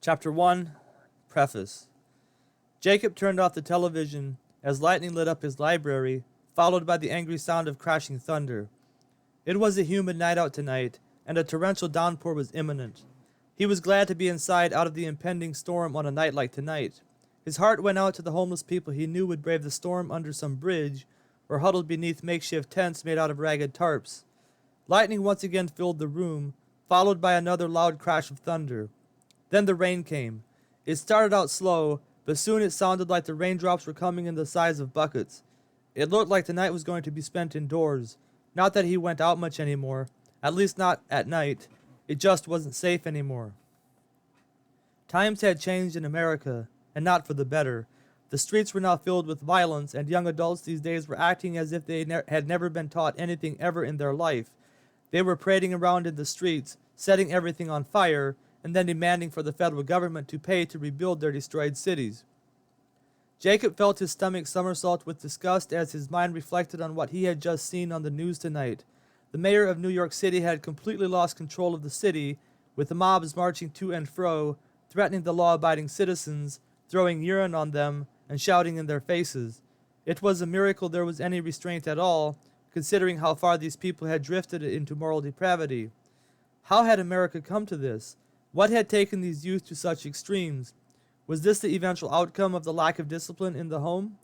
Chapter 1 Preface. Jacob turned off the television as lightning lit up his library, followed by the angry sound of crashing thunder. It was a humid night out tonight, and a torrential downpour was imminent. He was glad to be inside out of the impending storm on a night like tonight. His heart went out to the homeless people he knew would brave the storm under some bridge, or huddled beneath makeshift tents made out of ragged tarps. Lightning once again filled the room, followed by another loud crash of thunder. Then the rain came. It started out slow, but soon it sounded like the raindrops were coming in the size of buckets. It looked like the night was going to be spent indoors. Not that he went out much anymore, at least not at night. It just wasn't safe anymore. Times had changed in America, and not for the better. The streets were now filled with violence, and young adults these days were acting as if they had never been taught anything ever in their life. They were parading around in the streets, setting everything on fire, and then demanding for the federal government to pay to rebuild their destroyed cities. Jacob felt his stomach somersault with disgust as his mind reflected on what he had just seen on the news tonight. The mayor of New York City had completely lost control of the city, with the mobs marching to and fro, threatening the law-abiding citizens, throwing urine on them, and shouting in their faces. It was a miracle there was any restraint at all, considering how far these people had drifted into moral depravity. How had America come to this? What had taken these youth to such extremes? Was this the eventual outcome of the lack of discipline in the home?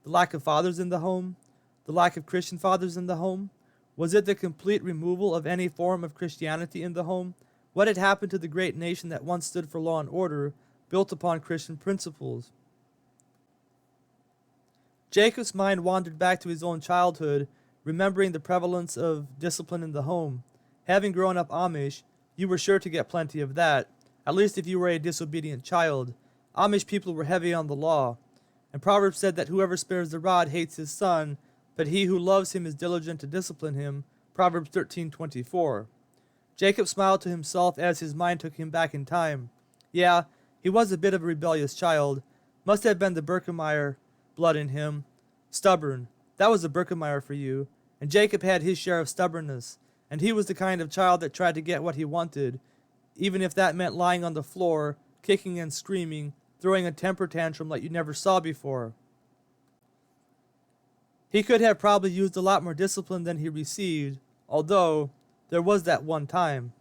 The lack of fathers in the home? The lack of Christian fathers in the home? Was it the complete removal of any form of Christianity in the home? What had happened to the great nation that once stood for law and order, built upon Christian principles? Jacob's mind wandered back to his own childhood, remembering the prevalence of discipline in the home. Having grown up Amish, you were sure to get plenty of that, at least if you were a disobedient child. Amish people were heavy on the law, and Proverbs said that whoever spares the rod hates his son, but he who loves him is diligent to discipline him. Proverbs 13:24. Jacob smiled to himself as his mind took him back in time. Yeah, he was a bit of a rebellious child. Must have been the Birkemeyer blood in him. Stubborn. That was the Birkemeyer for you. And Jacob had his share of stubbornness, and he was the kind of child that tried to get what he wanted, even if that meant lying on the floor, kicking and screaming, throwing a temper tantrum like you never saw before. He could have probably used a lot more discipline than he received, although there was that one time.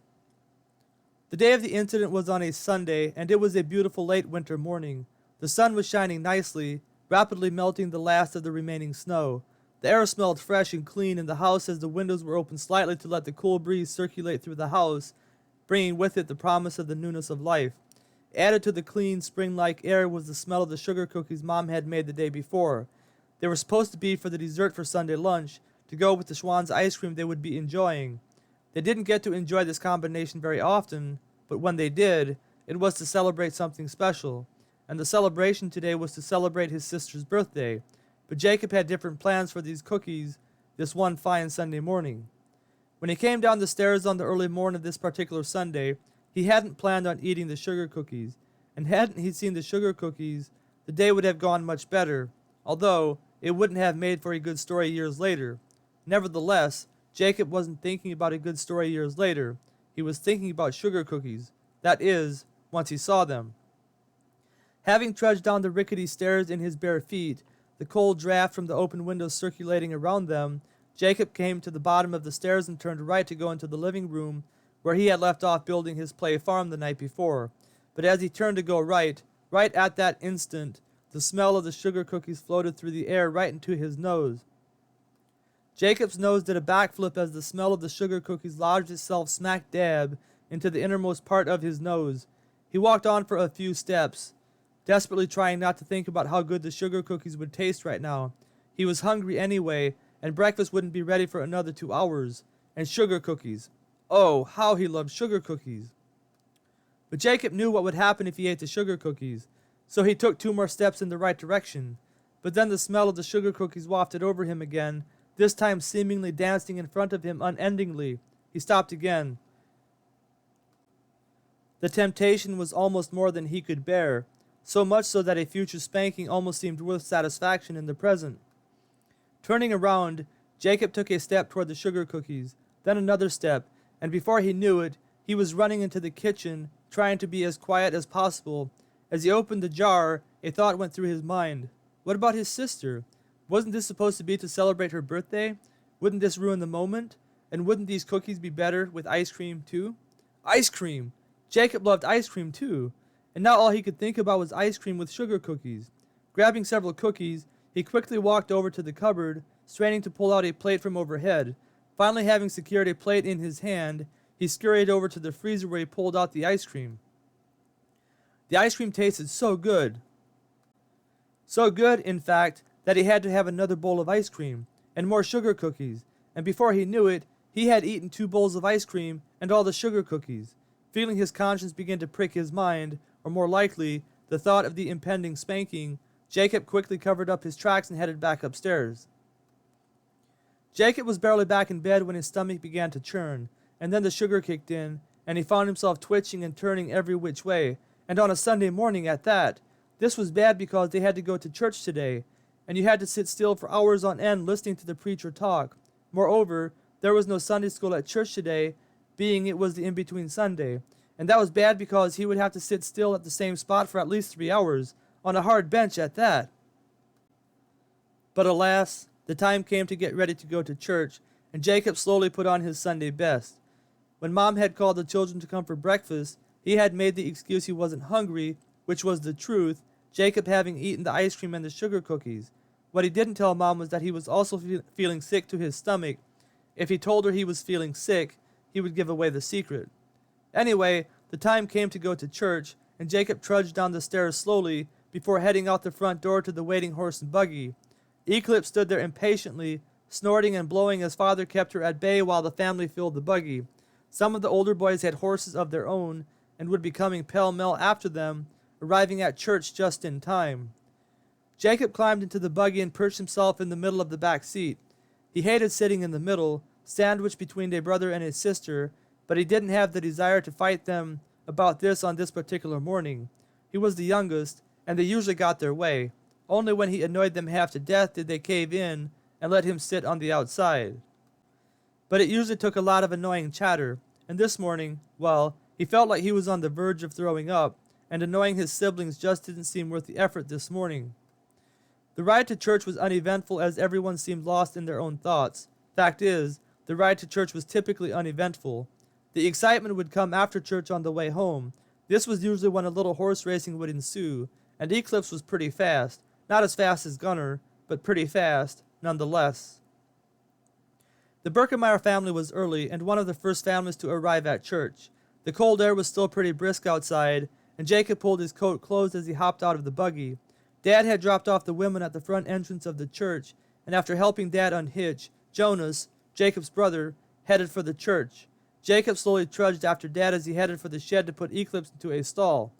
The day of the incident was on a Sunday, and it was a beautiful late winter morning. The sun was shining nicely, rapidly melting the last of the remaining snow. The air smelled fresh and clean in the house as the windows were opened slightly to let the cool breeze circulate through the house, bringing with it the promise of the newness of life. Added to the clean, spring-like air was the smell of the sugar cookies Mom had made the day before. They were supposed to be for the dessert for Sunday lunch, to go with the Schwann's ice cream they would be enjoying. They didn't get to enjoy this combination very often, but when they did, it was to celebrate something special. And the celebration today was to celebrate his sister's birthday. But Jacob had different plans for these cookies this one fine Sunday morning. When he came down the stairs on the early morning of this particular Sunday, he hadn't planned on eating the sugar cookies. And hadn't he seen the sugar cookies, the day would have gone much better, although it wouldn't have made for a good story years later. Nevertheless, Jacob wasn't thinking about a good story years later. He was thinking about sugar cookies. That is, once he saw them. Having trudged down the rickety stairs in his bare feet, the cold draft from the open windows circulating around them, Jacob came to the bottom of the stairs and turned right to go into the living room where he had left off building his play farm the night before. But as he turned to go right at that instant, the smell of the sugar cookies floated through the air right into his nose. Jacob's nose did a backflip as the smell of the sugar cookies lodged itself smack dab into the innermost part of his nose. He walked on for a few steps, desperately trying not to think about how good the sugar cookies would taste right now. He was hungry anyway, and breakfast wouldn't be ready for another 2 hours. And sugar cookies. Oh, how he loved sugar cookies. But Jacob knew what would happen if he ate the sugar cookies, so he took 2 more steps in the right direction. But then the smell of the sugar cookies wafted over him again, this time seemingly dancing in front of him unendingly. He stopped again. The temptation was almost more than he could bear, so much so that a future spanking almost seemed worth satisfaction in the present. Turning around, Jacob took a step toward the sugar cookies, then another step, and before he knew it, he was running into the kitchen trying to be as quiet as possible. As he opened the jar, a thought went through his mind. What about his sister? Wasn't this supposed to be to celebrate her birthday? Wouldn't this ruin the moment? And wouldn't these cookies be better with ice cream too? Ice cream! Jacob loved ice cream too, and now all he could think about was ice cream with sugar cookies. Grabbing several cookies, he quickly walked over to the cupboard, straining to pull out a plate from overhead. Finally, having secured a plate in his hand, he scurried over to the freezer where he pulled out the ice cream. The ice cream tasted so good. So good, in fact, that he had to have another bowl of ice cream and more sugar cookies, and before he knew it, he had eaten 2 bowls of ice cream and all the sugar cookies. Feeling his conscience begin to prick his mind, or more likely, the thought of the impending spanking, Jacob quickly covered up his tracks and headed back upstairs. Jacob was barely back in bed when his stomach began to churn, and then the sugar kicked in, and he found himself twitching and turning every which way, and on a Sunday morning at that. This was bad because they had to go to church today, and you had to sit still for hours on end listening to the preacher talk. Moreover, there was no Sunday school at church today, being it was the in-between Sunday, and that was bad because he would have to sit still at the same spot for at least 3 hours, on a hard bench at that. But alas, the time came to get ready to go to church, and Jacob slowly put on his Sunday best. When Mom had called the children to come for breakfast, he had made the excuse he wasn't hungry, which was the truth, Jacob having eaten the ice cream and the sugar cookies. What he didn't tell Mom was that he was also feeling sick to his stomach. If he told her he was feeling sick, he would give away the secret. Anyway, the time came to go to church, and Jacob trudged down the stairs slowly before heading out the front door to the waiting horse and buggy. Eclipse stood there impatiently, snorting and blowing as father kept her at bay while the family filled the buggy. Some of the older boys had horses of their own and would be coming pell-mell after them, arriving at church just in time. Jacob climbed into the buggy and perched himself in the middle of the back seat. He hated sitting in the middle, sandwiched between a brother and his sister, but he didn't have the desire to fight them about this on this particular morning. He was the youngest, and they usually got their way. Only when he annoyed them half to death did they cave in and let him sit on the outside. But it usually took a lot of annoying chatter, and this morning, well, he felt like he was on the verge of throwing up, and annoying his siblings just didn't seem worth the effort this morning. The ride to church was uneventful as everyone seemed lost in their own thoughts. Fact is, the ride to church was typically uneventful. The excitement would come after church on the way home. This was usually when a little horse racing would ensue, and Eclipse was pretty fast. Not as fast as Gunner, but pretty fast, nonetheless. The Birkemeyer family was early and one of the first families to arrive at church. The cold air was still pretty brisk outside, and Jacob pulled his coat closed as he hopped out of the buggy. Dad had dropped off the women at the front entrance of the church, and after helping Dad unhitch, Jonas, Jacob's brother, headed for the church. Jacob slowly trudged after Dad as he headed for the shed to put Eclipse into a stall.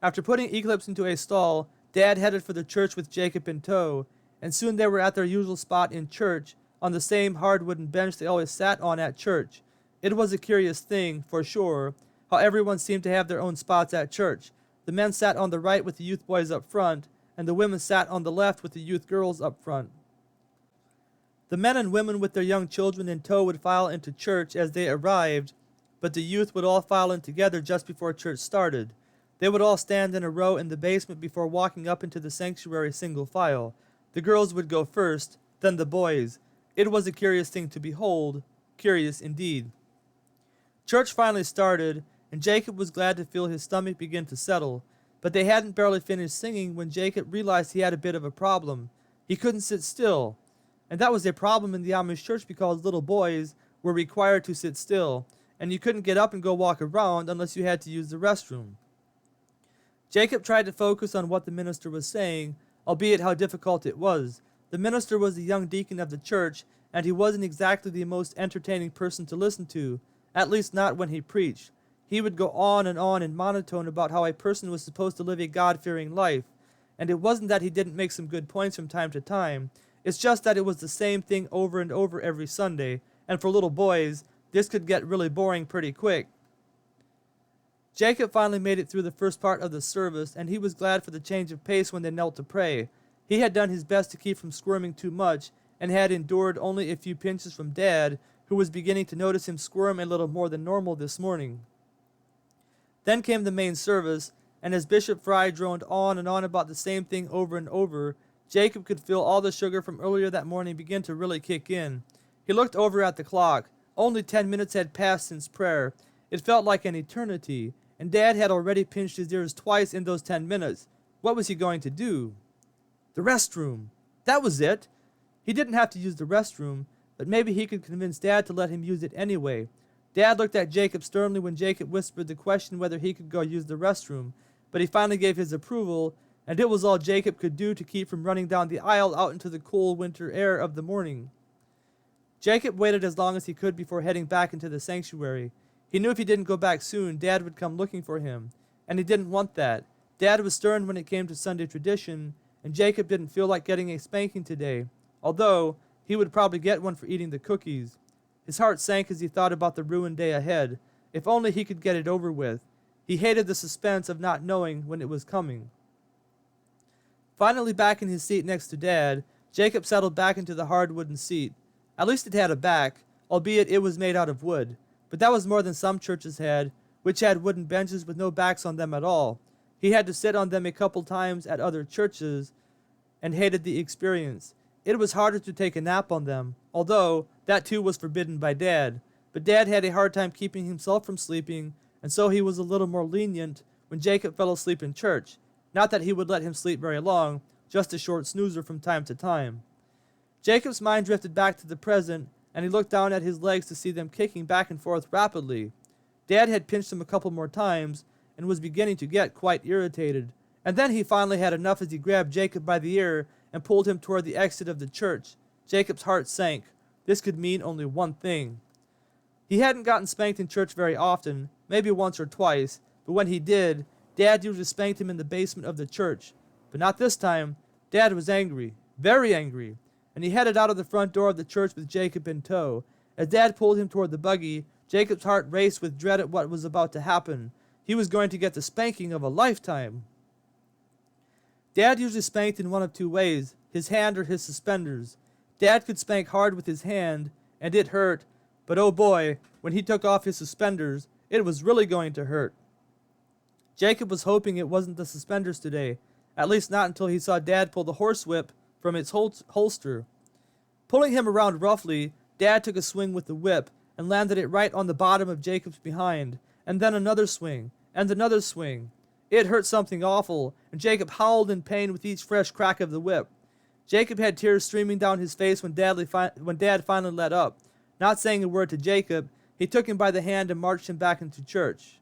After putting Eclipse into a stall, Dad headed for the church with Jacob in tow, and soon they were at their usual spot in church, on the same hard wooden bench they always sat on at church. It was a curious thing, for sure, how everyone seemed to have their own spots at church. The men sat on the right with the youth boys up front, and the women sat on the left with the youth girls up front. The men and women with their young children in tow would file into church as they arrived, but the youth would all file in together just before church started. They would all stand in a row in the basement before walking up into the sanctuary single file. The girls would go first, then the boys. It was a curious thing to behold, curious indeed. Church finally started, and Jacob was glad to feel his stomach begin to settle, but they hadn't barely finished singing when Jacob realized he had a bit of a problem. He couldn't sit still, and that was a problem in the Amish church because little boys were required to sit still, and you couldn't get up and go walk around unless you had to use the restroom. Jacob tried to focus on what the minister was saying, albeit how difficult it was. The minister was the young deacon of the church, and he wasn't exactly the most entertaining person to listen to, at least not when he preached. He would go on in monotone about how a person was supposed to live a God-fearing life, and it wasn't that he didn't make some good points from time to time. It's just that it was the same thing over and over every Sunday, and for little boys, this could get really boring pretty quick. Jacob finally made it through the first part of the service, and he was glad for the change of pace when they knelt to pray. He had done his best to keep from squirming too much, and had endured only a few pinches from Dad, who was beginning to notice him squirm a little more than normal this morning. Then came the main service, and as Bishop Fry droned on and on about the same thing over and over, Jacob could feel all the sugar from earlier that morning begin to really kick in. He looked over at the clock. Only 10 minutes had passed since prayer. It felt like an eternity, and Dad had already pinched his ears twice in those 10 minutes. What was he going to do? The restroom. That was it. He didn't have to use the restroom, but maybe he could convince Dad to let him use it anyway. Dad looked at Jacob sternly when Jacob whispered the question whether he could go use the restroom, but he finally gave his approval, and it was all Jacob could do to keep from running down the aisle out into the cool winter air of the morning. Jacob waited as long as he could before heading back into the sanctuary. He knew if he didn't go back soon, Dad would come looking for him, and he didn't want that. Dad was stern when it came to Sunday tradition, and Jacob didn't feel like getting a spanking today, although he would probably get one for eating the cookies. His heart sank as he thought about the ruined day ahead. If only he could get it over with. He hated the suspense of not knowing when it was coming. Finally back in his seat next to Dad, Jacob settled back into the hard wooden seat. At least it had a back, albeit it was made out of wood. But that was more than some churches had, which had wooden benches with no backs on them at all. He had to sit on them a couple times at other churches and hated the experience. It was harder to take a nap on them, although that too was forbidden by Dad. But Dad had a hard time keeping himself from sleeping, and so he was a little more lenient when Jacob fell asleep in church. Not that he would let him sleep very long, just a short snoozer from time to time. Jacob's mind drifted back to the present, and he looked down at his legs to see them kicking back and forth rapidly. Dad had pinched him a couple more times, and was beginning to get quite irritated. And then he finally had enough as he grabbed Jacob by the ear and pulled him toward the exit of the church. Jacob's heart sank. This could mean only one thing. He hadn't gotten spanked in church very often, maybe once or twice, but when he did, Dad usually spanked him in the basement of the church. But not this time. Dad was angry, very angry, and he headed out of the front door of the church with Jacob in tow. As Dad pulled him toward the buggy, Jacob's heart raced with dread at what was about to happen. He was going to get the spanking of a lifetime. Dad usually spanked in one of two ways, his hand or his suspenders. Dad could spank hard with his hand, and it hurt, but oh boy, when he took off his suspenders, it was really going to hurt. Jacob was hoping it wasn't the suspenders today, at least not until he saw Dad pull the horsewhip from its holster. Pulling him around roughly, Dad took a swing with the whip and landed it right on the bottom of Jacob's behind, and then another swing, and another swing. It hurt something awful, and Jacob howled in pain with each fresh crack of the whip. Jacob had tears streaming down his face when Dad finally let up. Not saying a word to Jacob, he took him by the hand and marched him back into church.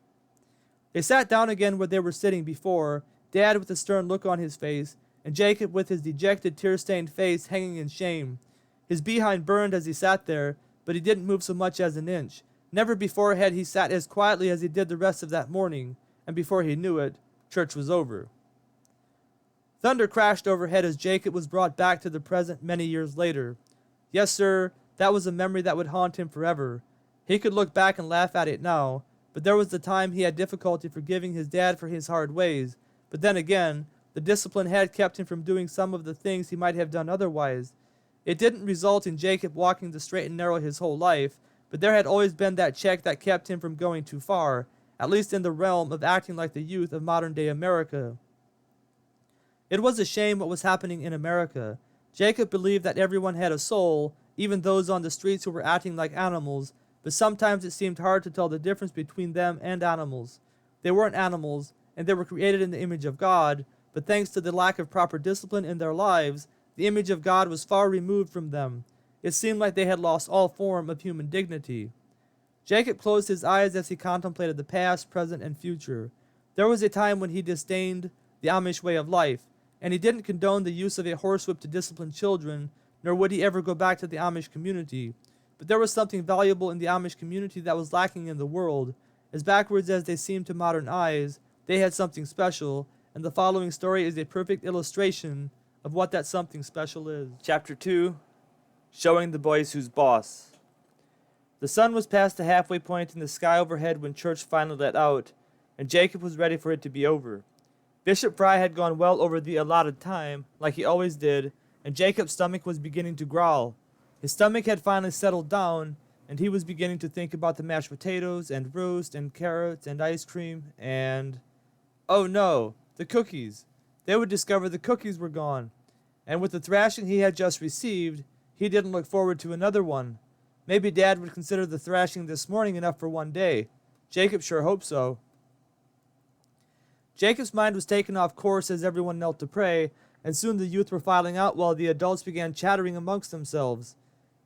They sat down again where they were sitting before, Dad with a stern look on his face, and Jacob with his dejected, tear-stained face hanging in shame. His behind burned as he sat there, but he didn't move so much as an inch. Never before had he sat as quietly as he did the rest of that morning, and before he knew it, church was over. Thunder crashed overhead as Jacob was brought back to the present many years later. Yes, sir, that was a memory that would haunt him forever. He could look back and laugh at it now, but there was the time he had difficulty forgiving his dad for his hard ways. But then again, the discipline had kept him from doing some of the things he might have done otherwise. It didn't result in Jacob walking the straight and narrow his whole life, but there had always been that check that kept him from going too far, at least in the realm of acting like the youth of modern-day America. It was a shame what was happening in America. Jacob believed that everyone had a soul, even those on the streets who were acting like animals, but sometimes it seemed hard to tell the difference between them and animals. They weren't animals, and they were created in the image of God, but thanks to the lack of proper discipline in their lives, the image of God was far removed from them. It seemed like they had lost all form of human dignity. Jacob closed his eyes as he contemplated the past, present, and future. There was a time when he disdained the Amish way of life, and he didn't condone the use of a horsewhip to discipline children, nor would he ever go back to the Amish community. But there was something valuable in the Amish community that was lacking in the world. As backwards as they seemed to modern eyes, they had something special, and the following story is a perfect illustration of what that something special is. Chapter 2, Showing the Boys Who's Boss. The sun was past the halfway point in the sky overhead when church finally let out, and Jacob was ready for it to be over. Bishop Fry had gone well over the allotted time, like he always did, and Jacob's stomach was beginning to growl. His stomach had finally settled down, and he was beginning to think about the mashed potatoes and roast and carrots and ice cream and... Oh no, the cookies. They would discover the cookies were gone. And with the thrashing he had just received, he didn't look forward to another one. Maybe Dad would consider the thrashing this morning enough for one day. Jacob sure hoped so. Jacob's mind was taken off course as everyone knelt to pray, and soon the youth were filing out while the adults began chattering amongst themselves.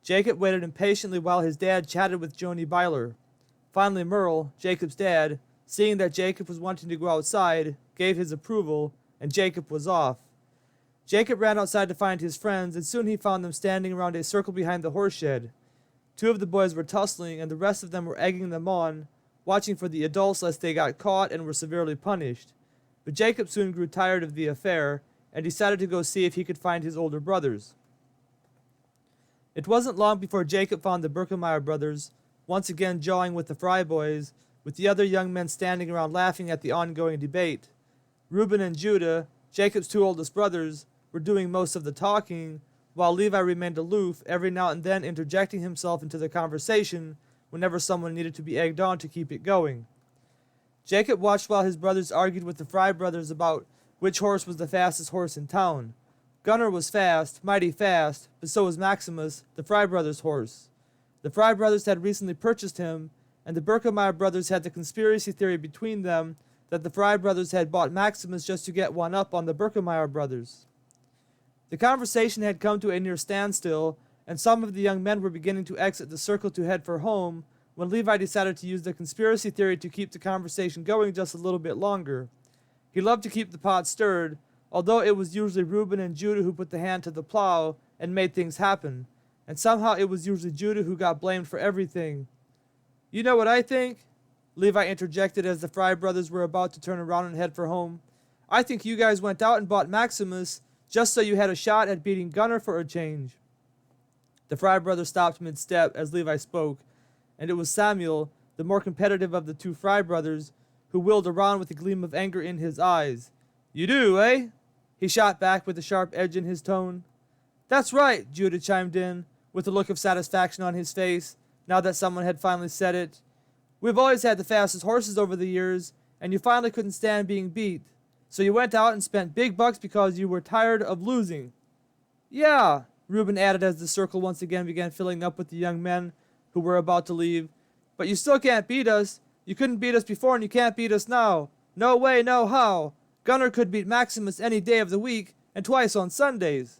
Jacob waited impatiently while his dad chatted with Joni Byler. Finally Merle, Jacob's dad, seeing that Jacob was wanting to go outside, gave his approval, and Jacob was off. Jacob ran outside to find his friends, and soon he found them standing around a circle behind the horse shed. 2 of the boys were tussling, and the rest of them were egging them on, watching for the adults lest they got caught and were severely punished. But Jacob soon grew tired of the affair, and decided to go see if he could find his older brothers. It wasn't long before Jacob found the Birkemeyer brothers, once again jawing with the Fry boys, with the other young men standing around laughing at the ongoing debate. Reuben and Judah, Jacob's 2 oldest brothers, were doing most of the talking, while Levi remained aloof, every now and then interjecting himself into the conversation whenever someone needed to be egged on to keep it going. Jacob watched while his brothers argued with the Fry brothers about which horse was the fastest horse in town. Gunnar was fast, mighty fast, but so was Maximus, the Fry brothers' horse. The Fry brothers had recently purchased him, and the Birkemeyer brothers had the conspiracy theory between them that the Fry brothers had bought Maximus just to get one up on the Birkemeyer brothers. The conversation had come to a near standstill, and some of the young men were beginning to exit the circle to head for home, when Levi decided to use the conspiracy theory to keep the conversation going just a little bit longer. He loved to keep the pot stirred, although it was usually Reuben and Judah who put the hand to the plow and made things happen, and somehow it was usually Judah who got blamed for everything. You know what I think? Levi interjected as the Fry brothers were about to turn around and head for home. I think you guys went out and bought Maximus just so you had a shot at beating Gunnar for a change. The Fry brothers stopped mid-step as Levi spoke, and it was Samuel, the more competitive of the 2 Fry brothers, who wheeled around with a gleam of anger in his eyes. You do, eh? He shot back with a sharp edge in his tone. That's right, Judah chimed in, with a look of satisfaction on his face, now that someone had finally said it. We've always had the fastest horses over the years, and you finally couldn't stand being beat. So you went out and spent big bucks because you were tired of losing. Yeah, Reuben added as the circle once again began filling up with the young men who were about to leave. But you still can't beat us. You couldn't beat us before and you can't beat us now. No way, no how. Gunnar could beat Maximus any day of the week and twice on Sundays.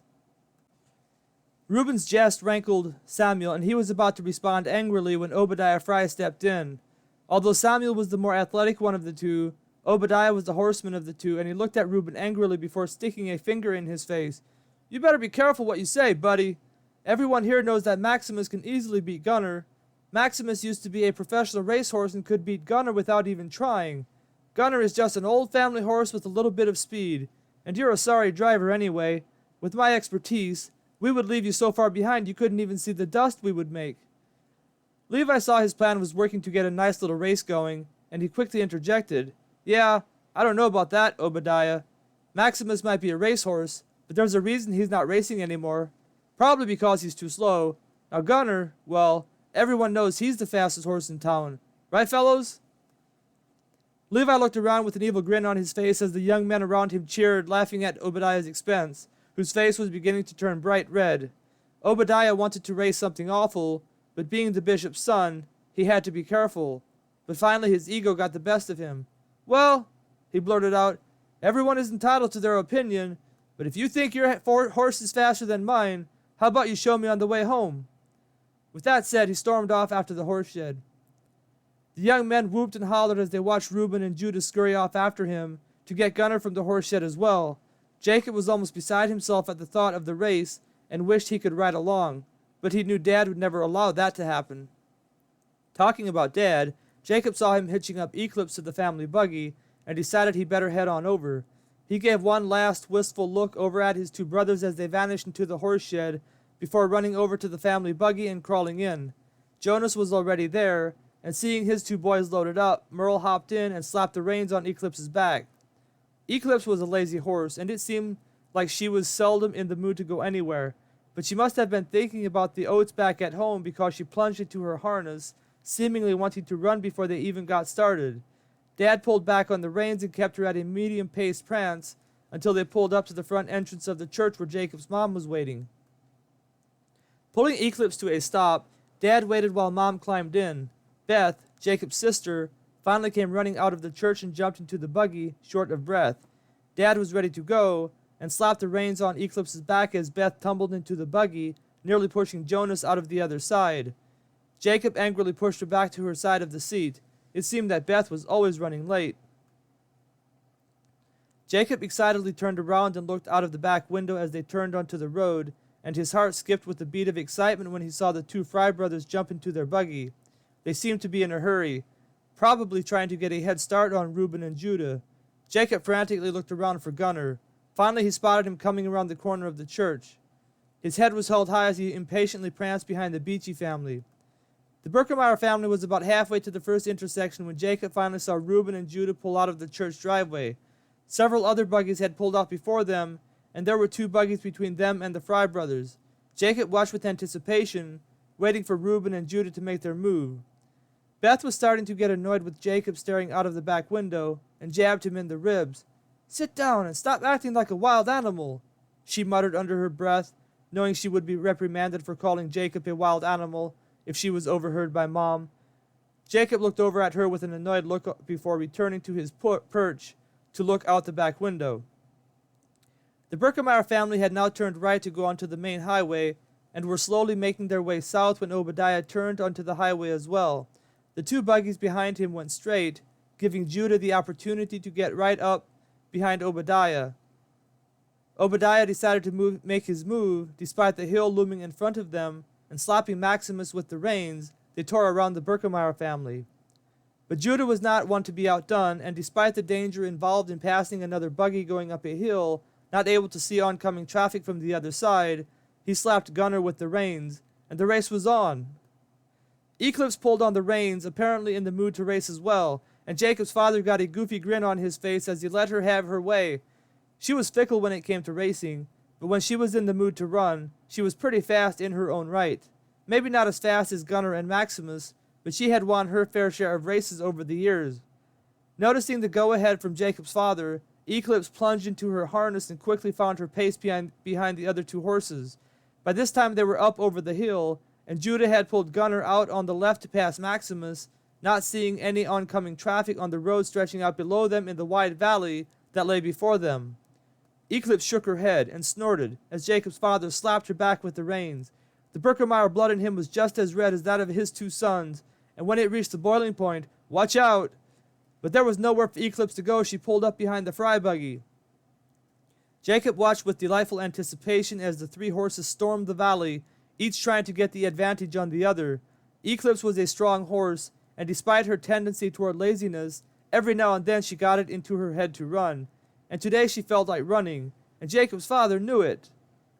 Reuben's jest rankled Samuel, and he was about to respond angrily when Obadiah Fry stepped in. Although Samuel was the more athletic one of the 2, Obadiah was the horseman of the 2, and he looked at Reuben angrily before sticking a finger in his face. You better be careful what you say, buddy. Everyone here knows that Maximus can easily beat Gunnar. Maximus used to be a professional racehorse and could beat Gunnar without even trying. Gunnar is just an old family horse with a little bit of speed, and you're a sorry driver anyway. With my expertise, we would leave you so far behind you couldn't even see the dust we would make. Levi saw his plan was working to get a nice little race going, and he quickly interjected. Yeah, I don't know about that, Obadiah. Maximus might be a racehorse, but there's a reason he's not racing anymore. Probably because he's too slow. Now Gunnar, well, everyone knows he's the fastest horse in town. Right, fellows? Levi looked around with an evil grin on his face as the young men around him cheered, laughing at Obadiah's expense, whose face was beginning to turn bright red. Obadiah wanted to race something awful, but being the bishop's son, he had to be careful. But finally his ego got the best of him. Well, he blurted out, everyone is entitled to their opinion, but if you think your horse is faster than mine, how about you show me on the way home? With that said, he stormed off after the horse shed. The young men whooped and hollered as they watched Reuben and Judah scurry off after him to get Gunnar from the horse shed as well. Jacob was almost beside himself at the thought of the race and wished he could ride along, but he knew Dad would never allow that to happen. Talking about Dad, Jacob saw him hitching up Eclipse to the family buggy and decided he'd better head on over. He gave one last wistful look over at his 2 brothers as they vanished into the horse shed before running over to the family buggy and crawling in. Jonas was already there, and seeing his 2 boys loaded up, Merle hopped in and slapped the reins on Eclipse's back. Eclipse was a lazy horse, and it seemed like she was seldom in the mood to go anywhere, but she must have been thinking about the oats back at home because she plunged into her harness, seemingly wanting to run before they even got started. Dad pulled back on the reins and kept her at a medium-paced prance until they pulled up to the front entrance of the church where Jacob's mom was waiting. Pulling Eclipse to a stop, Dad waited while Mom climbed in. Beth, Jacob's sister, finally came running out of the church and jumped into the buggy, short of breath. Dad was ready to go, and slapped the reins on Eclipse's back as Beth tumbled into the buggy, nearly pushing Jonas out of the other side. Jacob angrily pushed her back to her side of the seat. It seemed that Beth was always running late. Jacob excitedly turned around and looked out of the back window as they turned onto the road, and his heart skipped with a beat of excitement when he saw the two Fry brothers jump into their buggy. They seemed to be in a hurry, probably trying to get a head start on Reuben and Judah. Jacob frantically looked around for Gunnar. Finally, he spotted him coming around the corner of the church. His head was held high as he impatiently pranced behind the Beachy family. The Berkemeyer family was about halfway to the first intersection when Jacob finally saw Reuben and Judah pull out of the church driveway. Several other buggies had pulled off before them, and there were two buggies between them and the Fry brothers. Jacob watched with anticipation, waiting for Reuben and Judah to make their move. Beth was starting to get annoyed with Jacob staring out of the back window, and jabbed him in the ribs. "Sit down and stop acting like a wild animal," she muttered under her breath, knowing she would be reprimanded for calling Jacob a wild animal if she was overheard by Mom. Jacob looked over at her with an annoyed look before returning to his perch to look out the back window. The Berkemeyer family had now turned right to go onto the main highway and were slowly making their way south when Obadiah turned onto the highway as well. The two buggies behind him went straight, giving Judah the opportunity to get right up behind Obadiah. Obadiah decided to make his move despite the hill looming in front of them, and slapping Maximus with the reins, they tore around the Berkemeyer family. But Judah was not one to be outdone, and despite the danger involved in passing another buggy going up a hill, not able to see oncoming traffic from the other side, he slapped Gunnar with the reins, and the race was on. Eclipse pulled on the reins, apparently in the mood to race as well, and Jacob's father got a goofy grin on his face as he let her have her way. She was fickle when it came to racing, but when she was in the mood to run, she was pretty fast in her own right. Maybe not as fast as Gunnar and Maximus, but she had won her fair share of races over the years. Noticing the go-ahead from Jacob's father, Eclipse plunged into her harness and quickly found her pace behind the other two horses. By this time they were up over the hill, and Judah had pulled Gunnar out on the left to pass Maximus, not seeing any oncoming traffic on the road stretching out below them in the wide valley that lay before them. Eclipse shook her head and snorted as Jacob's father slapped her back with the reins. The Berkemeyer blood in him was just as red as that of his two sons, and when it reached the boiling point, "Watch out!" But there was nowhere for Eclipse to go. She pulled up behind the Fry buggy. Jacob watched with delightful anticipation as the three horses stormed the valley, each trying to get the advantage on the other. Eclipse was a strong horse, and despite her tendency toward laziness, every now and then she got it into her head to run. And today she felt like running, and Jacob's father knew it.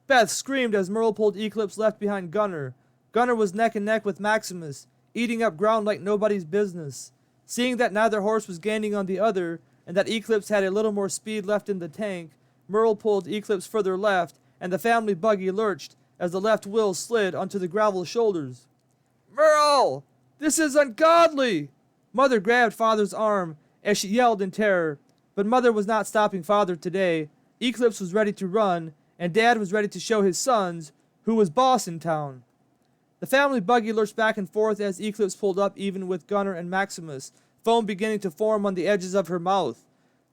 Beth screamed as Merle pulled Eclipse left behind Gunnar. Gunnar was neck and neck with Maximus, eating up ground like nobody's business. Seeing that neither horse was gaining on the other, and that Eclipse had a little more speed left in the tank, Merle pulled Eclipse further left, and the family buggy lurched as the left wheel slid onto the gravel shoulders. "Merle! This is ungodly!" Mother grabbed Father's arm as she yelled in terror, but Mother was not stopping Father today. Eclipse was ready to run, and Dad was ready to show his sons who was boss in town. The family buggy lurched back and forth as Eclipse pulled up even with Gunnar and Maximus, foam beginning to form on the edges of her mouth.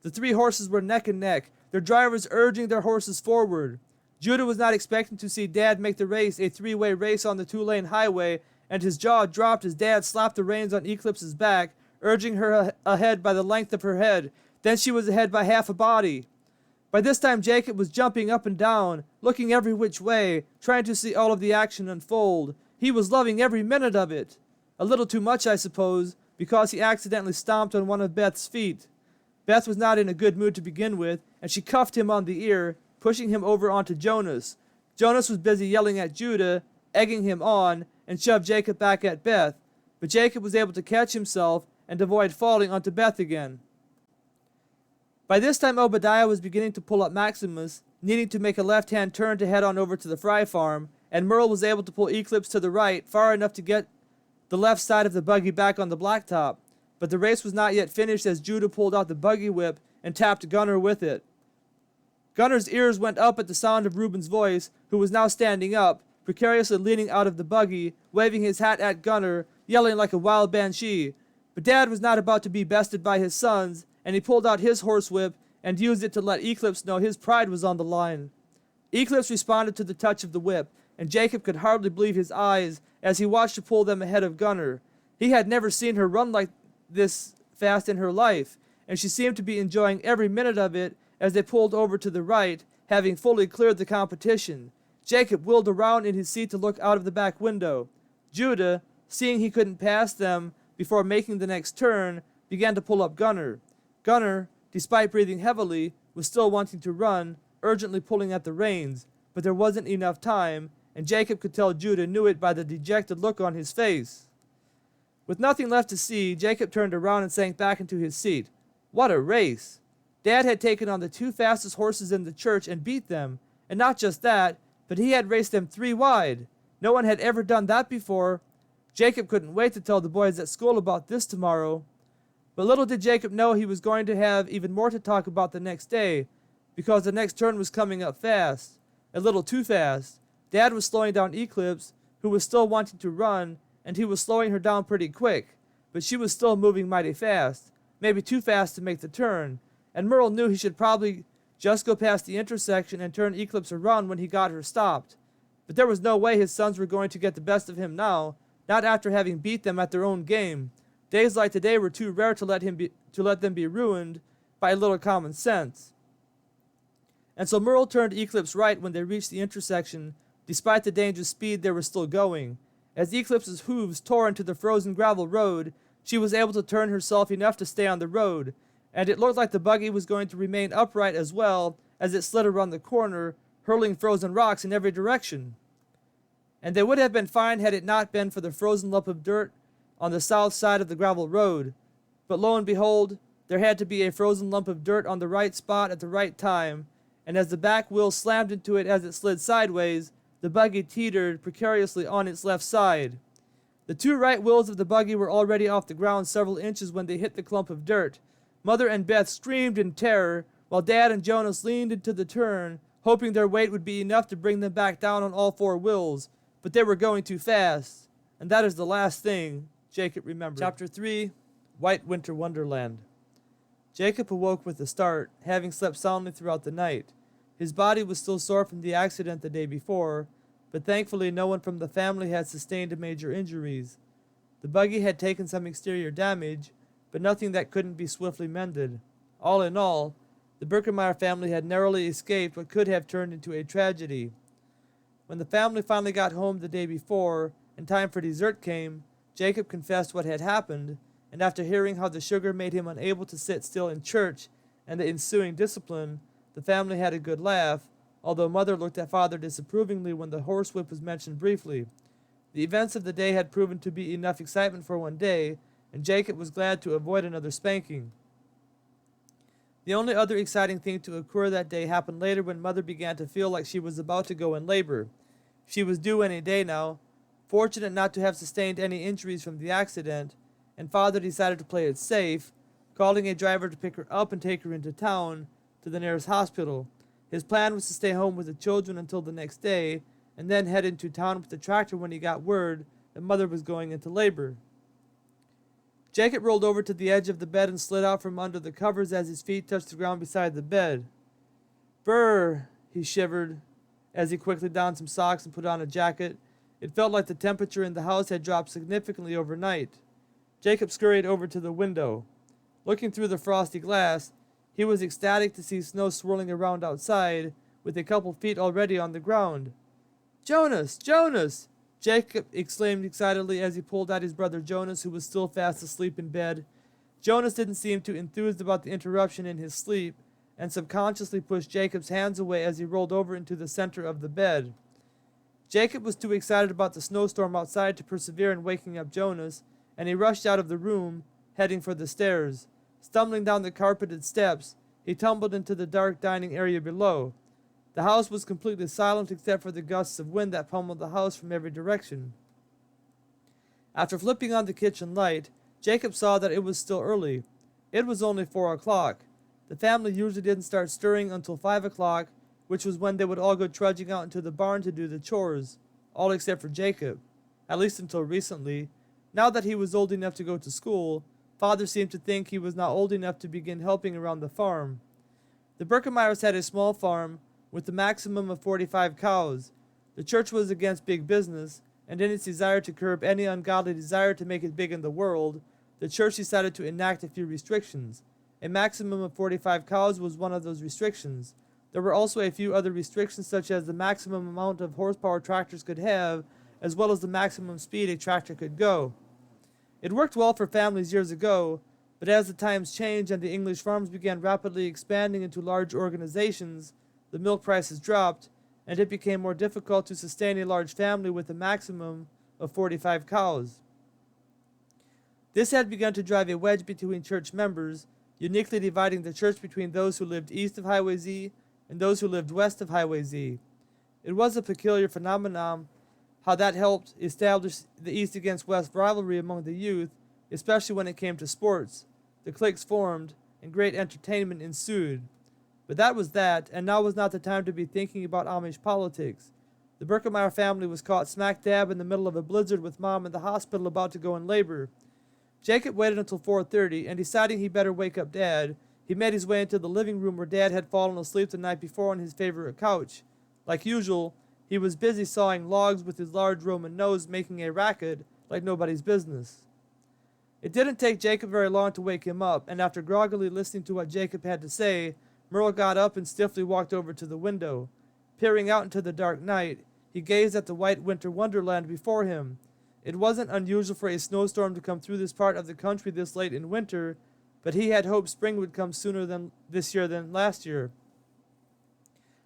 The three horses were neck and neck, their drivers urging their horses forward. Judah was not expecting to see Dad make the race a three-way race on the two-lane highway, and his jaw dropped as Dad slapped the reins on Eclipse's back, urging her ahead by the length of her head. Then she was ahead by half a body. By this time Jacob was jumping up and down, looking every which way, trying to see all of the action unfold. He was loving every minute of it. A little too much, I suppose, because he accidentally stomped on one of Beth's feet. Beth was not in a good mood to begin with, and she cuffed him on the ear, pushing him over onto Jonas. Jonas was busy yelling at Judah, egging him on, and shoved Jacob back at Beth, but Jacob was able to catch himself and avoid falling onto Beth again. By this time Obadiah was beginning to pull up Maximus, needing to make a left-hand turn to head on over to the Fry farm, and Merle was able to pull Eclipse to the right far enough to get the left side of the buggy back on the blacktop. But the race was not yet finished as Judah pulled out the buggy whip and tapped Gunner with it. Gunner's ears went up at the sound of Reuben's voice, who was now standing up, precariously leaning out of the buggy, waving his hat at Gunner, yelling like a wild banshee. But Dad was not about to be bested by his sons, and he pulled out his horsewhip and used it to let Eclipse know his pride was on the line. Eclipse responded to the touch of the whip, and Jacob could hardly believe his eyes as he watched her pull them ahead of Gunner. He had never seen her run like this fast in her life, and she seemed to be enjoying every minute of it as they pulled over to the right, having fully cleared the competition. Jacob wheeled around in his seat to look out of the back window. Judah, seeing he couldn't pass them before making the next turn, began to pull up Gunner. Gunner, despite breathing heavily, was still wanting to run, urgently pulling at the reins, but there wasn't enough time, and Jacob could tell Judah knew it by the dejected look on his face. With nothing left to see, Jacob turned around and sank back into his seat. What a race! Dad had taken on the two fastest horses in the church and beat them, and not just that, but he had raced them 3 wide. No one had ever done that before. Jacob couldn't wait to tell the boys at school about this tomorrow. But little did Jacob know he was going to have even more to talk about the next day, because the next turn was coming up fast, a little too fast. Dad was slowing down Eclipse, who was still wanting to run, and he was slowing her down pretty quick, but she was still moving mighty fast, maybe too fast to make the turn, and Merle knew he should probably just go past the intersection and turn Eclipse around when he got her stopped. But there was no way his sons were going to get the best of him now, not after having beat them at their own game. Days like today were too rare to let them be ruined by a little common sense. And so Merle turned Eclipse right when they reached the intersection, despite the dangerous speed they were still going. As Eclipse's hooves tore into the frozen gravel road, she was able to turn herself enough to stay on the road, and it looked like the buggy was going to remain upright as well as it slid around the corner, hurling frozen rocks in every direction. And they would have been fine had it not been for the frozen lump of dirt on the south side of the gravel road. But lo and behold, there had to be a frozen lump of dirt on the right spot at the right time, and as the back wheel slammed into it as it slid sideways, the buggy teetered precariously on its left side. The 2 right wheels of the buggy were already off the ground several inches when they hit the clump of dirt. Mother and Beth screamed in terror, while Dad and Jonas leaned into the turn, hoping their weight would be enough to bring them back down on all 4 wheels, but they were going too fast, and that is the last thing Jacob remembered. Chapter 3, White Winter Wonderland. Jacob awoke with a start, having slept soundly throughout the night. His body was still sore from the accident the day before, but thankfully no one from the family had sustained major injuries. The buggy had taken some exterior damage, but nothing that couldn't be swiftly mended. All in all, the Birkenmeyer family had narrowly escaped what could have turned into a tragedy. When the family finally got home the day before, and time for dessert came, Jacob confessed what had happened, and after hearing how the sugar made him unable to sit still in church and the ensuing discipline, the family had a good laugh, although Mother looked at Father disapprovingly when the horsewhip was mentioned briefly. The events of the day had proven to be enough excitement for one day, and Jacob was glad to avoid another spanking. The only other exciting thing to occur that day happened later when Mother began to feel like she was about to go in labor. She was due any day now, fortunate not to have sustained any injuries from the accident, and Father decided to play it safe, calling a driver to pick her up and take her into town to the nearest hospital. His plan was to stay home with the children until the next day, and then head into town with the tractor when he got word that Mother was going into labor. Jacob rolled over to the edge of the bed and slid out from under the covers as his feet touched the ground beside the bed. Brr, he shivered as he quickly donned some socks and put on a jacket. It felt like the temperature in the house had dropped significantly overnight. Jacob scurried over to the window. Looking through the frosty glass, he was ecstatic to see snow swirling around outside, with a couple feet already on the ground. Jonas! Jonas! Jacob exclaimed excitedly as he pulled out his brother Jonas, who was still fast asleep in bed. Jonas didn't seem too enthused about the interruption in his sleep, and subconsciously pushed Jacob's hands away as he rolled over into the center of the bed. Jacob was too excited about the snowstorm outside to persevere in waking up Jonas, and he rushed out of the room, heading for the stairs. Stumbling down the carpeted steps, he tumbled into the dark dining area below. The house was completely silent except for the gusts of wind that pummeled the house from every direction. After flipping on the kitchen light, Jacob saw that it was still early. It was only 4 o'clock. The family usually didn't start stirring until 5 o'clock, which was when they would all go trudging out into the barn to do the chores, all except for Jacob, at least until recently. Now that he was old enough to go to school, Father seemed to think he was not old enough to begin helping around the farm. The Berkemeyers had a small farm with a maximum of 45 cows. The church was against big business, and in its desire to curb any ungodly desire to make it big in the world, the church decided to enact a few restrictions. A maximum of 45 cows was one of those restrictions. There were also a few other restrictions, such as the maximum amount of horsepower tractors could have, as well as the maximum speed a tractor could go. It worked well for families years ago, but as the times changed and the English farms began rapidly expanding into large organizations, the milk prices dropped, and it became more difficult to sustain a large family with a maximum of 45 cows. This had begun to drive a wedge between church members, uniquely dividing the church between those who lived east of Highway Z and those who lived west of Highway Z. It was a peculiar phenomenon how that helped establish the east against west rivalry among the youth, especially when it came to sports. The cliques formed, and great entertainment ensued. But that was that, and now was not the time to be thinking about Amish politics. The Berkemeyer family was caught smack dab in the middle of a blizzard with Mom in the hospital about to go in labor. Jacob waited until 4:30, and deciding he better wake up Dad, he made his way into the living room where Dad had fallen asleep the night before on his favorite couch. Like usual, he was busy sawing logs with his large Roman nose, making a racket like nobody's business. It didn't take Jacob very long to wake him up, and after groggily listening to what Jacob had to say, Merle got up and stiffly walked over to the window. Peering out into the dark night, he gazed at the white winter wonderland before him. It wasn't unusual for a snowstorm to come through this part of the country this late in winter, but he had hoped spring would come sooner this year than last year.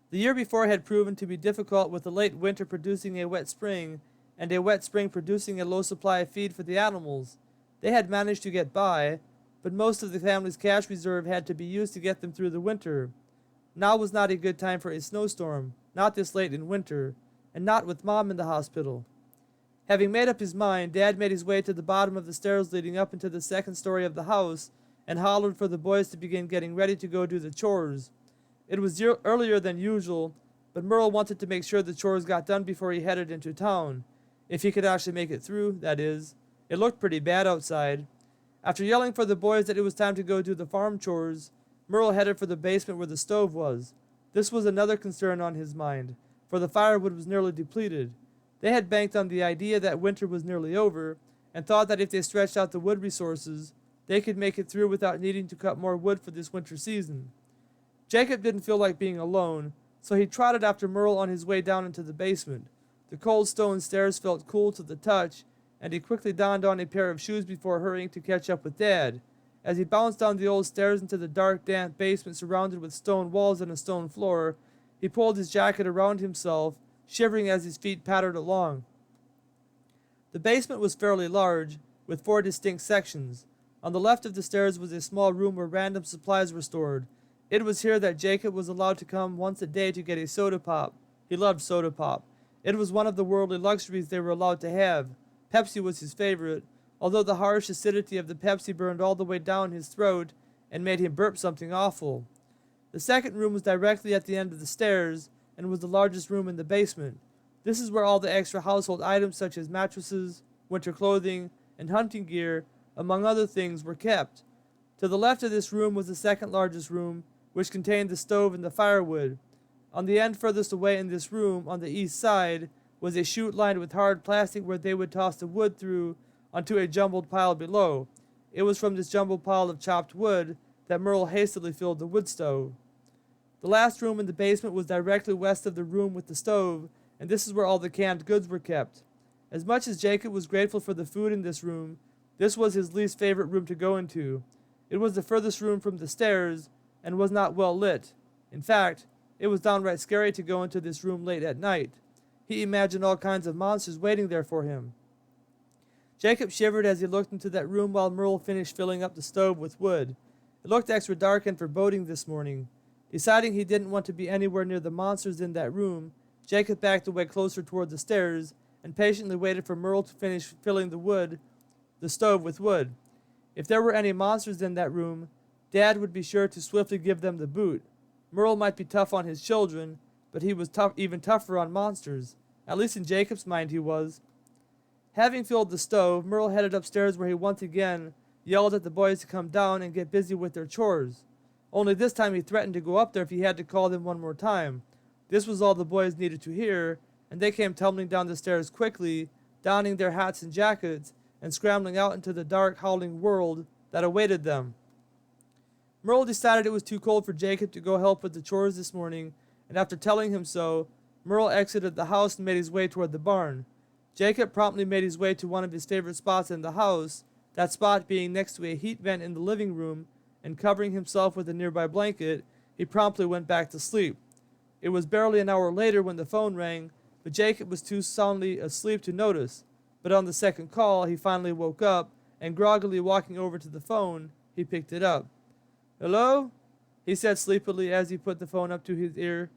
The year before had proven to be difficult, with a late winter producing a wet spring, and a wet spring producing a low supply of feed for the animals. They had managed to get by, but most of the family's cash reserve had to be used to get them through the winter. Now was not a good time for a snowstorm, not this late in winter, and not with Mom in the hospital. Having made up his mind, Dad made his way to the bottom of the stairs leading up into the second story of the house and hollered for the boys to begin getting ready to go do the chores. It was earlier than usual, but Merle wanted to make sure the chores got done before he headed into town. If he could actually make it through, that is. It looked pretty bad outside. After yelling for the boys that it was time to go do the farm chores, Merle headed for the basement where the stove was. This was another concern on his mind, for the firewood was nearly depleted. They had banked on the idea that winter was nearly over, and thought that if they stretched out the wood resources, they could make it through without needing to cut more wood for this winter season. Jacob didn't feel like being alone, so he trotted after Merle on his way down into the basement. The cold stone stairs felt cool to the touch, and he quickly donned on a pair of shoes before hurrying to catch up with Dad. As he bounced down the old stairs into the dark, damp basement surrounded with stone walls and a stone floor, he pulled his jacket around himself, shivering as his feet pattered along. The basement was fairly large, with 4 distinct sections. On the left of the stairs was a small room where random supplies were stored. It was here that Jacob was allowed to come once a day to get a soda pop. He loved soda pop. It was one of the worldly luxuries they were allowed to have. Pepsi was his favorite, although the harsh acidity of the Pepsi burned all the way down his throat and made him burp something awful. The second room was directly at the end of the stairs and was the largest room in the basement. This is where all the extra household items such as mattresses, winter clothing, and hunting gear, among other things, were kept. To the left of this room was the second largest room, which contained the stove and the firewood. On the end furthest away in this room, on the east side, was a chute lined with hard plastic where they would toss the wood through onto a jumbled pile below. It was from this jumbled pile of chopped wood that Merle hastily filled the wood stove. The last room in the basement was directly west of the room with the stove, and this is where all the canned goods were kept. As much as Jacob was grateful for the food in this room, this was his least favorite room to go into. It was the furthest room from the stairs, and was not well lit. In fact, it was downright scary to go into this room late at night. He imagined all kinds of monsters waiting there for him. Jacob shivered as he looked into that room while Merle finished filling up the stove with wood. It looked extra dark and foreboding this morning. Deciding he didn't want to be anywhere near the monsters in that room, Jacob backed away closer toward the stairs and patiently waited for Merle to finish filling the stove with wood. If there were any monsters in that room, Dad would be sure to swiftly give them the boot. Merle might be tough on his children, but he was even tougher on monsters. At least in Jacob's mind he was. Having filled the stove, Merle headed upstairs where he once again yelled at the boys to come down and get busy with their chores. Only this time he threatened to go up there if he had to call them one more time. This was all the boys needed to hear, and they came tumbling down the stairs quickly, donning their hats and jackets, and scrambling out into the dark, howling world that awaited them. Merle decided it was too cold for Jacob to go help with the chores this morning, and after telling him so, Merle exited the house and made his way toward the barn. Jacob promptly made his way to one of his favorite spots in the house, that spot being next to a heat vent in the living room, and covering himself with a nearby blanket, he promptly went back to sleep. It was barely an hour later when the phone rang, but Jacob was too soundly asleep to notice. But on the second call, he finally woke up, and groggily walking over to the phone, he picked it up. "Hello?" he said sleepily as he put the phone up to his ear.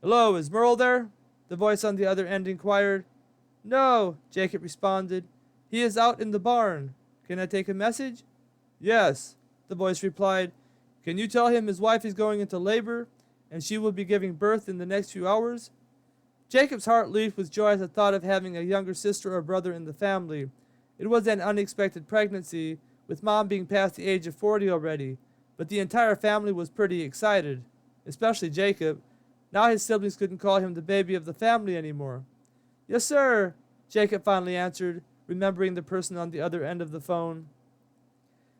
"Hello, is Merle there?" the voice on the other end inquired. "No," Jacob responded. "He is out in the barn. Can I take a message?" "Yes," the voice replied. "Can you tell him his wife is going into labor, and she will be giving birth in the next few hours?" Jacob's heart leaped with joy at the thought of having a younger sister or brother in the family. It was an unexpected pregnancy, with Mom being past the age of 40 already, but the entire family was pretty excited, especially Jacob. Now his siblings couldn't call him the baby of the family anymore. "Yes, sir," Jacob finally answered, remembering the person on the other end of the phone.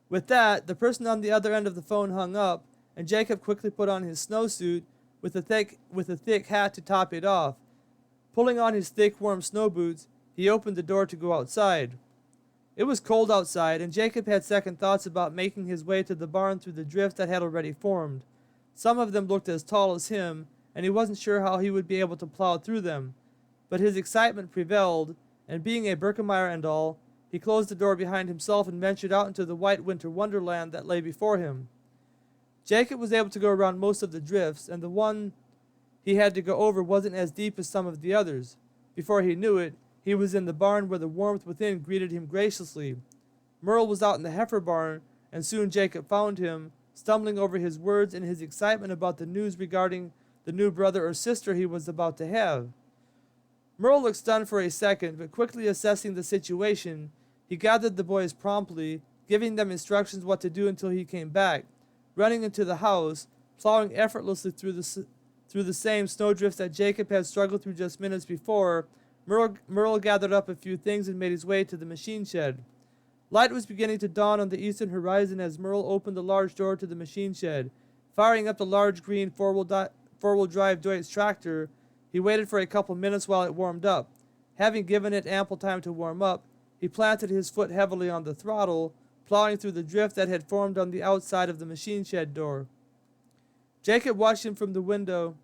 With that, the person on the other end of the phone hung up, and Jacob quickly put on his snowsuit with a thick hat to top it off. Pulling on his thick, warm snow boots, he opened the door to go outside. It was cold outside, and Jacob had second thoughts about making his way to the barn through the drifts that had already formed. Some of them looked as tall as him, and he wasn't sure how he would be able to plow through them. But his excitement prevailed, and being a Birkemeyer and all, he closed the door behind himself and ventured out into the white winter wonderland that lay before him. Jacob was able to go around most of the drifts, and the one he had to go over wasn't as deep as some of the others. Before he knew it, he was in the barn where the warmth within greeted him graciously. Merle was out in the heifer barn, and soon Jacob found him, stumbling over his words in his excitement about the news regarding the new brother or sister he was about to have. Merle looked stunned for a second, but quickly assessing the situation, he gathered the boys promptly, giving them instructions what to do until he came back. Running into the house, plowing effortlessly through the same snowdrifts that Jacob had struggled through just minutes before, Merle gathered up a few things and made his way to the machine shed. Light was beginning to dawn on the eastern horizon as Merle opened the large door to the machine shed. Firing up the large green four-wheel drive Deutz tractor, he waited for a couple minutes while it warmed up. Having given it ample time to warm up, he planted his foot heavily on the throttle, plowing through the drift that had formed on the outside of the machine shed door. Jacob watched him from the window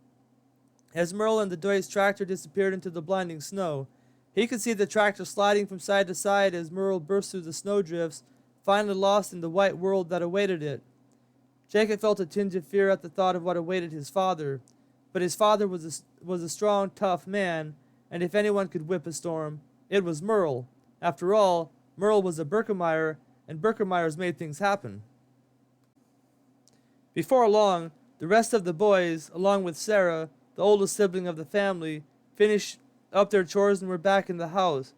as Merle and the Deutz tractor disappeared into the blinding snow. He could see the tractor sliding from side to side as Merle burst through the snowdrifts, finally lost in the white world that awaited it. Jacob felt a tinge of fear at the thought of what awaited his father, but his father was a strong, tough man, and if anyone could whip a storm, it was Merle. After all, Merle was a Birkemeyer, and Birkemeyers made things happen. Before long, the rest of the boys, along with Sarah, the oldest sibling of the family, finished up their chores and were back in the house.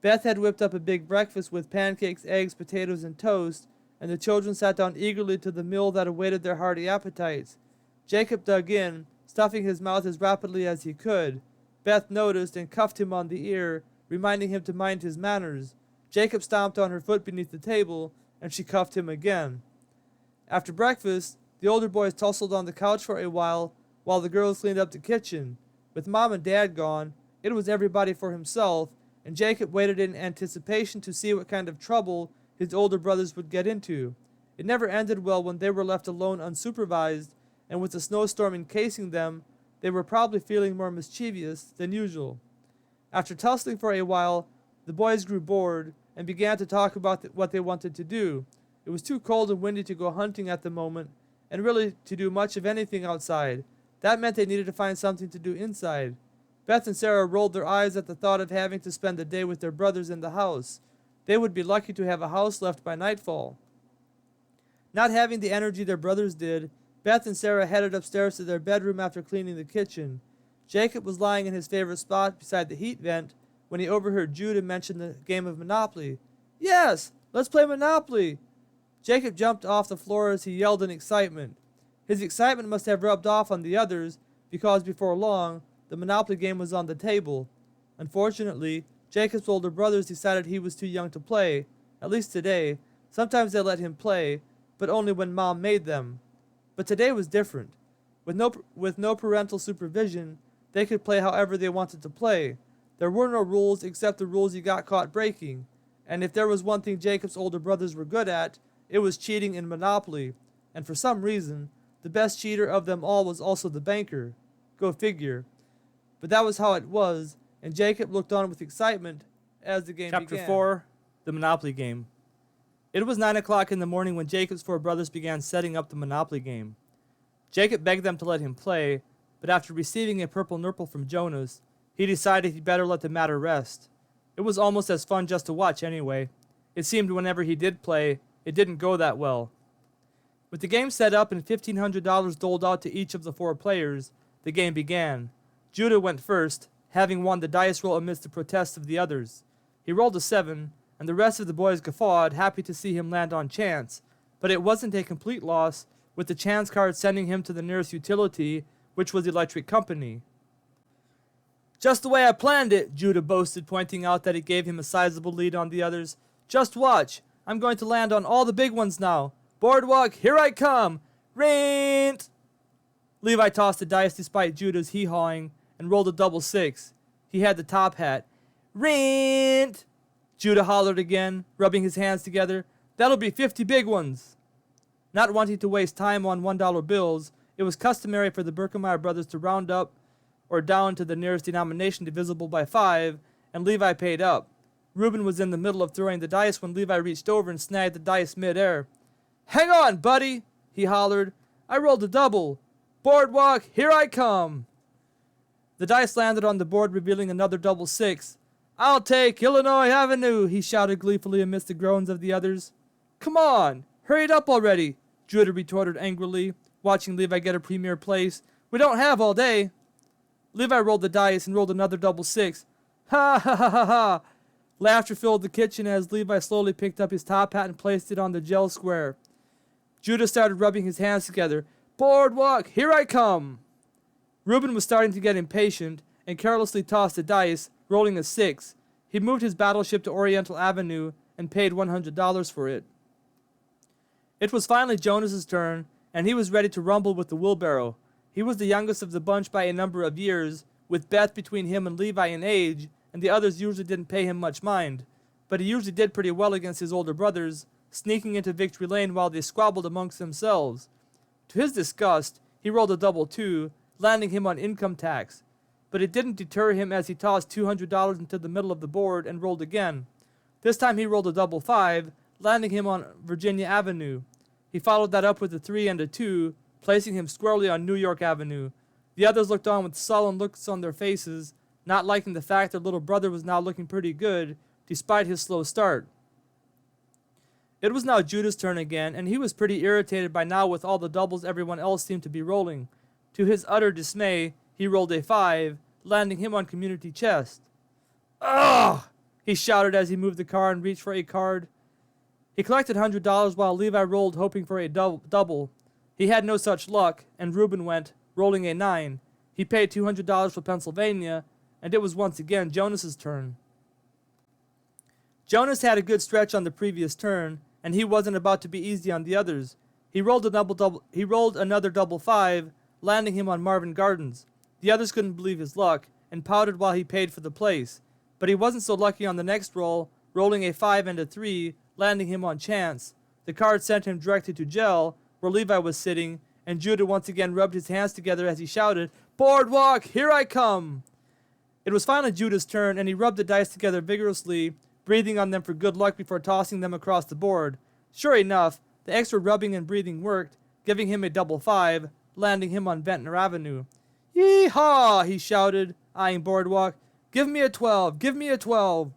Beth had whipped up a big breakfast with pancakes, eggs, potatoes, and toast, and the children sat down eagerly to the meal that awaited their hearty appetites. Jacob dug in, stuffing his mouth as rapidly as he could. Beth noticed and cuffed him on the ear, reminding him to mind his manners. Jacob stomped on her foot beneath the table, and she cuffed him again. After breakfast, the older boys tussled on the couch for a while the girls cleaned up the kitchen. With Mom and Dad gone, it was everybody for himself, and Jacob waited in anticipation to see what kind of trouble his older brothers would get into. It never ended well when they were left alone unsupervised, and with the snowstorm encasing them, they were probably feeling more mischievous than usual. After tussling for a while, the boys grew bored and began to talk about what they wanted to do. It was too cold and windy to go hunting at the moment, and really to do much of anything outside. That meant they needed to find something to do inside. Beth and Sarah rolled their eyes at the thought of having to spend the day with their brothers in the house. They would be lucky to have a house left by nightfall. Not having the energy their brothers did, Beth and Sarah headed upstairs to their bedroom after cleaning the kitchen. Jacob was lying in his favorite spot beside the heat vent when he overheard Judah mention the game of Monopoly. "Yes, let's play Monopoly!" Jacob jumped off the floor as he yelled in excitement. His excitement must have rubbed off on the others, because before long, the Monopoly game was on the table. Unfortunately, Jacob's older brothers decided he was too young to play, at least today. Sometimes they let him play, but only when Mom made them. But today was different. With no parental supervision, they could play however they wanted to play. There were no rules except the rules you got caught breaking. And if there was one thing Jacob's older brothers were good at, it was cheating in Monopoly. And for some reason, the best cheater of them all was also the banker. Go figure. But that was how it was, and Jacob looked on with excitement as the game began. Chapter 4, The Monopoly Game. It was 9 o'clock in the morning when Jacob's four brothers began setting up the Monopoly game. Jacob begged them to let him play, but after receiving a purple nurple from Jonas, he decided he'd better let the matter rest. It was almost as fun just to watch anyway. It seemed whenever he did play, it didn't go that well. With the game set up and $1,500 doled out to each of the four players, the game began. Judah went first, having won the dice roll amidst the protests of the others. He rolled a 7, and the rest of the boys guffawed, happy to see him land on chance. But it wasn't a complete loss, with the chance card sending him to the nearest utility, which was Electric Company. "Just the way I planned it," Judah boasted, pointing out that it gave him a sizable lead on the others. "Just watch. I'm going to land on all the big ones now. Boardwalk, here I come! Rent!" Levi tossed the dice despite Judah's hee-hawing and rolled a double 6. He had the top hat. "Rent!" Judah hollered again, rubbing his hands together. "That'll be 50 big ones." Not wanting to waste time on $1 bills, it was customary for the Berkemeyer brothers to round up or down to the nearest denomination divisible by 5, and Levi paid up. Reuben was in the middle of throwing the dice when Levi reached over and snagged the dice mid-air. "Hang on, buddy!" he hollered. "I rolled a double. Boardwalk, here I come!" The dice landed on the board, revealing another double 6. "I'll take Illinois Avenue," he shouted gleefully amidst the groans of the others. "Come on, hurry it up already," Judah retorted angrily, watching Levi get a premier place. "We don't have all day." Levi rolled the dice and rolled another double 6. "Ha ha ha ha ha!" Laughter filled the kitchen as Levi slowly picked up his top hat and placed it on the gel square. Judah started rubbing his hands together. "Boardwalk, here I come!" Reuben was starting to get impatient and carelessly tossed the dice, rolling a 6. He moved his battleship to Oriental Avenue and paid $100 for it. It was finally Jonas's turn, and he was ready to rumble with the wheelbarrow. He was the youngest of the bunch by a number of years, with Beth between him and Levi in age, and the others usually didn't pay him much mind. But he usually did pretty well against his older brothers, sneaking into victory lane while they squabbled amongst themselves. To his disgust, he rolled a double 2, landing him on income tax. But it didn't deter him as he tossed $200 into the middle of the board and rolled again. This time he rolled a double 5, landing him on Virginia Avenue. He followed that up with a 3 and a 2, placing him squarely on New York Avenue. The others looked on with sullen looks on their faces, not liking the fact their little brother was now looking pretty good, despite his slow start. It was now Judah's turn again, and he was pretty irritated by now with all the doubles everyone else seemed to be rolling. To his utter dismay, he rolled a 5, landing him on Community Chest. "Ugh!" he shouted as he moved the car and reached for a card. He collected $100 while Levi rolled, hoping for a double. He had no such luck, and Reuben went, rolling a 9. He paid $200 for Pennsylvania, and it was once again Jonas's turn. Jonas had a good stretch on the previous turn, and he wasn't about to be easy on the others. He rolled another double 5, landing him on Marvin Gardens. The others couldn't believe his luck, and pouted while he paid for the place. But he wasn't so lucky on the next roll, rolling a 5 and a 3, landing him on Chance. The card sent him directly to jail, where Levi was sitting, and Judah once again rubbed his hands together as he shouted, "Boardwalk, here I come!" It was finally Judah's turn, and he rubbed the dice together vigorously, breathing on them for good luck before tossing them across the board. Sure enough, the extra rubbing and breathing worked, giving him a double 5, landing him on Ventnor Avenue. "Yee-haw!" he shouted, eyeing Boardwalk. "Give me a 12! Give me a 12!"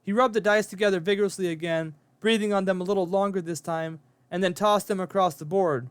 He rubbed the dice together vigorously again, breathing on them a little longer this time, and then tossed them across the board.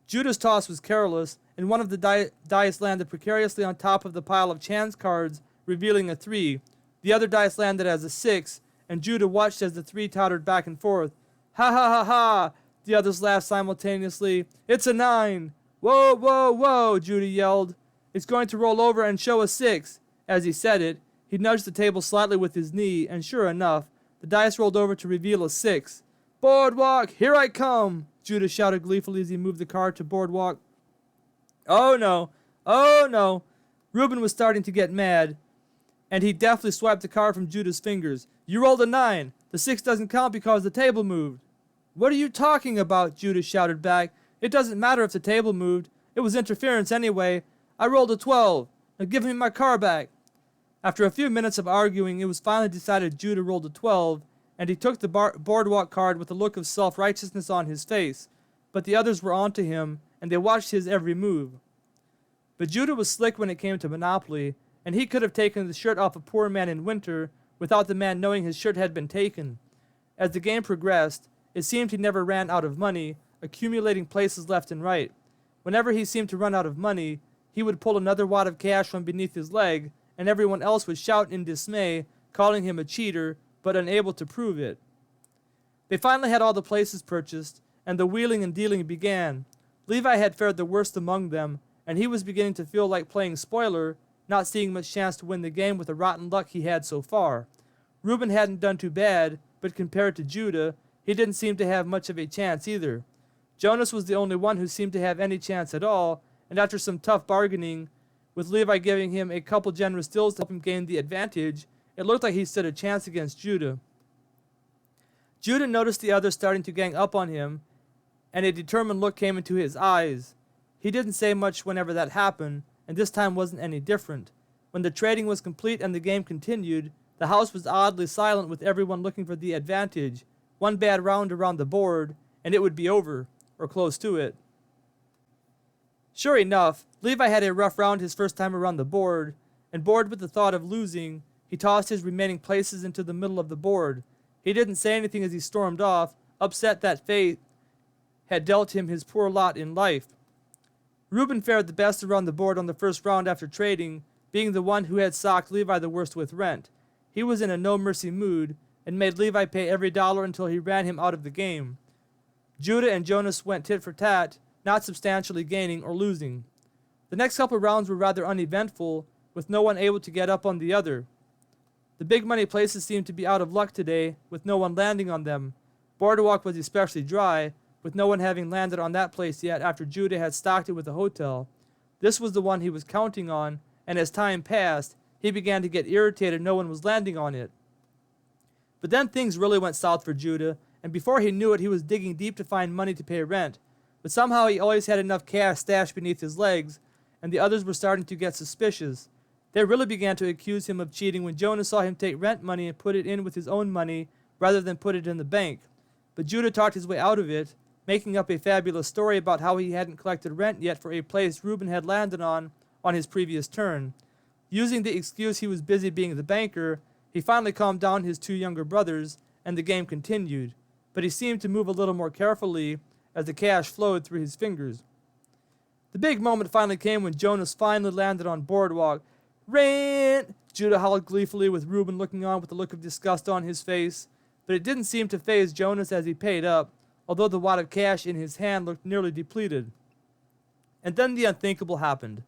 Judah's toss was careless, and one of the dice landed precariously on top of the pile of chance cards, revealing a 3. The other dice landed as a 6, and Judah watched as the 3 tottered back and forth. "Ha ha ha ha!" The others laughed simultaneously. "It's a 9! Whoa, whoa, whoa!" Judah yelled. "It's going to roll over and show a 6. As he said it, he nudged the table slightly with his knee, and sure enough, the dice rolled over to reveal a 6. "Boardwalk, here I come!" Judah shouted gleefully as he moved the card to Boardwalk. "Oh no! Oh no!" Reuben was starting to get mad, and he deftly swiped the card from Judah's fingers. "You rolled a 9. The 6 doesn't count because the table moved." "What are you talking about?" Judah shouted back. "It doesn't matter if the table moved. It was interference anyway. I rolled a 12. Now give me my card back." After a few minutes of arguing, it was finally decided Judah rolled a 12, and he took the Boardwalk card with a look of self-righteousness on his face. But the others were on to him, and they watched his every move. But Judah was slick when it came to Monopoly, and he could have taken the shirt off a poor man in winter without the man knowing his shirt had been taken. As the game progressed, it seemed he never ran out of money, accumulating places left and right. Whenever he seemed to run out of money, he would pull another wad of cash from beneath his leg, and everyone else would shout in dismay, calling him a cheater, but unable to prove it. They finally had all the places purchased, and the wheeling and dealing began. Levi had fared the worst among them, and he was beginning to feel like playing spoiler, not seeing much chance to win the game with the rotten luck he had so far. Reuben hadn't done too bad, but compared to Judah, he didn't seem to have much of a chance either. Jonas was the only one who seemed to have any chance at all, and after some tough bargaining, with Levi giving him a couple generous deals to help him gain the advantage, it looked like he stood a chance against Judah. Judah noticed the others starting to gang up on him, and a determined look came into his eyes. He didn't say much whenever that happened, and this time wasn't any different. When the trading was complete and the game continued, the house was oddly silent with everyone looking for the advantage. One bad round around the board, and it would be over, or close to it. Sure enough, Levi had a rough round his first time around the board, and bored with the thought of losing, he tossed his remaining places into the middle of the board. He didn't say anything as he stormed off, upset that fate had dealt him his poor lot in life. Reuben fared the best around the board on the first round after trading, being the one who had socked Levi the worst with rent. He was in a no-mercy mood, and made Levi pay every dollar until he ran him out of the game. Judah and Jonas went tit for tat, not substantially gaining or losing. The next couple rounds were rather uneventful, with no one able to get up on the other. The big money places seemed to be out of luck today, with no one landing on them. Boardwalk was especially dry, with no one having landed on that place yet after Judah had stocked it with a hotel. This was the one he was counting on, and as time passed, he began to get irritated no one was landing on it. But then things really went south for Judah, and before he knew it, he was digging deep to find money to pay rent. But somehow he always had enough cash stashed beneath his legs, and the others were starting to get suspicious. They really began to accuse him of cheating when Jonas saw him take rent money and put it in with his own money rather than put it in the bank. But Judah talked his way out of it, making up a fabulous story about how he hadn't collected rent yet for a place Reuben had landed on his previous turn. Using the excuse he was busy being the banker, he finally calmed down his 2 younger brothers, and the game continued. But he seemed to move a little more carefully as the cash flowed through his fingers. The big moment finally came when Jonas finally landed on Boardwalk. "Rent!" Judah howled gleefully, with Reuben looking on with a look of disgust on his face. But it didn't seem to faze Jonas as he paid up, although the wad of cash in his hand looked nearly depleted. And then the unthinkable happened.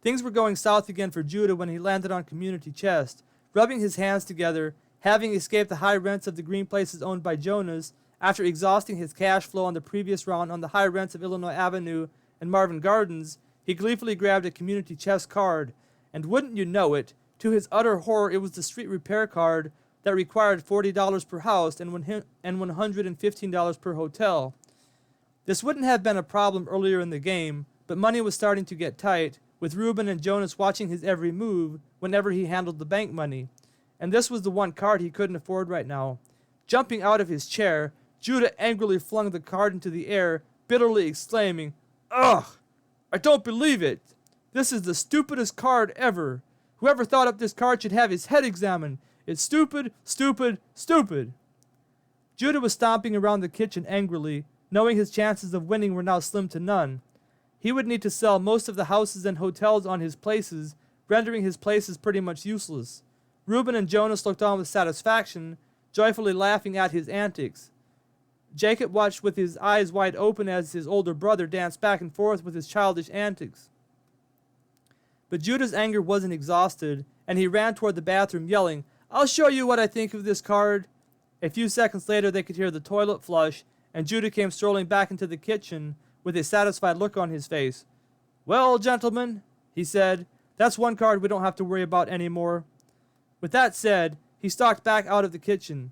Things were going south again for Judah when he landed on Community Chest. Rubbing his hands together, having escaped the high rents of the green places owned by Jonas, after exhausting his cash flow on the previous round on the high rents of Illinois Avenue and Marvin Gardens, he gleefully grabbed a Community Chest card. And wouldn't you know it, to his utter horror, it was the street repair card that required $40 per house and $115 per hotel. This wouldn't have been a problem earlier in the game, but money was starting to get tight, with Reuben and Jonas watching his every move whenever he handled the bank money. And this was the one card he couldn't afford right now. Jumping out of his chair, Judah angrily flung the card into the air, bitterly exclaiming, "Ugh! I don't believe it! This is the stupidest card ever! Whoever thought up this card should have his head examined! It's stupid, stupid, stupid!" Judah was stomping around the kitchen angrily, knowing his chances of winning were now slim to none. He would need to sell most of the houses and hotels on his places, rendering his places pretty much useless. Reuben and Jonas looked on with satisfaction, joyfully laughing at his antics. Jacob watched with his eyes wide open as his older brother danced back and forth with his childish antics. But Judah's anger wasn't exhausted, and he ran toward the bathroom yelling, "I'll show you what I think of this card." A few seconds later they could hear the toilet flush, and Judah came strolling back into the kitchen with a satisfied look on his face. "Well, gentlemen," he said, "that's one card we don't have to worry about anymore." With that said, he stalked back out of the kitchen.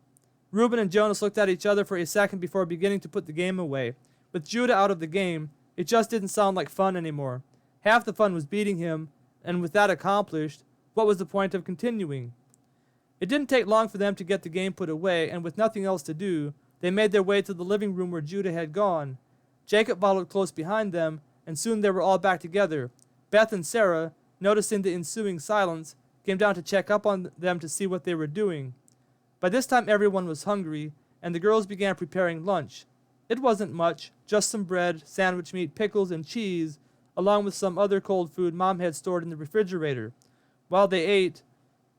Reuben and Jonas looked at each other for a second before beginning to put the game away. With Judah out of the game, it just didn't sound like fun anymore. Half the fun was beating him, and with that accomplished, what was the point of continuing? It didn't take long for them to get the game put away, and with nothing else to do, they made their way to the living room where Judah had gone. Jacob followed close behind them, and soon they were all back together. Beth and Sarah, noticing the ensuing silence, came down to check up on them to see what they were doing. By this time everyone was hungry, and the girls began preparing lunch. It wasn't much, just some bread, sandwich meat, pickles, and cheese, along with some other cold food Mom had stored in the refrigerator. While they ate,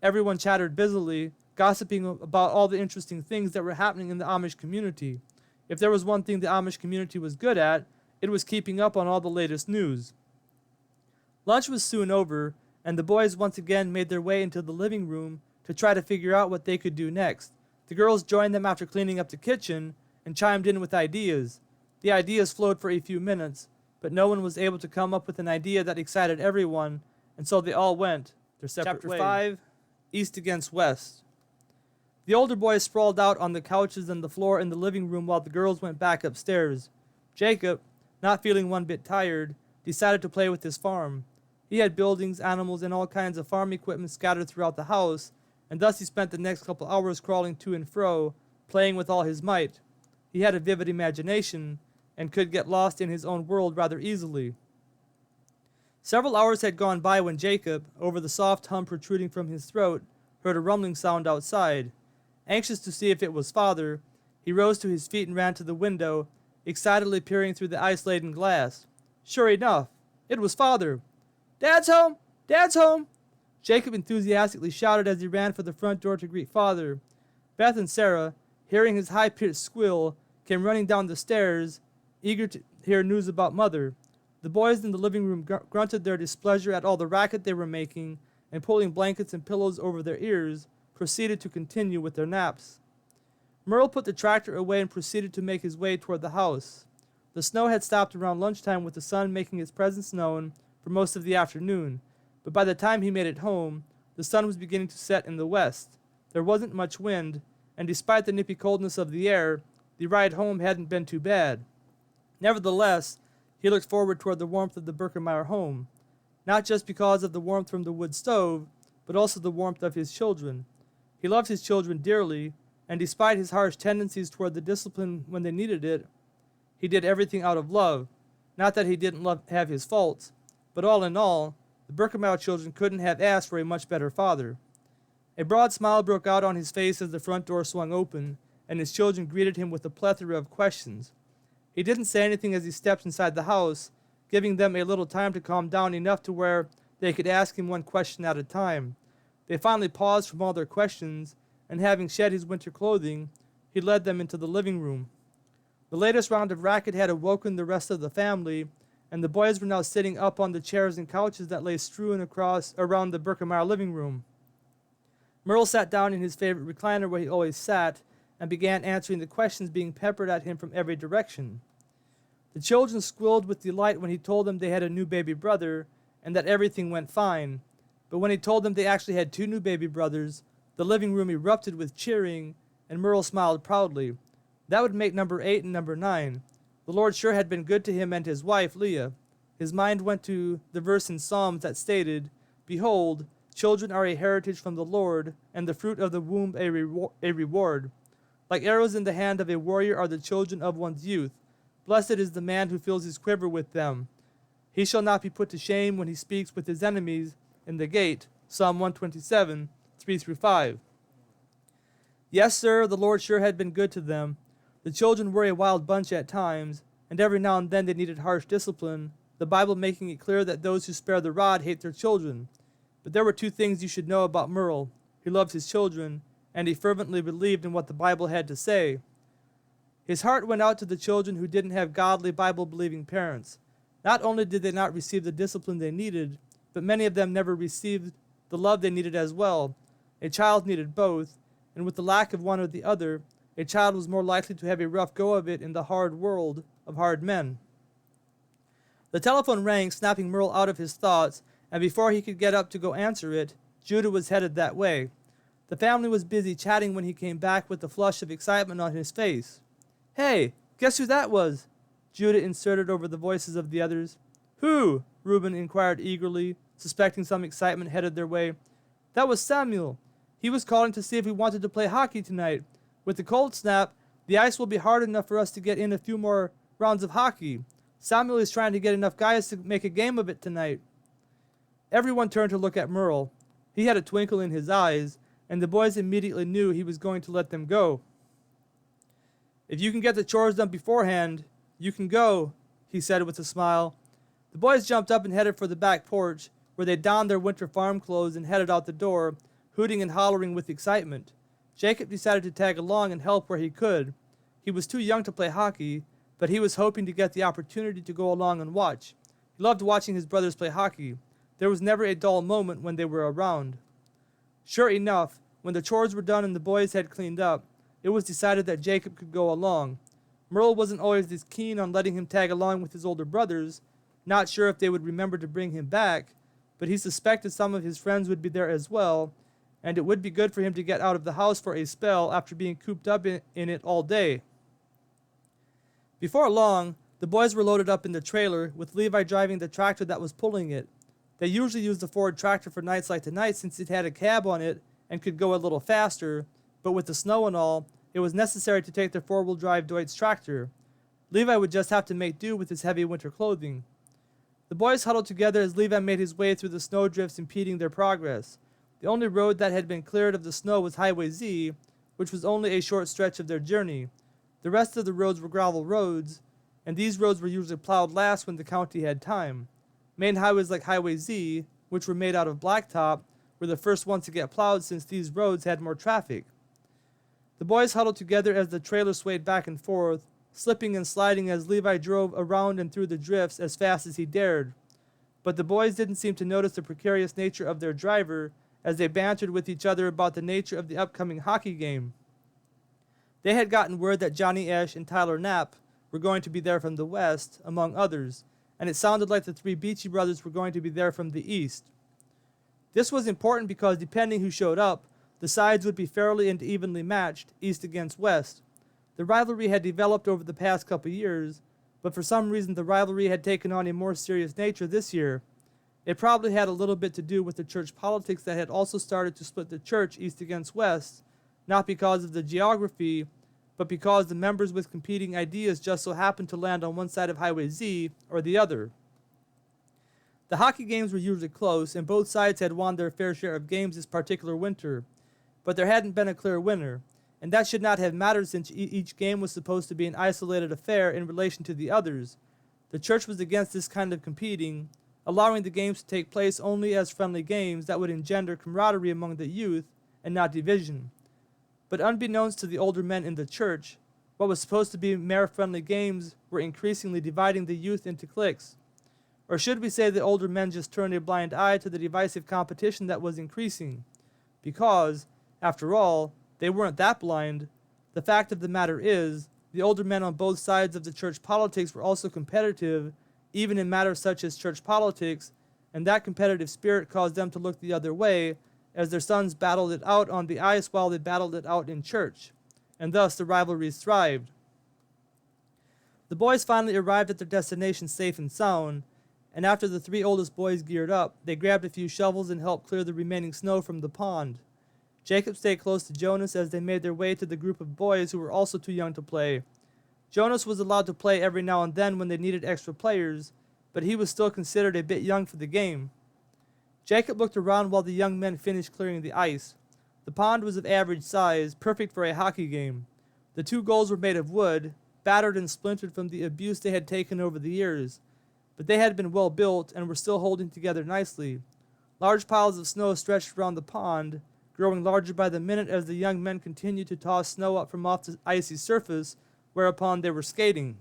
everyone chattered busily, gossiping about all the interesting things that were happening in the Amish community. If there was one thing the Amish community was good at, it was keeping up on all the latest news. Lunch was soon over, and the boys once again made their way into the living room to try to figure out what they could do next. The girls joined them after cleaning up the kitchen and chimed in with ideas. The ideas flowed for a few minutes, but no one was able to come up with an idea that excited everyone, and so they all went their separate ways. Chapter 5, East Against West. The older boys sprawled out on the couches and the floor in the living room while the girls went back upstairs. Jacob, not feeling one bit tired, decided to play with his farm. He had buildings, animals, and all kinds of farm equipment scattered throughout the house, and thus he spent the next couple hours crawling to and fro, playing with all his might. He had a vivid imagination, and could get lost in his own world rather easily. Several hours had gone by when Jacob, over the soft hum protruding from his throat, heard a rumbling sound outside. Anxious to see if it was Father, he rose to his feet and ran to the window, excitedly peering through the ice-laden glass. Sure enough, it was Father. "Dad's home! Dad's home!" Jacob enthusiastically shouted as he ran for the front door to greet Father. Beth and Sarah, hearing his high-pitched squeal, came running down the stairs, eager to hear news about Mother. The boys in the living room grunted their displeasure at all the racket they were making, and pulling blankets and pillows over their ears, proceeded to continue with their naps. Merle put the tractor away and proceeded to make his way toward the house. The snow had stopped around lunchtime, with the sun making its presence known for most of the afternoon, but by the time he made it home, the sun was beginning to set in the west. There wasn't much wind, and despite the nippy coldness of the air, the ride home hadn't been too bad. Nevertheless, he looked forward toward the warmth of the Birkenmeyer home, not just because of the warmth from the wood stove, but also the warmth of his children. He loved his children dearly, and despite his harsh tendencies toward the discipline when they needed it, he did everything out of love. Not that he didn't have his faults, but all in all, the Birkenmeyer children couldn't have asked for a much better father. A broad smile broke out on his face as the front door swung open, and his children greeted him with a plethora of questions. He didn't say anything as he stepped inside the house, giving them a little time to calm down enough to where they could ask him one question at a time. They finally paused from all their questions, and having shed his winter clothing, he led them into the living room. The latest round of racket had awoken the rest of the family, and the boys were now sitting up on the chairs and couches that lay strewn around the Birkenmeyer living room. Merle sat down in his favorite recliner where he always sat, and began answering the questions being peppered at him from every direction. The children squealed with delight when he told them they had a new baby brother, and that everything went fine. But when he told them they actually had 2 new baby brothers, the living room erupted with cheering, and Merle smiled proudly. That would make number 8 and number 9. The Lord sure had been good to him and his wife, Leah. His mind went to the verse in Psalms that stated, "Behold, children are a heritage from the Lord, and the fruit of the womb a reward. Like arrows in the hand of a warrior are the children of one's youth. Blessed is the man who fills his quiver with them. He shall not be put to shame when he speaks with his enemies in the gate. Psalm 127, 3-5. Yes, sir, the Lord sure had been good to them. The children were a wild bunch at times, and every now and then they needed harsh discipline, the Bible making it clear that those who spare the rod hate their children. But there were two things you should know about Merle. He loved his children, and he fervently believed in what the Bible had to say. His heart went out to the children who didn't have godly, Bible-believing parents. Not only did they not receive the discipline they needed, but many of them never received the love they needed as well. A child needed both, and with the lack of one or the other, a child was more likely to have a rough go of it in the hard world of hard men. The telephone rang, snapping Merle out of his thoughts, and before he could get up to go answer it, Judah was headed that way. The family was busy chatting when he came back with a flush of excitement on his face. "Hey, guess who that was?" Judah inserted over the voices of the others. "Who?" Reuben inquired eagerly, suspecting some excitement headed their way. "That was Samuel. He was calling to see if we wanted to play hockey tonight. With the cold snap, the ice will be hard enough for us to get in a few more rounds of hockey. Samuel is trying to get enough guys to make a game of it tonight." Everyone turned to look at Merle. He had a twinkle in his eyes, and the boys immediately knew he was going to let them go. "If you can get the chores done beforehand, you can go," he said with a smile. The boys jumped up and headed for the back porch, where they donned their winter farm clothes and headed out the door, hooting and hollering with excitement. Jacob decided to tag along and help where he could. He was too young to play hockey, but he was hoping to get the opportunity to go along and watch. He loved watching his brothers play hockey. There was never a dull moment when they were around. Sure enough, when the chores were done and the boys had cleaned up, it was decided that Jacob could go along. Merle wasn't always as keen on letting him tag along with his older brothers, not sure if they would remember to bring him back, but he suspected some of his friends would be there as well, and it would be good for him to get out of the house for a spell after being cooped up in it all day. Before long, the boys were loaded up in the trailer, with Levi driving the tractor that was pulling it. They usually used the Ford tractor for nights like tonight since it had a cab on it and could go a little faster, but with the snow and all, it was necessary to take their four-wheel drive Deutz tractor. Levi would just have to make do with his heavy winter clothing. The boys huddled together as Levi made his way through the snowdrifts impeding their progress. The only road that had been cleared of the snow was Highway Z, which was only a short stretch of their journey. The rest of the roads were gravel roads, and these roads were usually plowed last when the county had time. Main highways like Highway Z, which were made out of blacktop, were the first ones to get plowed since these roads had more traffic. The boys huddled together as the trailer swayed back and forth, slipping and sliding as Levi drove around and through the drifts as fast as he dared. But the boys didn't seem to notice the precarious nature of their driver as they bantered with each other about the nature of the upcoming hockey game. They had gotten word that Johnny Ash and Tyler Knapp were going to be there from the west, among others, and it sounded like the three Beachy brothers were going to be there from the east. This was important because depending who showed up, the sides would be fairly and evenly matched, east against west. The rivalry had developed over the past couple years, but for some reason the rivalry had taken on a more serious nature this year. It probably had a little bit to do with the church politics that had also started to split the church east against west, not because of the geography, but because the members with competing ideas just so happened to land on one side of Highway Z or the other. The hockey games were usually close, and both sides had won their fair share of games this particular winter, but there hadn't been a clear winner, and that should not have mattered since each game was supposed to be an isolated affair in relation to the others. The church was against this kind of competing, allowing the games to take place only as friendly games that would engender camaraderie among the youth and not division. But unbeknownst to the older men in the church, what was supposed to be mere friendly games were increasingly dividing the youth into cliques. Or should we say the older men just turned a blind eye to the divisive competition that was increasing? Because, after all, they weren't that blind. The fact of the matter is, the older men on both sides of the church politics were also competitive, even in matters such as church politics, and that competitive spirit caused them to look the other way as their sons battled it out on the ice while they battled it out in church, and thus the rivalries thrived. The boys finally arrived at their destination safe and sound, and after the three oldest boys geared up, they grabbed a few shovels and helped clear the remaining snow from the pond. Jacob stayed close to Jonas as they made their way to the group of boys who were also too young to play. Jonas was allowed to play every now and then when they needed extra players, but he was still considered a bit young for the game. Jacob looked around while the young men finished clearing the ice. The pond was of average size, perfect for a hockey game. The 2 goals were made of wood, battered and splintered from the abuse they had taken over the years, but they had been well built and were still holding together nicely. Large piles of snow stretched around the pond, growing larger by the minute as the young men continued to toss snow up from off the icy surface, whereupon they were skating.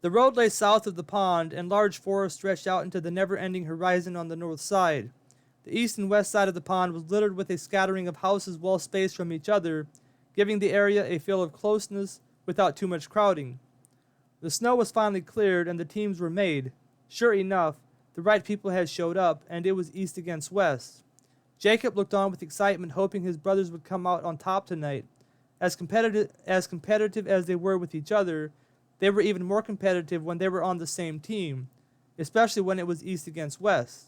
The road lay south of the pond, and large forests stretched out into the never-ending horizon on the north side. The east and west side of the pond was littered with a scattering of houses well spaced from each other, giving the area a feel of closeness without too much crowding. The snow was finally cleared, and the teams were made. Sure enough, the right people had showed up, and it was east against west. Jacob looked on with excitement, hoping his brothers would come out on top tonight. As competitive as they were with each other, they were even more competitive when they were on the same team, especially when it was east against west.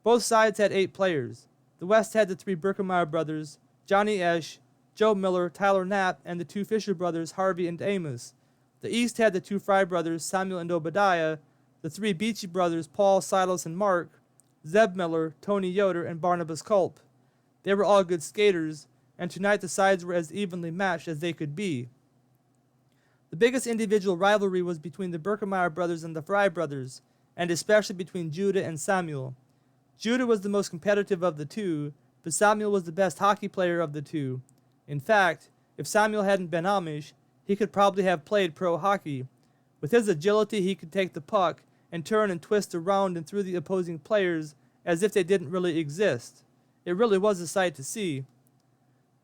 Both sides had 8 players. The west had the 3 Birkemeyer brothers, Johnny Esch, Joe Miller, Tyler Knapp, and the 2 Fisher brothers, Harvey and Amos. The east had the 2 Fry brothers, Samuel and Obadiah, the 3 Beachy brothers, Paul, Silas, and Mark, Zeb Miller, Tony Yoder, and Barnabas Culp. They were all good skaters, and tonight the sides were as evenly matched as they could be. The biggest individual rivalry was between the Birkemeyer brothers and the Fry brothers, and especially between Judah and Samuel. Judah was the most competitive of the 2, but Samuel was the best hockey player of the 2. In fact, if Samuel hadn't been Amish, he could probably have played pro hockey. With his agility, he could take the puck and turn and twist around and through the opposing players as if they didn't really exist. It really was a sight to see.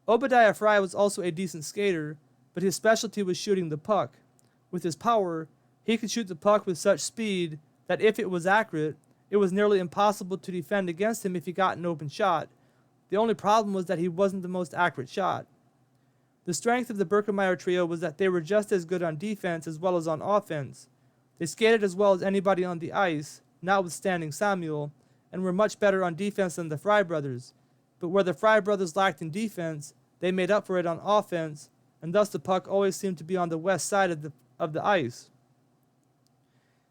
Obadiah Fry was also a decent skater, but his specialty was shooting the puck. With his power, he could shoot the puck with such speed that if it was accurate, it was nearly impossible to defend against him if he got an open shot. The only problem was that he wasn't the most accurate shot. The strength of the Birkemeyer trio was that they were just as good on defense as well as on offense. They skated as well as anybody on the ice, notwithstanding Samuel, and were much better on defense than the Fry brothers. But where the Fry brothers lacked in defense, they made up for it on offense, and thus the puck always seemed to be on the west side of the ice.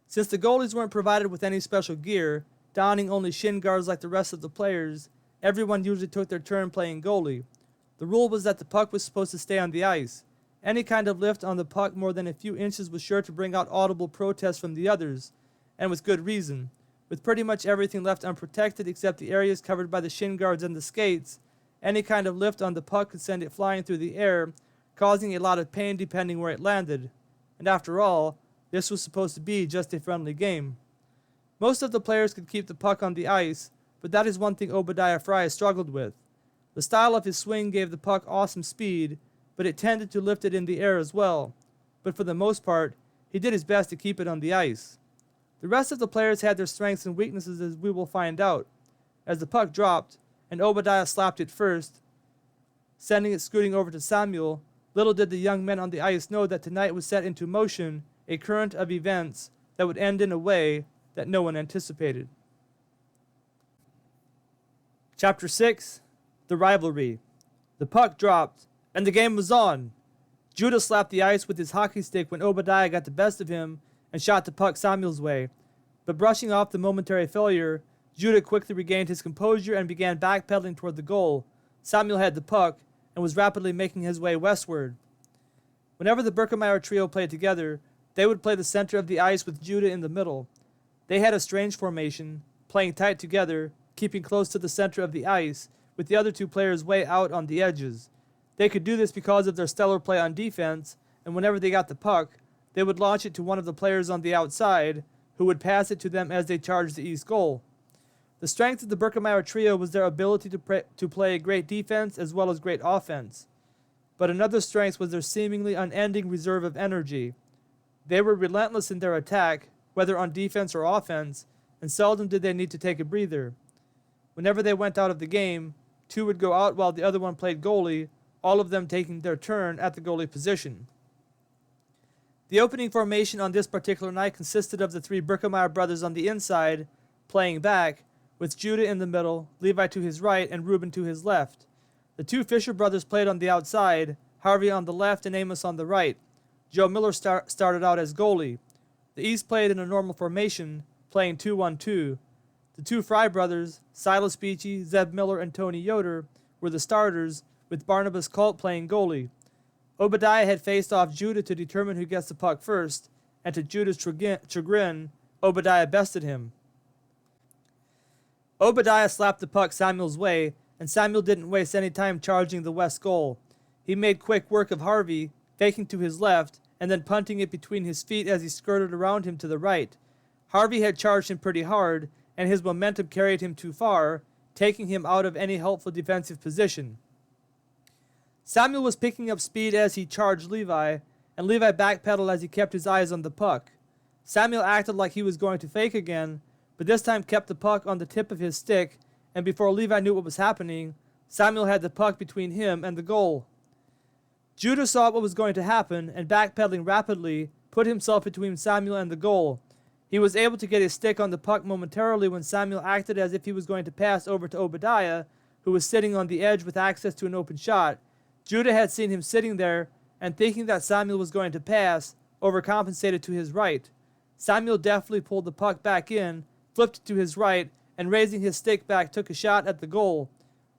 Since the goalies weren't provided with any special gear, donning only shin guards like the rest of the players, everyone usually took their turn playing goalie. The rule was that the puck was supposed to stay on the ice. Any kind of lift on the puck more than a few inches was sure to bring out audible protests from the others, and with good reason. With pretty much everything left unprotected except the areas covered by the shin guards and the skates, any kind of lift on the puck could send it flying through the air, causing a lot of pain depending where it landed. And after all, this was supposed to be just a friendly game. Most of the players could keep the puck on the ice, but that is one thing Obadiah Fry struggled with. The style of his swing gave the puck awesome speed, but it tended to lift it in the air as well. But for the most part, he did his best to keep it on the ice. The rest of the players had their strengths and weaknesses, as we will find out. As the puck dropped, and Obadiah slapped it first, sending it scooting over to Samuel, little did the young men on the ice know that tonight was set into motion a current of events that would end in a way that no one anticipated. Chapter 6. The Rivalry. The puck dropped, and the game was on. Judah slapped the ice with his hockey stick when Obadiah got the best of him and shot the puck Samuel's way. But brushing off the momentary failure, Judah quickly regained his composure and began backpedaling toward the goal. Samuel had the puck and was rapidly making his way westward. Whenever the Birkemeyer trio played together, they would play the center of the ice with Judah in the middle. They had a strange formation, playing tight together, keeping close to the center of the ice, with the other 2 players way out on the edges. They could do this because of their stellar play on defense, and whenever they got the puck, they would launch it to one of the players on the outside, who would pass it to them as they charged the east goal. The strength of the Birkemeyer trio was their ability to play great defense as well as great offense. But another strength was their seemingly unending reserve of energy. They were relentless in their attack, whether on defense or offense, and seldom did they need to take a breather. Whenever they went out of the game, 2 would go out while the other one played goalie, all of them taking their turn at the goalie position. The opening formation on this particular night consisted of the 3 Birkemeyer brothers on the inside, playing back, with Judah in the middle, Levi to his right, and Reuben to his left. The 2 Fisher brothers played on the outside, Harvey on the left and Amos on the right. Joe Miller started out as goalie. The East played in a normal formation, playing 2-1-2. The two Fry brothers, Silas Beachy, Zeb Miller, and Tony Yoder, were the starters, with Barnabas Colt playing goalie. Obadiah had faced off Judah to determine who gets the puck first, and to Judah's chagrin, Obadiah bested him. Obadiah slapped the puck Samuel's way, and Samuel didn't waste any time charging the west goal. He made quick work of Harvey, faking to his left, and then punting it between his feet as he skirted around him to the right. Harvey had charged him pretty hard, and his momentum carried him too far, taking him out of any helpful defensive position. Samuel was picking up speed as he charged Levi, and Levi backpedaled as he kept his eyes on the puck. Samuel acted like he was going to fake again, but this time kept the puck on the tip of his stick, and before Levi knew what was happening, Samuel had the puck between him and the goal. Judah saw what was going to happen, and backpedaling rapidly, put himself between Samuel and the goal. He was able to get his stick on the puck momentarily when Samuel acted as if he was going to pass over to Obadiah, who was sitting on the edge with access to an open shot. Judah had seen him sitting there, and thinking that Samuel was going to pass, overcompensated to his right. Samuel deftly pulled the puck back in, flipped it to his right, and raising his stick back took a shot at the goal.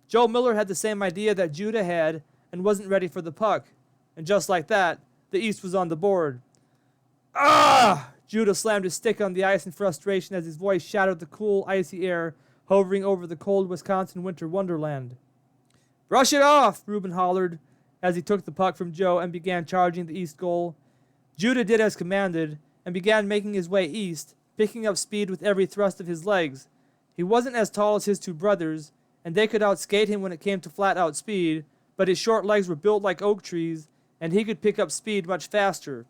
Joe Miller had the same idea that Judah had, and wasn't ready for the puck. And just like that, the East was on the board. Ah! Judah slammed his stick on the ice in frustration as his voice shattered the cool, icy air hovering over the cold Wisconsin winter wonderland. "Brush it off!" Reuben hollered as he took the puck from Joe and began charging the East goal. Judah did as commanded and began making his way east, picking up speed with every thrust of his legs. He wasn't as tall as his two brothers, and they could outskate him when it came to flat-out speed, but his short legs were built like oak trees, and he could pick up speed much faster.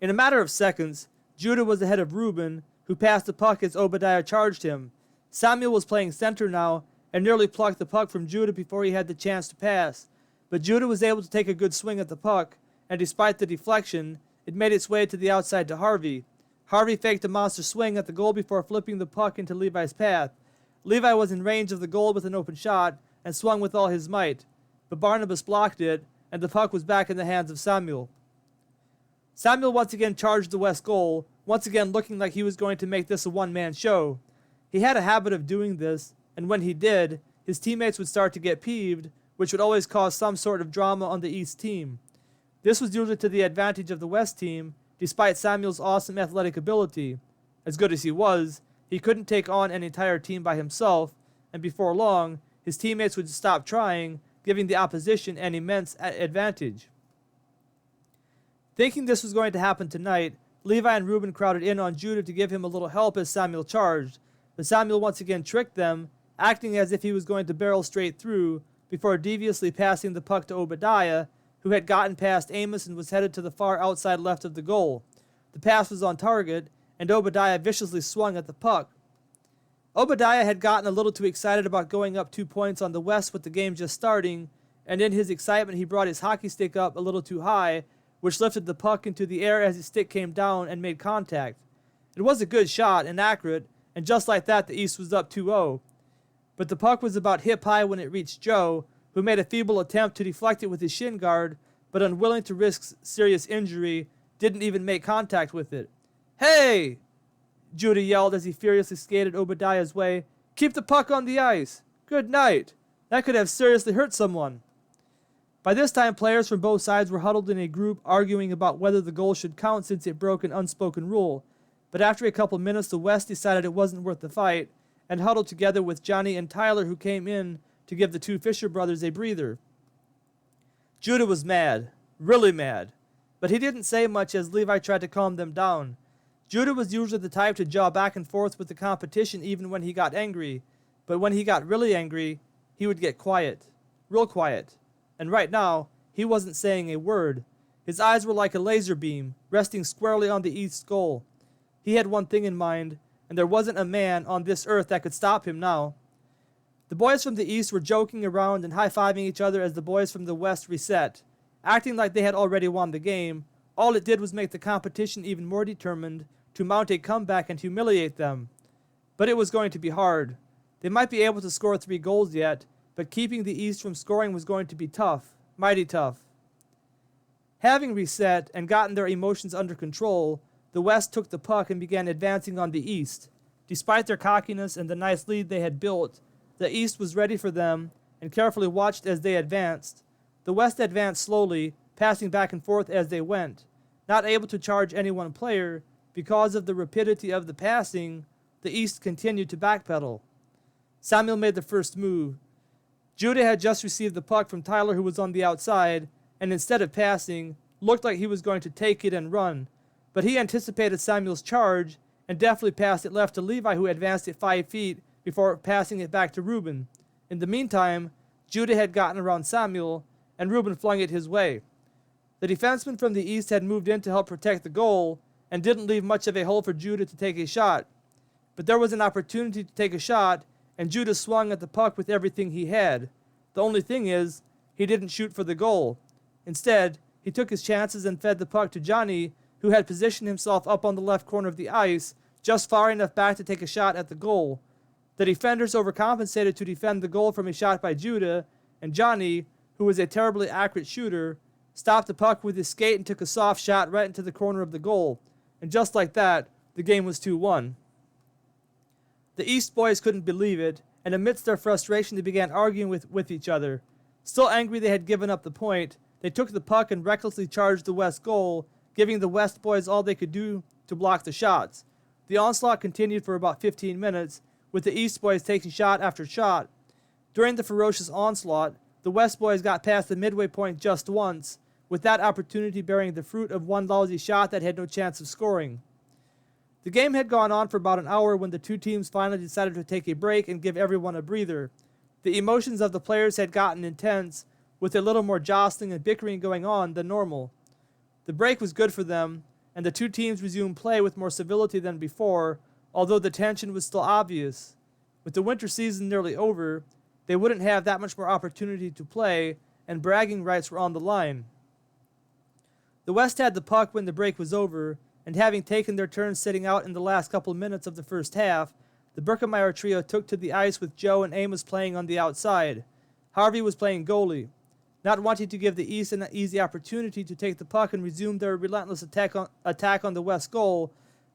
In a matter of seconds, Judah was ahead of Reuben, who passed the puck as Obadiah charged him. Samuel was playing center now, and nearly plucked the puck from Judah before he had the chance to pass. But Judah was able to take a good swing at the puck, and despite the deflection, it made its way to the outside to Harvey. Harvey faked a monster swing at the goal before flipping the puck into Levi's path. Levi was in range of the goal with an open shot, and swung with all his might. But Barnabas blocked it, and the puck was back in the hands of Samuel. Samuel once again charged the west goal, once again looking like he was going to make this a one-man show. He had a habit of doing this, and when he did, his teammates would start to get peeved, which would always cause some sort of drama on the East team. This was usually to the advantage of the West team, despite Samuel's awesome athletic ability. As good as he was, he couldn't take on an entire team by himself, and before long, his teammates would stop trying, giving the opposition an immense advantage. Thinking this was going to happen tonight, Levi and Reuben crowded in on Judah to give him a little help as Samuel charged, but Samuel once again tricked them, acting as if he was going to barrel straight through, before deviously passing the puck to Obadiah, who had gotten past Amos and was headed to the far outside left of the goal. The pass was on target, and Obadiah viciously swung at the puck. Obadiah had gotten a little too excited about going up 2 points on the West with the game just starting, and in his excitement he brought his hockey stick up a little too high, which lifted the puck into the air as his stick came down and made contact. It was a good shot and accurate, and just like that the East was up 2-0. But the puck was about hip high when it reached Joe, who made a feeble attempt to deflect it with his shin guard, but unwilling to risk serious injury, didn't even make contact with it. "Hey!" Judah yelled as he furiously skated Obadiah's way. "Keep the puck on the ice! Good night! That could have seriously hurt someone." By this time, players from both sides were huddled in a group arguing about whether the goal should count since it broke an unspoken rule. But after a couple minutes, the West decided it wasn't worth the fight, and huddled together with Johnny and Tyler, who came in to give the two Fisher brothers a breather. Judah was mad, really mad, but he didn't say much as Levi tried to calm them down. Judah was usually the type to jaw back and forth with the competition even when he got angry, but when he got really angry, he would get quiet, real quiet. And right now, he wasn't saying a word. His eyes were like a laser beam, resting squarely on the East's goal. He had one thing in mind, and there wasn't a man on this earth that could stop him now. The boys from the East were joking around and high-fiving each other as the boys from the West reset. Acting like they had already won the game, all it did was make the competition even more determined to mount a comeback and humiliate them. But it was going to be hard. They might be able to score 3 goals yet, but keeping the East from scoring was going to be tough, Mighty tough. Having reset and gotten their emotions under control, the West took the puck and began advancing on the East. Despite their cockiness and the nice lead they had built, the East was ready for them and carefully watched as they advanced. The West advanced slowly, passing back and forth as they went. Not able to charge any one player, because of the rapidity of the passing, the East continued to backpedal. Samuel made the first move. Judah had just received the puck from Tyler, who was on the outside, and instead of passing, looked like he was going to take it and run. But he anticipated Samuel's charge and deftly passed it left to Levi, who advanced it 5 feet before passing it back to Reuben. In the meantime, Judah had gotten around Samuel, and Reuben flung it his way. The defenseman from the east had moved in to help protect the goal and didn't leave much of a hole for Judah to take a shot. But there was an opportunity to take a shot, and Judah swung at the puck with everything he had. The only thing is, he didn't shoot for the goal. Instead, he took his chances and fed the puck to Johnny, who had positioned himself up on the left corner of the ice, just far enough back to take a shot at the goal. The defenders overcompensated to defend the goal from a shot by Judah, and Johnny, who was a terribly accurate shooter, stopped the puck with his skate and took a soft shot right into the corner of the goal. And just like that, the game was 2-1. The East boys couldn't believe it, and amidst their frustration they began arguing with each other. Still angry they had given up the point, they took the puck and recklessly charged the West goal, giving the West boys all they could do to block the shots. The onslaught continued for about 15 minutes, with the East boys taking shot after shot. During the ferocious onslaught, the West boys got past the midway point just once, with that opportunity bearing the fruit of one lousy shot that had no chance of scoring. The game had gone on for about an hour when the two teams finally decided to take a break and give everyone a breather. The emotions of the players had gotten intense, with a little more jostling and bickering going on than normal. The break was good for them, and the two teams resumed play with more civility than before, although the tension was still obvious. With the winter season nearly over, they wouldn't have that much more opportunity to play, and bragging rights were on the line. The West had the puck when the break was over, and having taken their turns sitting out in the last couple minutes of the first half, the Birkemeyer trio took to the ice with Joe and Amos playing on the outside. Harvey was playing goalie. Not wanting to give the East an easy opportunity to take the puck and resume their relentless attack on the West goal,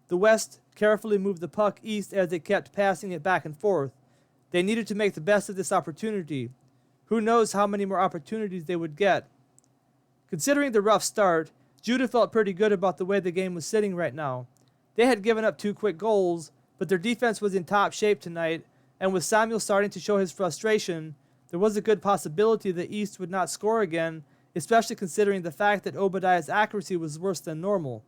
the West carefully moved the puck east as they kept passing it back and forth. They needed to make the best of this opportunity. Who knows how many more opportunities they would get. Considering the rough start, Judah felt pretty good about the way the game was sitting right now. They had given up 2 quick goals, but their defense was in top shape tonight, and with Samuel starting to show his frustration, there was a good possibility the East would not score again, especially considering the fact that Obadiah's accuracy was worse than normal.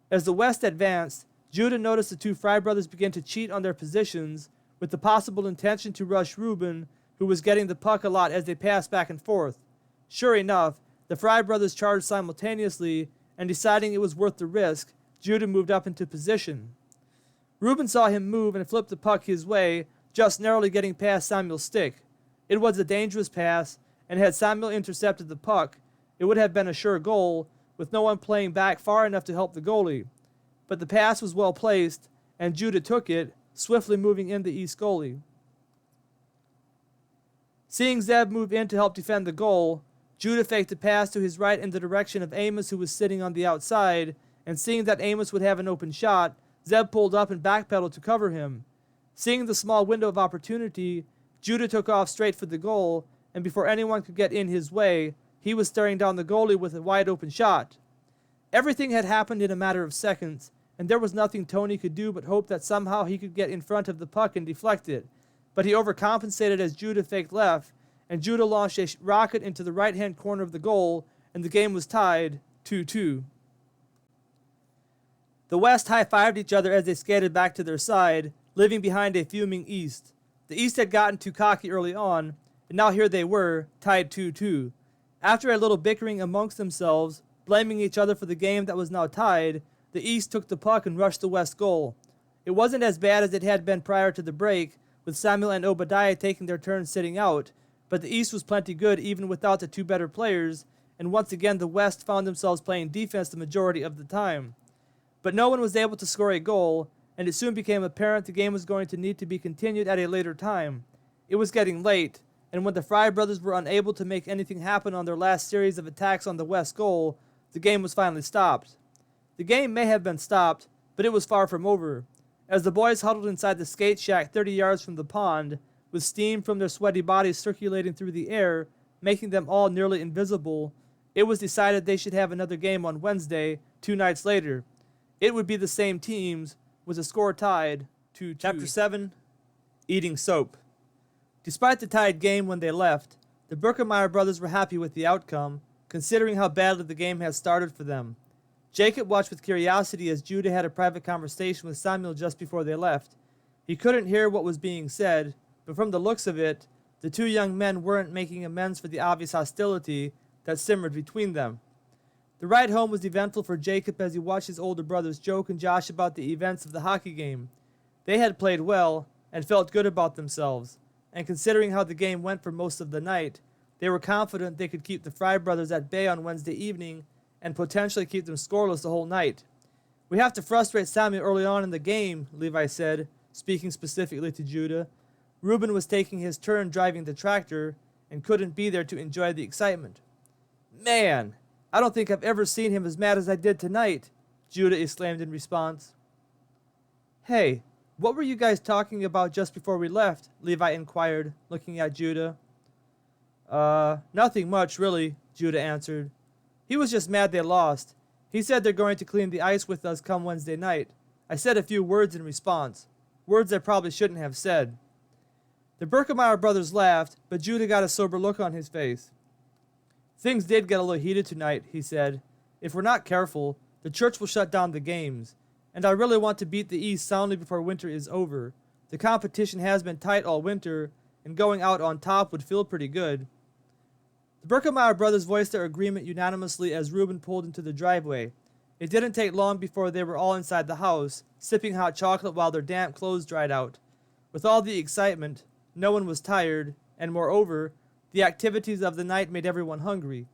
As the West advanced, Judah noticed the two Fry brothers begin to cheat on their positions, with the possible intention to rush Reuben, who was getting the puck a lot as they passed back and forth. Sure enough, the Fry brothers charged simultaneously, and deciding it was worth the risk, Judah moved up into position. Reuben saw him move and flipped the puck his way, just narrowly getting past Samuel's stick. It was a dangerous pass, and had Samuel intercepted the puck, it would have been a sure goal, with no one playing back far enough to help the goalie. But the pass was well placed, and Judah took it, swiftly moving in the East goalie. Seeing Zeb move in to help defend the goal, Judah faked a pass to his right in the direction of Amos, who was sitting on the outside, and seeing that Amos would have an open shot, Zeb pulled up and backpedaled to cover him. Seeing the small window of opportunity, Judah took off straight for the goal, and before anyone could get in his way, he was staring down the goalie with a wide-open shot. Everything had happened in a matter of seconds, and there was nothing Tony could do but hope that somehow he could get in front of the puck and deflect it. But he overcompensated as Judah faked left, and Judah launched a rocket into the right-hand corner of the goal, and the game was tied 2-2. The West high-fived each other as they skated back to their side, leaving behind a fuming East. The East had gotten too cocky early on, and now here they were, tied 2-2. After a little bickering amongst themselves, blaming each other for the game that was now tied, the East took the puck and rushed the West goal. It wasn't as bad as it had been prior to the break, with Samuel and Obadiah taking their turns sitting out, but the East was plenty good even without the two better players, and once again the West found themselves playing defense the majority of the time. But no one was able to score a goal, and it soon became apparent the game was going to need to be continued at a later time. It was getting late, and when the Fry brothers were unable to make anything happen on their last series of attacks on the west goal, the game was finally stopped. The game may have been stopped, but it was far from over. As the boys huddled inside the skate shack 30 yards from the pond, with steam from their sweaty bodies circulating through the air, making them all nearly invisible, it was decided they should have another game on Wednesday, 2 nights later. It would be the same teams, with the score tied 2-2. Chapter 7, Eating Soap. Despite the tied game when they left, the Birkemeyer brothers were happy with the outcome, considering how badly the game had started for them. Jacob watched with curiosity as Judah had a private conversation with Samuel just before they left. He couldn't hear what was being said, but from the looks of it, the two young men weren't making amends for the obvious hostility that simmered between them. The ride home was eventful for Jacob as he watched his older brothers joke and josh about the events of the hockey game. They had played well and felt good about themselves, and considering how the game went for most of the night, they were confident they could keep the Fry brothers at bay on Wednesday evening and potentially keep them scoreless the whole night. "We have to frustrate Samuel early on in the game," Levi said, speaking specifically to Judah. Reuben was taking his turn driving the tractor and couldn't be there to enjoy the excitement. "Man, I don't think I've ever seen him as mad as I did tonight," Judah exclaimed in response. "Hey, what were you guys talking about just before we left?" Levi inquired, looking at Judah. Nothing much, really," Judah answered. "He was just mad they lost. He said they're going to clean the ice with us come Wednesday night. I said a few words in response. Words I probably shouldn't have said." The Birkemeyer brothers laughed, but Judah got a sober look on his face. "Things did get a little heated tonight," he said. "If we're not careful, the church will shut down the games, and I really want to beat the East soundly before winter is over. The competition has been tight all winter, and going out on top would feel pretty good." The Birkemeyer brothers voiced their agreement unanimously as Reuben pulled into the driveway. It didn't take long before they were all inside the house, sipping hot chocolate while their damp clothes dried out. With all the excitement, no one was tired, and moreover, the activities of the night made everyone hungry.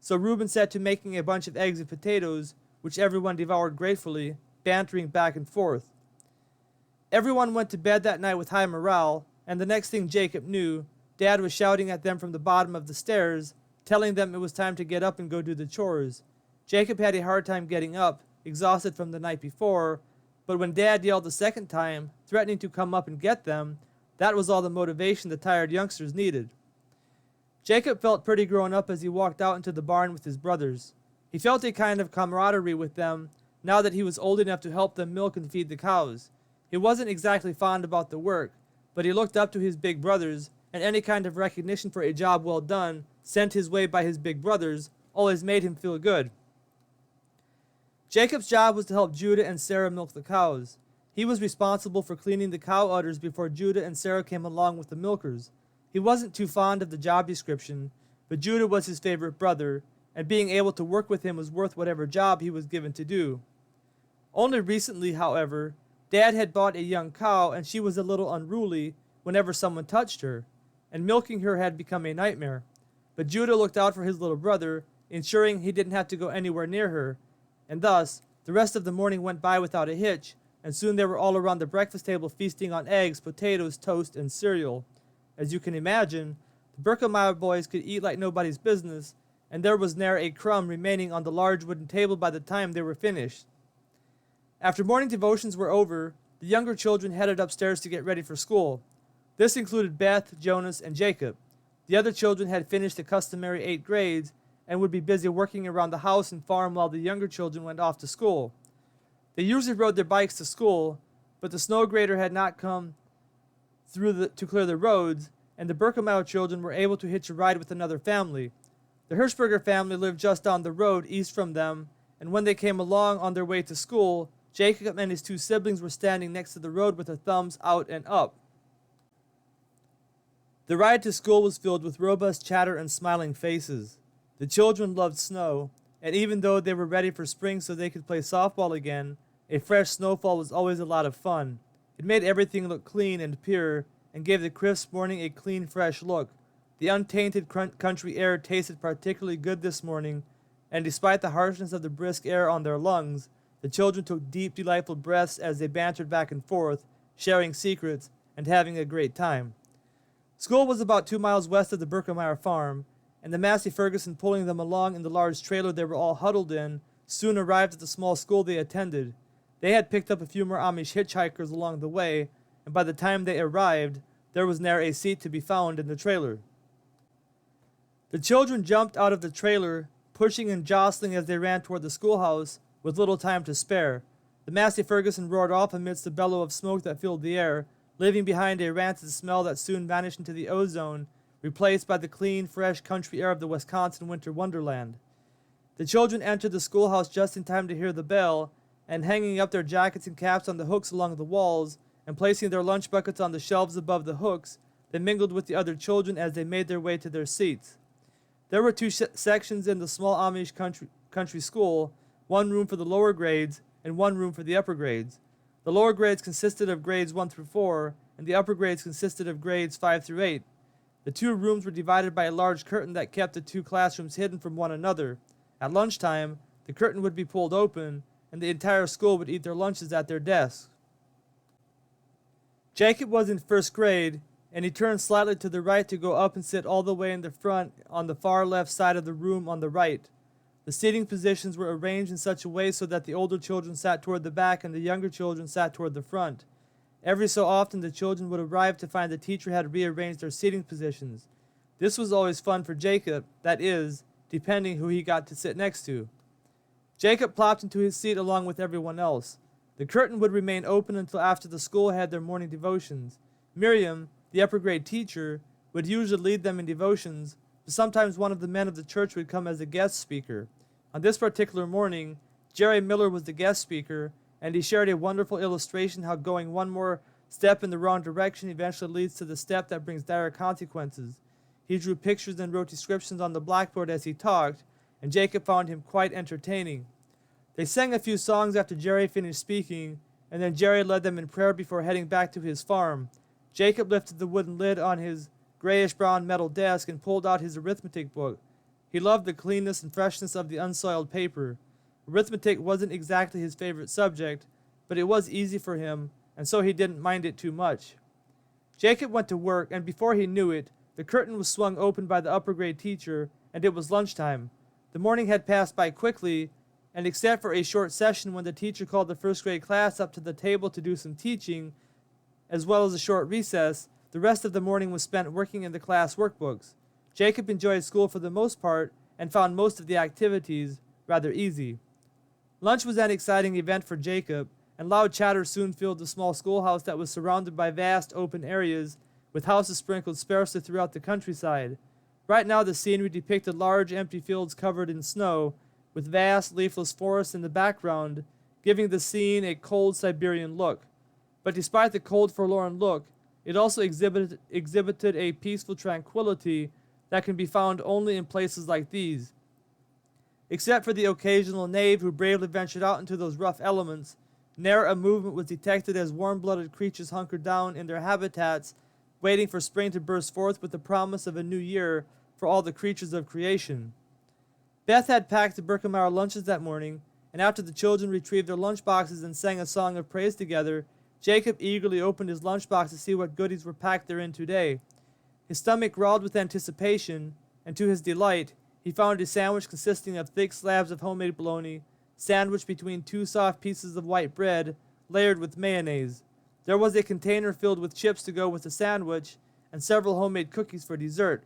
So Reuben set to making a bunch of eggs and potatoes, which everyone devoured gratefully, bantering back and forth. Everyone went to bed that night with high morale, and the next thing Jacob knew, Dad was shouting at them from the bottom of the stairs, telling them it was time to get up and go do the chores. Jacob had a hard time getting up, exhausted from the night before, but when Dad yelled the second time, threatening to come up and get them, that was all the motivation the tired youngsters needed. Jacob felt pretty grown up as he walked out into the barn with his brothers. He felt a kind of camaraderie with them now that he was old enough to help them milk and feed the cows. He wasn't exactly fond about the work, but he looked up to his big brothers, and any kind of recognition for a job well done sent his way by his big brothers always made him feel good. Jacob's job was to help Judah and Sarah milk the cows. He was responsible for cleaning the cow udders before Judah and Sarah came along with the milkers. He wasn't too fond of the job description, but Judah was his favorite brother, and being able to work with him was worth whatever job he was given to do. Only recently, however, Dad had bought a young cow, and she was a little unruly whenever someone touched her, and milking her had become a nightmare. But Judah looked out for his little brother, ensuring he didn't have to go anywhere near her, and thus the rest of the morning went by without a hitch, and soon they were all around the breakfast table feasting on eggs, potatoes, toast, and cereal. As you can imagine, the Birkemeyer boys could eat like nobody's business, and there was ne'er a crumb remaining on the large wooden table by the time they were finished. After morning devotions were over, the younger children headed upstairs to get ready for school. This included Beth, Jonas, and Jacob. The other children had finished the customary 8 grades and would be busy working around the house and farm while the younger children went off to school. They usually rode their bikes to school, but the snow grader had not come through to clear the roads, and the Birkemeyer children were able to hitch a ride with another family. The Hirschberger family lived just down the road east from them, and when they came along on their way to school, Jacob and his 2 siblings were standing next to the road with their thumbs out and up. The ride to school was filled with robust chatter and smiling faces. The children loved snow, and even though they were ready for spring so they could play softball again, a fresh snowfall was always a lot of fun. It made everything look clean and pure, and gave the crisp morning a clean, fresh look. The untainted country air tasted particularly good this morning, and despite the harshness of the brisk air on their lungs, the children took deep, delightful breaths as they bantered back and forth, sharing secrets and having a great time. School was about 2 miles west of the Berkemeyer farm, and the Massey Ferguson pulling them along in the large trailer they were all huddled in soon arrived at the small school they attended. They had picked up a few more Amish hitchhikers along the way, and by the time they arrived, there was ne'er a seat to be found in the trailer. The children jumped out of the trailer, pushing and jostling as they ran toward the schoolhouse, with little time to spare. The Massey Ferguson roared off amidst the bellow of smoke that filled the air, leaving behind a rancid smell that soon vanished into the ozone, replaced by the clean, fresh country air of the Wisconsin winter wonderland. The children entered the schoolhouse just in time to hear the bell, and hanging up their jackets and caps on the hooks along the walls, and placing their lunch buckets on the shelves above the hooks, they mingled with the other children as they made their way to their seats. There were two sections in the small Amish country school, one room for the lower grades and one room for the upper grades. The lower grades consisted of grades 1 through 4, and the upper grades consisted of grades 5 through 8. The two rooms were divided by a large curtain that kept the two classrooms hidden from one another. At lunchtime, the curtain would be pulled open, and the entire school would eat their lunches at their desks. Jacob was in first grade, and he turned slightly to the right to go up and sit all the way in the front on the far left side of the room on the right. The seating positions were arranged in such a way so that the older children sat toward the back and the younger children sat toward the front. Every so often the children would arrive to find the teacher had rearranged their seating positions. This was always fun for Jacob, that is, depending who he got to sit next to. Jacob plopped into his seat along with everyone else. The curtain would remain open until after the school had their morning devotions. Miriam, the upper grade teacher, would usually lead them in devotions, but sometimes one of the men of the church would come as a guest speaker. On this particular morning, Jerry Miller was the guest speaker, and he shared a wonderful illustration how going one more step in the wrong direction eventually leads to the step that brings dire consequences. He drew pictures and wrote descriptions on the blackboard as he talked, and Jacob found him quite entertaining. They sang a few songs after Jerry finished speaking, and then Jerry led them in prayer before heading back to his farm. Jacob lifted the wooden lid on his grayish-brown metal desk and pulled out his arithmetic book. He loved the cleanness and freshness of the unsoiled paper. Arithmetic wasn't exactly his favorite subject, but it was easy for him, and so he didn't mind it too much. Jacob went to work, and before he knew it, the curtain was swung open by the upper grade teacher, and it was lunchtime. The morning had passed by quickly, and except for a short session when the teacher called the first grade class up to the table to do some teaching, as well as a short recess, the rest of the morning was spent working in the class workbooks. Jacob enjoyed school for the most part and found most of the activities rather easy. Lunch was an exciting event for Jacob, and loud chatter soon filled the small schoolhouse that was surrounded by vast open areas with houses sprinkled sparsely throughout the countryside. Right now the scenery depicted large empty fields covered in snow, with vast leafless forests in the background, giving the scene a cold Siberian look. But despite the cold, forlorn look, it also exhibited a peaceful tranquility that can be found only in places like these. Except for the occasional knave who bravely ventured out into those rough elements, ne'er a movement was detected as warm-blooded creatures hunkered down in their habitats, waiting for spring to burst forth with the promise of a new year for all the creatures of creation. Beth had packed the Berkemeyer lunches that morning, and after the children retrieved their lunch boxes and sang a song of praise together, Jacob eagerly opened his lunchbox to see what goodies were packed therein today. His stomach growled with anticipation, and to his delight, he found a sandwich consisting of thick slabs of homemade bologna, sandwiched between two soft pieces of white bread, layered with mayonnaise. There was a container filled with chips to go with the sandwich, and several homemade cookies for dessert.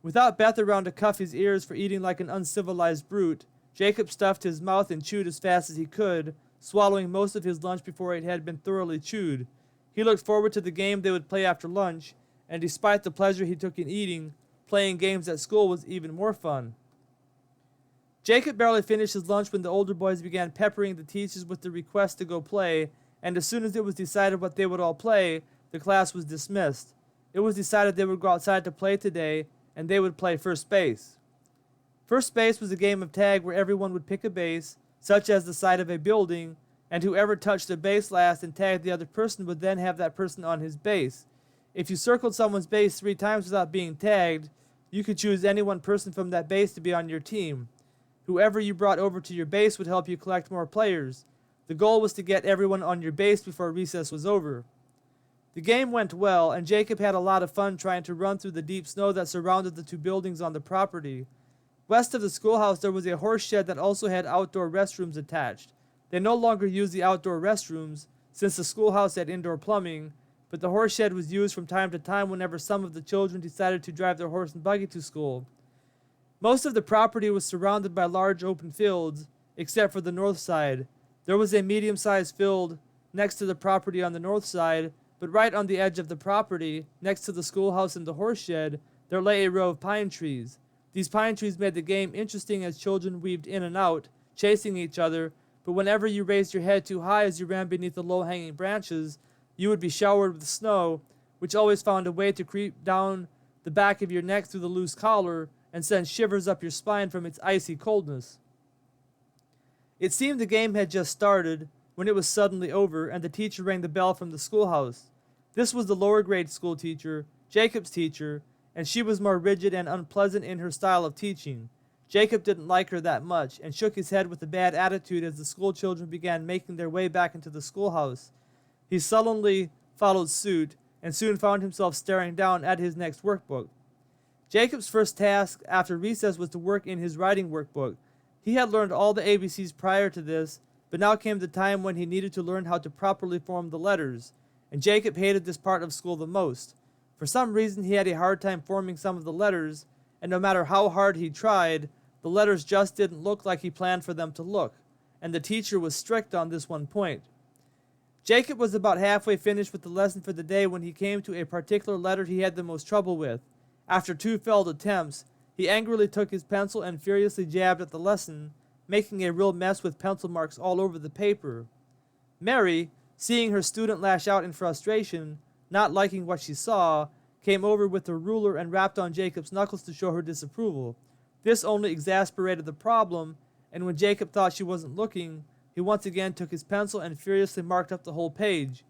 Without Beth around to cuff his ears for eating like an uncivilized brute, Jacob stuffed his mouth and chewed as fast as he could, swallowing most of his lunch before it had been thoroughly chewed. He looked forward to the game they would play after lunch, and despite the pleasure he took in eating, playing games at school was even more fun. Jacob barely finished his lunch when the older boys began peppering the teachers with the request to go play, and as soon as it was decided what they would all play, the class was dismissed. It was decided they would go outside to play today, and they would play first base. First base was a game of tag where everyone would pick a base, such as the side of a building, and whoever touched the base last and tagged the other person would then have that person on his base. If you circled someone's base 3 times without being tagged, you could choose any one person from that base to be on your team. Whoever you brought over to your base would help you collect more players. The goal was to get everyone on your base before recess was over. The game went well, and Jacob had a lot of fun trying to run through the deep snow that surrounded the two buildings on the property. West of the schoolhouse, there was a horse shed that also had outdoor restrooms attached. They no longer used the outdoor restrooms, since the schoolhouse had indoor plumbing, but the horse shed was used from time to time whenever some of the children decided to drive their horse and buggy to school. Most of the property was surrounded by large open fields, except for the north side. There was a medium-sized field next to the property on the north side, but right on the edge of the property, next to the schoolhouse and the horse shed, there lay a row of pine trees. These pine trees made the game interesting as children weaved in and out, chasing each other, but whenever you raised your head too high as you ran beneath the low-hanging branches, you would be showered with snow, which always found a way to creep down the back of your neck through the loose collar and send shivers up your spine from its icy coldness. It seemed the game had just started when it was suddenly over and the teacher rang the bell from the schoolhouse. This was the lower grade school teacher, Jacob's teacher, and she was more rigid and unpleasant in her style of teaching. Jacob didn't like her that much and shook his head with a bad attitude as the school children began making their way back into the schoolhouse. He sullenly followed suit and soon found himself staring down at his next workbook. Jacob's first task after recess was to work in his writing workbook. He had learned all the ABCs prior to this, but now came the time when he needed to learn how to properly form the letters, and Jacob hated this part of school the most. For some reason, he had a hard time forming some of the letters, and no matter how hard he tried, the letters just didn't look like he planned for them to look, and the teacher was strict on this one point. Jacob was about halfway finished with the lesson for the day when he came to a particular letter he had the most trouble with. After 2 failed attempts, he angrily took his pencil and furiously jabbed at the lesson, making a real mess with pencil marks all over the paper. Mary, seeing her student lash out in frustration, not liking what she saw, came over with her ruler and rapped on Jacob's knuckles to show her disapproval. This only exasperated the problem, and when Jacob thought she wasn't looking, he once again took his pencil and furiously marked up the whole page.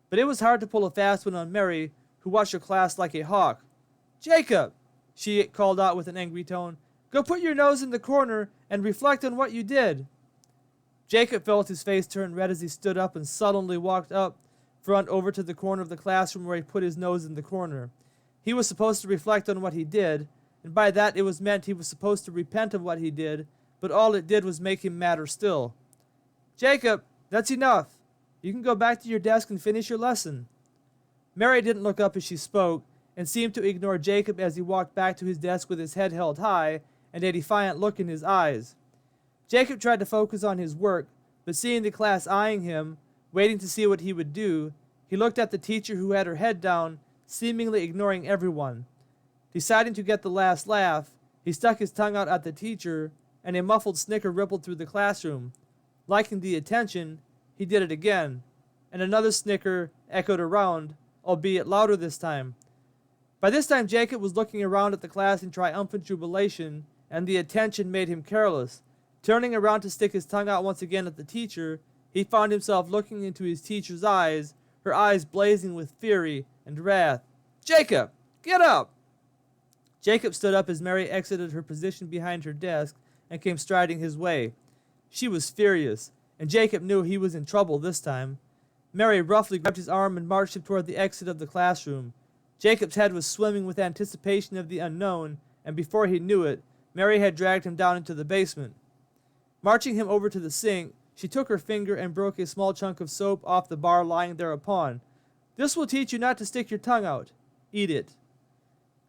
But it was hard to pull a fast one on Mary, who watched her class like a hawk. "Jacob," she called out with an angry tone, "go put your nose in the corner and reflect on what you did." Jacob felt his face turn red as he stood up and sullenly walked up front over to the corner of the classroom where he put his nose in the corner. He was supposed to reflect on what he did, and by that it was meant he was supposed to repent of what he did, but all it did was make him madder still. "Jacob, that's enough. You can go back to your desk and finish your lesson." Mary didn't look up as she spoke, and seemed to ignore Jacob as he walked back to his desk with his head held high and a defiant look in his eyes. Jacob tried to focus on his work, but seeing the class eyeing him, waiting to see what he would do, he looked at the teacher who had her head down, seemingly ignoring everyone. Deciding to get the last laugh, he stuck his tongue out at the teacher, and a muffled snicker rippled through the classroom. Liking the attention, he did it again, and another snicker echoed around, albeit louder this time. By this time, Jacob was looking around at the class in triumphant jubilation, and the attention made him careless. Turning around to stick his tongue out once again at the teacher, he found himself looking into his teacher's eyes, her eyes blazing with fury and wrath. "Jacob, get up!" Jacob stood up as Mary exited her position behind her desk and came striding his way. She was furious, and Jacob knew he was in trouble this time. Mary roughly grabbed his arm and marched him toward the exit of the classroom. Jacob's head was swimming with anticipation of the unknown, and before he knew it, Mary had dragged him down into the basement. Marching him over to the sink, she took her finger and broke a small chunk of soap off the bar lying thereupon. "This will teach you not to stick your tongue out. Eat it."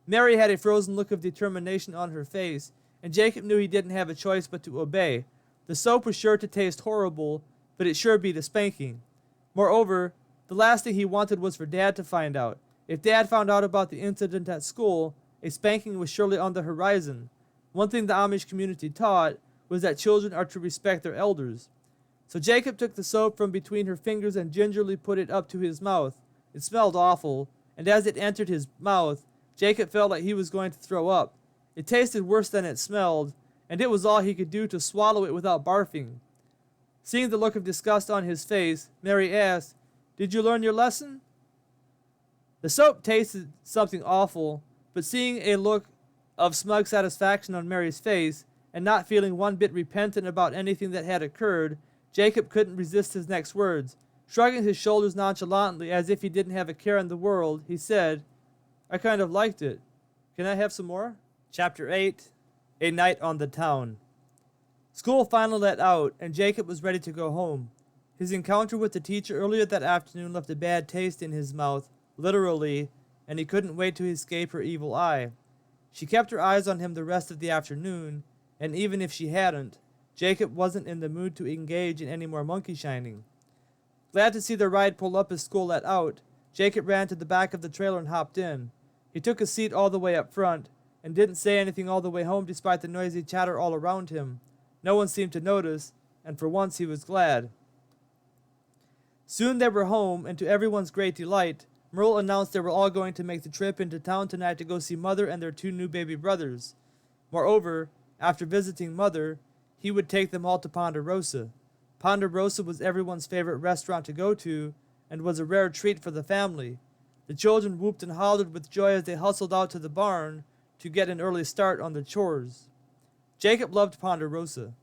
Mary had a frozen look of determination on her face, and Jacob knew he didn't have a choice but to obey. The soap was sure to taste horrible, but it sure beat a spanking. Moreover, the last thing he wanted was for Dad to find out. If Dad found out about the incident at school, a spanking was surely on the horizon. One thing the Amish community taught was that children are to respect their elders. So Jacob took the soap from between her fingers and gingerly put it up to his mouth. It smelled awful, and as it entered his mouth, Jacob felt like he was going to throw up. It tasted worse than it smelled, and it was all he could do to swallow it without barfing. Seeing the look of disgust on his face, Mary asked, "Did you learn your lesson?" The soap tasted something awful, but seeing a look of smug satisfaction on Mary's face, and not feeling one bit repentant about anything that had occurred, Jacob couldn't resist his next words. Shrugging his shoulders nonchalantly as if he didn't have a care in the world, he said, "I kind of liked it. Can I have some more?" Chapter 8. A Night on the Town. School finally let out, and Jacob was ready to go home. His encounter with the teacher earlier that afternoon left a bad taste in his mouth, literally, and he couldn't wait to escape her evil eye. She kept her eyes on him the rest of the afternoon, and even if she hadn't, Jacob wasn't in the mood to engage in any more monkey shining. Glad to see the ride pull up as school let out, Jacob ran to the back of the trailer and hopped in. He took a seat all the way up front, and didn't say anything all the way home despite the noisy chatter all around him. No one seemed to notice, and for once he was glad. Soon they were home, and to everyone's great delight, Merle announced they were all going to make the trip into town tonight to go see Mother and their 2 new baby brothers. Moreover, after visiting Mother, he would take them all to Ponderosa. Ponderosa was everyone's favorite restaurant to go to, and was a rare treat for the family. The children whooped and hollered with joy as they hustled out to the barn to get an early start on the chores. Jacob loved Ponderosa.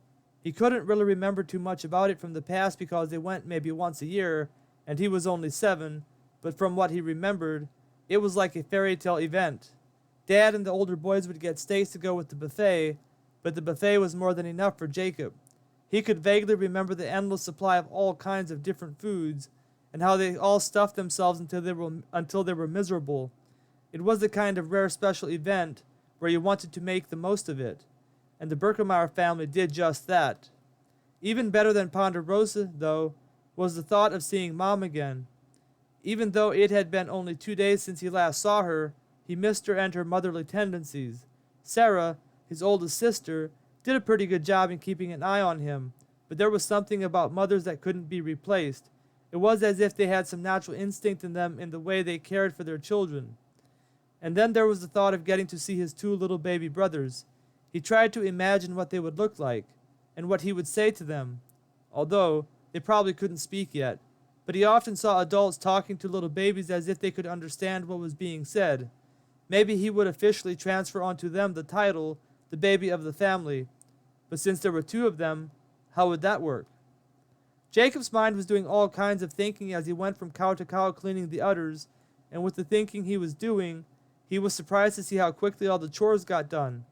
He couldn't really remember too much about it from the past because they went maybe once a year, and he was only 7, but from what he remembered, it was like a fairy tale event. Dad and the older boys would get steaks to go with the buffet, but the buffet was more than enough for Jacob. He could vaguely remember the endless supply of all kinds of different foods, and how they all stuffed themselves until they were miserable. It was the kind of rare special event where you wanted to make the most of it, and the Berkemeyer family did just that. Even better than Ponderosa, though, was the thought of seeing Mom again. Even though it had been only 2 days since he last saw her, he missed her and her motherly tendencies. Sarah, his oldest sister, did a pretty good job in keeping an eye on him, but there was something about mothers that couldn't be replaced. It was as if they had some natural instinct in them in the way they cared for their children. And then there was the thought of getting to see his 2 little baby brothers. He tried to imagine what they would look like, and what he would say to them, although they probably couldn't speak yet. But he often saw adults talking to little babies as if they could understand what was being said. Maybe he would officially transfer onto them the title, the baby of the family. But since there were 2 of them, how would that work? Jacob's mind was doing all kinds of thinking as he went from cow to cow cleaning the udders, and with the thinking he was doing, he was surprised to see how quickly all the chores got done.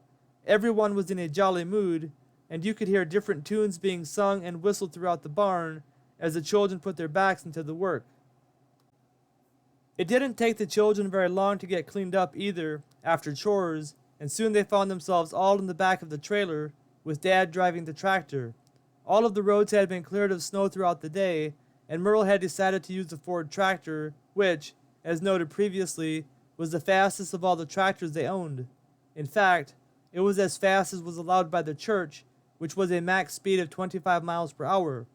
Everyone was in a jolly mood, and you could hear different tunes being sung and whistled throughout the barn as the children put their backs into the work. It didn't take the children very long to get cleaned up either, after chores, and soon they found themselves all in the back of the trailer, with Dad driving the tractor. All of the roads had been cleared of snow throughout the day, and Merle had decided to use the Ford tractor, which, as noted previously, was the fastest of all the tractors they owned. In fact, it was as fast as was allowed by the church, which was a max speed of 25 miles per hour.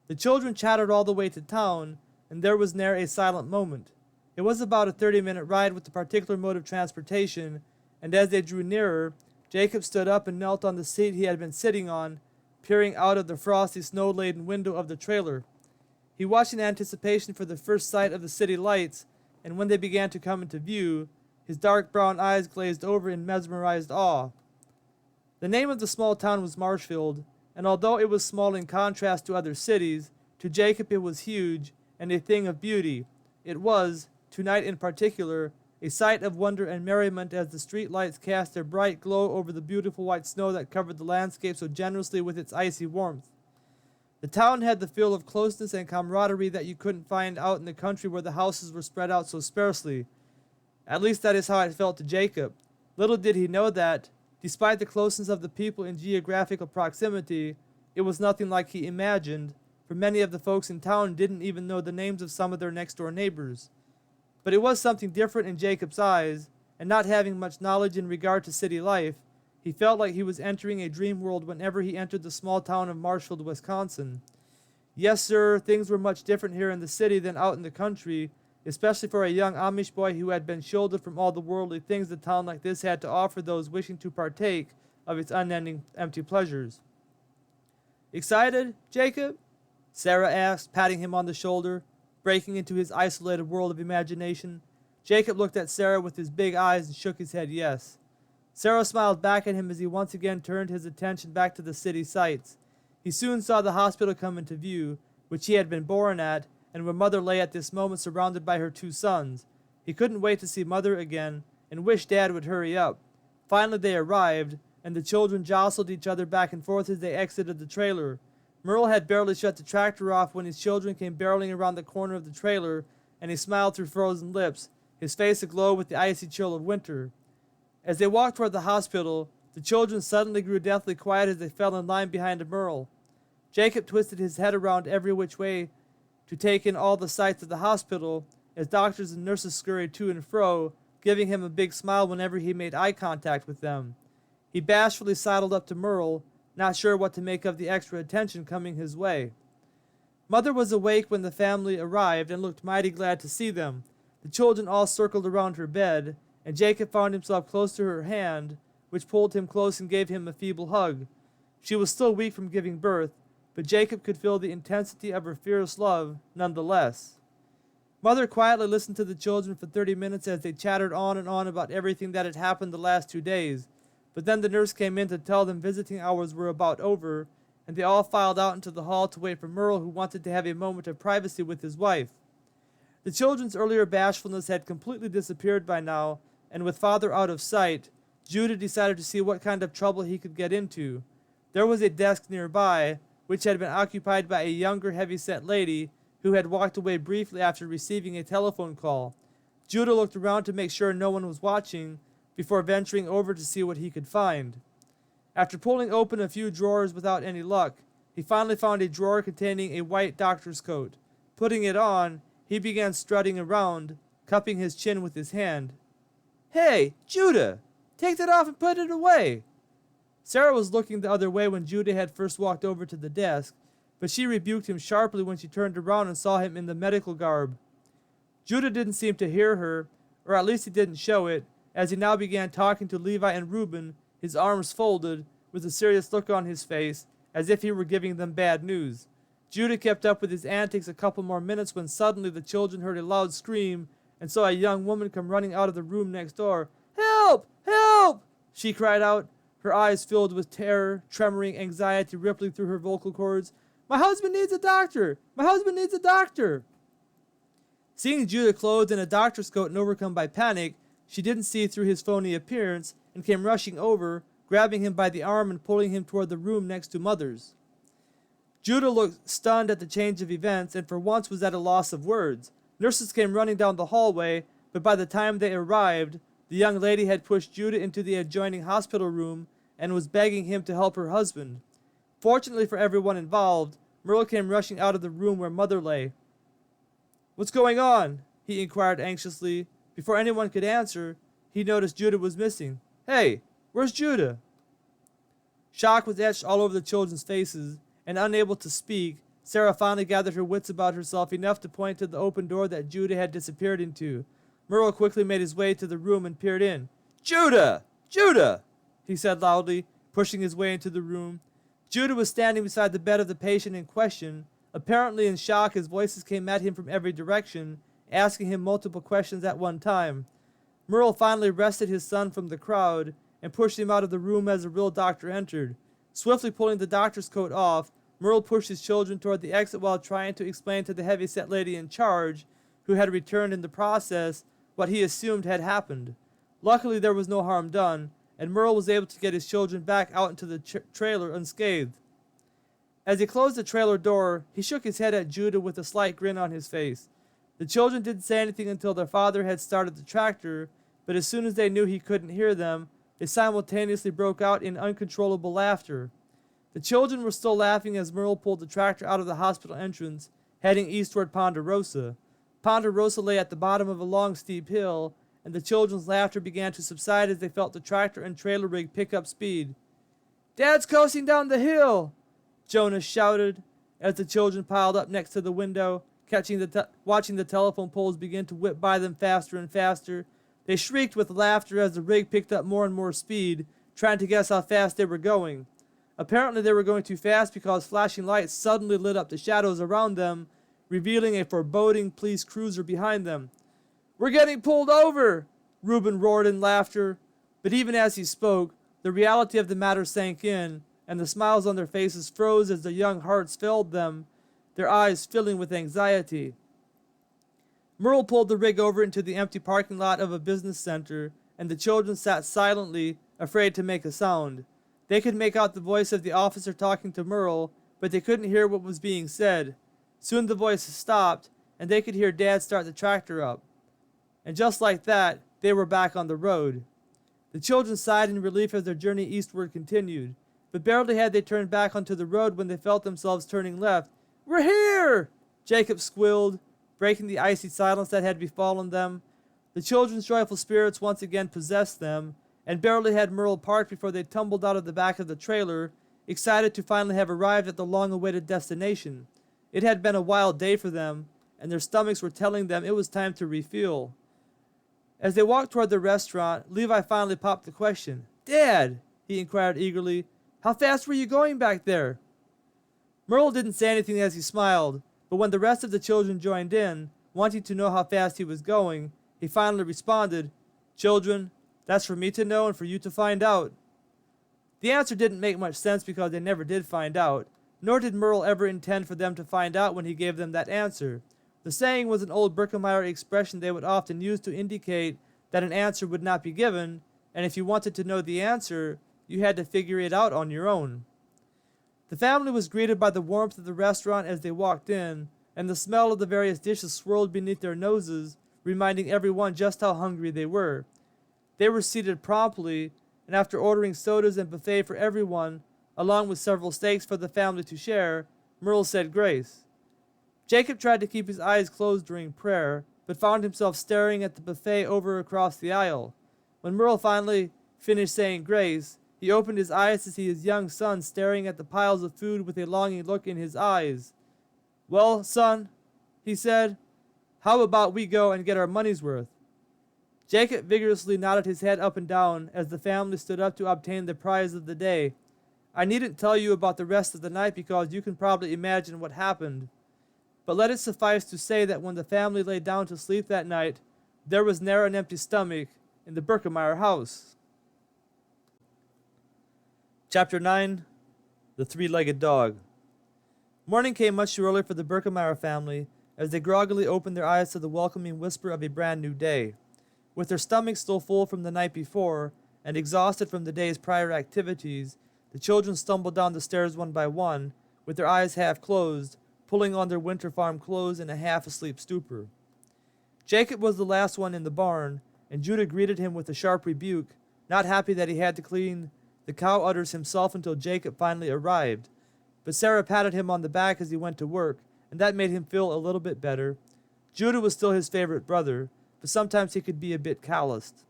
The children chattered all the way to town, and there was ne'er a silent moment. It was about a 30-minute ride with the particular mode of transportation, and as they drew nearer, Jacob stood up and knelt on the seat he had been sitting on, peering out of the frosty, snow-laden window of the trailer. He watched in anticipation for the first sight of the city lights, and when they began to come into view, his dark brown eyes glazed over in mesmerized awe. The name of the small town was Marshfield, and although it was small in contrast to other cities, to Jacob it was huge and a thing of beauty. It was, tonight in particular, a sight of wonder and merriment as the street lights cast their bright glow over the beautiful white snow that covered the landscape so generously with its icy warmth. The town had the feel of closeness and camaraderie that you couldn't find out in the country where the houses were spread out so sparsely. At least that is how it felt to Jacob. Little did he know that, despite the closeness of the people in geographical proximity, it was nothing like he imagined, for many of the folks in town didn't even know the names of some of their next-door neighbors. But it was something different in Jacob's eyes, and not having much knowledge in regard to city life, he felt like he was entering a dream world whenever he entered the small town of Marshfield, Wisconsin. Yes, sir, things were much different here in the city than out in the country, especially for a young Amish boy who had been shielded from all the worldly things a town like this had to offer those wishing to partake of its unending empty pleasures. "Excited, Jacob?" Sarah asked, patting him on the shoulder, breaking into his isolated world of imagination. Jacob looked at Sarah with his big eyes and shook his head yes. Sarah smiled back at him as he once again turned his attention back to the city sights. He soon saw the hospital come into view, which he had been born at, and where Mother lay at this moment surrounded by her two sons. He couldn't wait to see Mother again and wished Dad would hurry up. Finally they arrived, and the children jostled each other back and forth as they exited the trailer. Merle had barely shut the tractor off when his children came barreling around the corner of the trailer, and he smiled through frozen lips, his face aglow with the icy chill of winter. As they walked toward the hospital, the children suddenly grew deathly quiet as they fell in line behind Merle. Jacob twisted his head around every which way to take in all the sights of the hospital as doctors and nurses scurried to and fro, giving him a big smile whenever he made eye contact with them. He bashfully sidled up to Merle, not sure what to make of the extra attention coming his way. Mother was awake when the family arrived and looked mighty glad to see them. The children all circled around her bed, and Jacob found himself close to her hand, which pulled him close and gave him a feeble hug. She was still weak from giving birth, but Jacob could feel the intensity of her fierce love nonetheless. Mother quietly listened to the children for 30 minutes as they chattered on and on about everything that had happened the last 2 days, but then the nurse came in to tell them visiting hours were about over, and they all filed out into the hall to wait for Merle, who wanted to have a moment of privacy with his wife. The children's earlier bashfulness had completely disappeared by now, and with father out of sight, Judah decided to see what kind of trouble he could get into. There was a desk nearby, which had been occupied by a younger, heavy-set lady who had walked away briefly after receiving a telephone call. Judah looked around to make sure no one was watching before venturing over to see what he could find. After pulling open a few drawers without any luck, he finally found a drawer containing a white doctor's coat. Putting it on, he began strutting around, cupping his chin with his hand. "Hey, Judah! Take that off and put it away!" Sarah was looking the other way when Judah had first walked over to the desk, but she rebuked him sharply when she turned around and saw him in the medical garb. Judah didn't seem to hear her, or at least he didn't show it, as he now began talking to Levi and Reuben, his arms folded, with a serious look on his face, as if he were giving them bad news. Judah kept up with his antics a couple more minutes when suddenly the children heard a loud scream and saw a young woman come running out of the room next door. "Help! Help!" she cried out, her eyes filled with terror, tremoring anxiety rippling through her vocal cords. "My husband needs a doctor! My husband needs a doctor!" Seeing Judah clothed in a doctor's coat and overcome by panic, she didn't see through his phony appearance and came rushing over, grabbing him by the arm and pulling him toward the room next to Mother's. Judah looked stunned at the change of events and for once was at a loss of words. Nurses came running down the hallway, but by the time they arrived, the young lady had pushed Judah into the adjoining hospital room and was begging him to help her husband. Fortunately for everyone involved, Merle came rushing out of the room where Mother lay. "What's going on?" he inquired anxiously. Before anyone could answer, he noticed Judah was missing. "Hey, where's Judah?" Shock was etched all over the children's faces, and unable to speak, Sarah finally gathered her wits about herself enough to point to the open door that Judah had disappeared into. Merle quickly made his way to the room and peered in. "Judah! Judah!" he said loudly, pushing his way into the room. Judah was standing beside the bed of the patient in question. Apparently in shock, his voices came at him from every direction, asking him multiple questions at one time. Merle finally wrested his son from the crowd and pushed him out of the room as the real doctor entered. Swiftly pulling the doctor's coat off, Merle pushed his children toward the exit while trying to explain to the heavy-set lady in charge, who had returned in the process, what he assumed had happened. Luckily, there was no harm done, and Merle was able to get his children back out into the trailer unscathed. As he closed the trailer door, he shook his head at Judah with a slight grin on his face. The children didn't say anything until their father had started the tractor, but as soon as they knew he couldn't hear them, they simultaneously broke out in uncontrollable laughter. The children were still laughing as Merle pulled the tractor out of the hospital entrance, heading east toward Ponderosa. Ponderosa lay at the bottom of a long, steep hill, and the children's laughter began to subside as they felt the tractor and trailer rig pick up speed. "Dad's coasting down the hill!" Jonas shouted as the children piled up next to the window, watching the telephone poles begin to whip by them faster and faster. They shrieked with laughter as the rig picked up more and more speed, trying to guess how fast they were going. Apparently they were going too fast because flashing lights suddenly lit up the shadows around them, revealing a foreboding police cruiser behind them. "We're getting pulled over!" Reuben roared in laughter. But even as he spoke, the reality of the matter sank in, and the smiles on their faces froze as their young hearts failed them, their eyes filling with anxiety. Merle pulled the rig over into the empty parking lot of a business center, and the children sat silently, afraid to make a sound. They could make out the voice of the officer talking to Merle, but they couldn't hear what was being said. Soon the voice stopped, and they could hear Dad start the tractor up. And just like that, they were back on the road. The children sighed in relief as their journey eastward continued, but barely had they turned back onto the road when they felt themselves turning left. "We're here!" Jacob squealed, breaking the icy silence that had befallen them. The children's joyful spirits once again possessed them, and barely had Merle parked before they tumbled out of the back of the trailer, excited to finally have arrived at the long-awaited destination. It had been a wild day for them, and their stomachs were telling them it was time to refuel. As they walked toward the restaurant, Levi finally popped the question. "Dad," he inquired eagerly, "how fast were you going back there?" Merle didn't say anything as he smiled, but when the rest of the children joined in, wanting to know how fast he was going, he finally responded, "Children, that's for me to know and for you to find out." The answer didn't make much sense because they never did find out, nor did Merle ever intend for them to find out when he gave them that answer. The saying was an old Birkemeyer expression they would often use to indicate that an answer would not be given, and if you wanted to know the answer, you had to figure it out on your own. The family was greeted by the warmth of the restaurant as they walked in, and the smell of the various dishes swirled beneath their noses, reminding everyone just how hungry they were. They were seated promptly, and after ordering sodas and buffet for everyone, along with several steaks for the family to share, Merle said grace. Jacob tried to keep his eyes closed during prayer, but found himself staring at the buffet over across the aisle. When Merle finally finished saying grace, he opened his eyes to see his young son staring at the piles of food with a longing look in his eyes. "Well, son," he said, "how about we go and get our money's worth?" Jacob vigorously nodded his head up and down as the family stood up to obtain the prize of the day. I needn't tell you about the rest of the night because you can probably imagine what happened. But let it suffice to say that when the family lay down to sleep that night, there was ne'er an empty stomach in the Birkemeyer house. Chapter 9. The Three-Legged Dog. Morning came much too early for the Birkemeyer family as they groggily opened their eyes to the welcoming whisper of a brand new day. With their stomachs still full from the night before and exhausted from the day's prior activities, the children stumbled down the stairs one by one, with their eyes half closed, pulling on their winter farm clothes in a half-asleep stupor. Jacob was the last one in the barn, and Judah greeted him with a sharp rebuke, not happy that he had to clean the cow udders himself until Jacob finally arrived. But Sarah patted him on the back as he went to work, and that made him feel a little bit better. Judah was still his favorite brother, but sometimes he could be a bit calloused.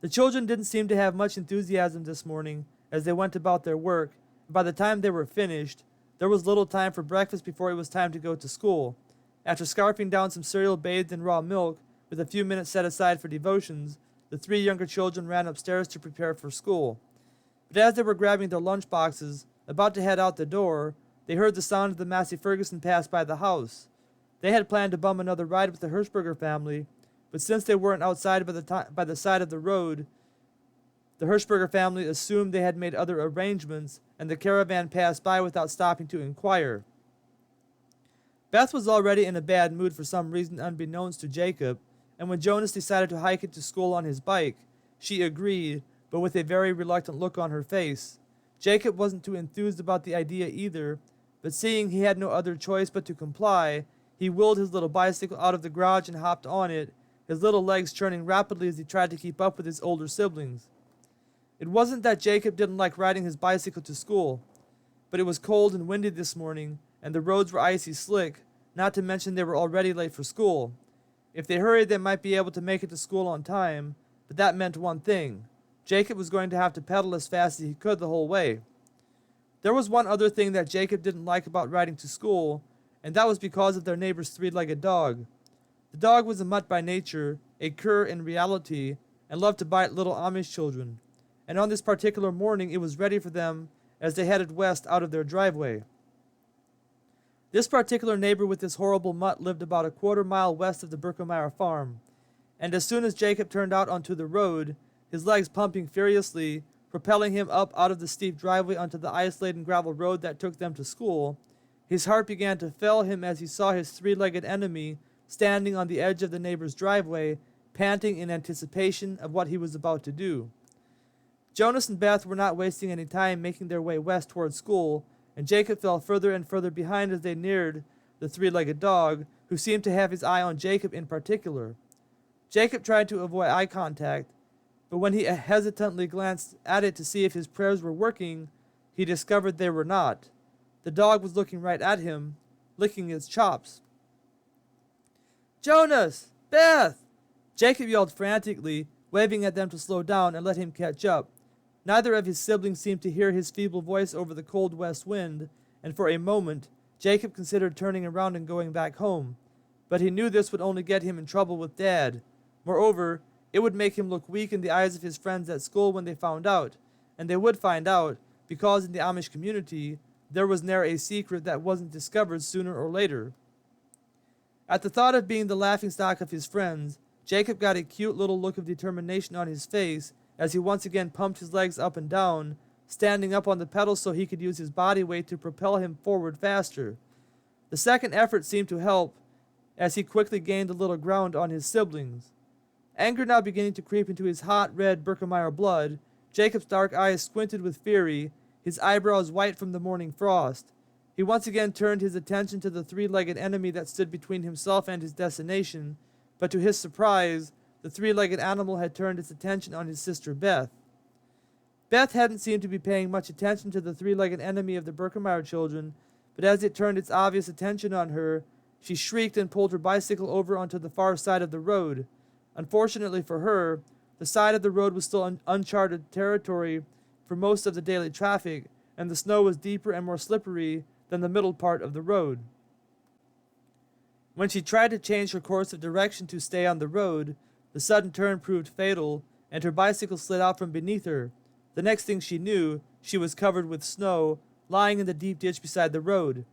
The children didn't seem to have much enthusiasm this morning as they went about their work, and by the time they were finished, there was little time for breakfast before it was time to go to school. After scarfing down some cereal bathed in raw milk, with a few minutes set aside for devotions, the three younger children ran upstairs to prepare for school. But as they were grabbing their lunch boxes, about to head out the door, they heard the sound of the Massey Ferguson pass by the house. They had planned to bum another ride with the Hirschberger family, but since they weren't outside by the side of the road, the Hirschberger family assumed they had made other arrangements, and the caravan passed by without stopping to inquire. Beth was already in a bad mood for some reason unbeknownst to Jacob, and when Jonas decided to hike it to school on his bike, she agreed, but with a very reluctant look on her face. Jacob wasn't too enthused about the idea either, but seeing he had no other choice but to comply, he wheeled his little bicycle out of the garage and hopped on it, his little legs churning rapidly as he tried to keep up with his older siblings. It wasn't that Jacob didn't like riding his bicycle to school, but it was cold and windy this morning, and the roads were icy slick, not to mention they were already late for school. If they hurried, they might be able to make it to school on time, but that meant one thing. Jacob was going to have to pedal as fast as he could the whole way. There was one other thing that Jacob didn't like about riding to school, and that was because of their neighbor's three-legged dog. The dog was a mutt by nature, a cur in reality, and loved to bite little Amish children. And on this particular morning it was ready for them as they headed west out of their driveway. This particular neighbor with this horrible mutt lived about a quarter-mile west of the Birkemeyer farm, and as soon as Jacob turned out onto the road, his legs pumping furiously, propelling him up out of the steep driveway onto the ice-laden gravel road that took them to school, his heart began to fail him as he saw his three-legged enemy standing on the edge of the neighbor's driveway, panting in anticipation of what he was about to do. Jonas and Beth were not wasting any time making their way west toward school, and Jacob fell further and further behind as they neared the three-legged dog, who seemed to have his eye on Jacob in particular. Jacob tried to avoid eye contact, but when he hesitantly glanced at it to see if his prayers were working, he discovered they were not. The dog was looking right at him, licking its chops. "Jonas! Beth!" Jacob yelled frantically, waving at them to slow down and let him catch up. Neither of his siblings seemed to hear his feeble voice over the cold west wind, and for a moment Jacob considered turning around and going back home. But he knew this would only get him in trouble with Dad. Moreover, it would make him look weak in the eyes of his friends at school when they found out, and they would find out, because in the Amish community, there was ne'er a secret that wasn't discovered sooner or later. At the thought of being the laughingstock of his friends, Jacob got a cute little look of determination on his face as he once again pumped his legs up and down, standing up on the pedals so he could use his body weight to propel him forward faster. The second effort seemed to help, as he quickly gained a little ground on his siblings. Anger now beginning to creep into his hot, red Birkemeyer blood, Jacob's dark eyes squinted with fury, his eyebrows white from the morning frost. He once again turned his attention to the three-legged enemy that stood between himself and his destination, but to his surprise, the three-legged animal had turned its attention on his sister Beth. Beth hadn't seemed to be paying much attention to the three-legged enemy of the Birkemeyer children, but as it turned its obvious attention on her, she shrieked and pulled her bicycle over onto the far side of the road. Unfortunately for her, the side of the road was still uncharted territory for most of the daily traffic, and the snow was deeper and more slippery than the middle part of the road. When she tried to change her course of direction to stay on the road, the sudden turn proved fatal, and her bicycle slid out from beneath her. The next thing she knew, she was covered with snow, lying in the deep ditch beside the road.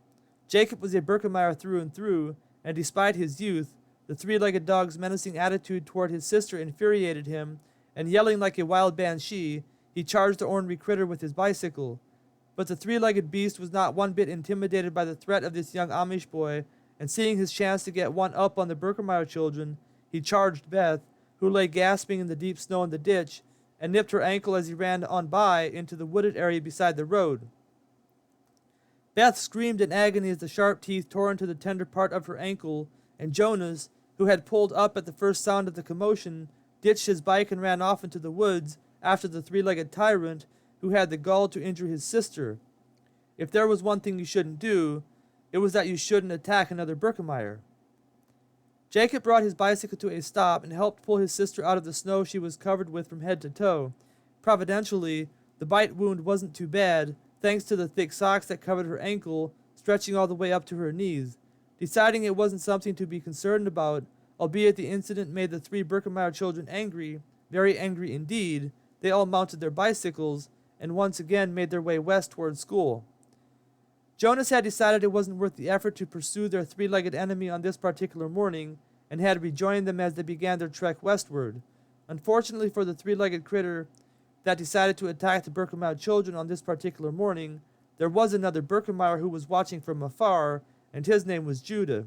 Jacob was a Birkemeyer through and through, and despite his youth, the three-legged dog's menacing attitude toward his sister infuriated him, and yelling like a wild banshee, he charged the ornery critter with his bicycle. But the three-legged beast was not one bit intimidated by the threat of this young Amish boy, and seeing his chance to get one up on the Birkemeyer children, he charged Beth, who lay gasping in the deep snow in the ditch, and nipped her ankle as he ran on by into the wooded area beside the road. Beth screamed in agony as the sharp teeth tore into the tender part of her ankle, and Jonas, who had pulled up at the first sound of the commotion, ditched his bike and ran off into the woods after the three-legged tyrant who had the gall to injure his sister. If there was one thing you shouldn't do, it was that you shouldn't attack another Birkemeyer. Jacob brought his bicycle to a stop and helped pull his sister out of the snow she was covered with from head to toe. Providentially, the bite wound wasn't too bad, thanks to the thick socks that covered her ankle, stretching all the way up to her knees. Deciding it wasn't something to be concerned about, albeit the incident made the three Birkemeyer children angry, very angry indeed, they all mounted their bicycles and once again made their way west toward school. Jonas had decided it wasn't worth the effort to pursue their three-legged enemy on this particular morning, and had rejoined them as they began their trek westward. Unfortunately for the three-legged critter that decided to attack the Birkemeyer children on this particular morning, there was another Birkemeyer who was watching from afar, and his name was Judah.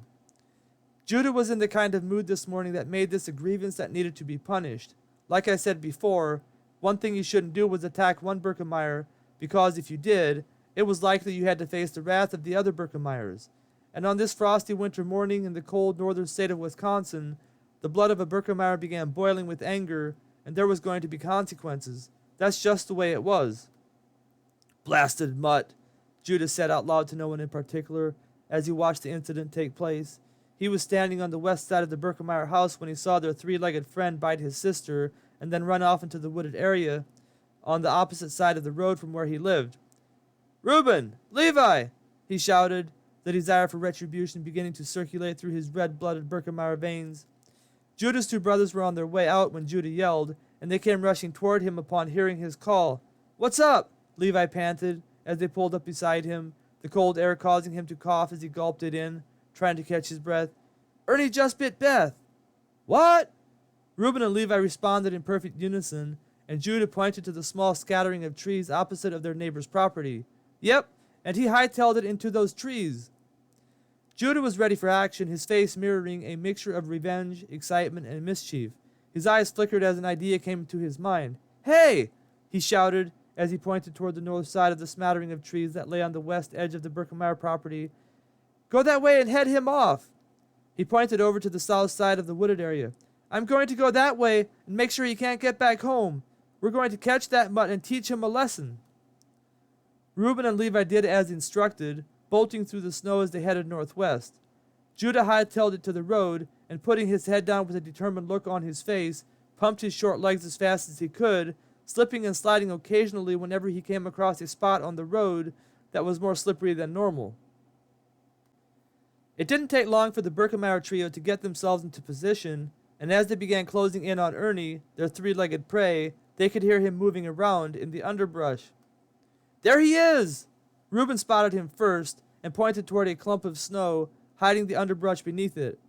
Judah was in the kind of mood this morning that made this a grievance that needed to be punished. Like I said before, one thing you shouldn't do was attack one Birkemeyer, because if you did, it was likely you had to face the wrath of the other Birkemeyers. And on this frosty winter morning in the cold northern state of Wisconsin, the blood of a Birkemeyer began boiling with anger, and there was going to be consequences. That's just the way it was. "Blasted mutt," Judah said out loud to no one in particular, as he watched the incident take place. He was standing on the west side of the Birkemeyer house when he saw their three-legged friend bite his sister and then run off into the wooded area on the opposite side of the road from where he lived. "Reuben! Levi!" he shouted, the desire for retribution beginning to circulate through his red-blooded Birkemeyer veins. Judah's two brothers were on their way out when Judah yelled, and they came rushing toward him upon hearing his call. "What's up?" Levi panted, as they pulled up beside him, the cold air causing him to cough as he gulped it in, trying to catch his breath. "Ernie just bit Beth." "What?" Reuben and Levi responded in perfect unison, and Judah pointed to the small scattering of trees opposite of their neighbor's property. "Yep, and he hightailed it into those trees." Judah was ready for action, his face mirroring a mixture of revenge, excitement, and mischief. His eyes flickered as an idea came into his mind. "Hey!" he shouted as he pointed toward the north side of the smattering of trees that lay on the west edge of the Birkemeyer property. "Go that way and head him off." He pointed over to the south side of the wooded area. "I'm going to go that way and make sure he can't get back home. We're going to catch that mutt and teach him a lesson." Reuben and Levi did as instructed, bolting through the snow as they headed northwest. Judah hightailed it to the road, and putting his head down with a determined look on his face, pumped his short legs as fast as he could, slipping and sliding occasionally whenever he came across a spot on the road that was more slippery than normal. It didn't take long for the Birkemeyer trio to get themselves into position, and as they began closing in on Ernie, their three-legged prey, they could hear him moving around in the underbrush. "There he is!" Reuben spotted him first and pointed toward a clump of snow, hiding the underbrush beneath it.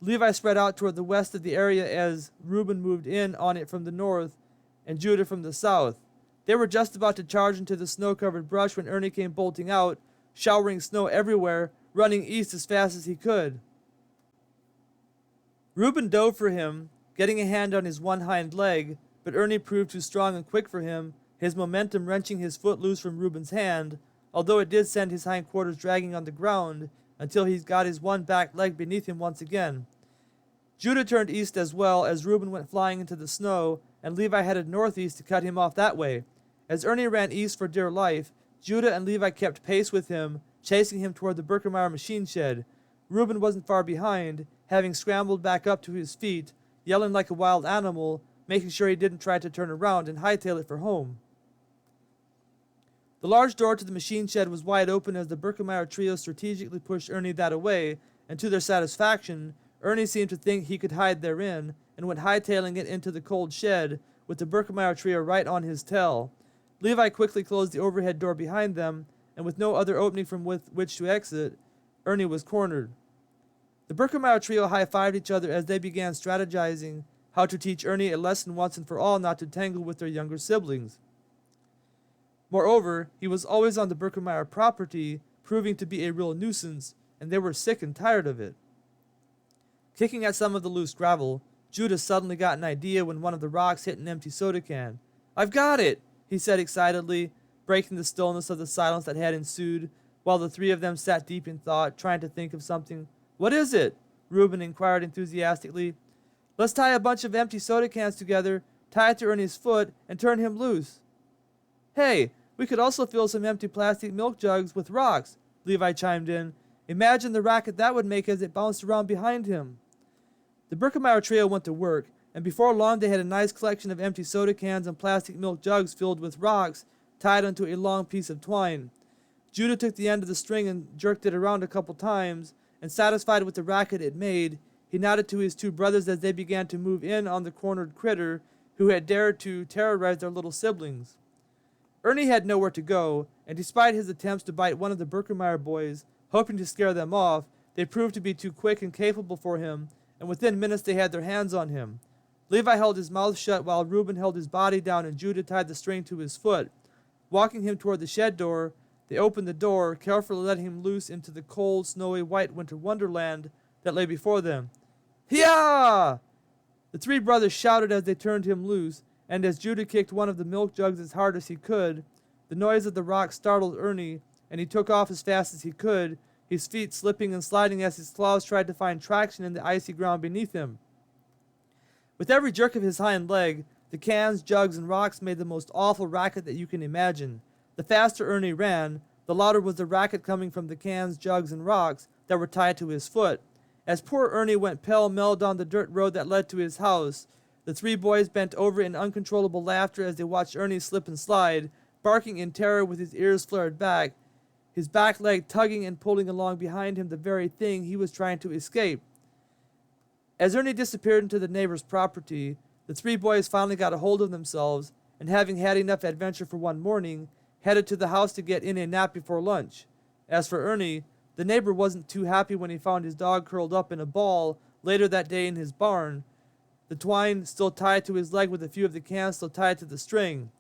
Levi spread out toward the west of the area as Reuben moved in on it from the north and Judah from the south. They were just about to charge into the snow-covered brush when Ernie came bolting out, showering snow everywhere, running east as fast as he could. Reuben dove for him, getting a hand on his one hind leg, but Ernie proved too strong and quick for him, his momentum wrenching his foot loose from Reuben's hand, although it did send his hindquarters dragging on the ground until he got his one back leg beneath him once again. Judah turned east as well as Reuben went flying into the snow, and Levi headed northeast to cut him off that way. As Ernie ran east for dear life, Judah and Levi kept pace with him, chasing him toward the Birkemeyer machine shed. Reuben wasn't far behind, having scrambled back up to his feet, yelling like a wild animal, making sure he didn't try to turn around and hightail it for home. The large door to the machine shed was wide open as the Birkemeyer trio strategically pushed Ernie that away, and to their satisfaction, Ernie seemed to think he could hide therein, and went hightailing it into the cold shed, with the Birkemeyer trio right on his tail. Levi quickly closed the overhead door behind them, and with no other opening from which to exit, Ernie was cornered. The Birkemeyer trio high-fived each other as they began strategizing how to teach Ernie a lesson once and for all not to tangle with their younger siblings. Moreover, he was always on the Birkemeyer property, proving to be a real nuisance, and they were sick and tired of it. Kicking at some of the loose gravel, Judah suddenly got an idea when one of the rocks hit an empty soda can. "I've got it!" he said excitedly, breaking the stillness of the silence that had ensued, while the three of them sat deep in thought, trying to think of something. "What is it?" Reuben inquired enthusiastically. "Let's tie a bunch of empty soda cans together, tie it to Ernie's foot, and turn him loose." "Hey, we could also fill some empty plastic milk jugs with rocks," Levi chimed in. "Imagine the racket that would make as it bounced around behind him." The Birkemeyer trio went to work, and before long they had a nice collection of empty soda cans and plastic milk jugs filled with rocks, tied onto a long piece of twine. Judah took the end of the string and jerked it around a couple times, and satisfied with the racket it made, he nodded to his two brothers as they began to move in on the cornered critter who had dared to terrorize their little siblings. Ernie had nowhere to go, and despite his attempts to bite one of the Birkemeyer boys, hoping to scare them off, they proved to be too quick and capable for him, and within minutes they had their hands on him. Levi held his mouth shut while Reuben held his body down and Judah tied the string to his foot. Walking him toward the shed door, they opened the door, carefully letting him loose into the cold, snowy, white winter wonderland that lay before them. "Hee-yah!" The three brothers shouted as they turned him loose, and as Judah kicked one of the milk jugs as hard as he could, the noise of the rock startled Ernie, and he took off as fast as he could, his feet slipping and sliding as his claws tried to find traction in the icy ground beneath him. With every jerk of his hind leg, the cans, jugs, and rocks made the most awful racket that you can imagine. The faster Ernie ran, the louder was the racket coming from the cans, jugs, and rocks that were tied to his foot. As poor Ernie went pell-mell down the dirt road that led to his house, the three boys bent over in uncontrollable laughter as they watched Ernie slip and slide, barking in terror with his ears flared back, his back leg tugging and pulling along behind him the very thing he was trying to escape. As Ernie disappeared into the neighbor's property, the three boys finally got a hold of themselves, and having had enough adventure for one morning, headed to the house to get in a nap before lunch. As for Ernie, the neighbor wasn't too happy when he found his dog curled up in a ball later that day in his barn, the twine still tied to his leg with a few of the cans still tied to the string.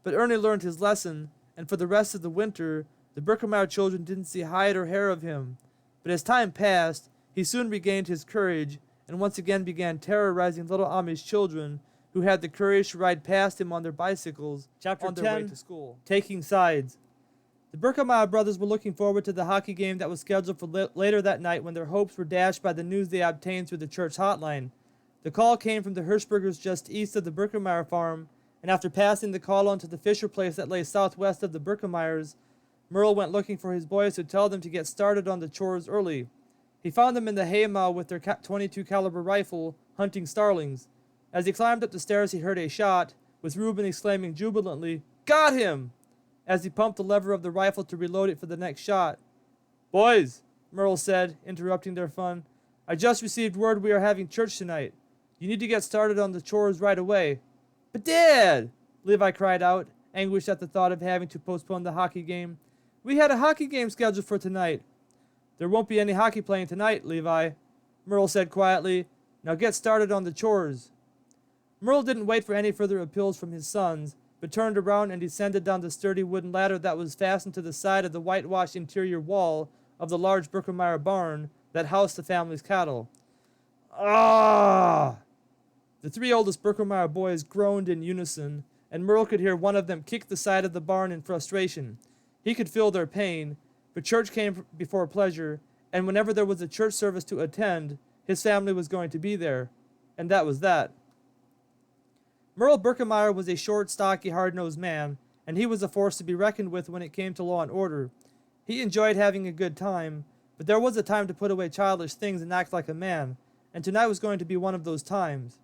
But Ernie learned his lesson, and for the rest of the winter, the Birkemeyer children didn't see hide or hair of him. But as time passed, he soon regained his courage and once again began terrorizing little Amish children who had the courage to ride past him on their bicycles on their way to school. Taking sides. The Burkemeyer brothers were looking forward to the hockey game that was scheduled for later that night when their hopes were dashed by the news they obtained through the church hotline. The call came from the Hirschbergers just east of the Burkemeyer farm, and after passing the call on to the Fisher place that lay southwest of the Burkemeyers, Merle went looking for his boys to tell them to get started on the chores early. He found them in the haymow with their .22 caliber rifle, hunting starlings. As he climbed up the stairs, he heard a shot, with Reuben exclaiming jubilantly, "Got him!" as he pumped the lever of the rifle to reload it for the next shot. "Boys," Merle said, interrupting their fun, "I just received word we are having church tonight. You need to get started on the chores right away." "But Dad!" Levi cried out, anguished at the thought of having to postpone the hockey game. "We had a hockey game scheduled for tonight." "There won't be any hockey playing tonight, Levi," Merle said quietly. "Now get started on the chores." Merle didn't wait for any further appeals from his sons, but turned around and descended down the sturdy wooden ladder that was fastened to the side of the whitewashed interior wall of the large Burkemeyer barn that housed the family's cattle. "Ah!" The three oldest Burkemeyer boys groaned in unison, and Merle could hear one of them kick the side of the barn in frustration. He could feel their pain, but church came before pleasure, and whenever there was a church service to attend, his family was going to be there, and that was that. Merle Burkemeyer was a short, stocky, hard-nosed man, and he was a force to be reckoned with when it came to law and order. He enjoyed having a good time, but there was a time to put away childish things and act like a man, and tonight was going to be one of those times.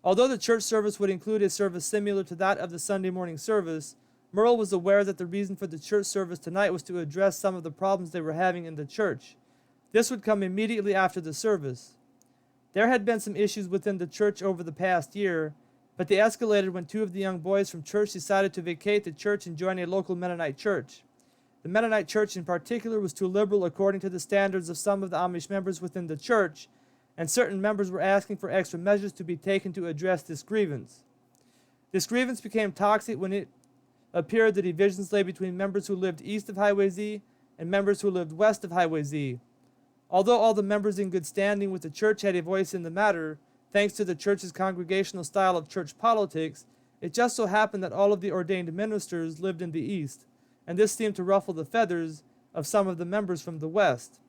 Although the church service would include a service similar to that of the Sunday morning service, Merle was aware that the reason for the church service tonight was to address some of the problems they were having in the church. This would come immediately after the service. There had been some issues within the church over the past year, but they escalated when two of the young boys from church decided to vacate the church and join a local Mennonite church. The Mennonite church in particular was too liberal according to the standards of some of the Amish members within the church, and certain members were asking for extra measures to be taken to address this grievance. This grievance became toxic when it appeared the divisions lay between members who lived east of Highway Z and members who lived west of Highway Z. Although all the members in good standing with the church had a voice in the matter, thanks to the church's congregational style of church politics, it just so happened that all of the ordained ministers lived in the east, and this seemed to ruffle the feathers of some of the members from the west.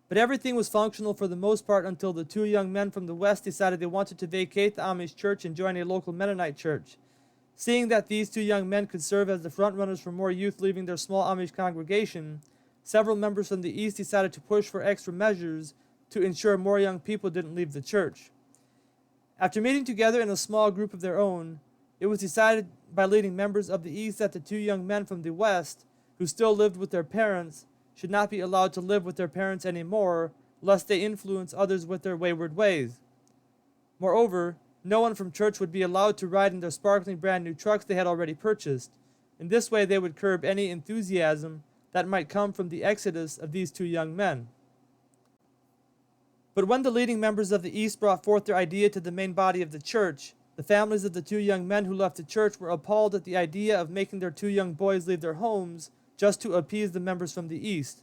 But everything was functional for the most part until the two young men from the west decided they wanted to vacate the Amish church and join a local Mennonite church. Seeing that these two young men could serve as the frontrunners for more youth leaving their small Amish congregation, several members from the east decided to push for extra measures to ensure more young people didn't leave the church. After meeting together in a small group of their own, it was decided by leading members of the east that the two young men from the west, who still lived with their parents, should not be allowed to live with their parents anymore, lest they influence others with their wayward ways. Moreover, no one from church would be allowed to ride in their sparkling brand new trucks they had already purchased. In this way they would curb any enthusiasm that might come from the exodus of these two young men. But when the leading members of the East brought forth their idea to the main body of the church, the families of the two young men who left the church were appalled at the idea of making their two young boys leave their homes just to appease the members from the East.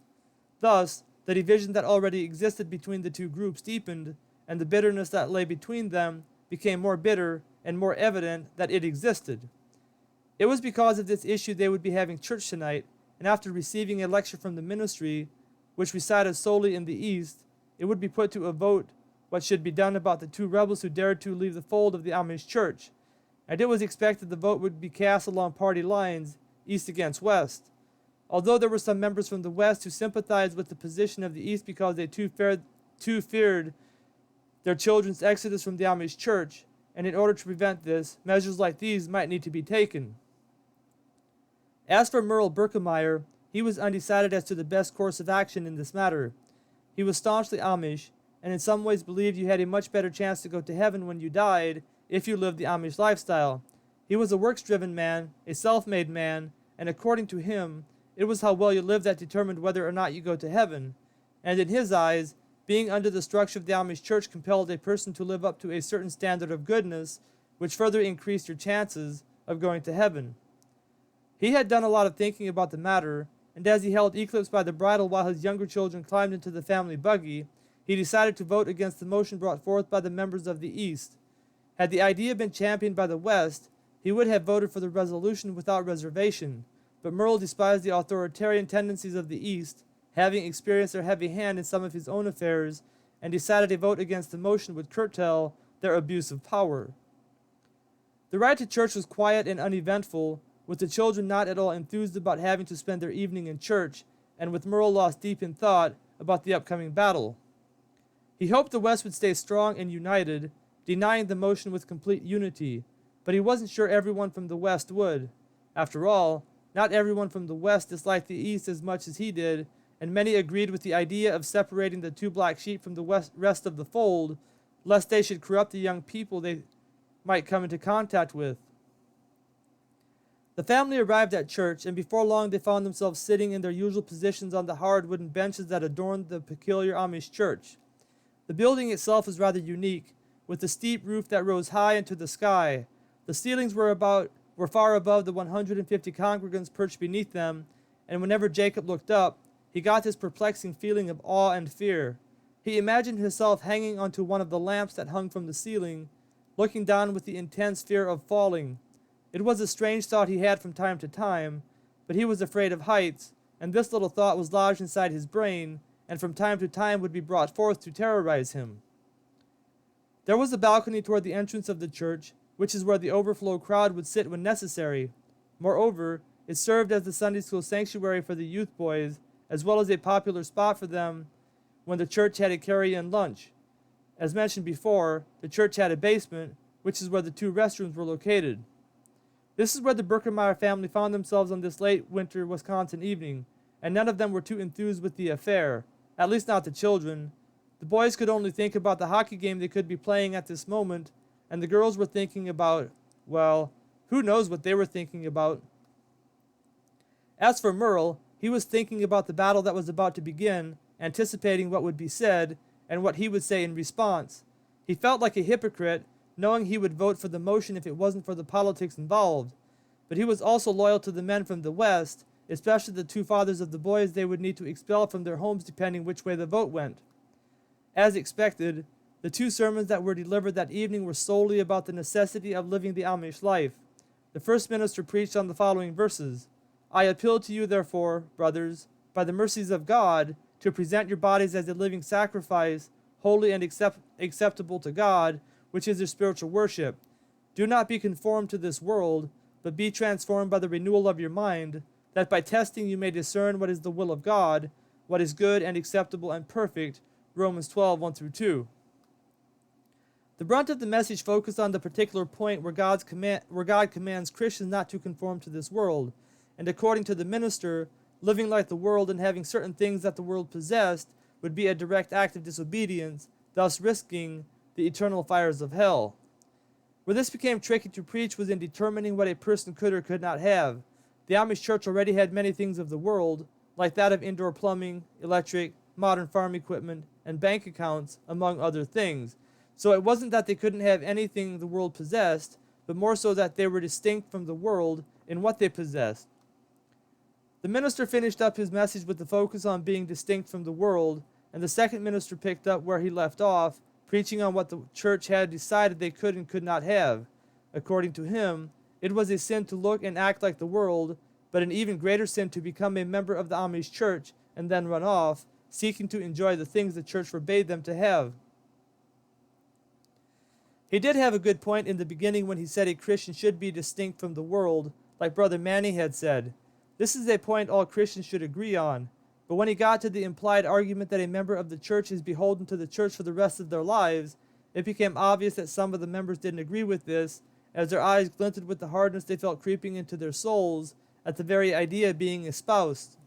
Thus, the division that already existed between the two groups deepened, and the bitterness that lay between them became more bitter and more evident that it existed. It was because of this issue they would be having church tonight, and after receiving a lecture from the ministry, which resided solely in the East, it would be put to a vote what should be done about the two rebels who dared to leave the fold of the Amish church, and it was expected the vote would be cast along party lines, east against west. Although there were some members from the west who sympathized with the position of the East because they too feared their children's exodus from the Amish church, and in order to prevent this, measures like these might need to be taken. As for Merle Burkemeyer, he was undecided as to the best course of action in this matter. He was staunchly Amish, and in some ways believed you had a much better chance to go to heaven when you died if you lived the Amish lifestyle. He was a works-driven man, a self-made man, and according to him, it was how well you lived that determined whether or not you go to heaven. And in his eyes, being under the structure of the Amish church compelled a person to live up to a certain standard of goodness, which further increased your chances of going to heaven. He had done a lot of thinking about the matter, and as he held Eclipse by the bridle while his younger children climbed into the family buggy, he decided to vote against the motion brought forth by the members of the East. Had the idea been championed by the West, he would have voted for the resolution without reservation, but Merle despised the authoritarian tendencies of the East, having experienced their heavy hand in some of his own affairs, and decided a vote against the motion would curtail their abuse of power. The ride to church was quiet and uneventful, with the children not at all enthused about having to spend their evening in church, and with Merle lost deep in thought about the upcoming battle. He hoped the West would stay strong and united, denying the motion with complete unity, but he wasn't sure everyone from the West would. After all, not everyone from the West disliked the East as much as he did, and many agreed with the idea of separating the two black sheep from the rest of the fold, lest they should corrupt the young people they might come into contact with. The family arrived at church, and before long they found themselves sitting in their usual positions on the hard wooden benches that adorned the peculiar Amish church. The building itself was rather unique, with a steep roof that rose high into the sky. The ceilings were far above the 150 congregants perched beneath them, and whenever Jacob looked up, he got this perplexing feeling of awe and fear. He imagined himself hanging onto one of the lamps that hung from the ceiling, looking down with the intense fear of falling. It was a strange thought he had from time to time, but he was afraid of heights, and this little thought was lodged inside his brain, and from time to time would be brought forth to terrorize him. There was a balcony toward the entrance of the church, which is where the overflow crowd would sit when necessary. Moreover, it served as the Sunday school sanctuary for the youth boys, as well as a popular spot for them when the church had a carry-in lunch. As mentioned before, the church had a basement, which is where the two restrooms were located. This is where the Birkenmeyer family found themselves on this late winter Wisconsin evening, and none of them were too enthused with the affair, at least not the children. The boys could only think about the hockey game they could be playing at this moment, and the girls were thinking about, well, who knows what they were thinking about. As for Merle, he was thinking about the battle that was about to begin, anticipating what would be said, and what he would say in response. He felt like a hypocrite, knowing he would vote for the motion if it wasn't for the politics involved. But he was also loyal to the men from the West, especially the two fathers of the boys they would need to expel from their homes depending which way the vote went. As expected, the two sermons that were delivered that evening were solely about the necessity of living the Amish life. The first minister preached on the following verses: I appeal to you, therefore, brothers, by the mercies of God, to present your bodies as a living sacrifice, holy and acceptable to God, which is your spiritual worship. Do not be conformed to this world, but be transformed by the renewal of your mind, that by testing you may discern what is the will of God, what is good and acceptable and perfect. Romans 12, 1-2. The brunt of the message focused on the particular point where God commands Christians not to conform to this world, and according to the minister, living like the world and having certain things that the world possessed would be a direct act of disobedience, thus risking the eternal fires of hell. Where this became tricky to preach was in determining what a person could or could not have. The Amish church already had many things of the world, like that of indoor plumbing, electric, modern farm equipment, and bank accounts, among other things. So it wasn't that they couldn't have anything the world possessed, but more so that they were distinct from the world in what they possessed. The minister finished up his message with the focus on being distinct from the world, and the second minister picked up where he left off, preaching on what the church had decided they could and could not have. According to him, it was a sin to look and act like the world, but an even greater sin to become a member of the Amish church and then run off, seeking to enjoy the things the church forbade them to have. He did have a good point in the beginning when he said a Christian should be distinct from the world, like Brother Manny had said. This is a point all Christians should agree on. But when he got to the implied argument that a member of the church is beholden to the church for the rest of their lives, it became obvious that some of the members didn't agree with this, as their eyes glinted with the hardness they felt creeping into their souls at the very idea of being espoused.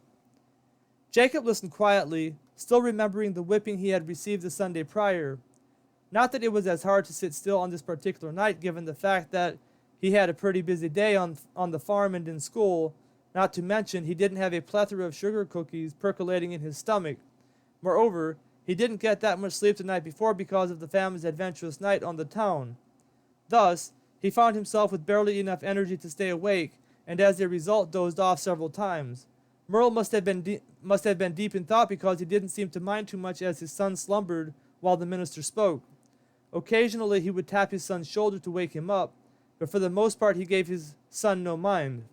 Jacob listened quietly, still remembering the whipping he had received the Sunday prior. Not that it was as hard to sit still on this particular night, given the fact that he had a pretty busy day on the farm and in school. Not to mention, he didn't have a plethora of sugar cookies percolating in his stomach. Moreover, he didn't get that much sleep the night before because of the family's adventurous night on the town. Thus, he found himself with barely enough energy to stay awake, and as a result dozed off several times. Merle must have been deep in thought because he didn't seem to mind too much as his son slumbered while the minister spoke. Occasionally he would tap his son's shoulder to wake him up, but for the most part he gave his son no mind.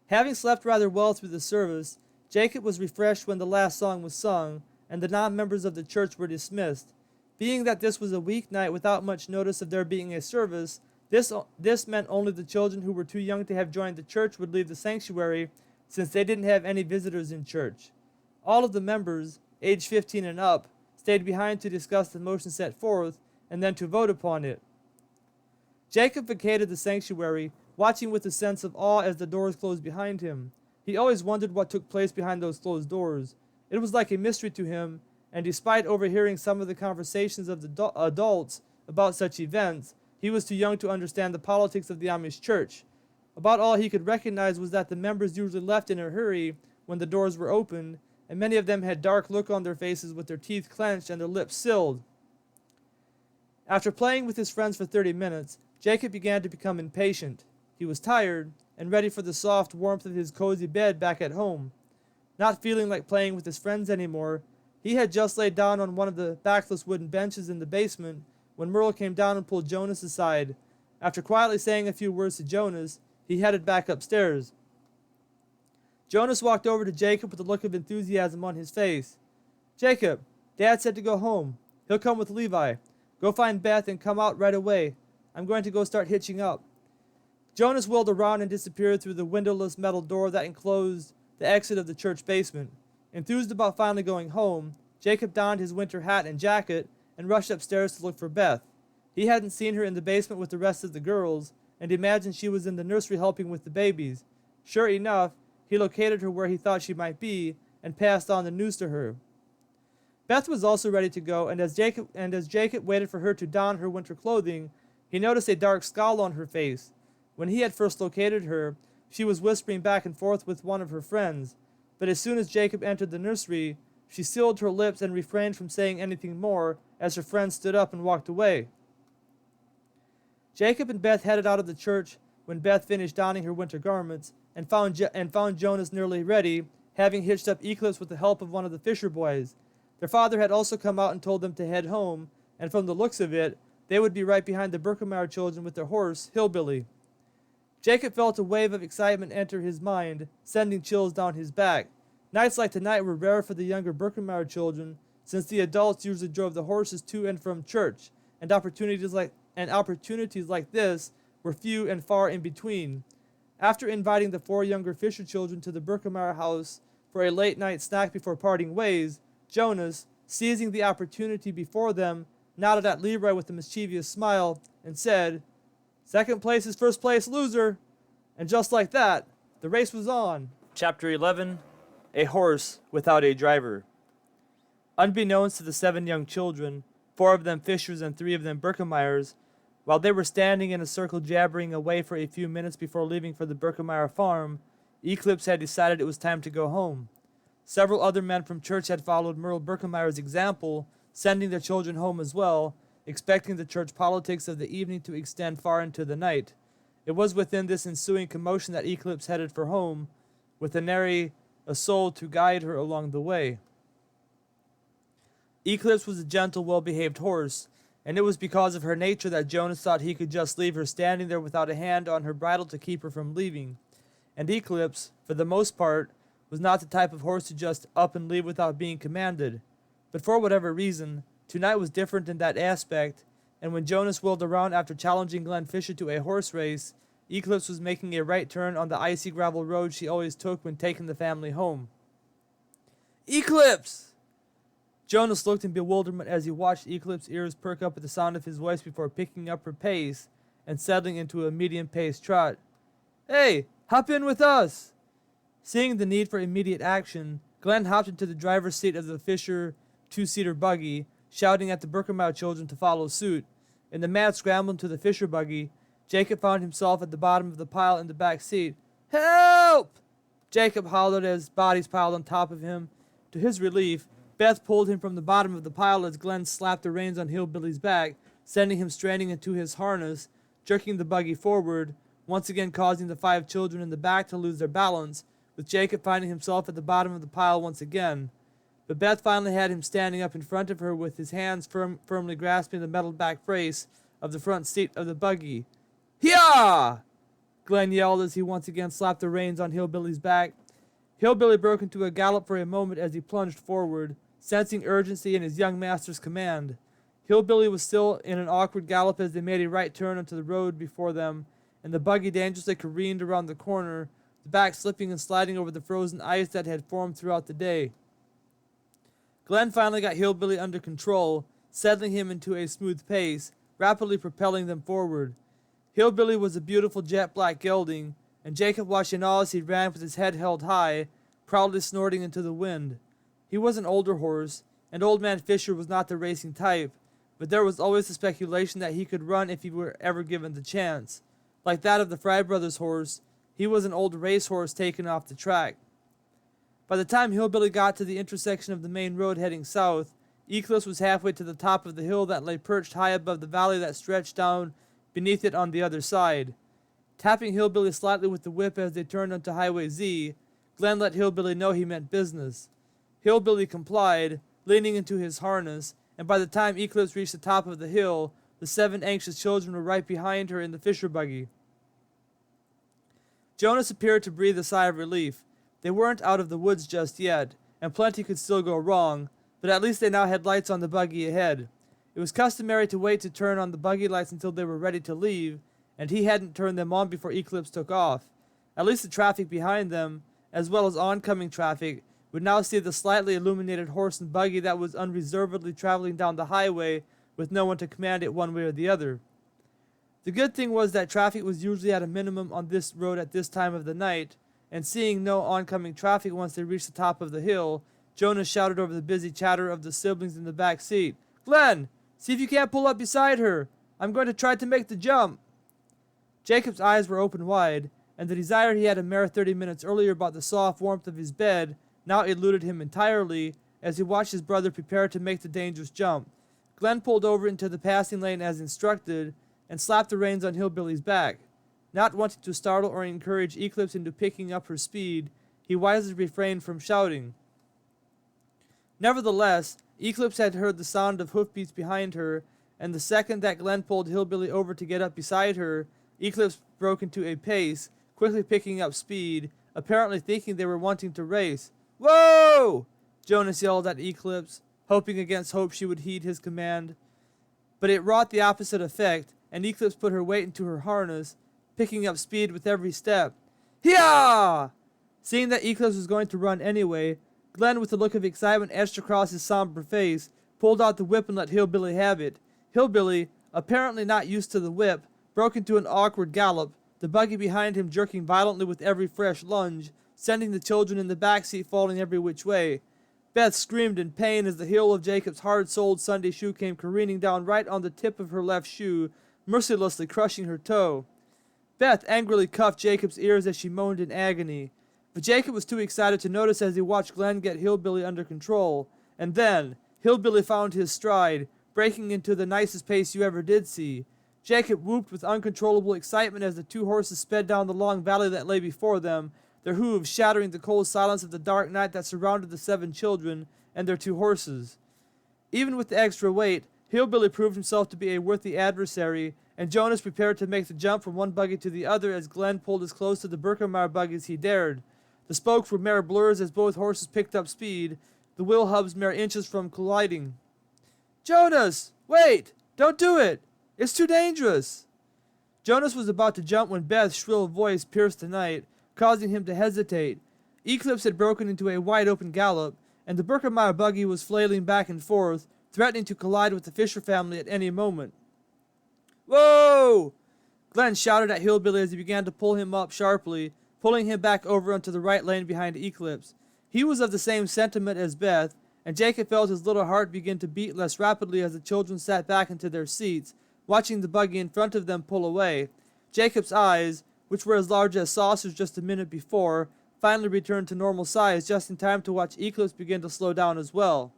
Having slept rather well through the service, Jacob was refreshed when the last song was sung and the non-members of the church were dismissed. Being that this was a weeknight without much notice of there being a service, this meant only the children who were too young to have joined the church would leave the sanctuary, since they didn't have any visitors in church. All of the members, age 15 and up, stayed behind to discuss the motion set forth and then to vote upon it. Jacob vacated the sanctuary, watching with a sense of awe as the doors closed behind him. He always wondered what took place behind those closed doors. It was like a mystery to him, and despite overhearing some of the conversations of the adults about such events, he was too young to understand the politics of the Amish church. About all he could recognize was that the members usually left in a hurry when the doors were opened, and many of them had dark look on their faces with their teeth clenched and their lips sealed. After playing with his friends for 30 minutes, Jacob began to become impatient. He was tired and ready for the soft warmth of his cozy bed back at home. Not feeling like playing with his friends anymore, he had just laid down on one of the backless wooden benches in the basement when Merle came down and pulled Jonas aside. After quietly saying a few words to Jonas, he headed back upstairs. Jonas walked over to Jacob with a look of enthusiasm on his face. "Jacob, Dad said to go home. He'll come with Levi. Go find Beth and come out right away. I'm going to go start hitching up." Jonas whirled around and disappeared through the windowless metal door that enclosed the exit of the church basement. Enthused about finally going home, Jacob donned his winter hat and jacket and rushed upstairs to look for Beth. He hadn't seen her in the basement with the rest of the girls, and imagined she was in the nursery helping with the babies. Sure enough, he located her where he thought she might be and passed on the news to her. Beth was also ready to go, and as Jacob waited for her to don her winter clothing, he noticed a dark scowl on her face. When he had first located her, she was whispering back and forth with one of her friends, but as soon as Jacob entered the nursery, she sealed her lips and refrained from saying anything more as her friend stood up and walked away. Jacob and Beth headed out of the church when Beth finished donning her winter garments and found Jonas nearly ready, having hitched up Eclipse with the help of one of the Fisher boys. Their father had also come out and told them to head home, and from the looks of it, they would be right behind the Birkemeyer children with their horse, Hillbilly. Jacob felt a wave of excitement enter his mind, sending chills down his back. Nights like tonight were rare for the younger Birkemeyer children, since the adults usually drove the horses to and from church, and opportunities like this were few and far in between. After inviting the 4 younger Fisher children to the Birkemeyer house for a late-night snack before parting ways, Jonas, seizing the opportunity before them, nodded at Leroy with a mischievous smile and said, "Second place is first place, loser." And just like that, the race was on. Chapter 11, A Horse Without a Driver. Unbeknownst to the 7 young children, 4 of them Fishers and 3 of them Birkemeyers, while they were standing in a circle jabbering away for a few minutes before leaving for the Birkemeyer farm, Eclipse had decided it was time to go home. Several other men from church had followed Merle Birkemeyer's example, sending their children home as well, expecting the church politics of the evening to extend far into the night. It was within this ensuing commotion that Eclipse headed for home, with nary a soul to guide her along the way. Eclipse was a gentle, well-behaved horse, and it was because of her nature that Jonas thought he could just leave her standing there without a hand on her bridle to keep her from leaving. And Eclipse, for the most part, was not the type of horse to just up and leave without being commanded. But for whatever reason, tonight was different in that aspect, and when Jonas wheeled around after challenging Glenn Fisher to a horse race, Eclipse was making a right turn on the icy gravel road she always took when taking the family home. "Eclipse!" Jonas looked in bewilderment as he watched Eclipse's ears perk up at the sound of his voice before picking up her pace and settling into a medium-paced trot. "Hey, hop in with us!" Seeing the need for immediate action, Glenn hopped into the driver's seat of the Fisher 2-seater buggy, shouting at the Birkemeyer children to follow suit. In the mad scramble into the Fisher buggy, Jacob found himself at the bottom of the pile in the back seat. "Help!" Jacob hollered as bodies piled on top of him. To his relief, Beth pulled him from the bottom of the pile as Glenn slapped the reins on Hillbilly's back, sending him straining into his harness, jerking the buggy forward, once again causing the 5 children in the back to lose their balance, with Jacob finding himself at the bottom of the pile once again. But Beth finally had him standing up in front of her with his hands firmly grasping the metal back brace of the front seat of the buggy. "Hyah!" Glenn yelled as he once again slapped the reins on Hillbilly's back. Hillbilly broke into a gallop for a moment as he plunged forward, sensing urgency in his young master's command. Hillbilly was still in an awkward gallop as they made a right turn onto the road before them, and the buggy dangerously careened around the corner, the back slipping and sliding over the frozen ice that had formed throughout the day. Glenn finally got Hillbilly under control, settling him into a smooth pace, rapidly propelling them forward. Hillbilly was a beautiful jet-black gelding, and Jacob watched in awe as he ran with his head held high, proudly snorting into the wind. He was an older horse, and Old Man Fisher was not the racing type, but there was always the speculation that he could run if he were ever given the chance. Like that of the Fry brothers' horse, he was an old racehorse taken off the track. By the time Hillbilly got to the intersection of the main road heading south, Eclipse was halfway to the top of the hill that lay perched high above the valley that stretched down beneath it on the other side. Tapping Hillbilly slightly with the whip as they turned onto Highway Z, Glenn let Hillbilly know he meant business. Hillbilly complied, leaning into his harness, and by the time Eclipse reached the top of the hill, the 7 anxious children were right behind her in the Fisher buggy. Jonas appeared to breathe a sigh of relief. They weren't out of the woods just yet, and plenty could still go wrong, but at least they now had lights on the buggy ahead. It was customary to wait to turn on the buggy lights until they were ready to leave, and he hadn't turned them on before Eclipse took off. At least the traffic behind them, as well as oncoming traffic, would now see the slightly illuminated horse and buggy that was unreservedly traveling down the highway with no one to command it one way or the other. The good thing was that traffic was usually at a minimum on this road at this time of the night, and seeing no oncoming traffic once they reached the top of the hill, Jonas shouted over the busy chatter of the siblings in the back seat, "Glenn, see if you can't pull up beside her. I'm going to try to make the jump." Jacob's eyes were open wide, and the desire he had a mere 30 minutes earlier about the soft warmth of his bed now eluded him entirely as he watched his brother prepare to make the dangerous jump. Glenn pulled over into the passing lane as instructed and slapped the reins on Hillbilly's back. Not wanting to startle or encourage Eclipse into picking up her speed, he wisely refrained from shouting. Nevertheless, Eclipse had heard the sound of hoofbeats behind her, and the second that Glenn pulled Hillbilly over to get up beside her, Eclipse broke into a pace, quickly picking up speed, apparently thinking they were wanting to race. "Whoa!" Jonas yelled at Eclipse, hoping against hope she would heed his command. But it wrought the opposite effect, and Eclipse put her weight into her harness, picking up speed with every step. "Hyah!" Seeing that Eclipse was going to run anyway, Glenn, with a look of excitement etched across his somber face, pulled out the whip and let Hillbilly have it. Hillbilly, apparently not used to the whip, broke into an awkward gallop, the buggy behind him jerking violently with every fresh lunge, sending the children in the back seat falling every which way. Beth screamed in pain as the heel of Jacob's hard-soled Sunday shoe came careening down right on the tip of her left shoe, mercilessly crushing her toe. Beth angrily cuffed Jacob's ears as she moaned in agony, but Jacob was too excited to notice as he watched Glenn get Hillbilly under control, and then Hillbilly found his stride, breaking into the nicest pace you ever did see. Jacob whooped with uncontrollable excitement as the 2 horses sped down the long valley that lay before them, their hooves shattering the cold silence of the dark night that surrounded the 7 children and their 2 horses. Even with the extra weight, Hillbilly proved himself to be a worthy adversary, and Jonas prepared to make the jump from one buggy to the other as Glenn pulled as close to the Birkenmeier buggy as he dared. The spokes were mere blurs as both horses picked up speed, the wheel hubs mere inches from colliding. "Jonas! Wait! Don't do it! It's too dangerous!" Jonas was about to jump when Beth's shrill voice pierced the night, causing him to hesitate. Eclipse had broken into a wide-open gallop, and the Birkenmeier buggy was flailing back and forth, threatening to collide with the Fisher family at any moment. "Whoa!" Glenn shouted at Hillbilly as he began to pull him up sharply, pulling him back over onto the right lane behind Eclipse. He was of the same sentiment as Beth, and Jacob felt his little heart begin to beat less rapidly as the children sat back into their seats, watching the buggy in front of them pull away. Jacob's eyes, which were as large as saucers just a minute before, finally returned to normal size just in time to watch Eclipse begin to slow down as well.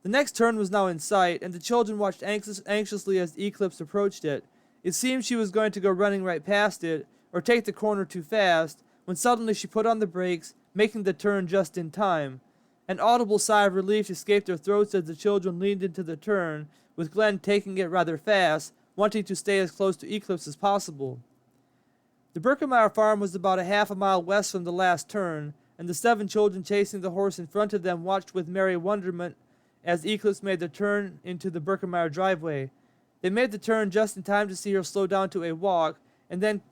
The next turn was now in sight, and the children watched anxiously as Eclipse approached it. It seemed she was going to go running right past it, or take the corner too fast, when suddenly she put on the brakes, making the turn just in time. An audible sigh of relief escaped their throats as the children leaned into the turn, with Glenn taking it rather fast, wanting to stay as close to Eclipse as possible. The Birkemeyer farm was about a half a mile west from the last turn, and the 7 children chasing the horse in front of them watched with merry wonderment as Eclipse made the turn into the Birkemeyer driveway. They made the turn just in time to see her slow down to a walk, and then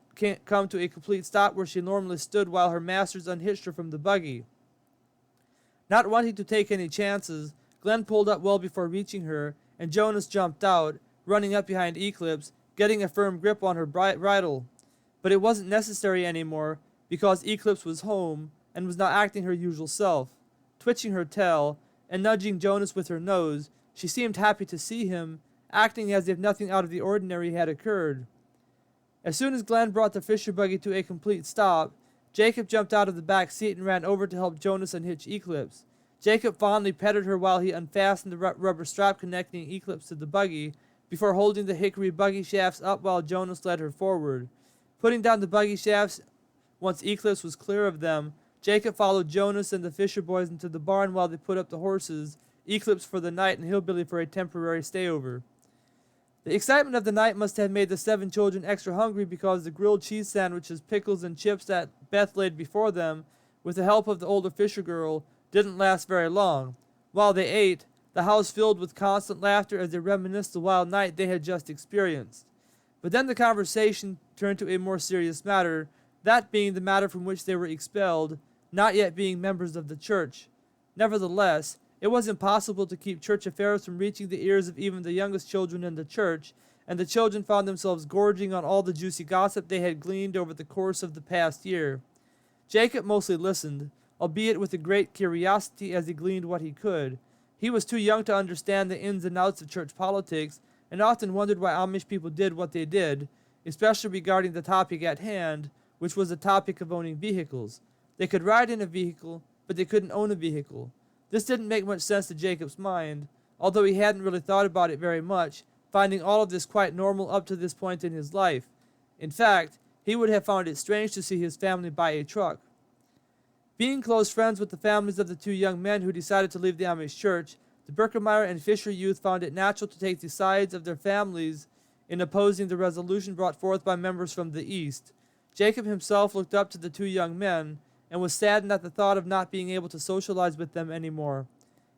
come to a complete stop where she normally stood while her masters unhitched her from the buggy. Not wanting to take any chances, Glenn pulled up well before reaching her, and Jonas jumped out, running up behind Eclipse, getting a firm grip on her bridle. But it wasn't necessary anymore, because Eclipse was home, and was now acting her usual self. Twitching her tail, and nudging Jonas with her nose, she seemed happy to see him, acting as if nothing out of the ordinary had occurred. As soon as Glenn brought the Fisher buggy to a complete stop, Jacob jumped out of the back seat and ran over to help Jonas unhitch Eclipse. Jacob fondly petted her while he unfastened the rubber strap connecting Eclipse to the buggy, before holding the hickory buggy shafts up while Jonas led her forward. Putting down the buggy shafts once Eclipse was clear of them, Jacob followed Jonas and the Fisher boys into the barn while they put up the horses, Eclipse for the night and Hillbilly for a temporary stayover. The excitement of the night must have made the 7 children extra hungry, because the grilled cheese sandwiches, pickles, and chips that Beth laid before them, with the help of the older Fisher girl, didn't last very long. While they ate, the house filled with constant laughter as they reminisced the wild night they had just experienced. But then the conversation turned to a more serious matter, that being the matter from which they were expelled, not yet being members of the church. Nevertheless, it was impossible to keep church affairs from reaching the ears of even the youngest children in the church, and the children found themselves gorging on all the juicy gossip they had gleaned over the course of the past year. Jacob mostly listened, albeit with a great curiosity as he gleaned what he could. He was too young to understand the ins and outs of church politics, and often wondered why Amish people did what they did, especially regarding the topic at hand, which was the topic of owning vehicles. They could ride in a vehicle, but they couldn't own a vehicle. This didn't make much sense to Jacob's mind, although he hadn't really thought about it very much, finding all of this quite normal up to this point in his life. In fact, he would have found it strange to see his family buy a truck. Being close friends with the families of the 2 young men who decided to leave the Amish church, the Birkemeyer and Fisher youth found it natural to take the sides of their families in opposing the resolution brought forth by members from the East. Jacob himself looked up to the 2 young men, and was saddened at the thought of not being able to socialize with them anymore.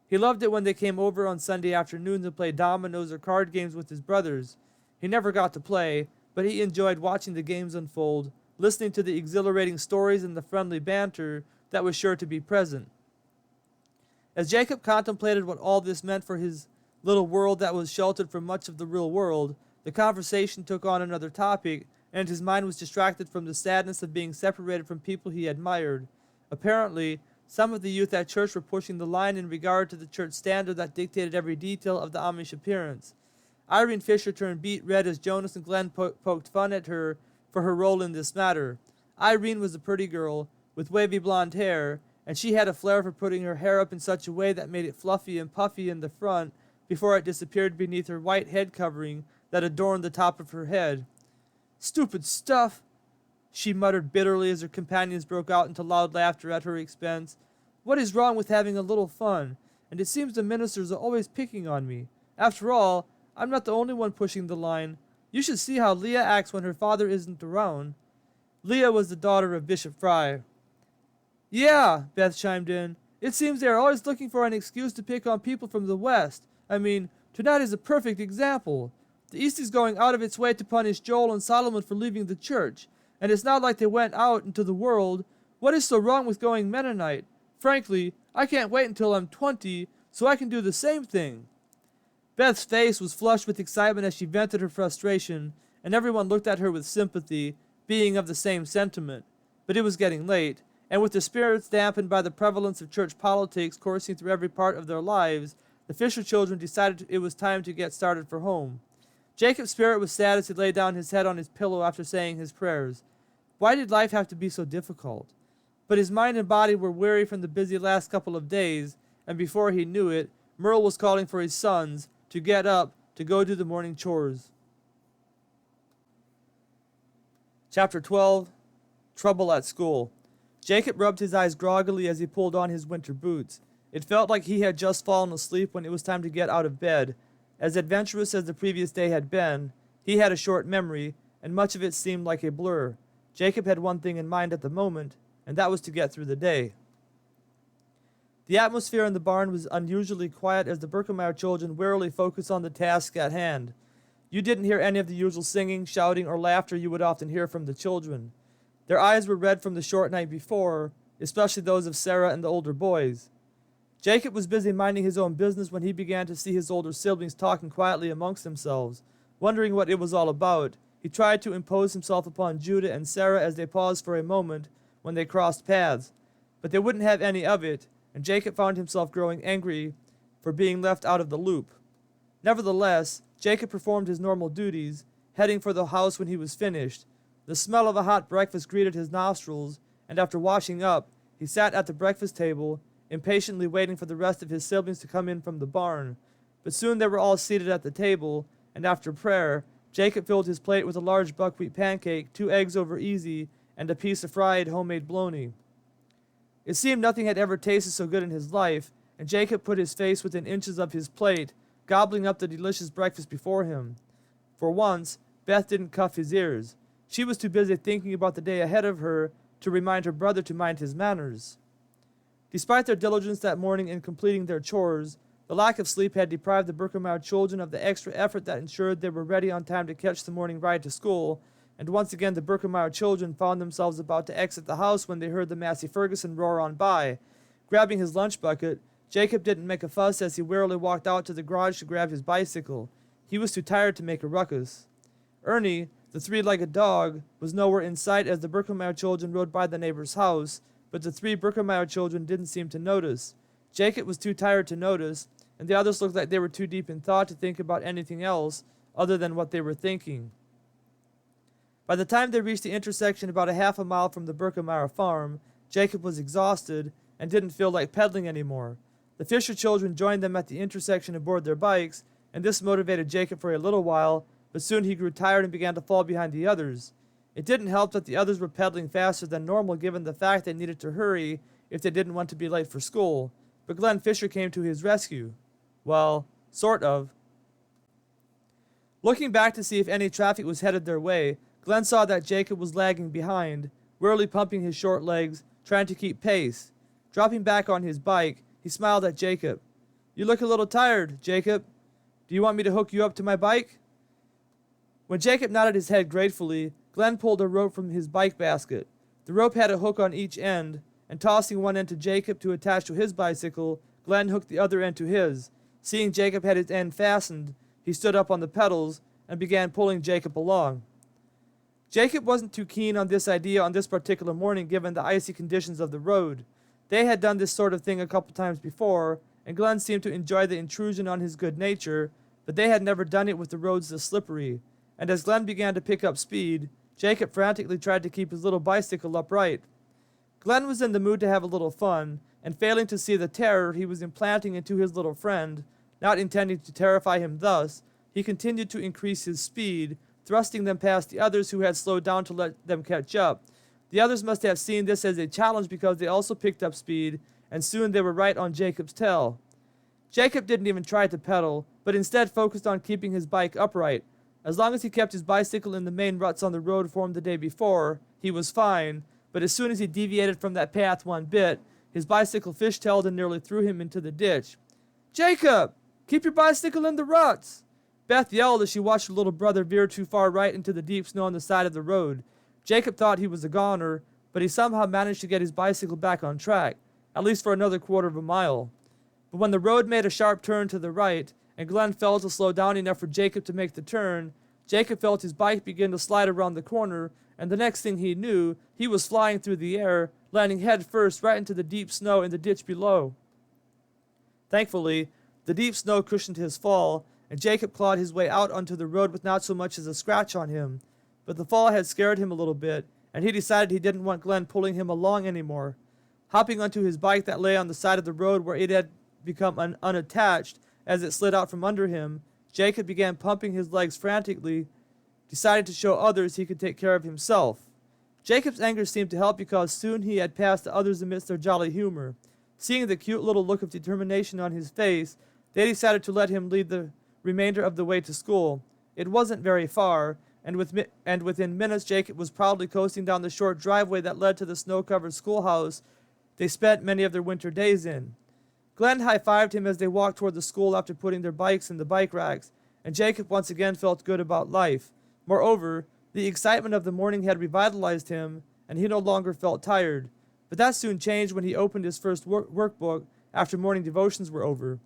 He loved it when they came over on Sunday afternoons and played dominoes or card games with his brothers. He never got to play, but he enjoyed watching the games unfold, listening to the exhilarating stories and the friendly banter that was sure to be present. As Jacob contemplated what all this meant for his little world that was sheltered from much of the real world, the conversation took on another topic, and his mind was distracted from the sadness of being separated from people he admired. Apparently, some of the youth at church were pushing the line in regard to the church standard that dictated every detail of the Amish appearance. Irene Fisher turned beet red as Jonas and Glenn poked fun at her for her role in this matter. Irene was a pretty girl, with wavy blonde hair, and she had a flair for putting her hair up in such a way that made it fluffy and puffy in the front before it disappeared beneath her white head covering that adorned the top of her head. "Stupid stuff," she muttered bitterly as her companions broke out into loud laughter at her expense. "What is wrong with having a little fun? And it seems the ministers are always picking on me. After all, I'm not the only one pushing the line. You should see how Leah acts when her father isn't around." Leah was the daughter of Bishop Fry. "Yeah," Beth chimed in. "It seems they are always looking for an excuse to pick on people from the West. I mean, tonight is a perfect example. The East is going out of its way to punish Joel and Solomon for leaving the church, and it's not like they went out into the world. What is so wrong with going Mennonite? Frankly, I can't wait until I'm 20 so I can do the same thing." Beth's face was flushed with excitement as she vented her frustration, and everyone looked at her with sympathy, being of the same sentiment. But it was getting late, and with their spirits dampened by the prevalence of church politics coursing through every part of their lives, the Fisher children decided it was time to get started for home. Jacob's spirit was sad as he lay down his head on his pillow after saying his prayers. Why did life have to be so difficult? But his mind and body were weary from the busy last couple of days, and before he knew it, Merle was calling for his sons to get up to go do the morning chores. Chapter 12. Trouble at School. Jacob rubbed his eyes groggily as he pulled on his winter boots. It felt like he had just fallen asleep when it was time to get out of bed. As adventurous as the previous day had been, he had a short memory, and much of it seemed like a blur. Jacob had one thing in mind at the moment, and that was to get through the day. The atmosphere in the barn was unusually quiet as the Birkemeyer children warily focused on the task at hand. You didn't hear any of the usual singing, shouting, or laughter you would often hear from the children. Their eyes were red from the short night before, especially those of Sarah and the older boys. Jacob was busy minding his own business when he began to see his older siblings talking quietly amongst themselves. Wondering what it was all about, he tried to impose himself upon Judah and Sarah as they paused for a moment when they crossed paths, but they wouldn't have any of it, and Jacob found himself growing angry for being left out of the loop. Nevertheless, Jacob performed his normal duties, heading for the house when he was finished. The smell of a hot breakfast greeted his nostrils, and after washing up, he sat at the breakfast table, impatiently waiting for the rest of his siblings to come in from the barn. But soon they were all seated at the table, and after prayer, Jacob filled his plate with a large buckwheat pancake, 2 eggs over easy, and a piece of fried homemade bologna. It seemed nothing had ever tasted so good in his life, and Jacob put his face within inches of his plate, gobbling up the delicious breakfast before him. For once, Beth didn't cuff his ears. She was too busy thinking about the day ahead of her to remind her brother to mind his manners. Despite their diligence that morning in completing their chores, the lack of sleep had deprived the Birkemeyer children of the extra effort that ensured they were ready on time to catch the morning ride to school, and once again the Birkemeyer children found themselves about to exit the house when they heard the Massey Ferguson roar on by. Grabbing his lunch bucket, Jacob didn't make a fuss as he warily walked out to the garage to grab his bicycle. He was too tired to make a ruckus. Ernie, the 3-legged dog, was nowhere in sight as the Birkemeyer children rode by the neighbor's house, but the 3 Birkemeyer children didn't seem to notice. Jacob was too tired to notice, and the others looked like they were too deep in thought to think about anything else other than what they were thinking. By the time they reached the intersection about a half a mile from the Birkemeyer farm, Jacob was exhausted and didn't feel like pedaling anymore. The Fisher children joined them at the intersection aboard their bikes, and this motivated Jacob for a little while, but soon he grew tired and began to fall behind the others. It didn't help that the others were pedaling faster than normal given the fact they needed to hurry if they didn't want to be late for school, but Glenn Fisher came to his rescue. Well, sort of. Looking back to see if any traffic was headed their way, Glenn saw that Jacob was lagging behind, wearily pumping his short legs, trying to keep pace. Dropping back on his bike, he smiled at Jacob. "You look a little tired, Jacob. Do you want me to hook you up to my bike?" When Jacob nodded his head gratefully, Glenn pulled a rope from his bike basket. The rope had a hook on each end, and tossing one end to Jacob to attach to his bicycle, Glenn hooked the other end to his. Seeing Jacob had his end fastened, he stood up on the pedals and began pulling Jacob along. Jacob wasn't too keen on this idea on this particular morning given the icy conditions of the road. They had done this sort of thing a couple times before, and Glenn seemed to enjoy the intrusion on his good nature, but they had never done it with the roads this slippery, and as Glenn began to pick up speed, Jacob frantically tried to keep his little bicycle upright. Glenn was in the mood to have a little fun, and failing to see the terror he was implanting into his little friend, not intending to terrify him thus, he continued to increase his speed, thrusting them past the others who had slowed down to let them catch up. The others must have seen this as a challenge because they also picked up speed, and soon they were right on Jacob's tail. Jacob didn't even try to pedal, but instead focused on keeping his bike upright. As long as he kept his bicycle in the main ruts on the road formed the day before, he was fine, but as soon as he deviated from that path one bit, his bicycle fishtailed and nearly threw him into the ditch. "Jacob! Keep your bicycle in the ruts!" Beth yelled as she watched her little brother veer too far right into the deep snow on the side of the road. Jacob thought he was a goner, but he somehow managed to get his bicycle back on track, at least for another quarter of a mile. But when the road made a sharp turn to the right, and Glenn fell to slow down enough for Jacob to make the turn, Jacob felt his bike begin to slide around the corner, and the next thing he knew, he was flying through the air, landing head first right into the deep snow in the ditch below. Thankfully, the deep snow cushioned his fall, and Jacob clawed his way out onto the road with not so much as a scratch on him. But the fall had scared him a little bit, and he decided he didn't want Glenn pulling him along anymore. Hopping onto his bike that lay on the side of the road where it had become unattached as it slid out from under him, Jacob began pumping his legs frantically, deciding to show others he could take care of himself. Jacob's anger seemed to help because soon he had passed the others amidst their jolly humor. Seeing the cute little look of determination on his face, they decided to let him lead the remainder of the way to school. It wasn't very far, and within minutes Jacob was proudly coasting down the short driveway that led to the snow-covered schoolhouse they spent many of their winter days in. Glenn high-fived him as they walked toward the school after putting their bikes in the bike racks, and Jacob once again felt good about life. Moreover, the excitement of the morning had revitalized him, and he no longer felt tired. But that soon changed when he opened his first workbook after morning devotions were over.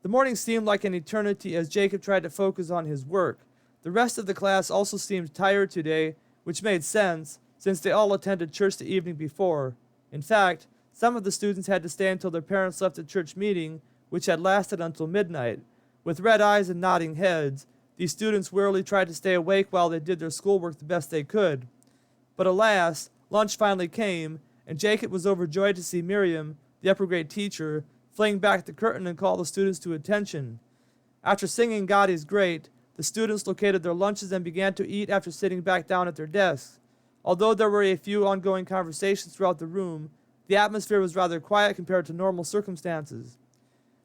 The morning seemed like an eternity as Jacob tried to focus on his work. The rest of the class also seemed tired today, which made sense, since they all attended church the evening before. In fact, some of the students had to stay until their parents left the church meeting, which had lasted until midnight. With red eyes and nodding heads, these students wearily tried to stay awake while they did their schoolwork the best they could. But alas, lunch finally came, and Jacob was overjoyed to see Miriam, the upper grade teacher, fling back the curtain and call the students to attention. After singing God is Great, the students located their lunches and began to eat after sitting back down at their desks. Although there were a few ongoing conversations throughout the room, the atmosphere was rather quiet compared to normal circumstances.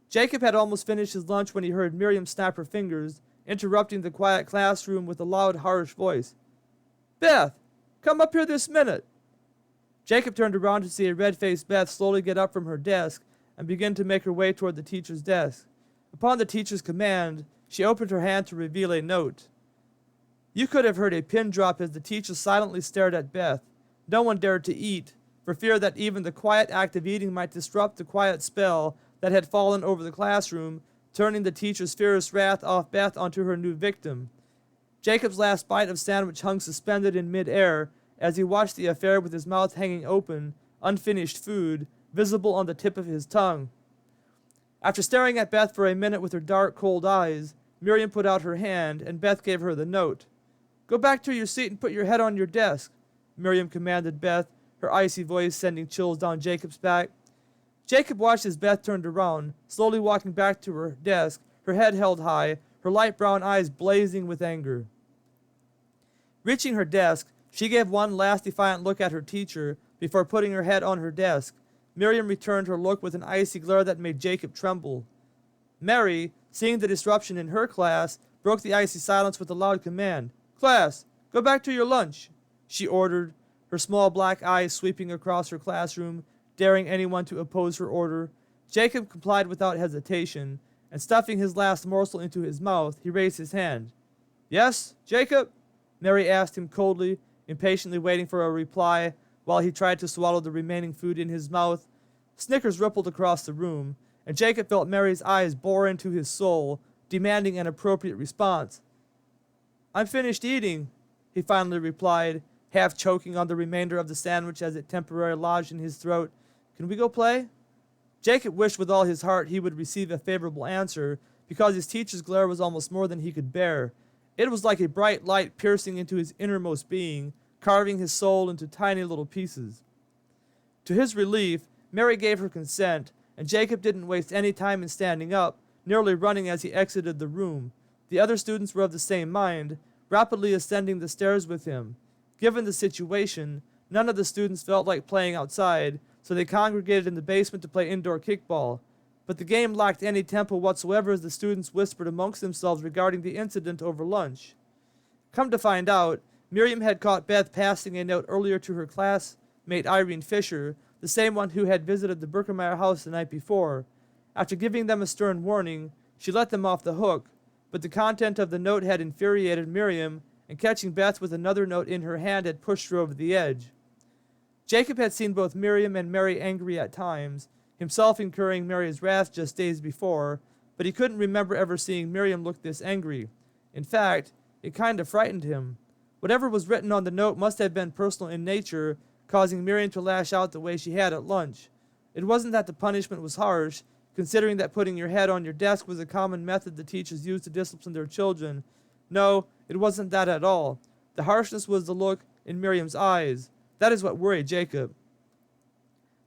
Jacob had almost finished his lunch when he heard Miriam snap her fingers, interrupting the quiet classroom with a loud, harsh voice. "Beth, come up here this minute." Jacob turned around to see a red-faced Beth slowly get up from her desk and begin to make her way toward the teacher's desk. Upon the teacher's command, she opened her hand to reveal a note. You could have heard a pin drop as the teacher silently stared at Beth. No one dared to eat, for fear that even the quiet act of eating might disrupt the quiet spell that had fallen over the classroom, turning the teacher's fierce wrath off Beth onto her new victim. Jacob's last bite of sandwich hung suspended in mid-air as he watched the affair with his mouth hanging open, unfinished food, visible on the tip of his tongue. After staring at Beth for a minute with her dark, cold eyes, Miriam put out her hand, and Beth gave her the note. "Go back to your seat and put your head on your desk," Miriam commanded Beth, her icy voice sending chills down Jacob's back. Jacob watched as Beth turned around, slowly walking back to her desk, her head held high, her light brown eyes blazing with anger. Reaching her desk, she gave one last defiant look at her teacher before putting her head on her desk. Miriam returned her look with an icy glare that made Jacob tremble. Mary, seeing the disruption in her class, broke the icy silence with a loud command. "Class, go back to your lunch," she ordered, her small black eyes sweeping across her classroom, daring anyone to oppose her order. Jacob complied without hesitation, and stuffing his last morsel into his mouth, he raised his hand. "Yes, Jacob?" Mary asked him coldly, impatiently waiting for a reply, while he tried to swallow the remaining food in his mouth. Snickers rippled across the room, and Jacob felt Mary's eyes bore into his soul, demanding an appropriate response. "I'm finished eating," he finally replied, half choking on the remainder of the sandwich as it temporarily lodged in his throat. "Can we go play?" Jacob wished with all his heart he would receive a favorable answer, because his teacher's glare was almost more than he could bear. It was like a bright light piercing into his innermost being, carving his soul into tiny little pieces. To his relief, Mary gave her consent, and Jacob didn't waste any time in standing up, nearly running as he exited the room. The other students were of the same mind, rapidly ascending the stairs with him. Given the situation, none of the students felt like playing outside, so they congregated in the basement to play indoor kickball. But the game lacked any tempo whatsoever as the students whispered amongst themselves regarding the incident over lunch. Come to find out, Miriam had caught Beth passing a note earlier to her classmate Irene Fisher, the same one who had visited the Birkemeyer house the night before. After giving them a stern warning, she let them off the hook, but the content of the note had infuriated Miriam, and catching Beth with another note in her hand had pushed her over the edge. Jacob had seen both Miriam and Mary angry at times, himself incurring Mary's wrath just days before, but he couldn't remember ever seeing Miriam look this angry. In fact, it kind of frightened him. Whatever was written on the note must have been personal in nature, causing Miriam to lash out the way she had at lunch. It wasn't that the punishment was harsh, considering that putting your head on your desk was a common method the teachers used to discipline their children. No, it wasn't that at all. The harshness was the look in Miriam's eyes. That is what worried Jacob.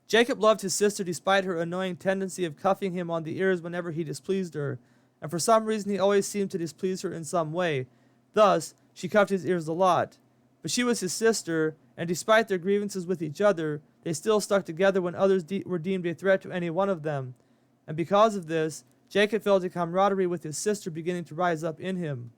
Jacob loved his sister despite her annoying tendency of cuffing him on the ears whenever he displeased her, and for some reason he always seemed to displease her in some way. Thus, she cuffed his ears a lot. But she was his sister, and despite their grievances with each other, they still stuck together when others were deemed a threat to any one of them. And because of this, Jacob felt a camaraderie with his sister beginning to rise up in him.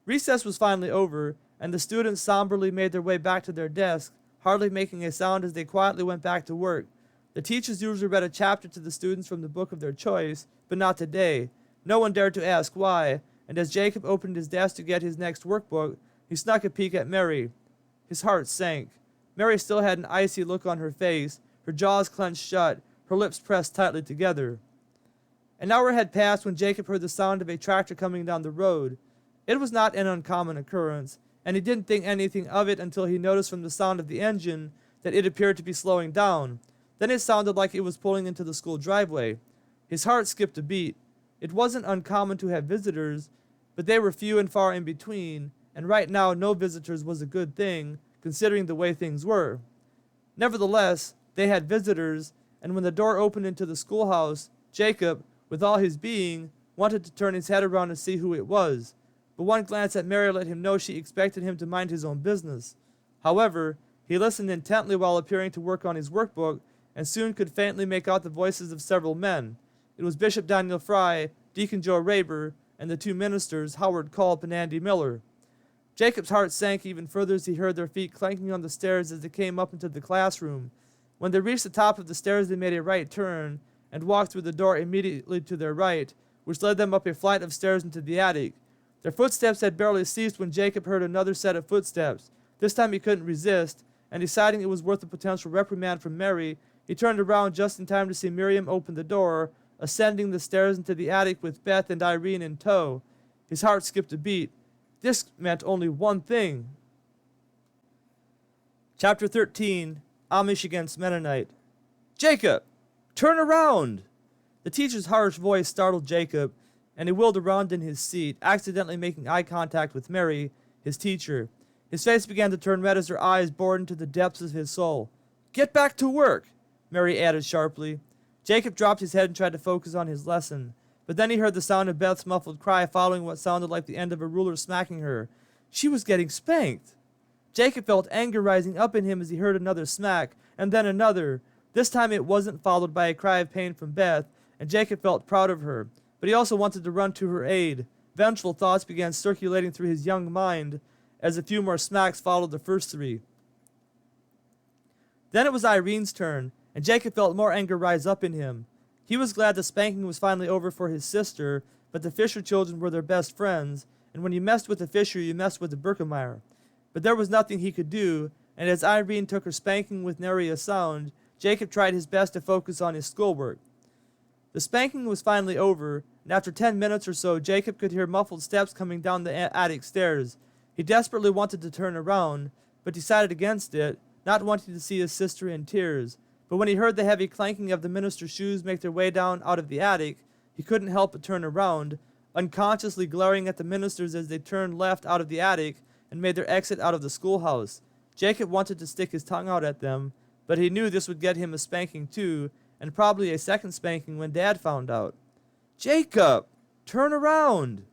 Recess was finally over, and the students somberly made their way back to their desks, hardly making a sound as they quietly went back to work. The teachers usually read a chapter to the students from the book of their choice, but not today. No one dared to ask why, and as Jacob opened his desk to get his next workbook, he snuck a peek at Mary. His heart sank. Mary still had an icy look on her face, her jaws clenched shut, her lips pressed tightly together. An hour had passed when Jacob heard the sound of a tractor coming down the road. It was not an uncommon occurrence, and he didn't think anything of it until he noticed from the sound of the engine that it appeared to be slowing down. Then it sounded like it was pulling into the school driveway. His heart skipped a beat. It wasn't uncommon to have visitors, but they were few and far in between, and right now no visitors was a good thing, considering the way things were. Nevertheless, they had visitors, and when the door opened into the schoolhouse, Jacob, with all his being, wanted to turn his head around and see who it was. But one glance at Mary let him know she expected him to mind his own business. However, he listened intently while appearing to work on his workbook, and soon could faintly make out the voices of several men. It was Bishop Daniel Fry, Deacon Joe Raber, and the two ministers, Howard Culp and Andy Miller. Jacob's heart sank even further as he heard their feet clanking on the stairs as they came up into the classroom. When they reached the top of the stairs, they made a right turn and walked through the door immediately to their right, which led them up a flight of stairs into the attic. Their footsteps had barely ceased when Jacob heard another set of footsteps. This time he couldn't resist, and deciding it was worth a potential reprimand from Mary, he turned around just in time to see Miriam open the door, ascending the stairs into the attic with Beth and Irene in tow. His heart skipped a beat. This meant only one thing. Chapter 13, Amish against Mennonite. Jacob, turn around! The teacher's harsh voice startled Jacob, and he wheeled around in his seat, accidentally making eye contact with Mary, his teacher. His face began to turn red as her eyes bored into the depths of his soul. Get back to work, Mary added sharply. Jacob dropped his head and tried to focus on his lesson, but then he heard the sound of Beth's muffled cry following what sounded like the end of a ruler smacking her. She was getting spanked. Jacob felt anger rising up in him as he heard another smack, and then another. This time it wasn't followed by a cry of pain from Beth, and Jacob felt proud of her, but he also wanted to run to her aid. Vengeful thoughts began circulating through his young mind as a few more smacks followed the first three. Then it was Irene's turn, and Jacob felt more anger rise up in him. He was glad the spanking was finally over for his sister, but the Fisher children were their best friends, and when you messed with the Fisher, you messed with the Berkemeyer. But there was nothing he could do, and as Irene took her spanking with nary a sound, Jacob tried his best to focus on his schoolwork. The spanking was finally over, and after 10 minutes or so, Jacob could hear muffled steps coming down the attic stairs. He desperately wanted to turn around, but decided against it, not wanting to see his sister in tears. But when he heard the heavy clanking of the minister's shoes make their way down out of the attic, he couldn't help but turn around, unconsciously glaring at the ministers as they turned left out of the attic and made their exit out of the schoolhouse. Jacob wanted to stick his tongue out at them, but he knew this would get him a spanking too, and probably a second spanking when Dad found out. Jacob! Turn around!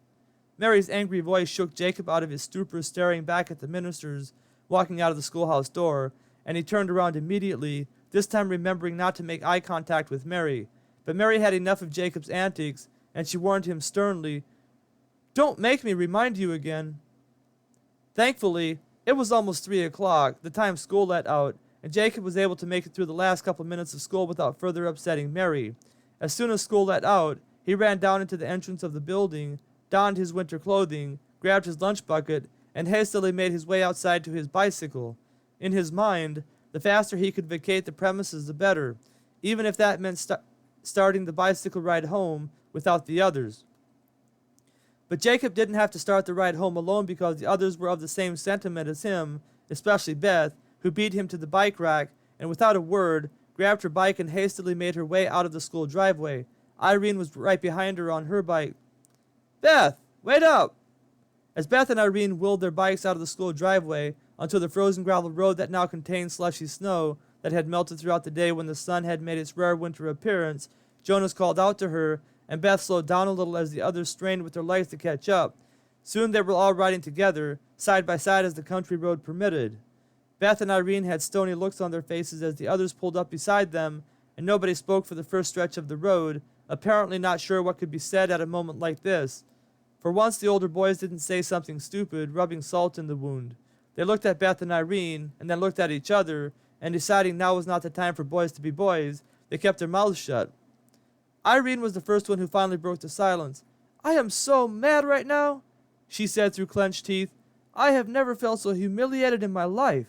Mary's angry voice shook Jacob out of his stupor, staring back at the ministers walking out of the schoolhouse door, and he turned around immediately, this time remembering not to make eye contact with Mary. But Mary had enough of Jacob's antics, and she warned him sternly, Don't make me remind you again. Thankfully, it was almost 3 o'clock, the time school let out, and Jacob was able to make it through the last couple minutes of school without further upsetting Mary. As soon as school let out, he ran down into the entrance of the building, donned his winter clothing, grabbed his lunch bucket, and hastily made his way outside to his bicycle. In his mind, the faster he could vacate the premises, the better, even if that meant starting the bicycle ride home without the others. But Jacob didn't have to start the ride home alone because the others were of the same sentiment as him, especially Beth, who beat him to the bike rack and without a word grabbed her bike and hastily made her way out of the school driveway. Irene was right behind her on her bike. Beth, wait up! As Beth and Irene wheeled their bikes out of the school driveway onto the frozen gravel road that now contained slushy snow that had melted throughout the day when the sun had made its rare winter appearance, Jonas called out to her, and Beth slowed down a little as the others strained with their legs to catch up. Soon they were all riding together, side by side as the country road permitted. Beth and Irene had stony looks on their faces as the others pulled up beside them, and nobody spoke for the first stretch of the road, apparently not sure what could be said at a moment like this. For once the older boys didn't say something stupid, rubbing salt in the wound. They looked at Beth and Irene, and then looked at each other, and deciding now was not the time for boys to be boys, they kept their mouths shut. Irene was the first one who finally broke the silence. "I am so mad right now," she said through clenched teeth. "I have never felt so humiliated in my life."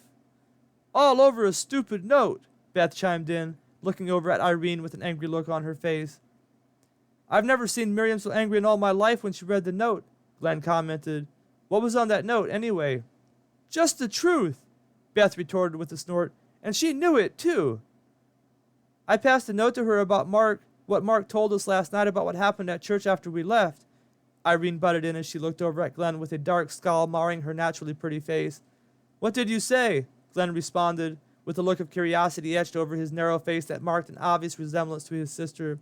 "All over a stupid note," Beth chimed in, looking over at Irene with an angry look on her face. "I've never seen Miriam so angry in all my life when she read the note," Glenn commented. "What was on that note, anyway?" "Just the truth," Beth retorted with a snort, "and she knew it, too." "I passed a note to her about what Mark told us last night about what happened at church after we left," Irene butted in as she looked over at Glenn with a dark scowl marring her naturally pretty face. "What did you say?" Glenn responded, with a look of curiosity etched over his narrow face that marked an obvious resemblance to his sister.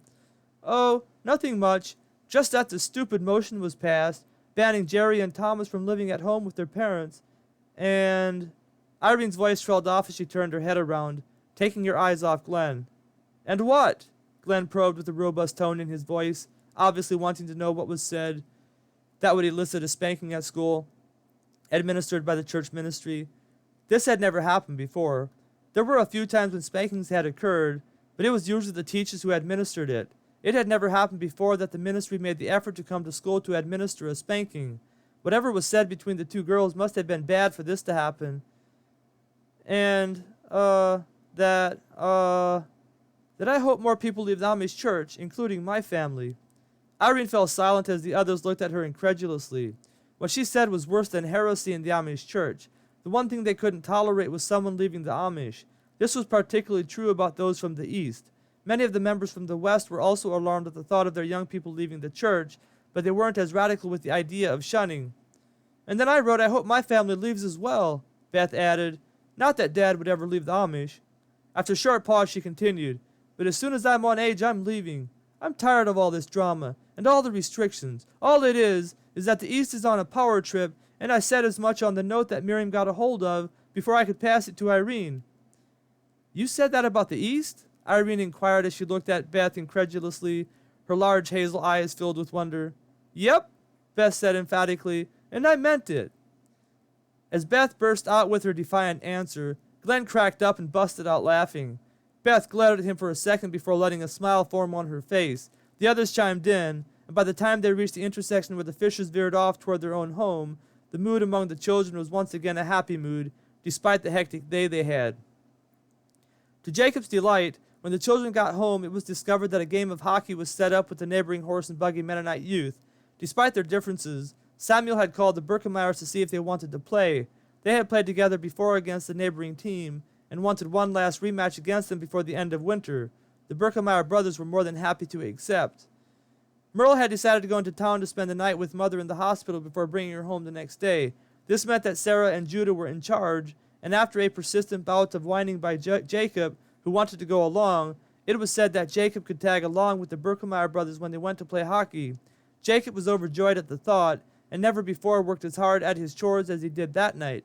"Oh, nothing much. Just that the stupid motion was passed, banning Jerry and Thomas from living at home with their parents. And..." Irene's voice trailed off as she turned her head around, taking her eyes off Glenn. "And what?" Glenn probed with a robust tone in his voice, obviously wanting to know what was said. That would elicit a spanking at school, administered by the church ministry. This had never happened before. There were a few times when spankings had occurred, but it was usually the teachers who administered it. It had never happened before that the ministry made the effort to come to school to administer a spanking. Whatever was said between the two girls must have been bad for this to happen. And, that I hope more people leave the Amish church, including my family." Irene fell silent as the others looked at her incredulously. What she said was worse than heresy in the Amish church. The one thing they couldn't tolerate was someone leaving the Amish. This was particularly true about those from the East. Many of the members from the West were also alarmed at the thought of their young people leaving the church, but they weren't as radical with the idea of shunning. "And then I wrote, I hope my family leaves as well," Beth added. "Not that Dad would ever leave the Amish." After a short pause, she continued, "But as soon as I'm on age, I'm leaving. I'm tired of all this drama, and all the restrictions. All it is that the East is on a power trip, and I said as much on the note that Miriam got a hold of before I could pass it to Irene." "You said that about the East?" Irene inquired as she looked at Beth incredulously, her large hazel eyes filled with wonder. "Yep," Beth said emphatically, "and I meant it." As Beth burst out with her defiant answer, Glenn cracked up and busted out laughing. Beth glared at him for a second before letting a smile form on her face. The others chimed in, and by the time they reached the intersection where the Fishers veered off toward their own home, the mood among the children was once again a happy mood, despite the hectic day they had. To Jacob's delight, when the children got home, it was discovered that a game of hockey was set up with the neighboring horse and buggy Mennonite youth. Despite their differences, Samuel had called the Birkemeyers to see if they wanted to play. They had played together before against the neighboring team, and wanted one last rematch against them before the end of winter. The Birkemeyer brothers were more than happy to accept. Merle had decided to go into town to spend the night with Mother in the hospital before bringing her home the next day. This meant that Sarah and Judah were in charge, and after a persistent bout of whining by Jacob, who wanted to go along, it was said that Jacob could tag along with the Birkemeyer brothers when they went to play hockey. Jacob was overjoyed at the thought, and never before worked as hard at his chores as he did that night.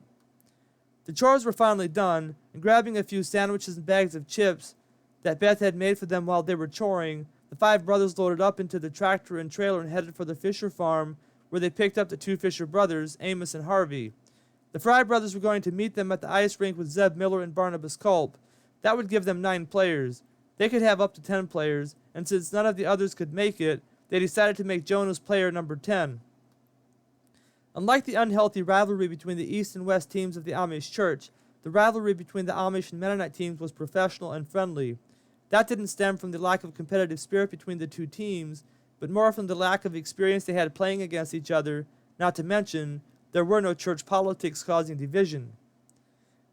The chores were finally done, and grabbing a few sandwiches and bags of chips that Beth had made for them while they were choring, the five brothers loaded up into the tractor and trailer and headed for the Fisher farm, where they picked up the two Fisher brothers, Amos and Harvey. The Fry brothers were going to meet them at the ice rink with Zeb Miller and Barnabas Culp. That would give them 9 players. They could have up to 10 players, and since none of the others could make it, they decided to make Jonas player number 10. Unlike the unhealthy rivalry between the East and West teams of the Amish church, the rivalry between the Amish and Mennonite teams was professional and friendly. That didn't stem from the lack of competitive spirit between the two teams, but more from the lack of experience they had playing against each other, not to mention, there were no church politics causing division.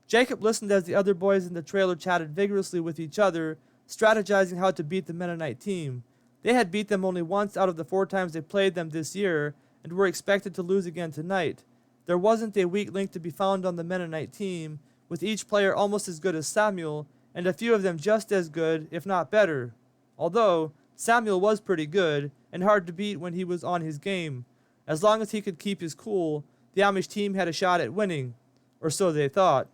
Jacob listened as the other boys in the trailer chatted vigorously with each other, strategizing how to beat the Mennonite team. They had beat them only once out of the 4 times they played them this year, and were expected to lose again tonight. There wasn't a weak link to be found on the Mennonite team, with each player almost as good as Samuel, and a few of them just as good, if not better. Although, Samuel was pretty good, and hard to beat when he was on his game. As long as he could keep his cool, the Amish team had a shot at winning, or so they thought.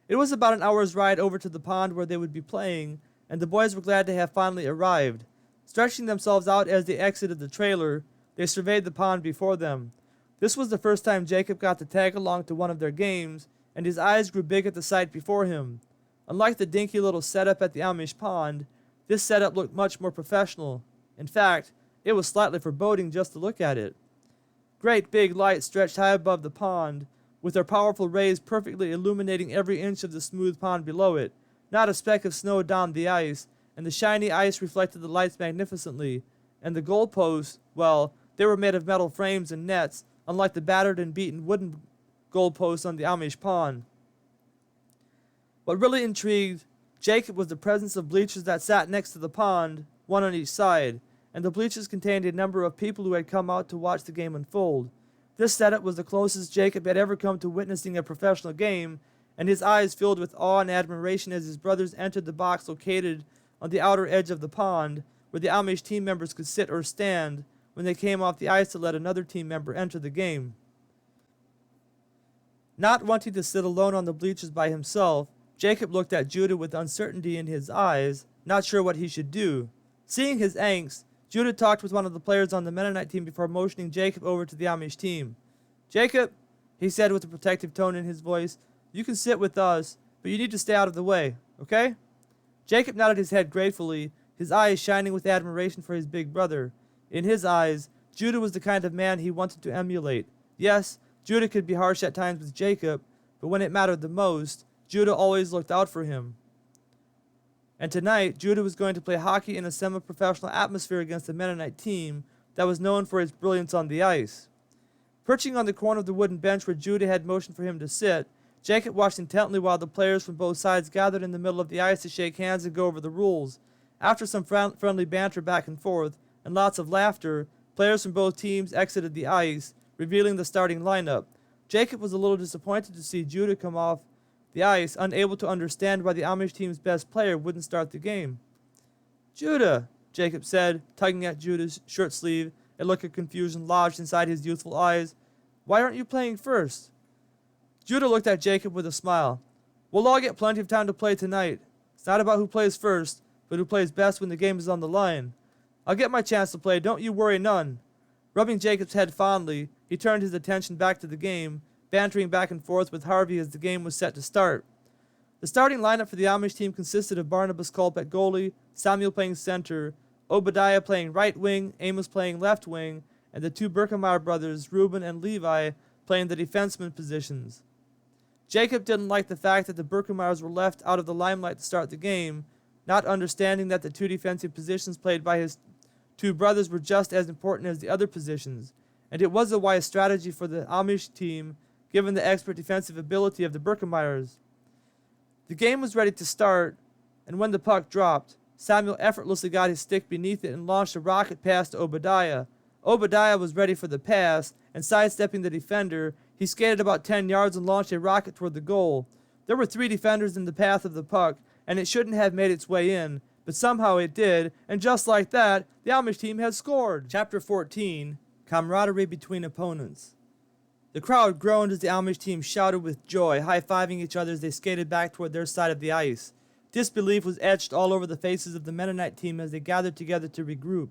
It was about an hour's ride over to the pond where they would be playing, and the boys were glad to have finally arrived. Stretching themselves out as they exited the trailer, they surveyed the pond before them. This was the first time Jacob got to tag along to one of their games, and his eyes grew big at the sight before him. Unlike the dinky little setup at the Amish pond, this setup looked much more professional. In fact, it was slightly foreboding just to look at it. Great big lights stretched high above the pond, with their powerful rays perfectly illuminating every inch of the smooth pond below it. Not a speck of snow downed the ice, and the shiny ice reflected the lights magnificently. And the goalposts, well, they were made of metal frames and nets, unlike the battered and beaten wooden goalposts on the Amish pond. What really intrigued Jacob was the presence of bleachers that sat next to the pond, one on each side, and the bleachers contained a number of people who had come out to watch the game unfold. This setup was the closest Jacob had ever come to witnessing a professional game, and his eyes filled with awe and admiration as his brothers entered the box located on the outer edge of the pond, where the Amish team members could sit or stand when they came off the ice to let another team member enter the game. Not wanting to sit alone on the bleachers by himself, Jacob looked at Judah with uncertainty in his eyes, not sure what he should do. Seeing his angst, Judah talked with one of the players on the Mennonite team before motioning Jacob over to the Amish team. "Jacob," he said with a protective tone in his voice, "you can sit with us, but you need to stay out of the way, okay?" Jacob nodded his head gratefully, his eyes shining with admiration for his big brother. In his eyes, Judah was the kind of man he wanted to emulate. Yes, Judah could be harsh at times with Jacob, but when it mattered the most, Judah always looked out for him. And tonight, Judah was going to play hockey in a semi-professional atmosphere against the Mennonite team that was known for its brilliance on the ice. Perching on the corner of the wooden bench where Judah had motioned for him to sit, Jacob watched intently while the players from both sides gathered in the middle of the ice to shake hands and go over the rules. After some friendly banter back and forth, and lots of laughter, players from both teams exited the ice, revealing the starting lineup. Jacob was a little disappointed to see Judah come off the ice, unable to understand why the Amish team's best player wouldn't start the game. "Judah," Jacob said, tugging at Judah's shirt sleeve, a look of confusion lodged inside his youthful eyes. "Why aren't you playing first?" Judah looked at Jacob with a smile. "We'll all get plenty of time to play tonight. It's not about who plays first, but who plays best when the game is on the line. I'll get my chance to play, don't you worry none." Rubbing Jacob's head fondly, he turned his attention back to the game, bantering back and forth with Harvey as the game was set to start. The starting lineup for the Amish team consisted of Barnabas Culp at goalie, Samuel playing center, Obadiah playing right wing, Amos playing left wing, and the two Berkemeyer brothers, Reuben and Levi, playing the defenseman positions. Jacob didn't like the fact that the Berkemeyers were left out of the limelight to start the game, not understanding that the two defensive positions played by his two brothers were just as important as the other positions, and it was a wise strategy for the Amish team given the expert defensive ability of the Berkemeyers. The game was ready to start, and when the puck dropped, Samuel effortlessly got his stick beneath it and launched a rocket pass to Obadiah. Obadiah was ready for the pass, and sidestepping the defender, he skated about 10 yards and launched a rocket toward the goal. There were 3 defenders in the path of the puck, and it shouldn't have made its way in, but somehow it did, and just like that, the Amish team had scored. Chapter 14, Camaraderie Between Opponents. The crowd groaned as the Amish team shouted with joy, high-fiving each other as they skated back toward their side of the ice. Disbelief was etched all over the faces of the Mennonite team as they gathered together to regroup.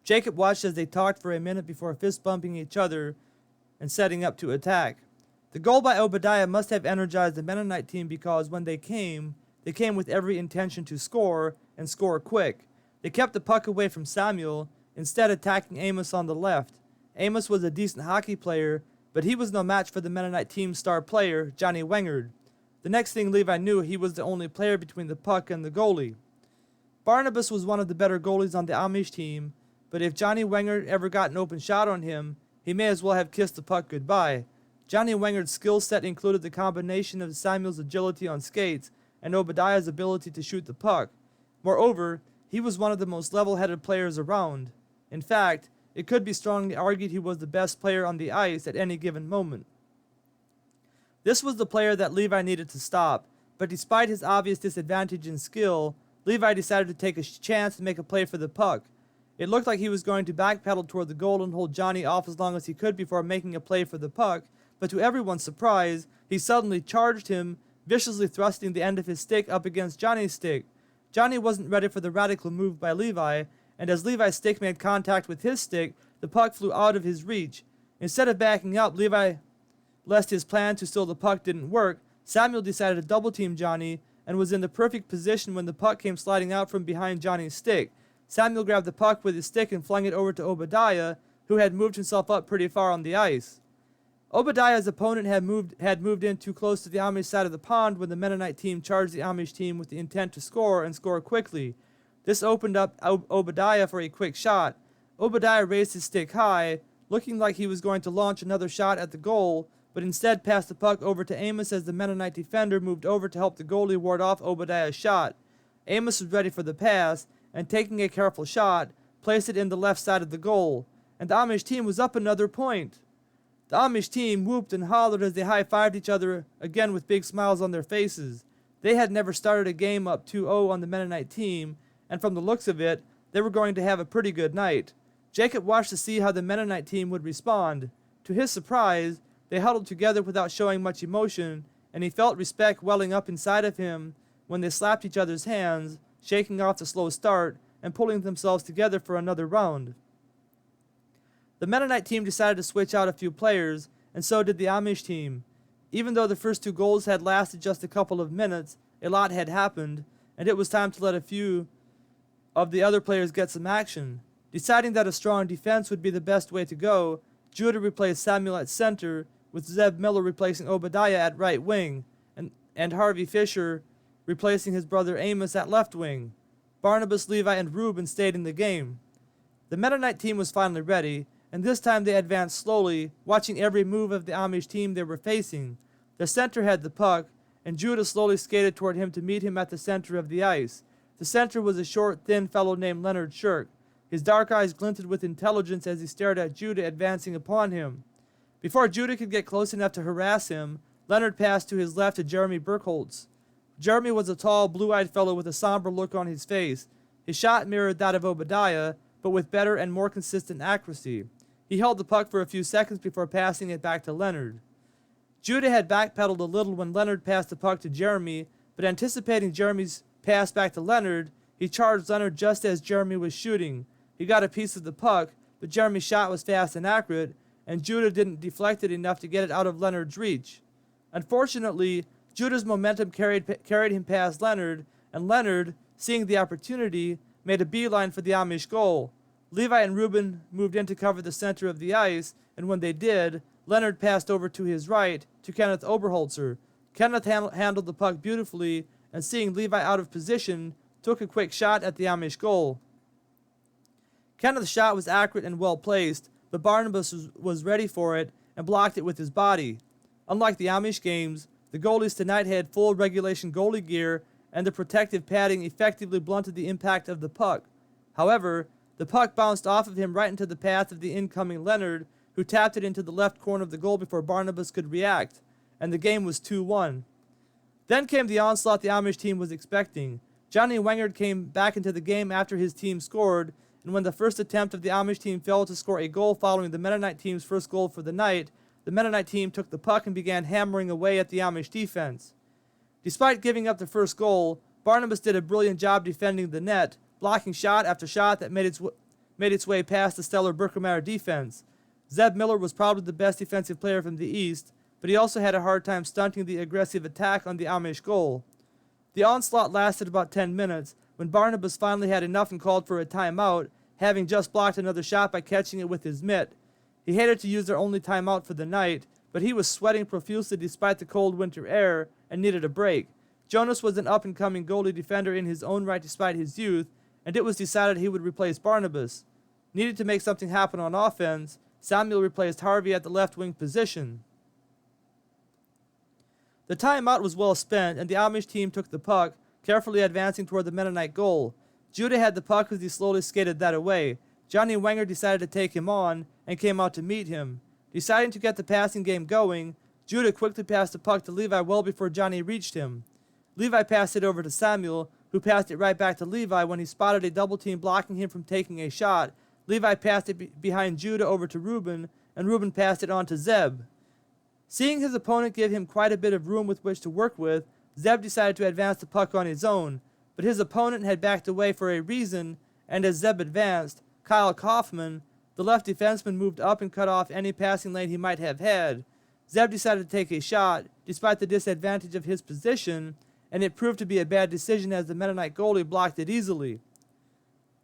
Jacob watched as they talked for a minute before fist-bumping each other and setting up to attack. The goal by Obadiah must have energized the Mennonite team because when they came with every intention to score, and score quick. They kept the puck away from Samuel, instead attacking Amos on the left. Amos was a decent hockey player, but he was no match for the Mennonite team's star player, Johnny Wengard. The next thing Levi knew, he was the only player between the puck and the goalie. Barnabas was one of the better goalies on the Amish team, but if Johnny Wengard ever got an open shot on him, he may as well have kissed the puck goodbye. Johnny Wengard's skill set included the combination of Samuel's agility on skates and Obadiah's ability to shoot the puck. Moreover, he was one of the most level-headed players around. In fact, it could be strongly argued he was the best player on the ice at any given moment. This was the player that Levi needed to stop, but despite his obvious disadvantage in skill, Levi decided to take a chance to make a play for the puck. It looked like he was going to backpedal toward the goal and hold Johnny off as long as he could before making a play for the puck, but to everyone's surprise, he suddenly charged him, viciously thrusting the end of his stick up against Johnny's stick. Johnny wasn't ready for the radical move by Levi, and as Levi's stick made contact with his stick, the puck flew out of his reach. Instead of backing up, Levi, lest his plan to steal the puck didn't work, Samuel decided to double-team Johnny and was in the perfect position when the puck came sliding out from behind Johnny's stick. Samuel grabbed the puck with his stick and flung it over to Obadiah, who had moved himself up pretty far on the ice. Obadiah's opponent had moved in too close to the Amish side of the pond when the Mennonite team charged the Amish team with the intent to score and score quickly. This opened up Obadiah for a quick shot. Obadiah raised his stick high, looking like he was going to launch another shot at the goal, but instead passed the puck over to Amos as the Mennonite defender moved over to help the goalie ward off Obadiah's shot. Amos was ready for the pass, and taking a careful shot, placed it in the left side of the goal, and the Amish team was up another point. The Amish team whooped and hollered as they high-fived each other again with big smiles on their faces. They had never started a game up 2-0 on the Mennonite team, and from the looks of it, they were going to have a pretty good night. Jacob watched to see how the Mennonite team would respond. To his surprise, they huddled together without showing much emotion, and he felt respect welling up inside of him when they slapped each other's hands, shaking off the slow start and pulling themselves together for another round. The Mennonite team decided to switch out a few players, and so did the Amish team. Even though the first two goals had lasted just a couple of minutes, a lot had happened, and it was time to let a few of the other players get some action. Deciding that a strong defense would be the best way to go, Judah replaced Samuel at center, with Zeb Miller replacing Obadiah at right wing, and Harvey Fisher replacing his brother Amos at left wing. Barnabas, Levi, and Reuben stayed in the game. The Mennonite team was finally ready, and this time they advanced slowly, watching every move of the Amish team they were facing. The center had the puck, and Judah slowly skated toward him to meet him at the center of the ice. The center was a short, thin fellow named Leonard Shirk. His dark eyes glinted with intelligence as he stared at Judah advancing upon him. Before Judah could get close enough to harass him, Leonard passed to his left to Jeremy Burkholtz. Jeremy was a tall, blue-eyed fellow with a somber look on his face. His shot mirrored that of Obadiah, but with better and more consistent accuracy. He held the puck for a few seconds before passing it back to Leonard. Judah had backpedaled a little when Leonard passed the puck to Jeremy, but anticipating Jeremy's pass back to Leonard, he charged Leonard just as Jeremy was shooting. He got a piece of the puck, but Jeremy's shot was fast and accurate, and Judah didn't deflect it enough to get it out of Leonard's reach. Unfortunately, Judah's momentum carried him past Leonard, and Leonard, seeing the opportunity, made a beeline for the Amish goal. Levi and Reuben moved in to cover the center of the ice, and when they did, Leonard passed over to his right to Kenneth Oberholzer. Kenneth handled the puck beautifully, and seeing Levi out of position, took a quick shot at the Amish goal. Kenneth's shot was accurate and well placed, but Barnabas was ready for it and blocked it with his body. Unlike the Amish games, the goalies tonight had full regulation goalie gear, and the protective padding effectively blunted the impact of the puck. However, the puck bounced off of him right into the path of the incoming Leonard, who tapped it into the left corner of the goal before Barnabas could react, and the game was 2-1. Then came the onslaught the Amish team was expecting. Johnny Wengard came back into the game after his team scored, and when the first attempt of the Amish team failed to score a goal following the Mennonite team's first goal for the night, the Mennonite team took the puck and began hammering away at the Amish defense. Despite giving up the first goal, Barnabas did a brilliant job defending the net, blocking shot after shot that made its way past the stellar Berkemeyer defense. Zeb Miller was probably the best defensive player from the East, but he also had a hard time stunting the aggressive attack on the Amish goal. The onslaught lasted about 10 minutes, when Barnabas finally had enough and called for a timeout, having just blocked another shot by catching it with his mitt. He hated to use their only timeout for the night, but he was sweating profusely despite the cold winter air and needed a break. Jonas was an up-and-coming goalie defender in his own right despite his youth, and it was decided he would replace Barnabas. Needed to make something happen on offense, Samuel replaced Harvey at the left wing position. The timeout was well spent, and the Amish team took the puck, carefully advancing toward the Mennonite goal. Judah had the puck as he slowly skated that away. Johnny Wenger decided to take him on and came out to meet him. Deciding to get the passing game going, Judah quickly passed the puck to Levi well before Johnny reached him. Levi passed it over to Samuel, who passed it right back to Levi when he spotted a double team blocking him from taking a shot. Levi passed it behind Judah over to Reuben, and Reuben passed it on to Zeb. Seeing his opponent give him quite a bit of room with which to work with, Zeb decided to advance the puck on his own, but his opponent had backed away for a reason, and as Zeb advanced, Kyle Kaufman, the left defenseman, moved up and cut off any passing lane he might have had. Zeb decided to take a shot, despite the disadvantage of his position, and it proved to be a bad decision as the Mennonite goalie blocked it easily.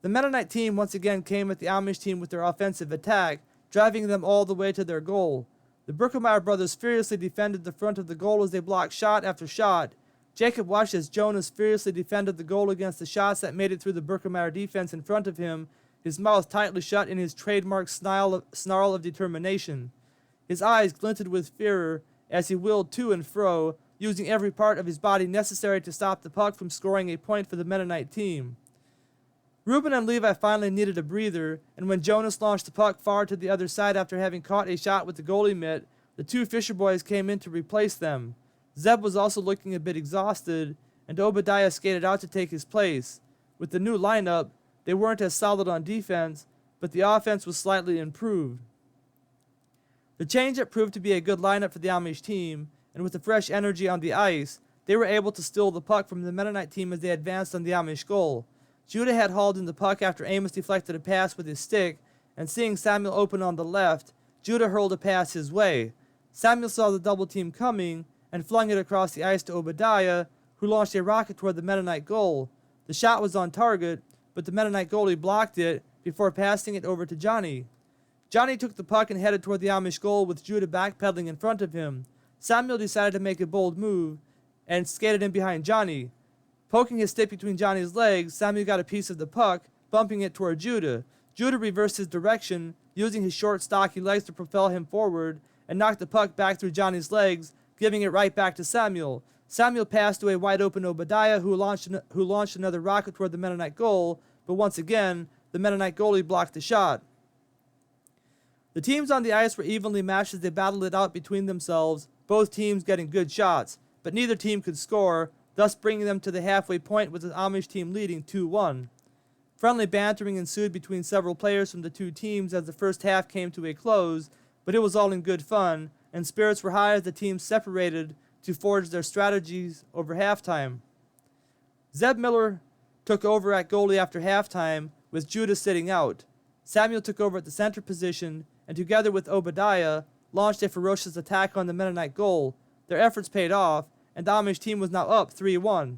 The Mennonite team once again came at the Amish team with their offensive attack, driving them all the way to their goal. The Brookemeyer brothers furiously defended the front of the goal as they blocked shot after shot. Jacob watched as Jonas furiously defended the goal against the shots that made it through the Brookemeyer defense in front of him, his mouth tightly shut in his trademark snarl of determination. His eyes glinted with fear as he wheeled to and fro, using every part of his body necessary to stop the puck from scoring a point for the Mennonite team. Reuben and Levi finally needed a breather, and when Jonas launched the puck far to the other side after having caught a shot with the goalie mitt, the two Fisher boys came in to replace them. Zeb was also looking a bit exhausted, and Obadiah skated out to take his place. With the new lineup, they weren't as solid on defense, but the offense was slightly improved. The change-up proved to be a good lineup for the Amish team, and with the fresh energy on the ice, they were able to steal the puck from the Mennonite team as they advanced on the Amish goal. Judah had hauled in the puck after Amos deflected a pass with his stick, and seeing Samuel open on the left, Judah hurled a pass his way. Samuel saw the double team coming and flung it across the ice to Obadiah, who launched a rocket toward the Mennonite goal. The shot was on target, but the Mennonite goalie blocked it before passing it over to Johnny. Johnny took the puck and headed toward the Amish goal with Judah backpedaling in front of him. Samuel decided to make a bold move and skated in behind Johnny. Poking his stick between Johnny's legs, Samuel got a piece of the puck, bumping it toward Judah. Judah reversed his direction, using his short, stocky legs to propel him forward, and knocked the puck back through Johnny's legs, giving it right back to Samuel. Samuel passed to a wide-open Obadiah, who launched another rocket toward the Mennonite goal, but once again, the Mennonite goalie blocked the shot. The teams on the ice were evenly matched as they battled it out between themselves, both teams getting good shots, but neither team could score, thus bringing them to the halfway point with the Amish team leading 2-1. Friendly bantering ensued between several players from the two teams as the first half came to a close, but it was all in good fun, and spirits were high as the teams separated to forge their strategies over halftime. Zeb Miller took over at goalie after halftime, with Judah sitting out. Samuel took over at the center position, and together with Obadiah, launched a ferocious attack on the Mennonite goal. Their efforts paid off, and the Amish team was now up 3-1.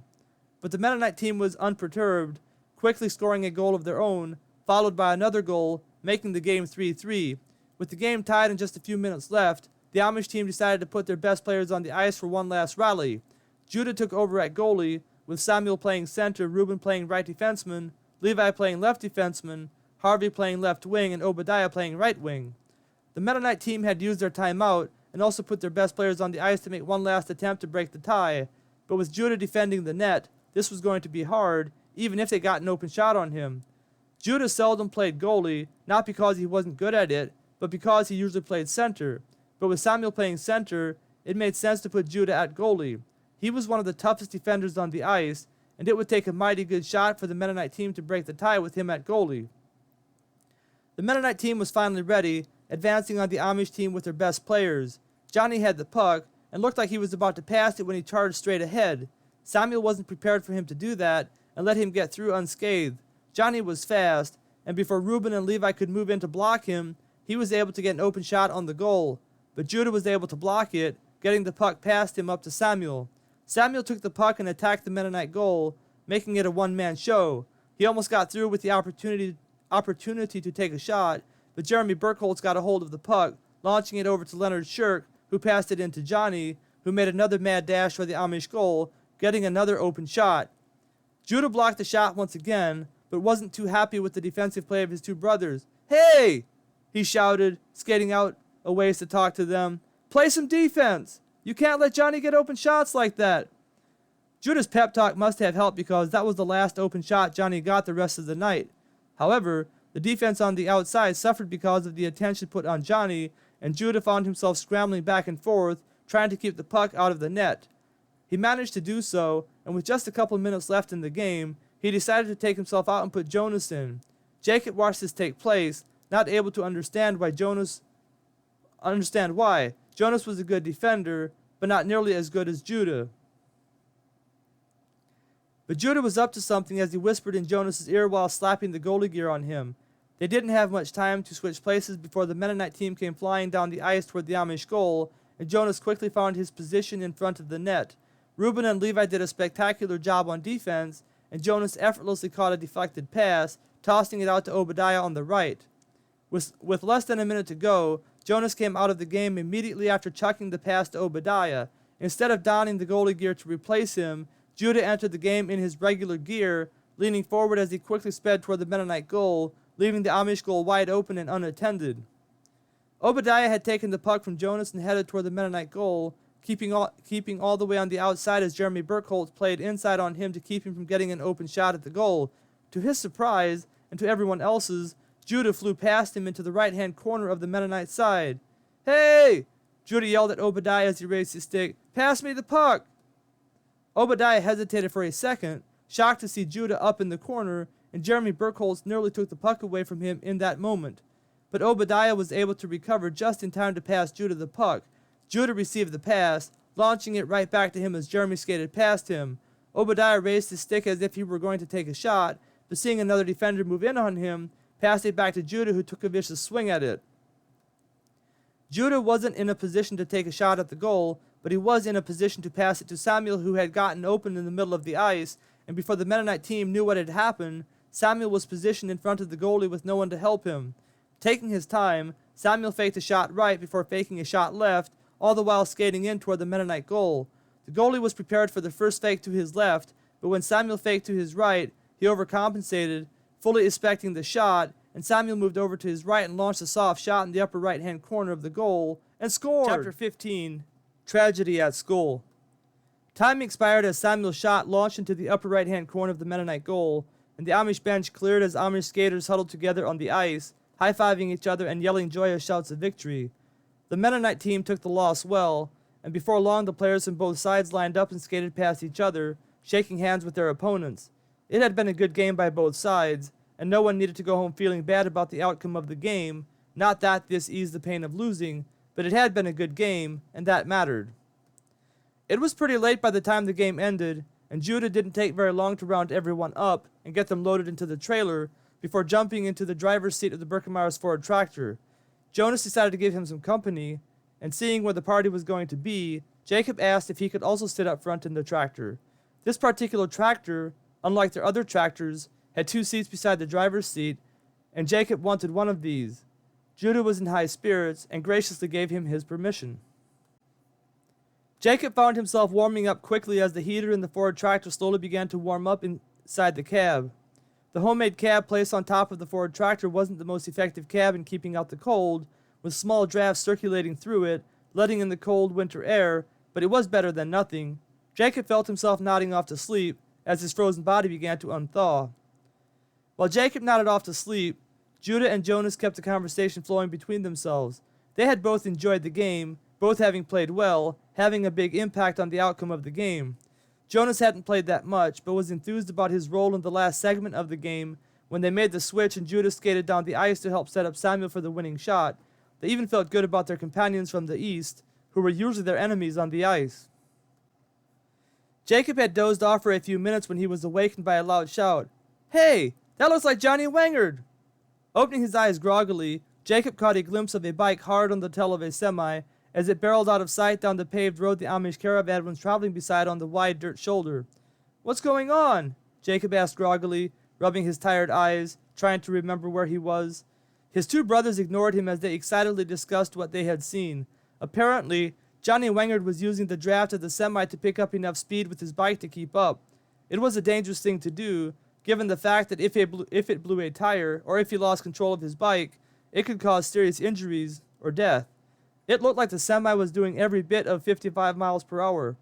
But the Mennonite team was unperturbed, quickly scoring a goal of their own, followed by another goal, making the game 3-3. With the game tied and just a few minutes left, the Amish team decided to put their best players on the ice for one last rally. Judah took over at goalie, with Samuel playing center, Reuben playing right defenseman, Levi playing left defenseman, Harvey playing left wing, and Obadiah playing right wing. The Mennonite team had used their timeout and also put their best players on the ice to make one last attempt to break the tie, but with Judah defending the net, this was going to be hard, even if they got an open shot on him. Judah seldom played goalie, not because he wasn't good at it, but because he usually played center. But with Samuel playing center, it made sense to put Judah at goalie. He was one of the toughest defenders on the ice, and it would take a mighty good shot for the Mennonite team to break the tie with him at goalie. The Mennonite team was finally ready, advancing on the Amish team with their best players. Johnny had the puck, and looked like he was about to pass it when he charged straight ahead. Samuel wasn't prepared for him to do that, and let him get through unscathed. Johnny was fast, and before Reuben and Levi could move in to block him, he was able to get an open shot on the goal. But Judah was able to block it, getting the puck past him up to Samuel. Samuel took the puck and attacked the Mennonite goal, making it a one-man show. He almost got through with the opportunity to take a shot, but Jeremy Burkholz got a hold of the puck, launching it over to Leonard Shirk, who passed it into Johnny, who made another mad dash for the Amish goal, getting another open shot. Judah blocked the shot once again, but wasn't too happy with the defensive play of his two brothers. "Hey!" he shouted, skating out a ways to talk to them. "Play some defense! You can't let Johnny get open shots like that!" Judah's pep talk must have helped because that was the last open shot Johnny got the rest of the night. However, the defense on the outside suffered because of the attention put on Johnny, and Judah found himself scrambling back and forth, trying to keep the puck out of the net. He managed to do so, and with just a couple minutes left in the game, he decided to take himself out and put Jonas in. Jacob watched this take place, not able to understand why. Jonas was a good defender, but not nearly as good as Judah. But Judah was up to something as he whispered in Jonas's ear while slapping the goalie gear on him. They didn't have much time to switch places before the Mennonite team came flying down the ice toward the Amish goal, and Jonas quickly found his position in front of the net. Reuben and Levi did a spectacular job on defense, and Jonas effortlessly caught a deflected pass, tossing it out to Obadiah on the right. With less than a minute to go, Jonas came out of the game immediately after chucking the pass to Obadiah. Instead of donning the goalie gear to replace him, Judah entered the game in his regular gear, leaning forward as he quickly sped toward the Mennonite goal, leaving the Amish goal wide open and unattended. Obadiah had taken the puck from Jonas and headed toward the Mennonite goal, keeping all the way on the outside as Jeremy Burkholz played inside on him to keep him from getting an open shot at the goal. To his surprise, and to everyone else's, Judah flew past him into the right-hand corner of the Mennonite side. "Hey!" Judah yelled at Obadiah as he raised his stick. "Pass me the puck!" Obadiah hesitated for a second, shocked to see Judah up in the corner, and Jeremy Burkholz nearly took the puck away from him in that moment. But Obadiah was able to recover just in time to pass Judah the puck. Judah received the pass, launching it right back to him as Jeremy skated past him. Obadiah raised his stick as if he were going to take a shot, but seeing another defender move in on him, passed it back to Judah, who took a vicious swing at it. Judah wasn't in a position to take a shot at the goal, but he was in a position to pass it to Samuel, who had gotten open in the middle of the ice, and before the Mennonite team knew what had happened, Samuel was positioned in front of the goalie with no one to help him. Taking his time, Samuel faked a shot right before faking a shot left, all the while skating in toward the Mennonite goal. The goalie was prepared for the first fake to his left, but when Samuel faked to his right, he overcompensated, fully expecting the shot, and Samuel moved over to his right and launched a soft shot in the upper right-hand corner of the goal, and scored! Chapter 15, Tragedy at School. Time expired as Samuel's shot launched into the upper right-hand corner of the Mennonite goal, and the Amish bench cleared as Amish skaters huddled together on the ice, high-fiving each other and yelling joyous shouts of victory. The Mennonite team took the loss well, and before long the players from both sides lined up and skated past each other, shaking hands with their opponents. It had been a good game by both sides, and no one needed to go home feeling bad about the outcome of the game. Not that this eased the pain of losing, but it had been a good game, and that mattered. It was pretty late by the time the game ended, and Judah didn't take very long to round everyone up and get them loaded into the trailer before jumping into the driver's seat of the Birkenmeyer's Ford tractor. Jonas decided to give him some company, and seeing where the party was going to be, Jacob asked if he could also sit up front in the tractor. This particular tractor, unlike their other tractors, had 2 seats beside the driver's seat, and Jacob wanted one of these. Judah was in high spirits and graciously gave him his permission. Jacob found himself warming up quickly as the heater in the Ford tractor slowly began to warm up inside the cab. The homemade cab placed on top of the Ford tractor wasn't the most effective cab in keeping out the cold, with small drafts circulating through it, letting in the cold winter air, but it was better than nothing. Jacob felt himself nodding off to sleep as his frozen body began to unthaw. While Jacob nodded off to sleep, Judah and Jonas kept the conversation flowing between themselves. They had both enjoyed the game, both having played well, having a big impact on the outcome of the game. Jonas hadn't played that much, but was enthused about his role in the last segment of the game when they made the switch and Judah skated down the ice to help set up Samuel for the winning shot. They even felt good about their companions from the east, who were usually their enemies on the ice. Jacob had dozed off for a few minutes when he was awakened by a loud shout. "Hey, that looks like Johnny Wangard!" Opening his eyes groggily, Jacob caught a glimpse of a bike hard on the tail of a semi as it barreled out of sight down the paved road the Amish caravan was traveling beside on the wide dirt shoulder. "What's going on?" Jacob asked groggily, rubbing his tired eyes, trying to remember where he was. His 2 brothers ignored him as they excitedly discussed what they had seen. Apparently, Johnny Wangard was using the draft of the semi to pick up enough speed with his bike to keep up. It was a dangerous thing to do, given the fact that if it blew a tire, or if he lost control of his bike, it could cause serious injuries or death. It looked like the semi was doing every bit of 55 miles per hour.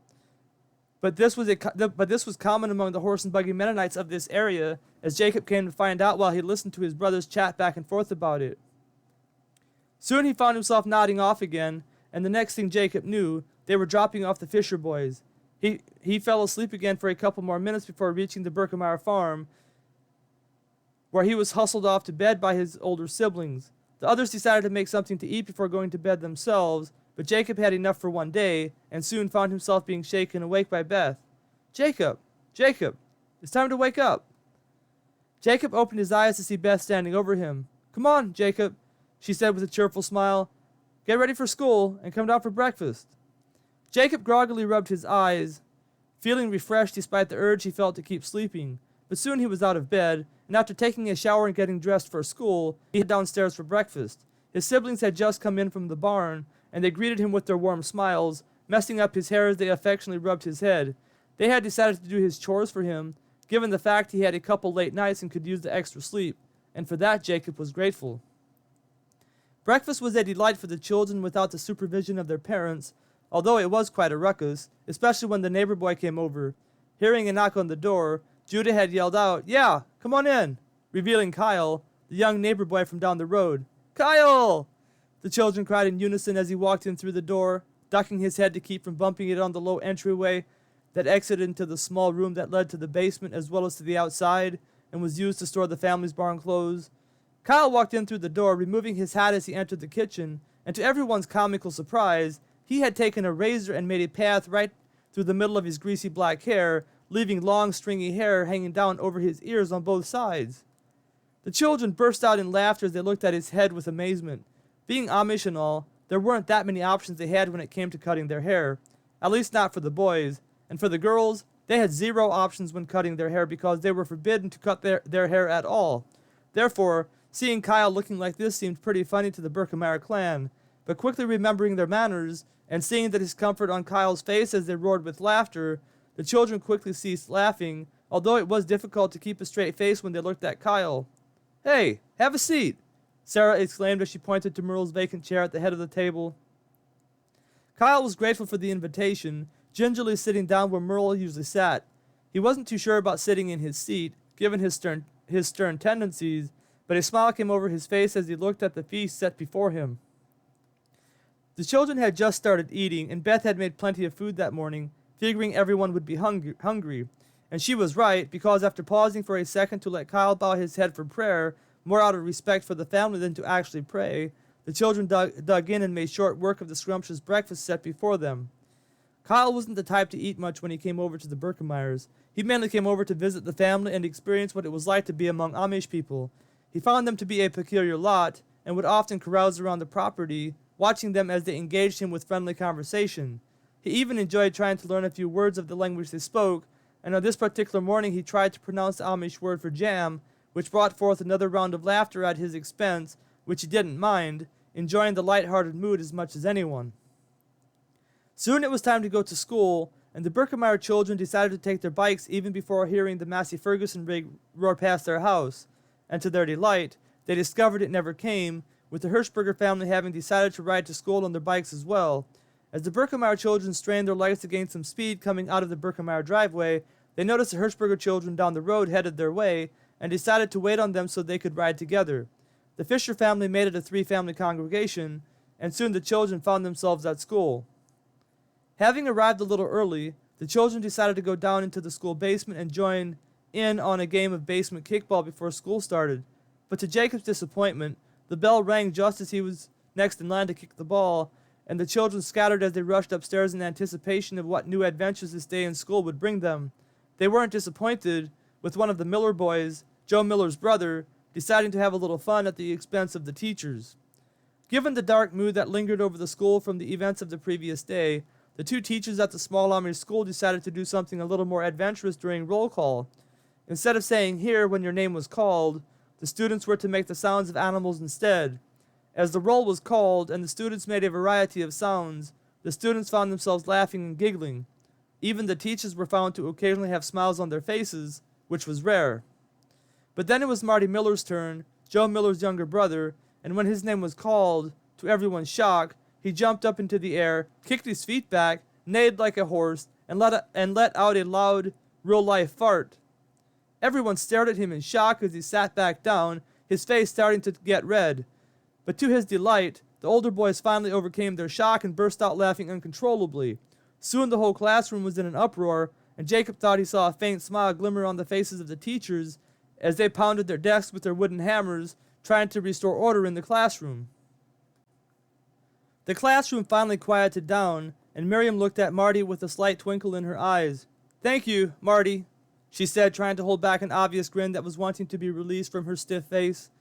But this was common among the horse and buggy Mennonites of this area, as Jacob came to find out while he listened to his brothers chat back and forth about it. Soon he found himself nodding off again, and the next thing Jacob knew, they were dropping off the Fisher boys. He fell asleep again for a couple more minutes before reaching the Birkemeyer farm, where he was hustled off to bed by his older siblings. The others decided to make something to eat before going to bed themselves, but Jacob had enough for one day and soon found himself being shaken awake by Beth. Jacob! Jacob! It's time to wake up! Jacob opened his eyes to see Beth standing over him. Come on, Jacob, she said with a cheerful smile. Get ready for school and come down for breakfast. Jacob groggily rubbed his eyes, feeling refreshed despite the urge he felt to keep sleeping. But soon he was out of bed, and after taking a shower and getting dressed for school, he headed downstairs for breakfast. His siblings had just come in from the barn, and they greeted him with their warm smiles, messing up his hair as they affectionately rubbed his head. They had decided to do his chores for him, given the fact he had a couple late nights and could use the extra sleep, and for that Jacob was grateful. Breakfast was a delight for the children without the supervision of their parents, although it was quite a ruckus, especially when the neighbor boy came over. Hearing a knock on the door, Judah had yelled out, Yeah, come on in, revealing Kyle, the young neighbor boy from down the road. Kyle! The children cried in unison as he walked in through the door, ducking his head to keep from bumping it on the low entryway that exited into the small room that led to the basement as well as to the outside and was used to store the family's barn clothes. Kyle walked in through the door, removing his hat as he entered the kitchen, and to everyone's comical surprise, he had taken a razor and made a path right through the middle of his greasy black hair, leaving long stringy hair hanging down over his ears on both sides. The children burst out in laughter as they looked at his head with amazement. Being Amish and all, there weren't that many options they had when it came to cutting their hair, at least not for the boys, and for the girls, they had zero options when cutting their hair because they were forbidden to cut their hair at all. Therefore, seeing Kyle looking like this seemed pretty funny to the Berkemeyer clan, but quickly remembering their manners and seeing the discomfort on Kyle's face as they roared with laughter, the children quickly ceased laughing, although it was difficult to keep a straight face when they looked at Kyle. Hey, have a seat, Sarah exclaimed as she pointed to Merle's vacant chair at the head of the table. Kyle was grateful for the invitation, gingerly sitting down where Merle usually sat. He wasn't too sure about sitting in his seat, given his stern tendencies, but a smile came over his face as he looked at the feast set before him. The children had just started eating, and Beth had made plenty of food that morning, figuring everyone would be hungry. And she was right, because after pausing for a second to let Kyle bow his head for prayer, more out of respect for the family than to actually pray, the children dug in and made short work of the scrumptious breakfast set before them. Kyle wasn't the type to eat much when he came over to the Berkemeyers. He mainly came over to visit the family and experience what it was like to be among Amish people. He found them to be a peculiar lot, and would often carouse around the property, watching them as they engaged him with friendly conversation. He even enjoyed trying to learn a few words of the language they spoke, and on this particular morning he tried to pronounce the Amish word for jam, which brought forth another round of laughter at his expense, which he didn't mind, enjoying the light-hearted mood as much as anyone. Soon it was time to go to school, and the Berkemeyer children decided to take their bikes even before hearing the Massey Ferguson rig roar past their house, and to their delight, they discovered it never came, with the Hirschberger family having decided to ride to school on their bikes as well. As the Berkemeyer children strained their legs to gain some speed coming out of the Berkemeyer driveway, they noticed the Hirschberger children down the road headed their way, and decided to wait on them so they could ride together. The Fisher family made it a three-family congregation, and soon the children found themselves at school. Having arrived a little early, the children decided to go down into the school basement and join in on a game of basement kickball before school started. But to Jacob's disappointment, the bell rang just as he was next in line to kick the ball, and the children scattered as they rushed upstairs in anticipation of what new adventures this day in school would bring them. They weren't disappointed, with one of the Miller boys, Joe Miller's brother, deciding to have a little fun at the expense of the teachers. Given the dark mood that lingered over the school from the events of the previous day, the two teachers at the small Amish school decided to do something a little more adventurous during roll call. Instead of saying "here" when your name was called, the students were to make the sounds of animals instead. As the roll was called and the students made a variety of sounds, the students found themselves laughing and giggling. Even the teachers were found to occasionally have smiles on their faces, which was rare. But then it was Marty Miller's turn, Joe Miller's younger brother, and when his name was called, to everyone's shock, he jumped up into the air, kicked his feet back, neighed like a horse, and let out a loud, real-life fart. Everyone stared at him in shock as he sat back down, his face starting to get red. But to his delight, the older boys finally overcame their shock and burst out laughing uncontrollably. Soon the whole classroom was in an uproar, and Jacob thought he saw a faint smile glimmer on the faces of the teachers as they pounded their desks with their wooden hammers, trying to restore order in the classroom. The classroom finally quieted down, and Miriam looked at Marty with a slight twinkle in her eyes. "Thank you, Marty," she said, trying to hold back an obvious grin that was wanting to be released from her stiff face.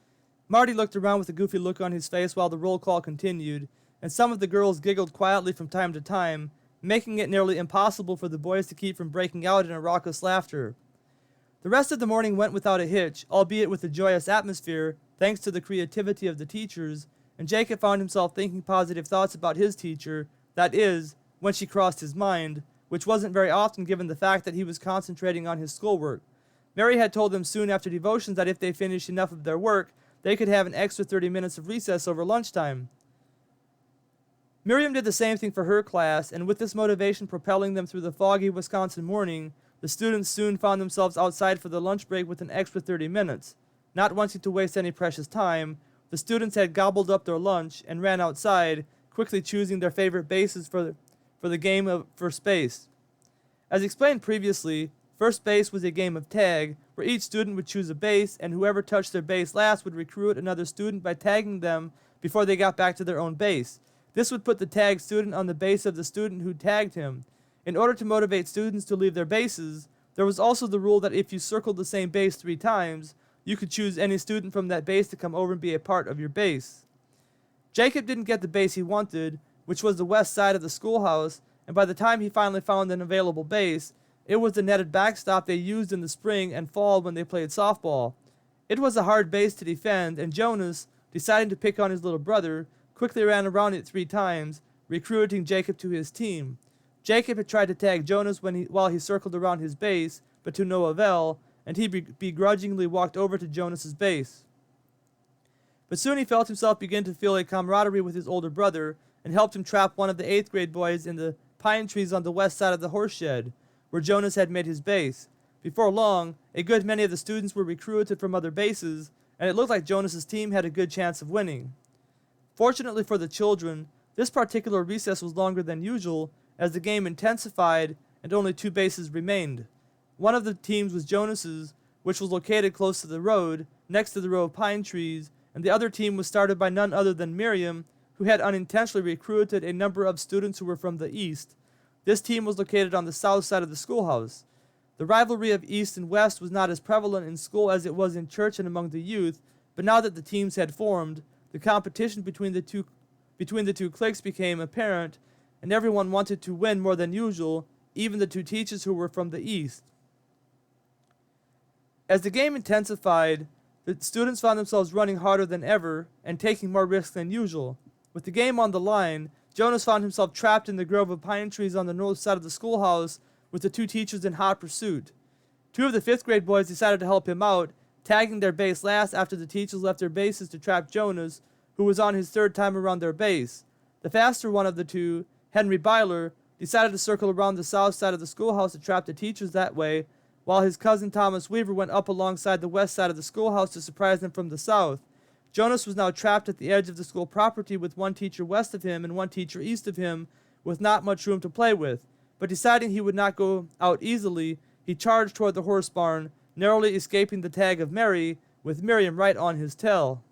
Marty looked around with a goofy look on his face while the roll call continued, and some of the girls giggled quietly from time to time, making it nearly impossible for the boys to keep from breaking out in a raucous laughter. The rest of the morning went without a hitch, albeit with a joyous atmosphere, thanks to the creativity of the teachers, and Jacob found himself thinking positive thoughts about his teacher, that is, when she crossed his mind, which wasn't very often given the fact that he was concentrating on his schoolwork. Mary had told them soon after devotions that if they finished enough of their work, they could have an extra 30 minutes of recess over lunchtime. Miriam did the same thing for her class, and with this motivation propelling them through the foggy Wisconsin morning, the students soon found themselves outside for the lunch break with an extra 30 minutes. Not wanting to waste any precious time, the students had gobbled up their lunch and ran outside, quickly choosing their favorite bases for the game of first base. As explained previously, first base was a game of tag, where each student would choose a base, and whoever touched their base last would recruit another student by tagging them before they got back to their own base. This would put the tagged student on the base of the student who tagged him. In order to motivate students to leave their bases, there was also the rule that if you circled the same base 3 times, you could choose any student from that base to come over and be a part of your base. Jacob didn't get the base he wanted, which was the west side of the schoolhouse, and by the time he finally found an available base, it was the netted backstop they used in the spring and fall when they played softball. It was a hard base to defend, and Jonas, deciding to pick on his little brother, quickly ran around it 3 times, recruiting Jacob to his team. Jacob had tried to tag Jonas while he circled around his base, but to no avail, and he begrudgingly walked over to Jonas's base. But soon he felt himself begin to feel a camaraderie with his older brother, and helped him trap one of the 8th grade boys in the pine trees on the west side of the horse shed, where Jonas had made his base. Before long, a good many of the students were recruited from other bases, and it looked like Jonas's team had a good chance of winning. Fortunately for the children, this particular recess was longer than usual, as the game intensified and only 2 bases remained. One of the teams was Jonas's, which was located close to the road, next to the row of pine trees, and the other team was started by none other than Miriam, who had unintentionally recruited a number of students who were from the east. This team was located on the south side of the schoolhouse. The rivalry of east and west was not as prevalent in school as it was in church and among the youth, but now that the teams had formed, the competition between the two cliques became apparent, and everyone wanted to win more than usual, even the 2 teachers who were from the east. As the game intensified, the students found themselves running harder than ever and taking more risks than usual. With the game on the line, Jonas found himself trapped in the grove of pine trees on the north side of the schoolhouse with the 2 teachers in hot pursuit. 2 of the 5th grade boys decided to help him out, tagging their base last after the teachers left their bases to trap Jonas, who was on his 3rd time around their base. The faster one of the 2, Henry Byler, decided to circle around the south side of the schoolhouse to trap the teachers that way, while his cousin Thomas Weaver went up alongside the west side of the schoolhouse to surprise them from the south. Jonas was now trapped at the edge of the school property with 1 teacher west of him and 1 teacher east of him, with not much room to play with. But deciding he would not go out easily, he charged toward the horse barn, narrowly escaping the tag of Mary, with Miriam right on his tail.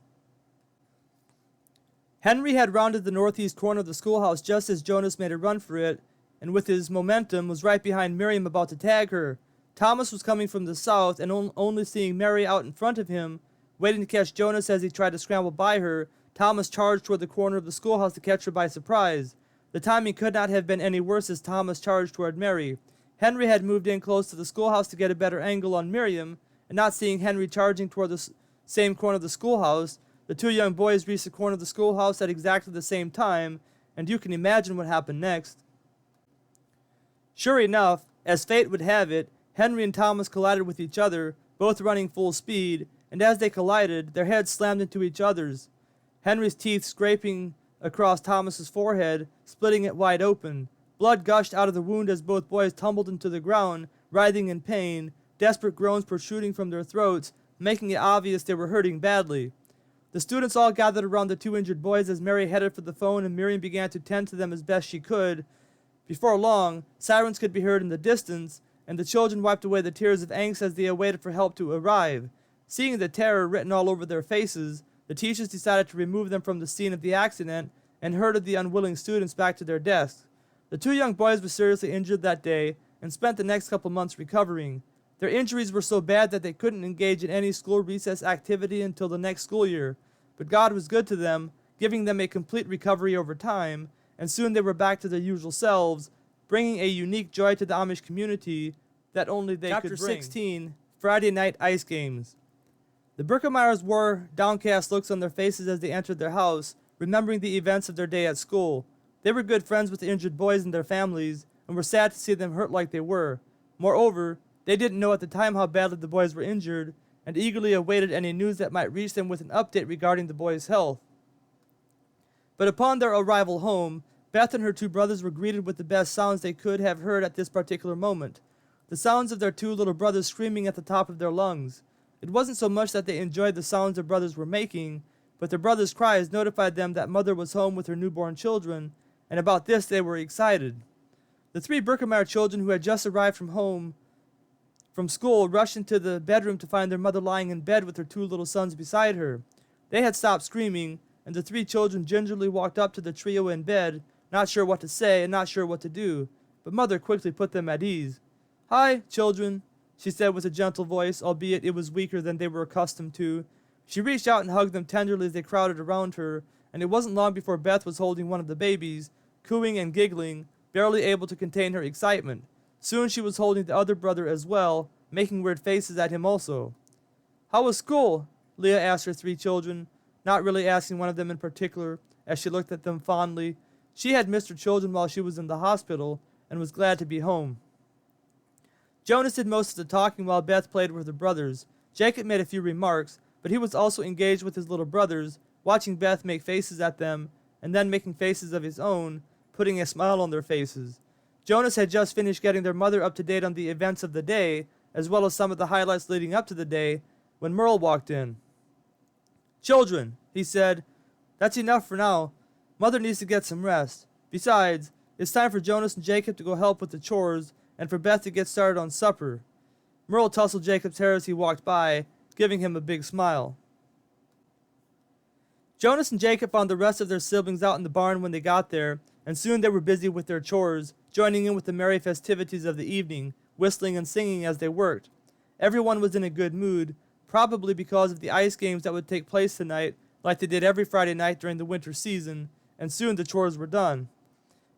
Henry had rounded the northeast corner of the schoolhouse just as Jonas made a run for it, and with his momentum was right behind Miriam about to tag her. Thomas was coming from the south, and only seeing Mary out in front of him, waiting to catch Jonas as he tried to scramble by her, Thomas charged toward the corner of the schoolhouse to catch her by surprise. The timing could not have been any worse as Thomas charged toward Mary. Henry had moved in close to the schoolhouse to get a better angle on Miriam, and not seeing Henry charging toward the same corner of the schoolhouse, the 2 young boys reached the corner of the schoolhouse at exactly the same time, and you can imagine what happened next. Sure enough, as fate would have it, Henry and Thomas collided with each other, both running full speed, and as they collided, their heads slammed into each other's, Henry's teeth scraping across Thomas's forehead, splitting it wide open. Blood gushed out of the wound as both boys tumbled into the ground, writhing in pain, desperate groans protruding from their throats, making it obvious they were hurting badly. The students all gathered around the 2 injured boys as Mary headed for the phone and Miriam began to tend to them as best she could. Before long, sirens could be heard in the distance, and the children wiped away the tears of angst as they awaited for help to arrive. Seeing the terror written all over their faces, the teachers decided to remove them from the scene of the accident and herded the unwilling students back to their desks. The two young boys were seriously injured that day and spent the next couple months recovering. Their injuries were so bad that they couldn't engage in any school recess activity until the next school year, but God was good to them, giving them a complete recovery over time, and soon they were back to their usual selves, bringing a unique joy to the Amish community that only they could bring. Chapter 16, Friday Night Ice Games. The Berkemeyers wore downcast looks on their faces as they entered their house, remembering the events of their day at school. They were good friends with the injured boys and their families, and were sad to see them hurt like they were. Moreover, they didn't know at the time how badly the boys were injured, and eagerly awaited any news that might reach them with an update regarding the boys' health. But upon their arrival home, Beth and her two brothers were greeted with the best sounds they could have heard at this particular moment. The sounds of their two little brothers screaming at the top of their lungs. It wasn't so much that they enjoyed the sounds their brothers were making, but their brothers' cries notified them that mother was home with her newborn children, and about this they were excited. The three Berkemeyer children who had just arrived from school rushed into the bedroom to find their mother lying in bed with her two little sons beside her. They had stopped screaming, and the three children gingerly walked up to the trio in bed, not sure what to say and not sure what to do, but mother quickly put them at ease. "Hi, children," she said with a gentle voice, albeit it was weaker than they were accustomed to. She reached out and hugged them tenderly as they crowded around her, and it wasn't long before Beth was holding one of the babies, cooing and giggling, barely able to contain her excitement. Soon she was holding the other brother as well, making weird faces at him also. "How was school?" Leah asked her three children, not really asking one of them in particular, as she looked at them fondly. She had missed her children while she was in the hospital, and was glad to be home. Jonas did most of the talking while Beth played with her brothers. Jacob made a few remarks, but he was also engaged with his little brothers, watching Beth make faces at them, and then making faces of his own, putting a smile on their faces. Jonas had just finished getting their mother up to date on the events of the day, as well as some of the highlights leading up to the day, when Merle walked in. "Children," he said, "that's enough for now. Mother needs to get some rest. Besides, it's time for Jonas and Jacob to go help with the chores, and for Beth to get started on supper." Merle tousled Jacob's hair as he walked by, giving him a big smile. Jonas and Jacob found the rest of their siblings out in the barn when they got there, and soon they were busy with their chores, joining in with the merry festivities of the evening, whistling and singing as they worked. Everyone was in a good mood, probably because of the ice games that would take place tonight, like they did every Friday night during the winter season, and soon the chores were done.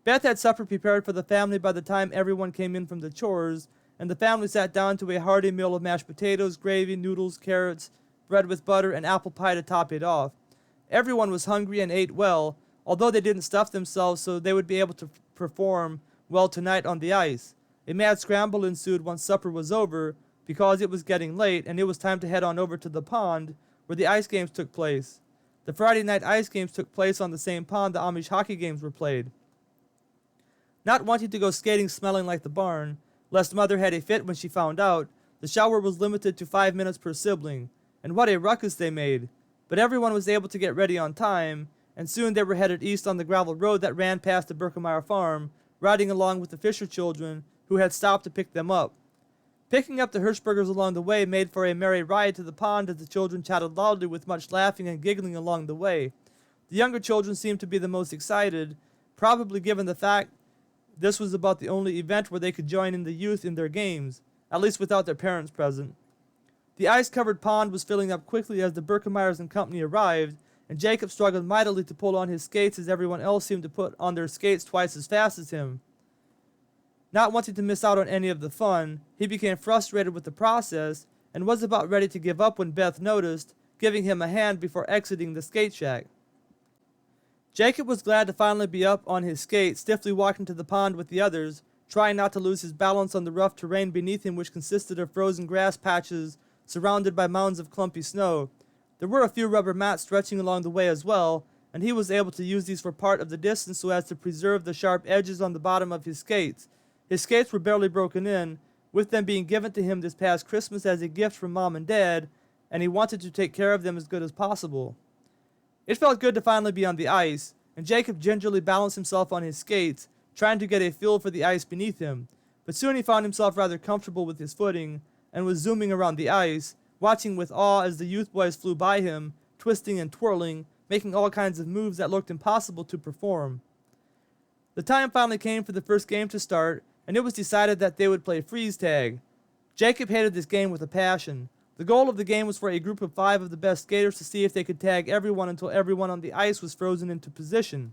Beth had supper prepared for the family by the time everyone came in from the chores, and the family sat down to a hearty meal of mashed potatoes, gravy, noodles, carrots, bread with butter, and apple pie to top it off. Everyone was hungry and ate well, although they didn't stuff themselves so they would be able to perform well tonight on the ice. A mad scramble ensued once supper was over, because it was getting late and it was time to head on over to the pond where the ice games took place. The Friday night ice games took place on the same pond the Amish hockey games were played. Not wanting to go skating smelling like the barn, lest mother had a fit when she found out, the shower was limited to 5 minutes per sibling, and what a ruckus they made. But everyone was able to get ready on time, and soon they were headed east on the gravel road that ran past the Berkemeyer farm, riding along with the Fisher children, who had stopped to pick them up. Picking up the Hirschbergers along the way made for a merry ride to the pond as the children chatted loudly with much laughing and giggling along the way. The younger children seemed to be the most excited, probably given the fact this was about the only event where they could join in the youth in their games, at least without their parents present. The ice-covered pond was filling up quickly as the Berkemeyers and company arrived, and Jacob struggled mightily to pull on his skates as everyone else seemed to put on their skates twice as fast as him. Not wanting to miss out on any of the fun, he became frustrated with the process and was about ready to give up when Beth noticed, giving him a hand before exiting the skate shack. Jacob was glad to finally be up on his skates, stiffly walking to the pond with the others, trying not to lose his balance on the rough terrain beneath him, which consisted of frozen grass patches surrounded by mounds of clumpy snow. There were a few rubber mats stretching along the way as well, and he was able to use these for part of the distance so as to preserve the sharp edges on the bottom of his skates. His skates were barely broken in, with them being given to him this past Christmas as a gift from Mom and Dad, and he wanted to take care of them as good as possible. It felt good to finally be on the ice, and Jacob gingerly balanced himself on his skates, trying to get a feel for the ice beneath him, but soon he found himself rather comfortable with his footing, and was zooming around the ice, watching with awe as the youth boys flew by him, twisting and twirling, making all kinds of moves that looked impossible to perform. The time finally came for the first game to start, and it was decided that they would play freeze tag. Jacob hated this game with a passion. The goal of the game was for a group of 5 of the best skaters to see if they could tag everyone until everyone on the ice was frozen into position.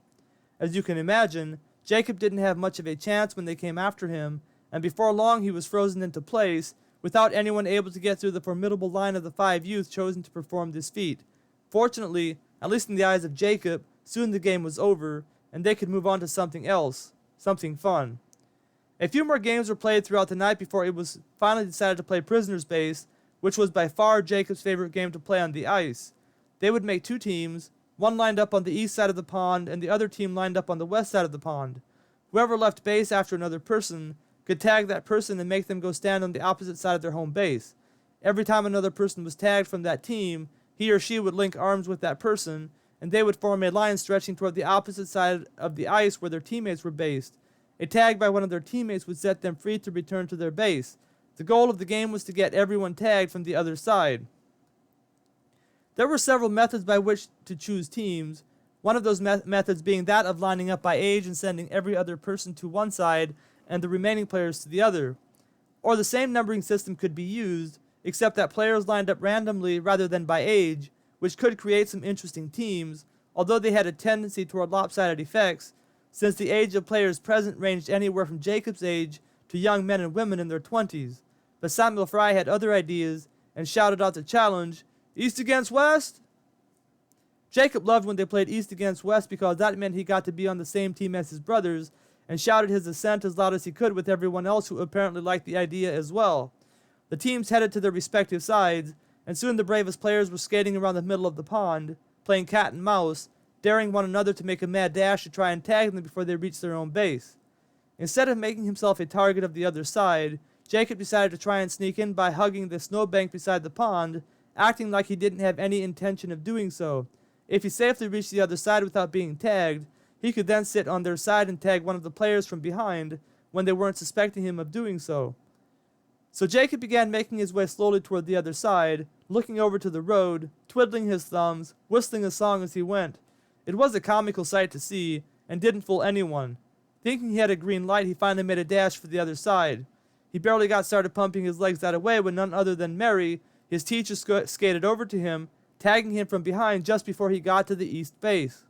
As you can imagine, Jacob didn't have much of a chance when they came after him, and before long he was frozen into place, without anyone able to get through the formidable line of the 5 youth chosen to perform this feat. Fortunately, at least in the eyes of Jacob, soon the game was over, and they could move on to something else, something fun. A few more games were played throughout the night before it was finally decided to play Prisoner's Base, which was by far Jacob's favorite game to play on the ice. They would make 2 teams, one lined up on the east side of the pond and the other team lined up on the west side of the pond. Whoever left base after another person could tag that person and make them go stand on the opposite side of their home base. Every time another person was tagged from that team, he or she would link arms with that person, and they would form a line stretching toward the opposite side of the ice where their teammates were based. A tag by one of their teammates would set them free to return to their base. The goal of the game was to get everyone tagged from the other side. There were several methods by which to choose teams, one of those methods being that of lining up by age and sending every other person to one side and the remaining players to the other. Or the same numbering system could be used, except that players lined up randomly rather than by age, which could create some interesting teams, although they had a tendency toward lopsided effects, since the age of players present ranged anywhere from Jacob's age to young men and women in their 20s. But Samuel Fry had other ideas and shouted out the challenge, "East against West?" Jacob loved when they played East against West because that meant he got to be on the same team as his brothers, and shouted his assent as loud as he could with everyone else who apparently liked the idea as well. The teams headed to their respective sides, and soon the bravest players were skating around the middle of the pond, playing cat and mouse, daring one another to make a mad dash to try and tag them before they reached their own base. Instead of making himself a target of the other side, Jacob decided to try and sneak in by hugging the snowbank beside the pond, acting like he didn't have any intention of doing so. If he safely reached the other side without being tagged, he could then sit on their side and tag one of the players from behind when they weren't suspecting him of doing so. So Jacob began making his way slowly toward the other side, looking over to the road, twiddling his thumbs, whistling a song as he went. It was a comical sight to see, and didn't fool anyone. Thinking he had a green light, he finally made a dash for the other side. He barely got started pumping his legs that way when none other than Mary, his teacher, skated over to him, tagging him from behind just before he got to the east base.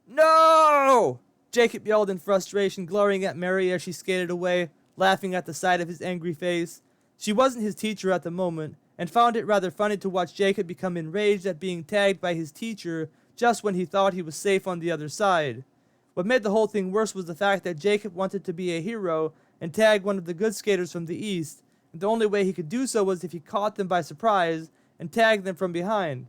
"No!" Jacob yelled in frustration, glaring at Mary as she skated away, laughing at the sight of his angry face. She wasn't his teacher at the moment, and found it rather funny to watch Jacob become enraged at being tagged by his teacher just when he thought he was safe on the other side. What made the whole thing worse was the fact that Jacob wanted to be a hero and tag one of the good skaters from the east, and the only way he could do so was if he caught them by surprise and tagged them from behind.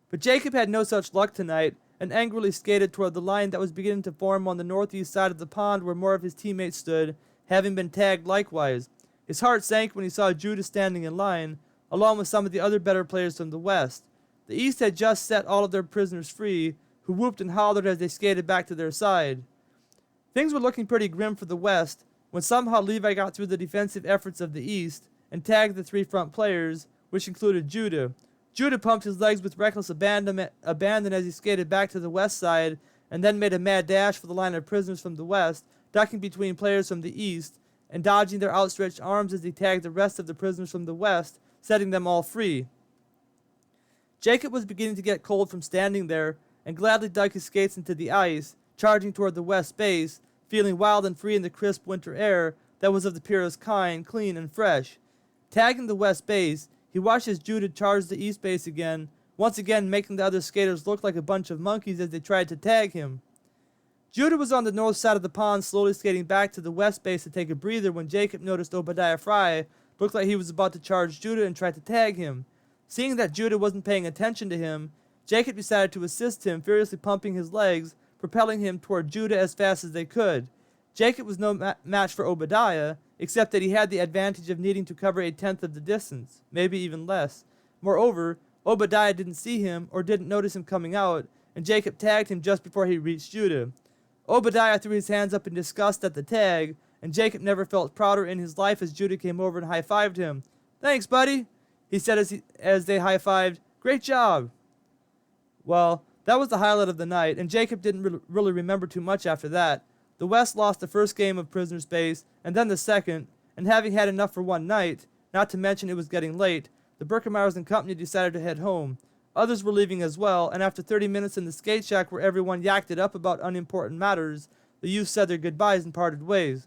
But Jacob had no such luck tonight, and angrily skated toward the line that was beginning to form on the northeast side of the pond where more of his teammates stood, having been tagged likewise. His heart sank when he saw Judah standing in line, along with some of the other better players from the west. The east had just set all of their prisoners free, who whooped and hollered as they skated back to their side. Things were looking pretty grim for the west, when somehow Levi got through the defensive efforts of the east, and tagged the 3 front players, which included Judah. Judah pumped his legs with reckless abandon as he skated back to the west side, and then made a mad dash for the line of prisoners from the west, ducking between players from the east, and dodging their outstretched arms as he tagged the rest of the prisoners from the west, setting them all free. Jacob was beginning to get cold from standing there, and gladly dug his skates into the ice, charging toward the west base, feeling wild and free in the crisp winter air that was of the purest kind, clean and fresh. Tagging the west base, he watched as Judah charged the east base again, once again making the other skaters look like a bunch of monkeys as they tried to tag him. Judah was on the north side of the pond, slowly skating back to the west base to take a breather when Jacob noticed Obadiah Fry looked like he was about to charge Judah and try to tag him. Seeing that Judah wasn't paying attention to him, Jacob decided to assist him, furiously pumping his legs, propelling him toward Judah as fast as they could. Jacob was no match for Obadiah, except that he had the advantage of needing to cover 1/10 of the distance, maybe even less. Moreover, Obadiah didn't see him or didn't notice him coming out, and Jacob tagged him just before he reached Judah. Obadiah threw his hands up in disgust at the tag, and Jacob never felt prouder in his life as Judah came over and high-fived him. "Thanks, buddy," he said as they high-fived, Great job! Well, that was the highlight of the night, and Jacob didn't really remember too much after that. The West lost the first game of prisoner's base, and then the second, and having had enough for one night, not to mention it was getting late, the Birkenmeyers and company decided to head home. Others were leaving as well, and after 30 minutes in the skate shack where everyone yacked it up about unimportant matters, the youth said their goodbyes and parted ways.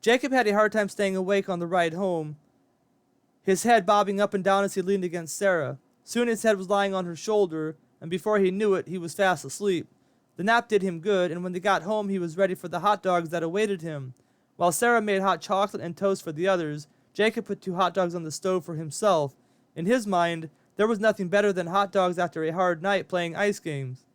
Jacob had a hard time staying awake on the ride home, his head bobbing up and down as he leaned against Sarah. Soon his head was lying on her shoulder, and before he knew it, he was fast asleep. The nap did him good, and when they got home, he was ready for the hot dogs that awaited him. While Sarah made hot chocolate and toast for the others, Jacob put 2 hot dogs on the stove for himself. In his mind, there was nothing better than hot dogs after a hard night playing ice games.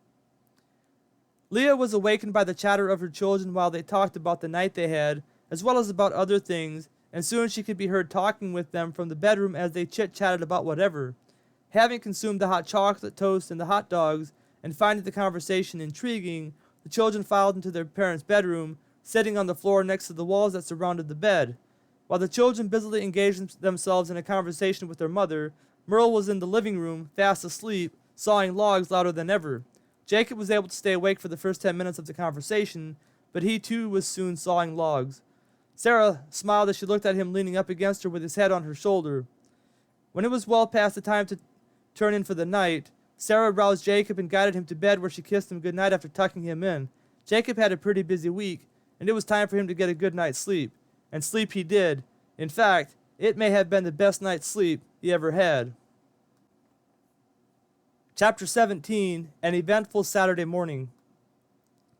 Leah was awakened by the chatter of her children while they talked about the night they had, as well as about other things, and soon she could be heard talking with them from the bedroom as they chit-chatted about whatever. Having consumed the hot chocolate, toast, and the hot dogs, and finding the conversation intriguing, the children filed into their parents' bedroom, sitting on the floor next to the walls that surrounded the bed. While the children busily engaged themselves in a conversation with their mother, Merle was in the living room, fast asleep, sawing logs louder than ever. Jacob was able to stay awake for the first 10 minutes of the conversation, but he too was soon sawing logs. Sarah smiled as she looked at him leaning up against her with his head on her shoulder. When it was well past the time to turn in for the night, Sarah roused Jacob and guided him to bed where she kissed him goodnight after tucking him in. Jacob had a pretty busy week, and it was time for him to get a good night's sleep. And sleep he did. In fact, it may have been the best night's sleep he ever had. Chapter 17, An Eventful Saturday Morning.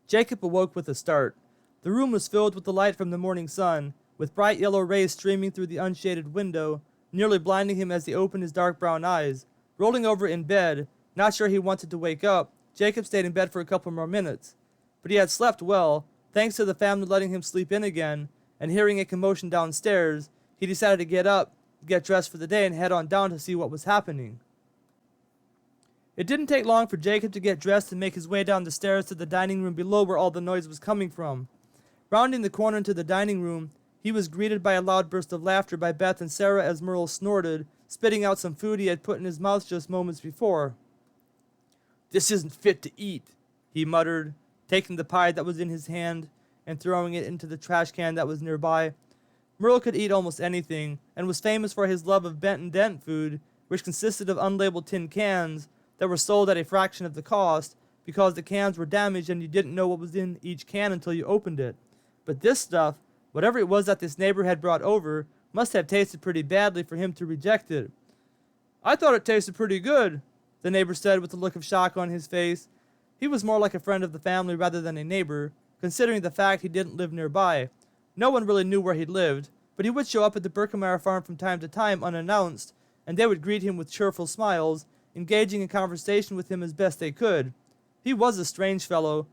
Jacob awoke with a start. The room was filled with the light from the morning sun, with bright yellow rays streaming through the unshaded window, nearly blinding him as he opened his dark brown eyes. Rolling over in bed, not sure he wanted to wake up, Jacob stayed in bed for a couple more minutes. But he had slept well, thanks to the family letting him sleep in again, and hearing a commotion downstairs, he decided to get up, get dressed for the day, and head on down to see what was happening. It didn't take long for Jacob to get dressed and make his way down the stairs to the dining room below where all the noise was coming from. Rounding the corner into the dining room, he was greeted by a loud burst of laughter by Beth and Sarah as Merle snorted, spitting out some food he had put in his mouth just moments before. "This isn't fit to eat," he muttered, taking the pie that was in his hand and throwing it into the trash can that was nearby. Merle could eat almost anything, and was famous for his love of Bent and Dent food, which consisted of unlabeled tin cans that were sold at a fraction of the cost because the cans were damaged and you didn't know what was in each can until you opened it. But this stuff, whatever it was that this neighbor had brought over, must have tasted pretty badly for him to reject it. "I thought it tasted pretty good," the neighbor said with a look of shock on his face. He was more like a friend of the family rather than a neighbor, considering the fact he didn't live nearby. No one really knew where he lived, but he would show up at the Birkenmeyer farm from time to time unannounced, and they would greet him with cheerful smiles, engaging in conversation with him as best they could. He was a strange fellow,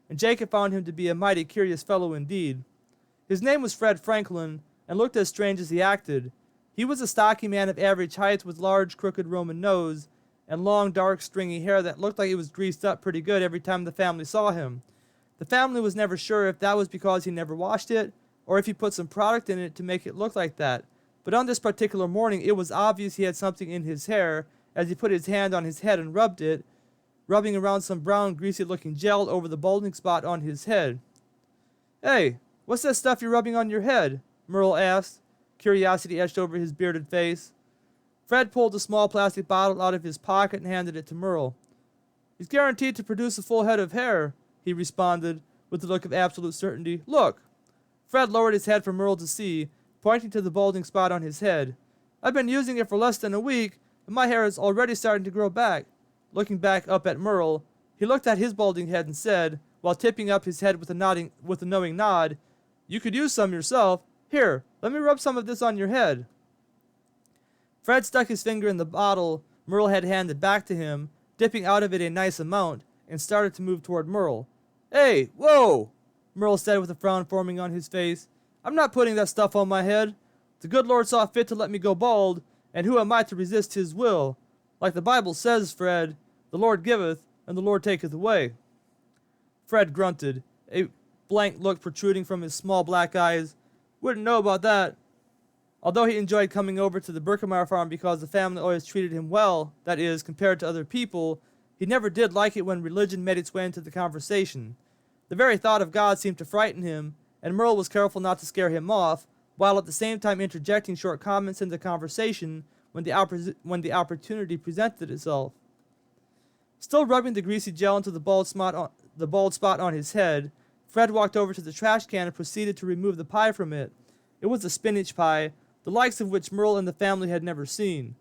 and Jacob found him to be a mighty curious fellow indeed. His name was Fred Franklin, and looked as strange as he acted. He was a stocky man of average height with large, crooked Roman nose, and long, dark, stringy hair that looked like it was greased up pretty good every time the family saw him. The family was never sure if that was because he never washed it, or if he put some product in it to make it look like that. But on this particular morning, it was obvious he had something in his hair, as he put his hand on his head and rubbed it, rubbing around some brown, greasy-looking gel over the balding spot on his head. "Hey, what's that stuff you're rubbing on your head?" Merle asked, curiosity etched over his bearded face. Fred pulled a small plastic bottle out of his pocket and handed it to Merle. "He's guaranteed to produce a full head of hair," he responded, with a look of absolute certainty. "Look." Fred lowered his head for Merle to see, pointing to the balding spot on his head. "I've been using it for less than a week, and my hair is already starting to grow back." Looking back up at Merle, he looked at his balding head and said, while tipping up his head with a knowing nod, "You could use some yourself. Here, let me rub some of this on your head." Fred stuck his finger in the bottle Merle had handed back to him, dipping out of it a nice amount, and started to move toward Merle. "Hey, whoa!" Merle said with a frown forming on his face. "I'm not putting that stuff on my head. The good Lord saw fit to let me go bald, and who am I to resist his will? Like the Bible says, Fred, the Lord giveth, and the Lord taketh away." Fred grunted, a blank look protruding from his small black eyes. "Wouldn't know about that." Although he enjoyed coming over to the Birkemeyer farm because the family always treated him well, that is, compared to other people, he never did like it when religion made its way into the conversation. The very thought of God seemed to frighten him, and Merle was careful not to scare him off, while at the same time interjecting short comments into the conversation when the opportunity presented itself. Still rubbing the greasy gel into the bald spot on his head, Fred walked over to the trash can and proceeded to remove the pie from it. It was a spinach pie, the likes of which Merle and the family had never seen.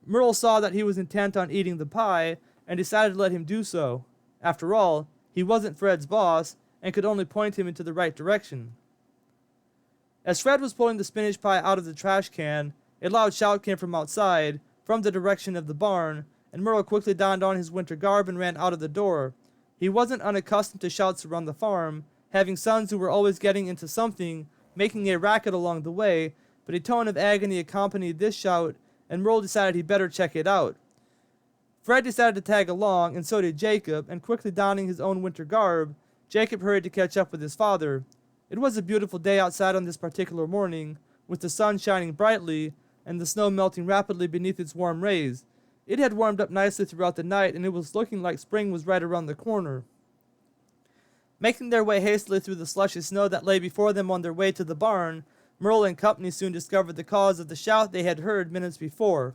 Merle saw that he was intent on eating the pie and decided to let him do so. After all, he wasn't Fred's boss and could only point him into the right direction. As Fred was pulling the spinach pie out of the trash can, a loud shout came from outside, from the direction of the barn, and Merle quickly donned on his winter garb and ran out of the door. He wasn't unaccustomed to shouts around the farm, having sons who were always getting into something, making a racket along the way, but a tone of agony accompanied this shout, and Merle decided he'd better check it out. Fred decided to tag along, and so did Jacob, and quickly donning his own winter garb, Jacob hurried to catch up with his father. It was a beautiful day outside on this particular morning, with the sun shining brightly, and the snow melting rapidly beneath its warm rays. It had warmed up nicely throughout the night, and it was looking like spring was right around the corner. Making their way hastily through the slushy snow that lay before them on their way to the barn, Merle and company soon discovered the cause of the shout they had heard minutes before.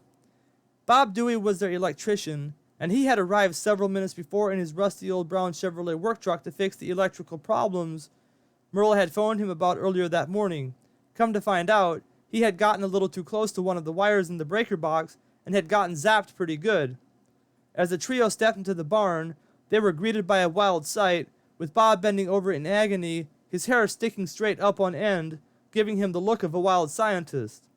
Bob Dewey was their electrician, and he had arrived several minutes before in his rusty old brown Chevrolet work truck to fix the electrical problems Merle had phoned him about earlier that morning. Come to find out, he had gotten a little too close to one of the wires in the breaker box and had gotten zapped pretty good. As the trio stepped into the barn, they were greeted by a wild sight, with Bob bending over in agony, his hair sticking straight up on end, giving him the look of a wild scientist.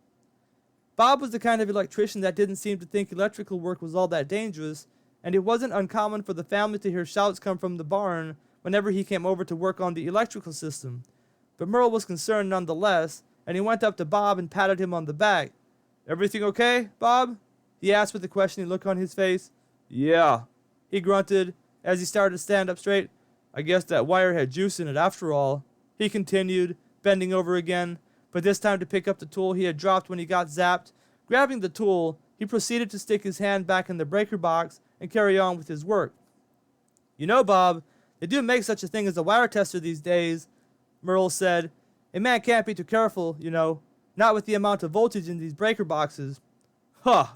Bob was the kind of electrician that didn't seem to think electrical work was all that dangerous, and it wasn't uncommon for the family to hear shouts come from the barn whenever he came over to work on the electrical system. But Merle was concerned nonetheless, and he went up to Bob and patted him on the back. "Everything okay, Bob?" he asked with a questioning look on his face. "Yeah," he grunted as he started to stand up straight. "I guess that wire had juice in it after all," he continued, bending over again, but this time to pick up the tool he had dropped when he got zapped. Grabbing the tool, he proceeded to stick his hand back in the breaker box and carry on with his work. "You know, Bob, they do make such a thing as a wire tester these days," Merle said. "A man can't be too careful, you know, not with the amount of voltage in these breaker boxes." "Huh,"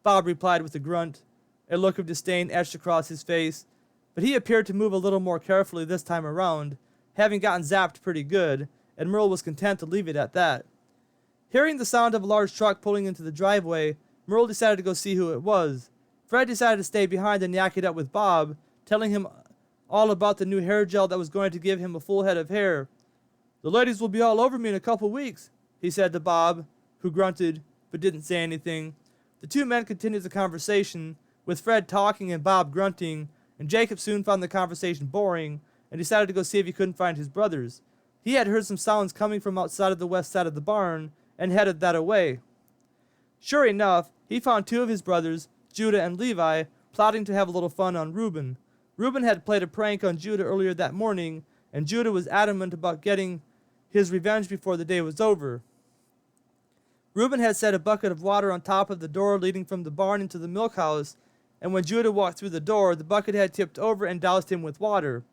Bob replied with a grunt. A look of disdain etched across his face, but he appeared to move a little more carefully this time around, having gotten zapped pretty good, and Merle was content to leave it at that. Hearing the sound of a large truck pulling into the driveway, Merle decided to go see who it was. Fred decided to stay behind and yak it up with Bob, telling him all about the new hair gel that was going to give him a full head of hair. "The ladies will be all over me in a couple weeks," he said to Bob, who grunted but didn't say anything. The two men continued the conversation, with Fred talking and Bob grunting, and Jacob soon found the conversation boring and decided to go see if he couldn't find his brothers. He had heard some sounds coming from outside of the west side of the barn and headed that away. Sure enough, he found two of his brothers, Judah and Levi, plotting to have a little fun on Reuben. Reuben had played a prank on Judah earlier that morning, and Judah was adamant about getting his revenge before the day was over. Reuben had set a bucket of water on top of the door leading from the barn into the milk house, and when Judah walked through the door, the bucket had tipped over and doused him with water.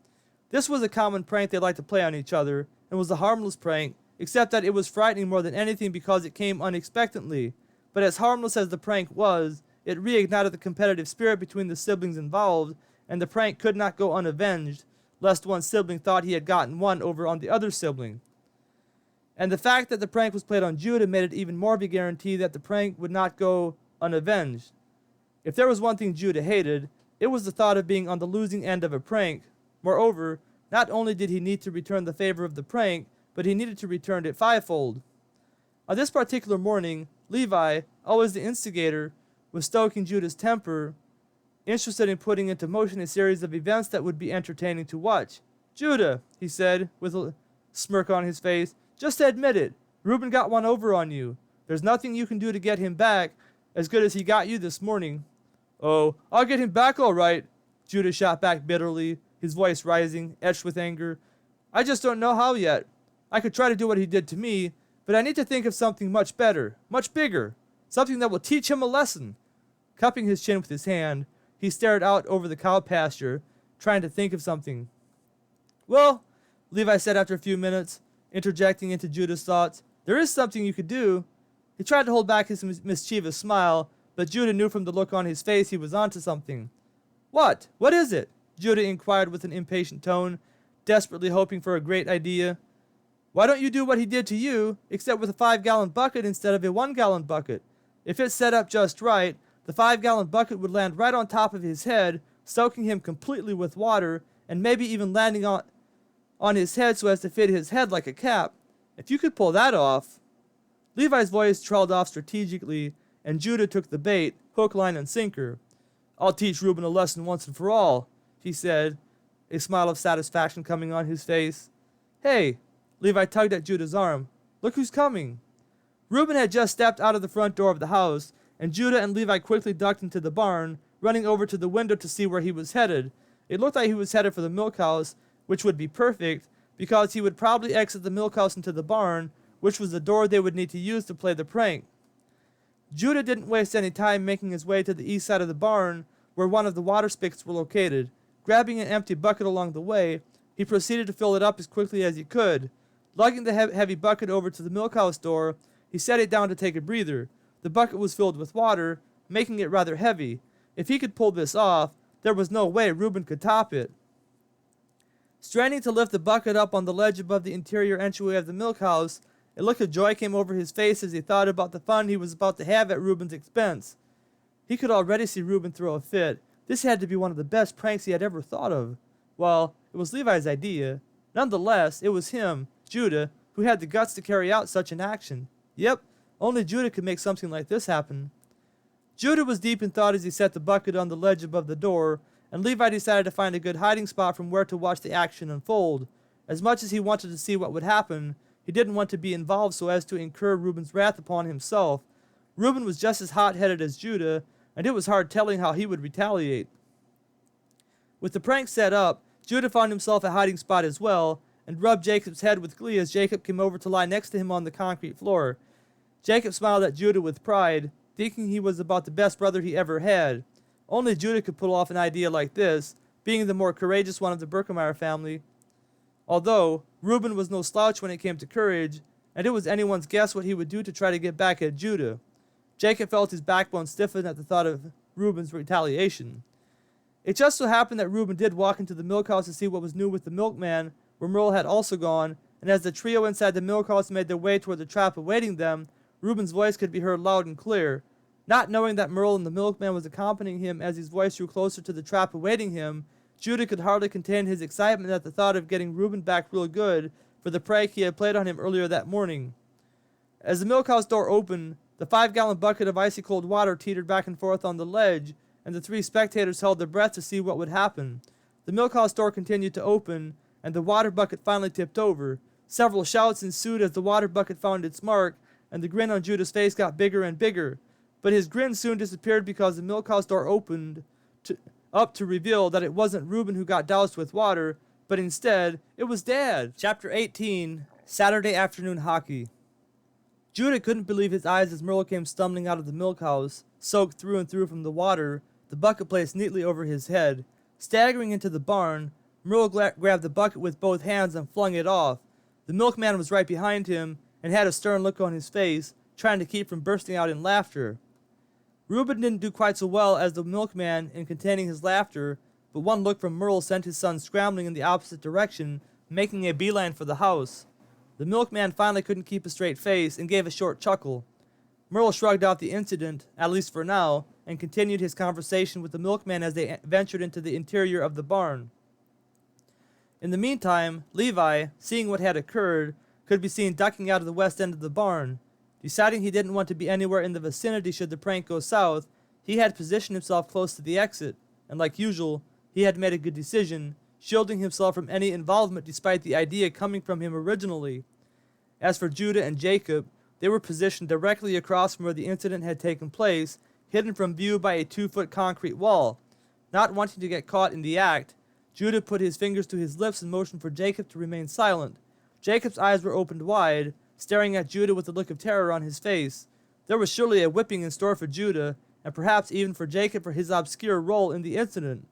This was a common prank they liked to play on each other, and was a harmless prank, except that it was frightening more than anything because it came unexpectedly. But as harmless as the prank was, it reignited the competitive spirit between the siblings involved, and the prank could not go unavenged, lest one sibling thought he had gotten one over on the other sibling. And the fact that the prank was played on Judah made it even more of a guarantee that the prank would not go unavenged. If there was one thing Judah hated, it was the thought of being on the losing end of a prank. Moreover, not only did he need to return the favor of the prank, but he needed to return it fivefold. On this particular morning, Levi, always the instigator, was stoking Judah's temper, interested in putting into motion a series of events that would be entertaining to watch. "Judah," he said, with a smirk on his face, "just admit it. Reuben got one over on you. There's nothing you can do to get him back, as good as he got you this morning." "Oh, I'll get him back all right," Judah shot back bitterly, his voice rising, etched with anger. "I just don't know how yet. I could try to do what he did to me, But I need to think of something much better, much bigger, something that will teach him a lesson. Cupping his chin with his hand, he stared out over the cow pasture, trying to think of something. Well, Levi said after a few minutes, interjecting into Judah's thoughts, there is something you could do. He tried to hold back his mischievous smile, but Judah knew from the look on his face he was onto something. What? What is it? Judah inquired with an impatient tone, desperately hoping for a great idea. Why don't you do what he did to you, except with a 5-gallon bucket instead of a 1-gallon bucket? If it's set up just right, the 5-gallon bucket would land right on top of his head, soaking him completely with water, and maybe even landing on his head so as to fit his head like a cap. If you could pull that off. Levi's voice trailed off strategically, and Judah took the bait, hook, line, and sinker. I'll teach Reuben a lesson once and for all, he said, a smile of satisfaction coming on his face. Hey, Levi tugged at Judah's arm. Look who's coming. Reuben had just stepped out of the front door of the house, and Judah and Levi quickly ducked into the barn, running over to the window to see where he was headed. It looked like he was headed for the milk house, which would be perfect, because he would probably exit the milk house into the barn, which was the door they would need to use to play the prank. Judah didn't waste any time making his way to the east side of the barn, where one of the water spigots were located. Grabbing an empty bucket along the way, he proceeded to fill it up as quickly as he could. Lugging the heavy bucket over to the milk house door, he set it down to take a breather. The bucket was filled with water, making it rather heavy. If he could pull this off, there was no way Reuben could top it. Straining to lift the bucket up on the ledge above the interior entryway of the milk house, a look of joy came over his face as he thought about the fun he was about to have at Reuben's expense. He could already see Reuben throw a fit. This had to be one of the best pranks he had ever thought of. Well, it was Levi's idea. Nonetheless, it was him, Judah, who had the guts to carry out such an action. Yep, only Judah could make something like this happen. Judah was deep in thought as he set the bucket on the ledge above the door, and Levi decided to find a good hiding spot from where to watch the action unfold. As much as he wanted to see what would happen, he didn't want to be involved so as to incur Reuben's wrath upon himself. Reuben was just as hot-headed as Judah, and it was hard telling how he would retaliate. With the prank set up, Judah found himself a hiding spot as well, and rubbed Jacob's head with glee as Jacob came over to lie next to him on the concrete floor. Jacob smiled at Judah with pride, thinking he was about the best brother he ever had. Only Judah could pull off an idea like this, being the more courageous one of the Berkemeyer family. Although, Reuben was no slouch when it came to courage, and it was anyone's guess what he would do to try to get back at Judah. Jacob felt his backbone stiffen at the thought of Reuben's retaliation. It just so happened that Reuben did walk into the milk house to see what was new with the milkman, where Merle had also gone, and as the trio inside the milk house made their way toward the trap awaiting them, Reuben's voice could be heard loud and clear. Not knowing that Merle and the milkman was accompanying him as his voice drew closer to the trap awaiting him, Judah could hardly contain his excitement at the thought of getting Reuben back real good for the prank he had played on him earlier that morning. As the milk house door opened, the 5-gallon bucket of icy cold water teetered back and forth on the ledge, and the 3 spectators held their breath to see what would happen. The milk house door continued to open, and the water bucket finally tipped over. Several shouts ensued as the water bucket found its mark, and the grin on Judah's face got bigger and bigger. But his grin soon disappeared because the milk house door opened up to reveal that it wasn't Reuben who got doused with water, but instead, it was Dad. Chapter 18, Saturday Afternoon Hockey. Judah couldn't believe his eyes as Merle came stumbling out of the milk house, soaked through and through from the water, the bucket placed neatly over his head. Staggering into the barn, Merle grabbed the bucket with both hands and flung it off. The milkman was right behind him and had a stern look on his face, trying to keep from bursting out in laughter. Reuben didn't do quite so well as the milkman in containing his laughter, but one look from Merle sent his son scrambling in the opposite direction, making a beeline for the house. The milkman finally couldn't keep a straight face and gave a short chuckle. Merle shrugged off the incident, at least for now, and continued his conversation with the milkman as they ventured into the interior of the barn. In the meantime, Levi, seeing what had occurred, could be seen ducking out of the west end of the barn. Deciding he didn't want to be anywhere in the vicinity should the prank go south, he had positioned himself close to the exit, and like usual, he had made a good decision, shielding himself from any involvement despite the idea coming from him originally. As for Judah and Jacob, they were positioned directly across from where the incident had taken place, hidden from view by a 2-foot concrete wall. Not wanting to get caught in the act, Judah put his fingers to his lips and motioned for Jacob to remain silent. Jacob's eyes were opened wide, staring at Judah with a look of terror on his face. There was surely a whipping in store for Judah, and perhaps even for Jacob for his obscure role in the incident.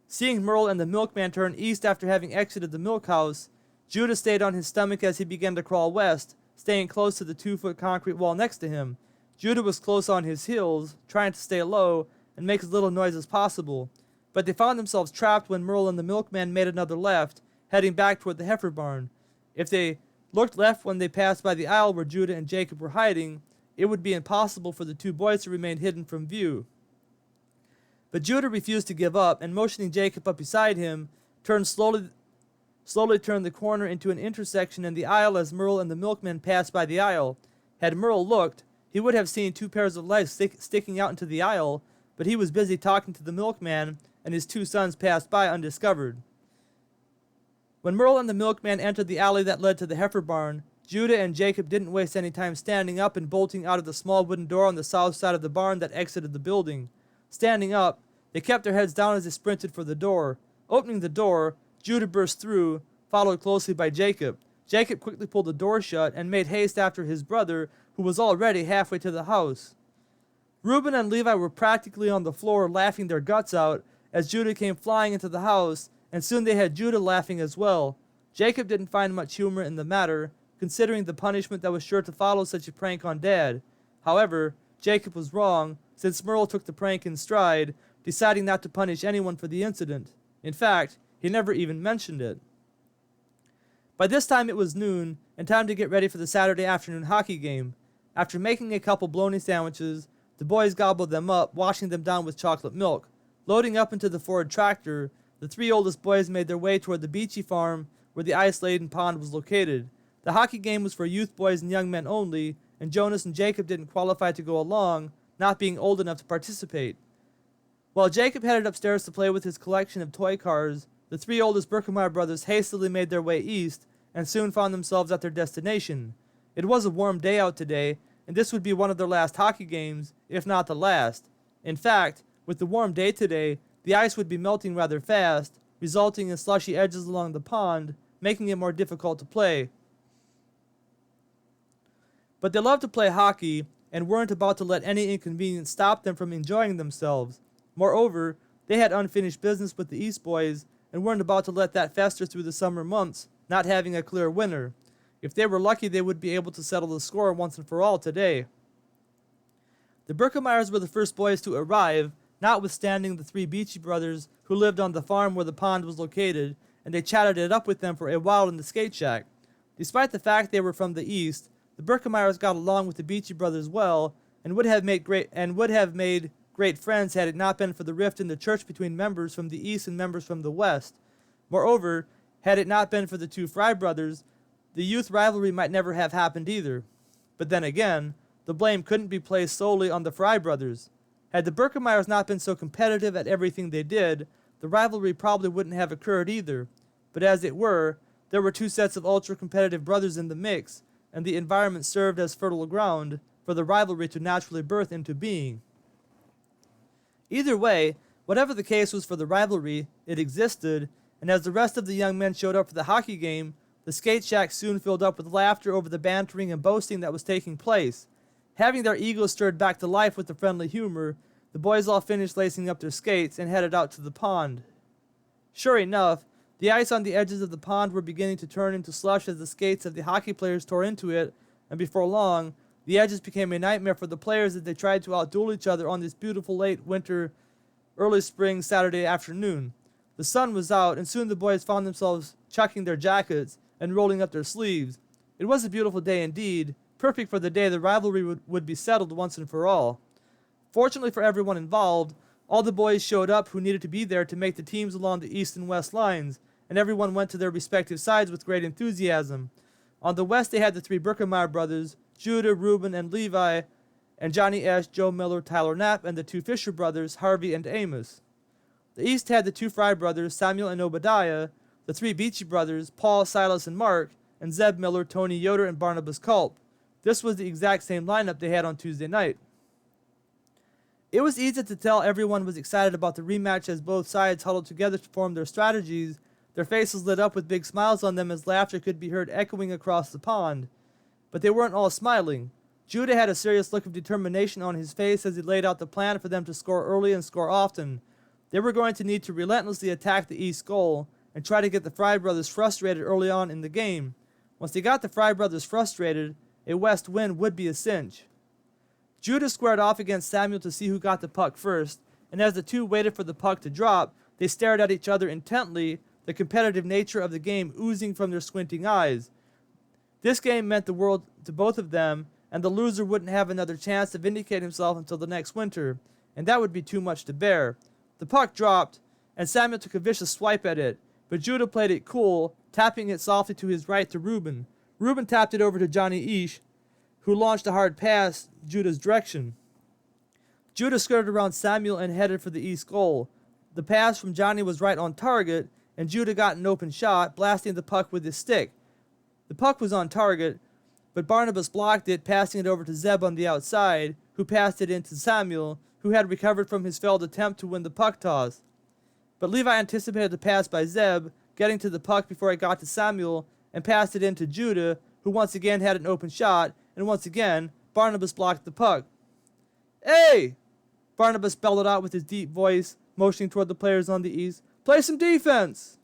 Seeing Merle and the milkman turn east after having exited the milk house, Judah stayed on his stomach as he began to crawl west, staying close to the 2-foot concrete wall next to him. Judah was close on his heels, trying to stay low and make as little noise as possible, but they found themselves trapped when Merle and the milkman made another left, heading back toward the heifer barn. If they looked left when they passed by the aisle where Judah and Jacob were hiding, it would be impossible for the two boys to remain hidden from view. But Judah refused to give up, and motioning Jacob up beside him, slowly turned the corner into an intersection in the aisle as Merle and the milkman passed by the aisle. Had Merle looked, he would have seen 2 pairs of legs sticking out into the aisle, but he was busy talking to the milkman, and his 2 sons passed by undiscovered. When Merle and the milkman entered the alley that led to the heifer barn, Judah and Jacob didn't waste any time standing up and bolting out of the small wooden door on the south side of the barn that exited the building. Standing up, they kept their heads down as they sprinted for the door. Opening the door, Judah burst through, followed closely by Jacob. Jacob quickly pulled the door shut and made haste after his brother, who was already halfway to the house. Reuben and Levi were practically on the floor laughing their guts out as Judah came flying into the house, and soon they had Judah laughing as well. Jacob didn't find much humor in the matter, considering the punishment that was sure to follow such a prank on Dad. However, Jacob was wrong, since Merle took the prank in stride, deciding not to punish anyone for the incident. In fact, he never even mentioned it. By this time it was noon, and time to get ready for the Saturday afternoon hockey game. After making a couple bologna sandwiches, the boys gobbled them up, washing them down with chocolate milk. Loading up into the Ford tractor, the 3 oldest boys made their way toward the beachy farm where the ice-laden pond was located. The hockey game was for youth boys and young men only, and Jonas and Jacob didn't qualify to go along, not being old enough to participate. While Jacob headed upstairs to play with his collection of toy cars, the 3 oldest Berkemeyer brothers hastily made their way east and soon found themselves at their destination. It was a warm day out today, and this would be one of their last hockey games, if not the last. In fact, with the warm day today, the ice would be melting rather fast, resulting in slushy edges along the pond, making it more difficult to play. But they loved to play hockey and weren't about to let any inconvenience stop them from enjoying themselves. Moreover, they had unfinished business with the East boys and weren't about to let that fester through the summer months, not having a clear winner. If they were lucky, they would be able to settle the score once and for all today. The Berkemeyers were the first boys to arrive, notwithstanding the 3 Beachy brothers who lived on the farm where the pond was located, and they chatted it up with them for a while in the skate shack. Despite the fact they were from the East, the Berkemeyers got along with the Beachy brothers well, and would have made great friends had it not been for the rift in the church between members from the East and members from the West. Moreover, had it not been for the 2 Fry brothers, the youth rivalry might never have happened either. But then again, the blame couldn't be placed solely on the Fry brothers. Had the Berkemeyers not been so competitive at everything they did, the rivalry probably wouldn't have occurred either. But as it were, there were 2 sets of ultra-competitive brothers in the mix, and the environment served as fertile ground for the rivalry to naturally birth into being. Either way, whatever the case was for the rivalry, it existed, and as the rest of the young men showed up for the hockey game, the skate shack soon filled up with laughter over the bantering and boasting that was taking place. Having their egos stirred back to life with the friendly humor, the boys all finished lacing up their skates and headed out to the pond. Sure enough, the ice on the edges of the pond were beginning to turn into slush as the skates of the hockey players tore into it, and before long, the edges became a nightmare for the players as they tried to outduel each other on this beautiful late winter, early spring Saturday afternoon. The sun was out, and soon the boys found themselves chucking their jackets and rolling up their sleeves. It was a beautiful day indeed, perfect for the day the rivalry would be settled once and for all. Fortunately for everyone involved, all the boys showed up who needed to be there to make the teams along the east and west lines, and everyone went to their respective sides with great enthusiasm. On the west they had the 3 Berkemeyer brothers, Judah, Reuben, and Levi, and Johnny Esch, Joe Miller, Tyler Knapp, and the 2 Fisher brothers, Harvey and Amos. The east had the 2 Fry brothers, Samuel and Obadiah, the 3 Beachy brothers, Paul, Silas, and Mark, and Zeb Miller, Tony Yoder, and Barnabas Culp. This was the exact same lineup they had on Tuesday night. It was easy to tell everyone was excited about the rematch as both sides huddled together to form their strategies, their faces lit up with big smiles on them as laughter could be heard echoing across the pond. But they weren't all smiling. Judah had a serious look of determination on his face as he laid out the plan for them to score early and score often. They were going to need to relentlessly attack the East goal and try to get the Fry brothers frustrated early on in the game. Once they got the Fry brothers frustrated, a West win would be a cinch. Judah squared off against Samuel to see who got the puck first, and as the two waited for the puck to drop, they stared at each other intently, the competitive nature of the game oozing from their squinting eyes. This game meant the world to both of them, and the loser wouldn't have another chance to vindicate himself until the next winter, and that would be too much to bear. The puck dropped, and Samuel took a vicious swipe at it, but Judah played it cool, tapping it softly to his right to Reuben. Reuben tapped it over to Johnny Ish, who launched a hard pass Judah's direction. Judah skirted around Samuel and headed for the East goal. The pass from Johnny was right on target, and Judah got an open shot, blasting the puck with his stick. The puck was on target, but Barnabas blocked it, passing it over to Zeb on the outside, who passed it in to Samuel, who had recovered from his failed attempt to win the puck toss. But Levi anticipated the pass by Zeb, getting to the puck before it got to Samuel, and passed it in to Judah, who once again had an open shot, and once again, Barnabas blocked the puck. "Hey!" Barnabas bellowed out with his deep voice, motioning toward the players on the east. "Play some defense!"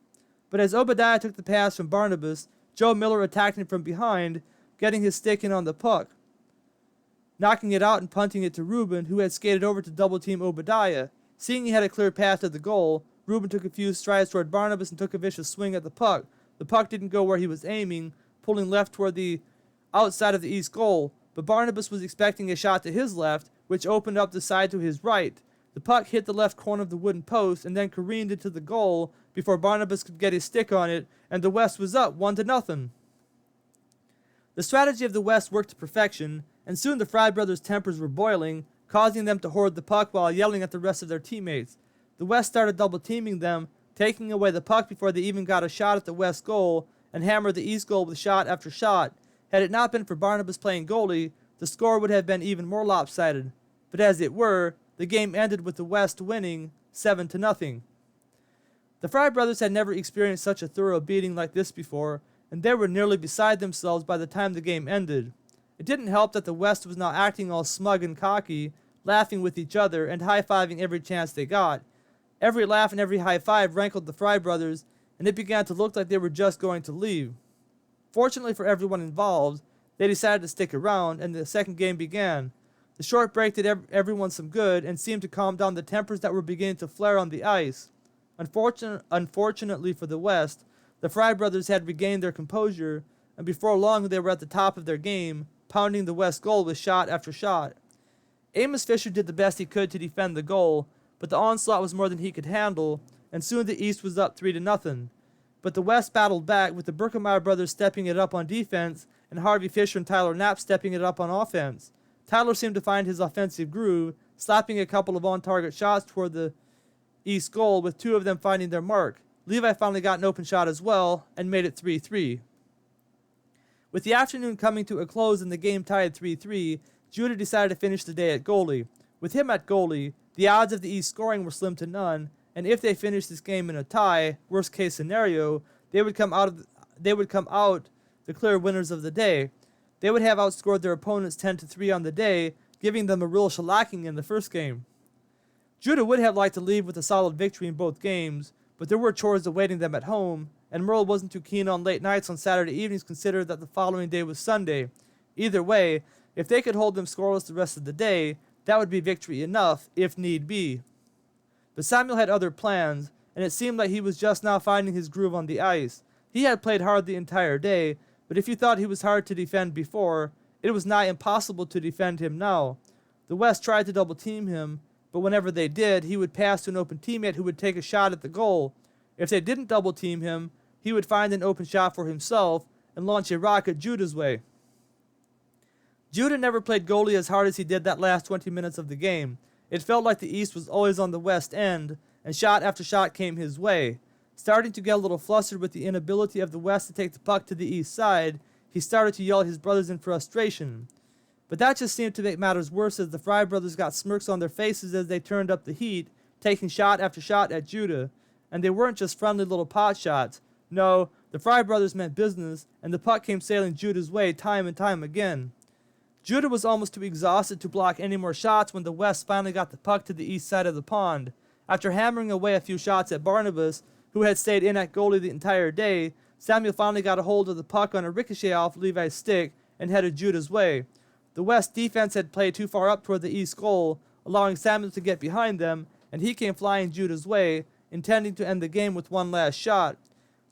But as Obadiah took the pass from Barnabas, Joe Miller attacked him from behind, getting his stick in on the puck, knocking it out and punting it to Reuben, who had skated over to double-team Obadiah. Seeing he had a clear path to the goal, Reuben took a few strides toward Barnabas and took a vicious swing at the puck. The puck didn't go where he was aiming, pulling left toward the outside of the East goal, but Barnabas was expecting a shot to his left, which opened up the side to his right. The puck hit the left corner of the wooden post and then careened into the goal before Barnabas could get his stick on it, and the West was up 1-0. The strategy of the West worked to perfection, and soon the Fry brothers' tempers were boiling, causing them to hoard the puck while yelling at the rest of their teammates. The West started double-teaming them, taking away the puck before they even got a shot at the West goal, and hammered the East goal with shot after shot. Had it not been for Barnabas playing goalie, the score would have been even more lopsided. But as it were, the game ended with the West winning 7-0. The Fry brothers had never experienced such a thorough beating like this before, and they were nearly beside themselves by the time the game ended. It didn't help that the West was now acting all smug and cocky, laughing with each other and high-fiving every chance they got. Every laugh and every high-five rankled the Fry brothers, and it began to look like they were just going to leave. Fortunately for everyone involved, they decided to stick around, and the second game began. The short break did everyone some good and seemed to calm down the tempers that were beginning to flare on the ice. Unfortunately for the West, the Fry brothers had regained their composure, and before long they were at the top of their game, pounding the West goal with shot after shot. Amos Fisher did the best he could to defend the goal, but the onslaught was more than he could handle, and soon the East was up 3-0. But the West battled back, with the Berkemeyer brothers stepping it up on defense, and Harvey Fisher and Tyler Knapp stepping it up on offense. Tyler seemed to find his offensive groove, slapping a couple of on-target shots toward the East goal, with two of them finding their mark. Levi finally got an open shot as well, and made it 3-3. With the afternoon coming to a close and the game tied 3-3, Judah decided to finish the day at goalie. With him at goalie, the odds of the East scoring were slim to none, and if they finished this game in a tie, worst case scenario, they would come out the clear winners of the day. They would have outscored their opponents 10-3 on the day, giving them a real shellacking in the first game. Judah would have liked to leave with a solid victory in both games, but there were chores awaiting them at home, and Merle wasn't too keen on late nights on Saturday evenings, considering that the following day was Sunday. Either way, if they could hold them scoreless the rest of the day, that would be victory enough, if need be. But Samuel had other plans, and it seemed like he was just now finding his groove on the ice. He had played hard the entire day, but if you thought he was hard to defend before, it was nigh impossible to defend him now. The West tried to double-team him, but whenever they did, he would pass to an open teammate who would take a shot at the goal. If they didn't double-team him, he would find an open shot for himself and launch a rocket Judah's way. Judah never played goalie as hard as he did that last 20 minutes of the game. It felt like the East was always on the West end, and shot after shot came his way. Starting to get a little flustered with the inability of the West to take the puck to the East side, he started to yell at his brothers in frustration. But that just seemed to make matters worse as the Fry brothers got smirks on their faces as they turned up the heat, taking shot after shot at Judah. And they weren't just friendly little pot shots. No, The Fry brothers meant business, and the puck came sailing Judah's way time and time again. Judah was almost too exhausted to block any more shots when the West finally got the puck to the east side of the pond. After hammering away a few shots at Barnabas, who had stayed in at goalie the entire day, Samuel finally got a hold of the puck on a ricochet off Levi's stick and headed Judah's way. The West defense had played too far up toward the east goal, allowing Samuel to get behind them, and he came flying Judah's way, intending to end the game with one last shot.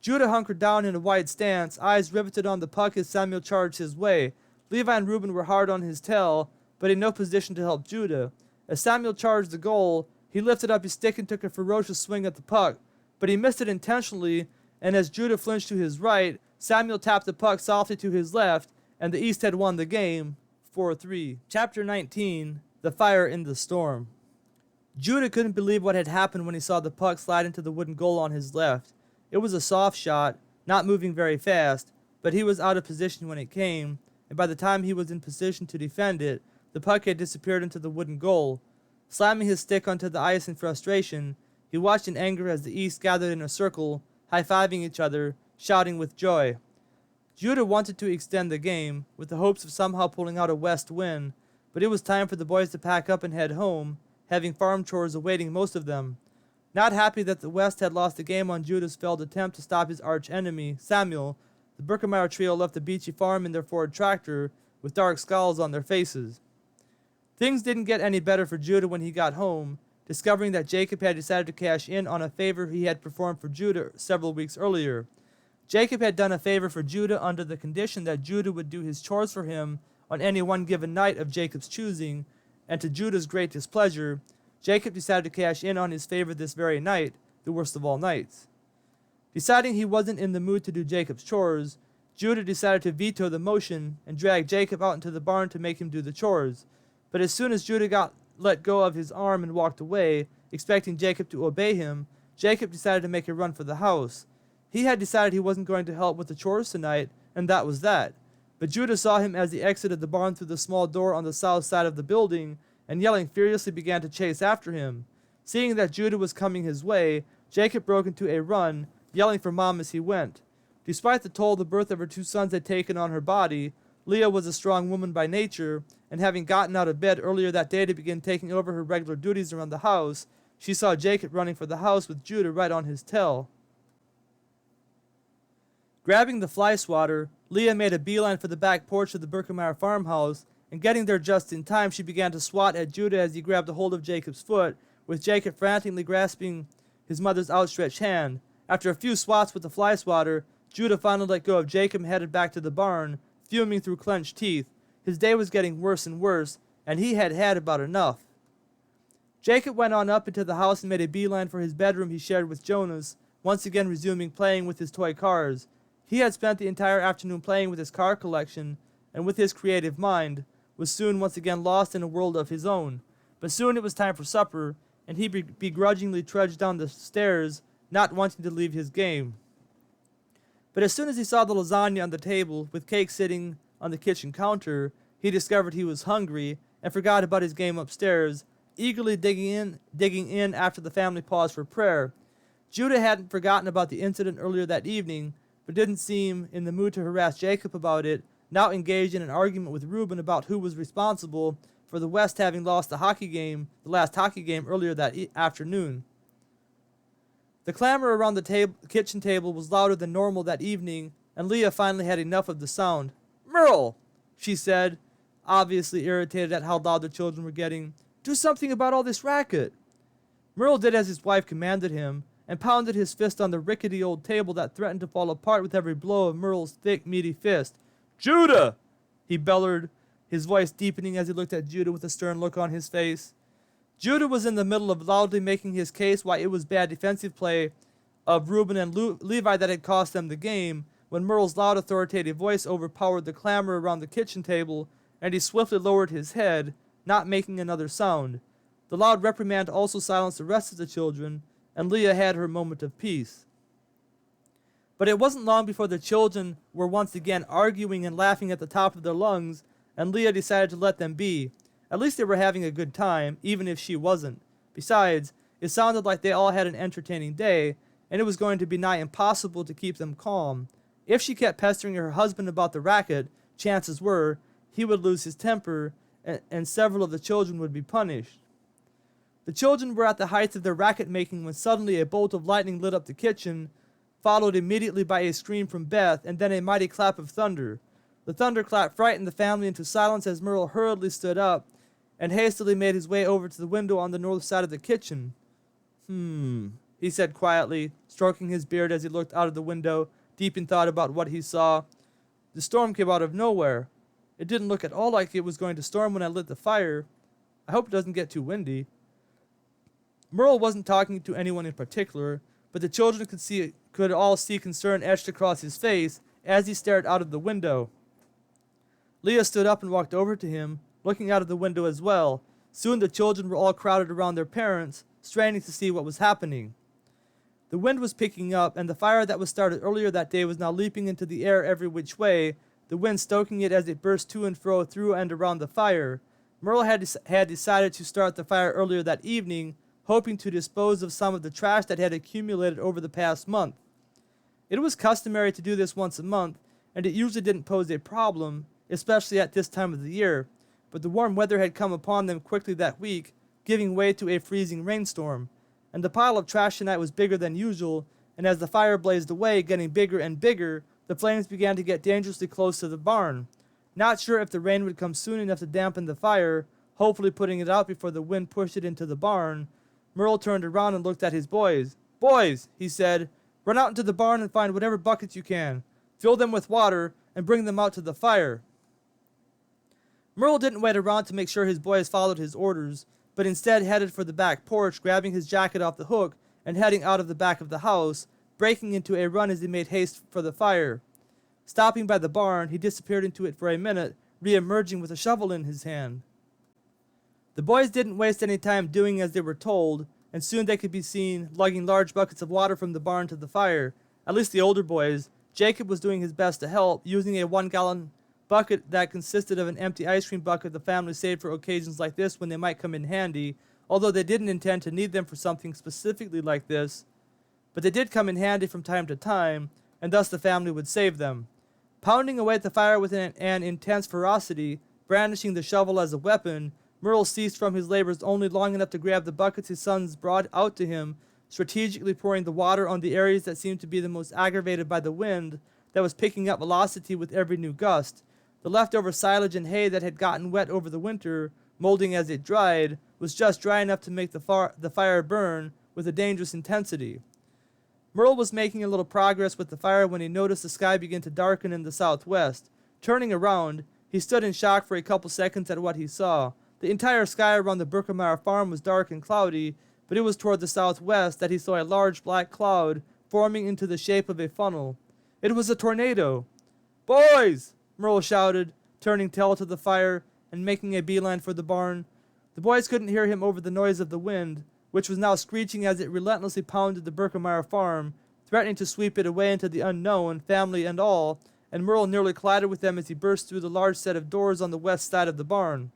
Judah hunkered down in a wide stance, eyes riveted on the puck as Samuel charged his way. Levi and Reuben were hard on his tail, but in no position to help Judah. As Samuel charged the goal, he lifted up his stick and took a ferocious swing at the puck, but he missed it intentionally, and as Judah flinched to his right, Samuel tapped the puck softly to his left, and the East had won the game, 4-3. Chapter 19, The Fire in the Storm. Judah couldn't believe what had happened when he saw the puck slide into the wooden goal on his left. It was a soft shot, not moving very fast, but he was out of position when it came, and by the time he was in position to defend it, the puck had disappeared into the wooden goal. Slamming his stick onto the ice in frustration, he watched in anger as the East gathered in a circle, high-fiving each other, shouting with joy. Judah wanted to extend the game, with the hopes of somehow pulling out a West win, but it was time for the boys to pack up and head home, having farm chores awaiting most of them. Not happy that the West had lost the game on Judah's failed attempt to stop his arch-enemy, Samuel, the Birkemeyer trio left the beachy farm in their Ford tractor, with dark scowls on their faces. Things didn't get any better for Judah when he got home, discovering that Jacob had decided to cash in on a favor he had performed for Judah several weeks earlier. Jacob had done a favor for Judah under the condition that Judah would do his chores for him on any one given night of Jacob's choosing, and to Judah's great displeasure, Jacob decided to cash in on his favor this very night, the worst of all nights. Deciding he wasn't in the mood to do Jacob's chores, Judah decided to veto the motion and drag Jacob out into the barn to make him do the chores. But as soon as Judah let go of his arm and walked away, expecting Jacob to obey him, Jacob decided to make a run for the house. He had decided he wasn't going to help with the chores tonight, and that was that. But Judah saw him as he exited the barn through the small door on the south side of the building, and yelling furiously began to chase after him. Seeing that Judah was coming his way, Jacob broke into a run, yelling for Mom as he went. Despite the toll the birth of her two sons had taken on her body, Leah was a strong woman by nature, and having gotten out of bed earlier that day to begin taking over her regular duties around the house, she saw Jacob running for the house with Judah right on his tail. Grabbing the fly swatter, Leah made a beeline for the back porch of the Birkemeyer farmhouse, and getting there just in time, she began to swat at Judah as he grabbed a hold of Jacob's foot, with Jacob frantically grasping his mother's outstretched hand. After a few swats with the fly swatter, Judah finally let go of Jacob and headed back to the barn, fuming through clenched teeth. His day was getting worse and worse, and he had had about enough. Jacob went on up into the house and made a beeline for his bedroom he shared with Jonas, once again resuming playing with his toy cars. He had spent the entire afternoon playing with his car collection, and with his creative mind, was soon once again lost in a world of his own. But soon it was time for supper, and he begrudgingly trudged down the stairs, not wanting to leave his game. But as soon as he saw the lasagna on the table, with cake sitting on the kitchen counter, he discovered he was hungry, and forgot about his game upstairs, eagerly digging in after the family paused for prayer. Judah hadn't forgotten about the incident earlier that evening, but didn't seem in the mood to harass Jacob about it, now engaged in an argument with Reuben about who was responsible for the West having lost the last hockey game earlier that afternoon. The clamor around the kitchen table was louder than normal that evening, and Leah finally had enough of the sound. "Merle," she said, obviously irritated at how loud the children were getting, "do something about all this racket." Merle did as his wife commanded him, and pounded his fist on the rickety old table that threatened to fall apart with every blow of Merle's thick, meaty fist. "Judah!" he bellowed, his voice deepening as he looked at Judah with a stern look on his face. Judah was in the middle of loudly making his case why it was bad defensive play of Reuben and Levi that had cost them the game, when Merle's loud authoritative voice overpowered the clamor around the kitchen table, and he swiftly lowered his head, not making another sound. The loud reprimand also silenced the rest of the children, and Leah had her moment of peace. But it wasn't long before the children were once again arguing and laughing at the top of their lungs, and Leah decided to let them be. At least they were having a good time, even if she wasn't. Besides, it sounded like they all had an entertaining day, and it was going to be nigh impossible to keep them calm. If she kept pestering her husband about the racket, chances were he would lose his temper, and several of the children would be punished. The children were at the height of their racket making when suddenly a bolt of lightning lit up the kitchen, followed immediately by a scream from Beth, and then a mighty clap of thunder. The thunderclap frightened the family into silence as Merle hurriedly stood up and hastily made his way over to the window on the north side of the kitchen. He said quietly, stroking his beard as he looked out of the window, deep in thought about what he saw. The storm came out of nowhere. It didn't look at all like it was going to storm when I lit the fire. I hope it doesn't get too windy. Merle wasn't talking to anyone in particular, but the children could all see concern etched across his face as he stared out of the window. Leah stood up and walked over to him, looking out of the window as well. Soon the children were all crowded around their parents, straining to see what was happening. The wind was picking up, and the fire that was started earlier that day was now leaping into the air every which way, the wind stoking it as it burst to and fro through and around the fire. Merle had decided to start the fire earlier that evening, hoping to dispose of some of the trash that had accumulated over the past month. It was customary to do this once a month, and it usually didn't pose a problem, especially at this time of the year, but the warm weather had come upon them quickly that week, giving way to a freezing rainstorm, and the pile of trash tonight was bigger than usual, and as the fire blazed away, getting bigger and bigger, the flames began to get dangerously close to the barn. Not sure if the rain would come soon enough to dampen the fire, hopefully putting it out before the wind pushed it into the barn, Merle turned around and looked at his boys. "Boys," he said, "run out into the barn and find whatever buckets you can. Fill them with water and bring them out to the fire." Merle didn't wait around to make sure his boys followed his orders, but instead headed for the back porch, grabbing his jacket off the hook and heading out of the back of the house, breaking into a run as he made haste for the fire. Stopping by the barn, he disappeared into it for a minute, re-emerging with a shovel in his hand. The boys didn't waste any time doing as they were told, and soon they could be seen lugging large buckets of water from the barn to the fire. At least the older boys. Jacob was doing his best to help, using a 1-gallon bucket that consisted of an empty ice cream bucket the family saved for occasions like this when they might come in handy, although they didn't intend to need them for something specifically like this. But they did come in handy from time to time, and thus the family would save them. Pounding away at the fire with an intense ferocity, brandishing the shovel as a weapon, Merle ceased from his labors only long enough to grab the buckets his sons brought out to him, strategically pouring the water on the areas that seemed to be the most aggravated by the wind that was picking up velocity with every new gust. The leftover silage and hay that had gotten wet over the winter, molding as it dried, was just dry enough to make the fire burn with a dangerous intensity. Merle was making a little progress with the fire when he noticed the sky begin to darken in the southwest. Turning around, he stood in shock for a couple seconds at what he saw. The entire sky around the Birkemeyer farm was dark and cloudy, but it was toward the southwest that he saw a large black cloud forming into the shape of a funnel. It was a tornado. "Boys!" Merle shouted, turning tail to the fire and making a beeline for the barn. The boys couldn't hear him over the noise of the wind, which was now screeching as it relentlessly pounded the Birkemeyer farm, threatening to sweep it away into the unknown, family and all, and Merle nearly collided with them as he burst through the large set of doors on the west side of the barn.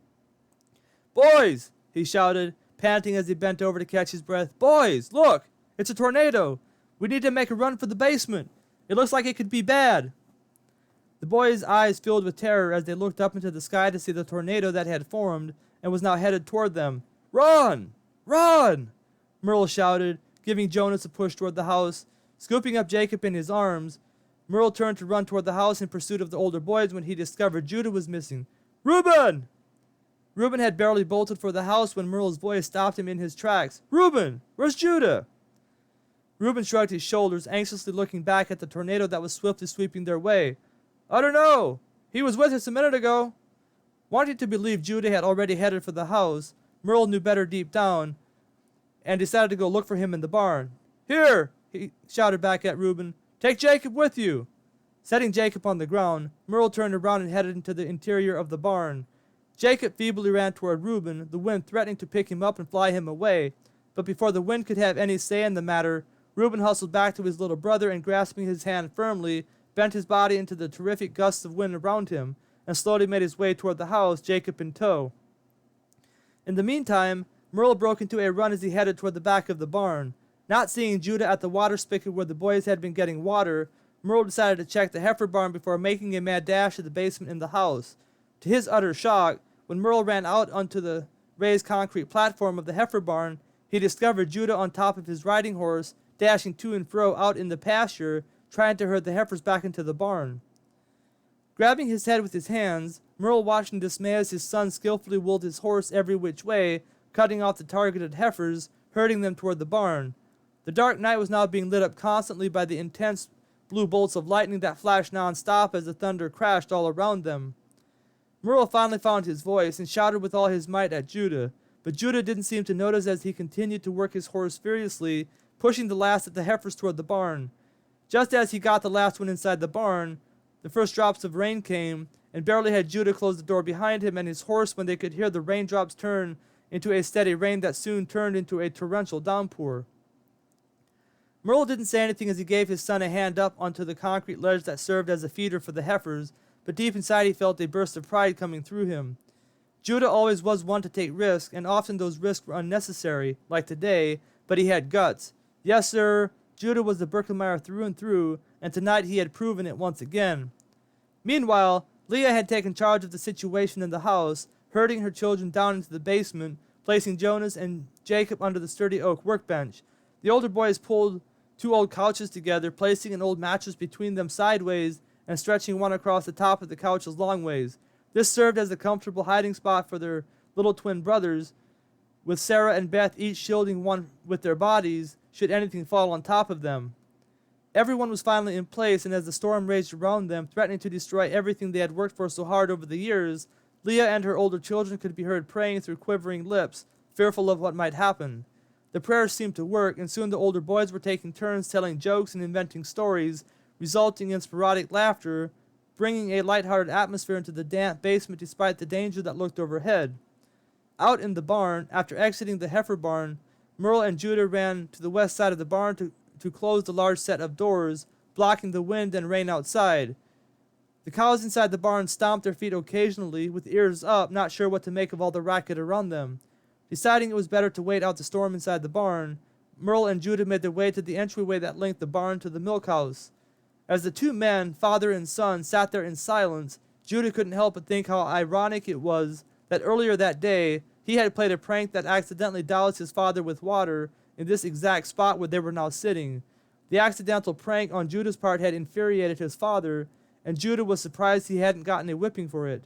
"Boys!" he shouted, panting as he bent over to catch his breath. "Boys, look! It's a tornado! We need to make a run for the basement! It looks like it could be bad!" The boys' eyes filled with terror as they looked up into the sky to see the tornado that had formed and was now headed toward them. "Run! Run!" Merle shouted, giving Jonas a push toward the house. Scooping up Jacob in his arms, Merle turned to run toward the house in pursuit of the older boys when he discovered Judah was missing. "Reuben!" Reuben had barely bolted for the house when Merle's voice stopped him in his tracks. "Reuben, where's Judah?" Reuben shrugged his shoulders, anxiously looking back at the tornado that was swiftly sweeping their way. "I don't know. He was with us a minute ago." Wanting to believe Judah had already headed for the house, Merle knew better deep down and decided to go look for him in the barn. "Here!" he shouted back at Reuben. "Take Jacob with you." Setting Jacob on the ground, Merle turned around and headed into the interior of the barn. Jacob feebly ran toward Reuben, the wind threatening to pick him up and fly him away. But before the wind could have any say in the matter, Reuben hustled back to his little brother and, grasping his hand firmly, bent his body into the terrific gusts of wind around him, and slowly made his way toward the house, Jacob in tow. In the meantime, Merle broke into a run as he headed toward the back of the barn. Not seeing Judah at the water spigot where the boys had been getting water, Merle decided to check the heifer barn before making a mad dash at the basement in the house. To his utter shock, when Merle ran out onto the raised concrete platform of the heifer barn, he discovered Judah on top of his riding horse, dashing to and fro out in the pasture, trying to herd the heifers back into the barn. Grabbing his head with his hands, Merle watched in dismay as his son skillfully whirled his horse every which way, cutting off the targeted heifers, herding them toward the barn. The dark night was now being lit up constantly by the intense blue bolts of lightning that flashed non-stop as the thunder crashed all around them. Merle finally found his voice and shouted with all his might at Judah, but Judah didn't seem to notice as he continued to work his horse furiously, pushing the last of the heifers toward the barn. Just as he got the last one inside the barn, the first drops of rain came, and barely had Judah closed the door behind him and his horse when they could hear the raindrops turn into a steady rain that soon turned into a torrential downpour. Merle didn't say anything as he gave his son a hand up onto the concrete ledge that served as a feeder for the heifers, but deep inside he felt a burst of pride coming through him. Judah always was one to take risks, and often those risks were unnecessary, like today, but he had guts. Yes, sir, Judah was the Birkemeyer through and through, and tonight he had proven it once again. Meanwhile, Leah had taken charge of the situation in the house, herding her children down into the basement, placing Jonas and Jacob under the sturdy oak workbench. The older boys pulled two old couches together, placing an old mattress between them sideways and stretching one across the top of the couches longways. This served as a comfortable hiding spot for their little twin brothers, with Sarah and Beth each shielding one with their bodies should anything fall on top of them. Everyone was finally in place, and as the storm raged around them, threatening to destroy everything they had worked for so hard over the years, Leah and her older children could be heard praying through quivering lips, fearful of what might happen. The prayers seemed to work, and soon the older boys were taking turns telling jokes and inventing stories, resulting in sporadic laughter, bringing a lighthearted atmosphere into the damp basement despite the danger that lurked overhead. Out in the barn, after exiting the heifer barn, Merle and Judah ran to the west side of the barn to close the large set of doors, blocking the wind and rain outside. The cows inside the barn stomped their feet occasionally, with ears up, not sure what to make of all the racket around them. Deciding it was better to wait out the storm inside the barn, Merle and Judah made their way to the entryway that linked the barn to the milk house. As the two men, father and son, sat there in silence, Judah couldn't help but think how ironic it was that earlier that day he had played a prank that accidentally doused his father with water in this exact spot where they were now sitting. The accidental prank on Judah's part had infuriated his father, and Judah was surprised he hadn't gotten a whipping for it.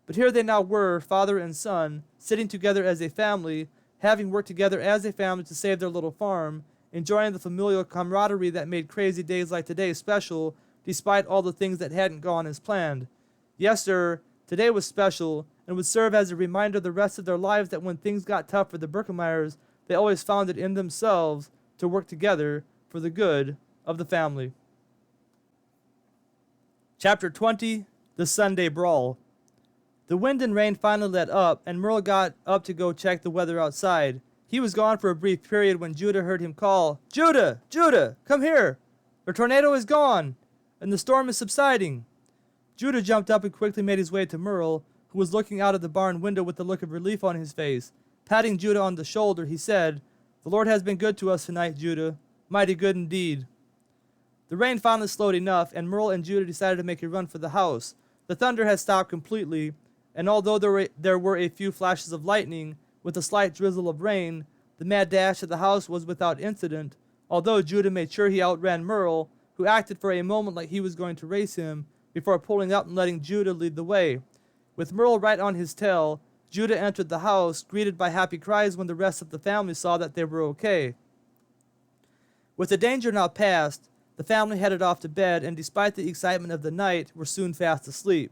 But here they now were, father and son, sitting together as a family, having worked together as a family to save their little farm, enjoying the familial camaraderie that made crazy days like today special, despite all the things that hadn't gone as planned. Yes, sir, today was special, and would serve as a reminder the rest of their lives that when things got tough for the Birkemeyers, they always found it in themselves to work together for the good of the family. Chapter 20, The Sunday Brawl. The wind and rain finally let up, and Merle got up to go check the weather outside. He was gone for a brief period when Judah heard him call, "Judah! Judah! Come here! The tornado is gone, and the storm is subsiding." Judah jumped up and quickly made his way to Merle, who was looking out of the barn window with a look of relief on his face. Patting Judah on the shoulder, he said, "The Lord has been good to us tonight, Judah. Mighty good indeed." The rain finally slowed enough, and Merle and Judah decided to make a run for the house. The thunder had stopped completely, and although there were a few flashes of lightning, with a slight drizzle of rain, the mad dash to the house was without incident, although Judah made sure he outran Merle, who acted for a moment like he was going to race him, before pulling up and letting Judah lead the way. With Merle right on his tail, Judah entered the house, greeted by happy cries when the rest of the family saw that they were okay. With the danger now past, the family headed off to bed, and despite the excitement of the night, were soon fast asleep.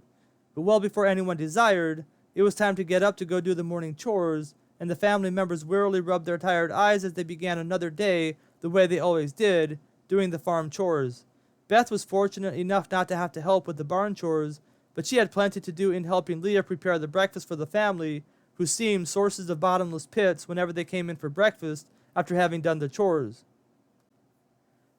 But well before anyone desired, it was time to get up to go do the morning chores, and the family members wearily rubbed their tired eyes as they began another day the way they always did, doing the farm chores. Beth was fortunate enough not to have to help with the barn chores, but she had plenty to do in helping Leah prepare the breakfast for the family, who seemed sources of bottomless pits whenever they came in for breakfast after having done the chores.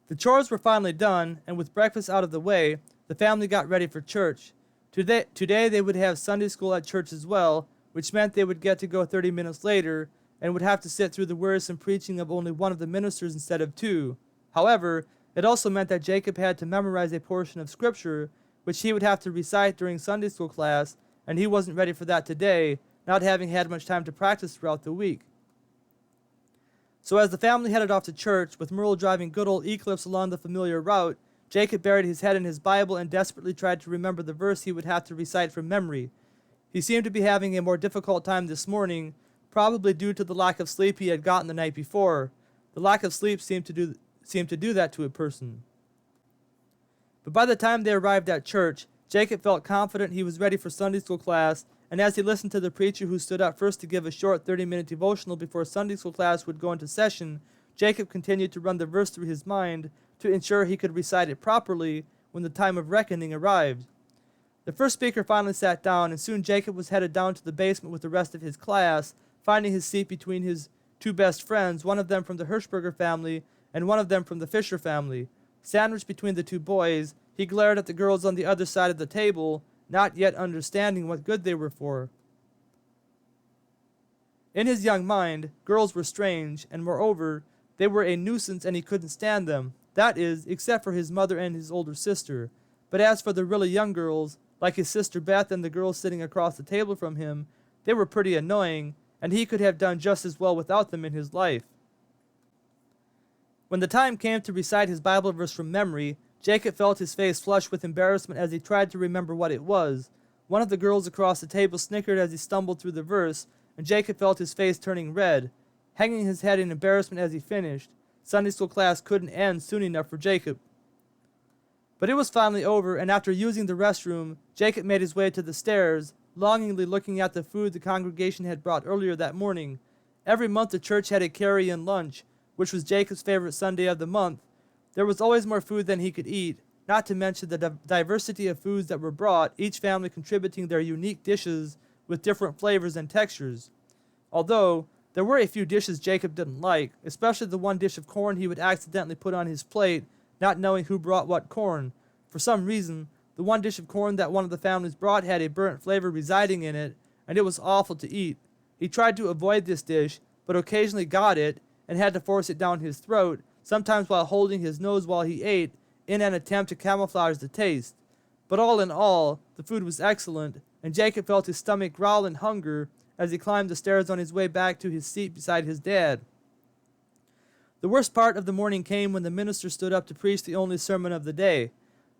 The chores were finally done, and with breakfast out of the way, the family got ready for church. Today they would have Sunday school at church as well, which meant they would get to go 30 minutes later, and would have to sit through the wearisome preaching of only one of the ministers instead of two. However, it also meant that Jacob had to memorize a portion of Scripture, which he would have to recite during Sunday school class, and he wasn't ready for that today, not having had much time to practice throughout the week. So as the family headed off to church, with Merle driving good old Eclipse along the familiar route, Jacob buried his head in his Bible and desperately tried to remember the verse he would have to recite from memory. He seemed to be having a more difficult time this morning, probably due to the lack of sleep he had gotten the night before. The lack of sleep seemed to do that to a person. But by the time they arrived at church, Jacob felt confident he was ready for Sunday school class, and as he listened to the preacher who stood up first to give a short 30-minute devotional before Sunday school class would go into session, Jacob continued to run the verse through his mind to ensure he could recite it properly when the time of reckoning arrived. The first speaker finally sat down, and soon Jacob was headed down to the basement with the rest of his class, finding his seat between his two best friends, one of them from the Hirschberger family and one of them from the Fisher family. Sandwiched between the two boys, he glared at the girls on the other side of the table, not yet understanding what good they were for. In his young mind, girls were strange, and moreover, they were a nuisance and he couldn't stand them. That is, except for his mother and his older sister. But as for the really young girls, like his sister Beth and the girls sitting across the table from him, they were pretty annoying, and he could have done just as well without them in his life. When the time came to recite his Bible verse from memory, Jacob felt his face flush with embarrassment as he tried to remember what it was. One of the girls across the table snickered as he stumbled through the verse, and Jacob felt his face turning red. Hanging his head in embarrassment as he finished, Sunday school class couldn't end soon enough for Jacob. But it was finally over, and after using the restroom, Jacob made his way to the stairs, longingly looking at the food the congregation had brought earlier that morning. Every month the church had a carry-in lunch, which was Jacob's favorite Sunday of the month. There was always more food than he could eat, not to mention the diversity of foods that were brought, each family contributing their unique dishes with different flavors and textures. Although, there were a few dishes Jacob didn't like, especially the one dish of corn he would accidentally put on his plate, not knowing who brought what corn. For some reason, the one dish of corn that one of the families brought had a burnt flavor residing in it, and it was awful to eat. He tried to avoid this dish, but occasionally got it, and had to force it down his throat, sometimes while holding his nose while he ate, in an attempt to camouflage the taste. But all in all, the food was excellent, and Jacob felt his stomach growl in hunger as he climbed the stairs on his way back to his seat beside his dad. The worst part of the morning came when the minister stood up to preach the only sermon of the day.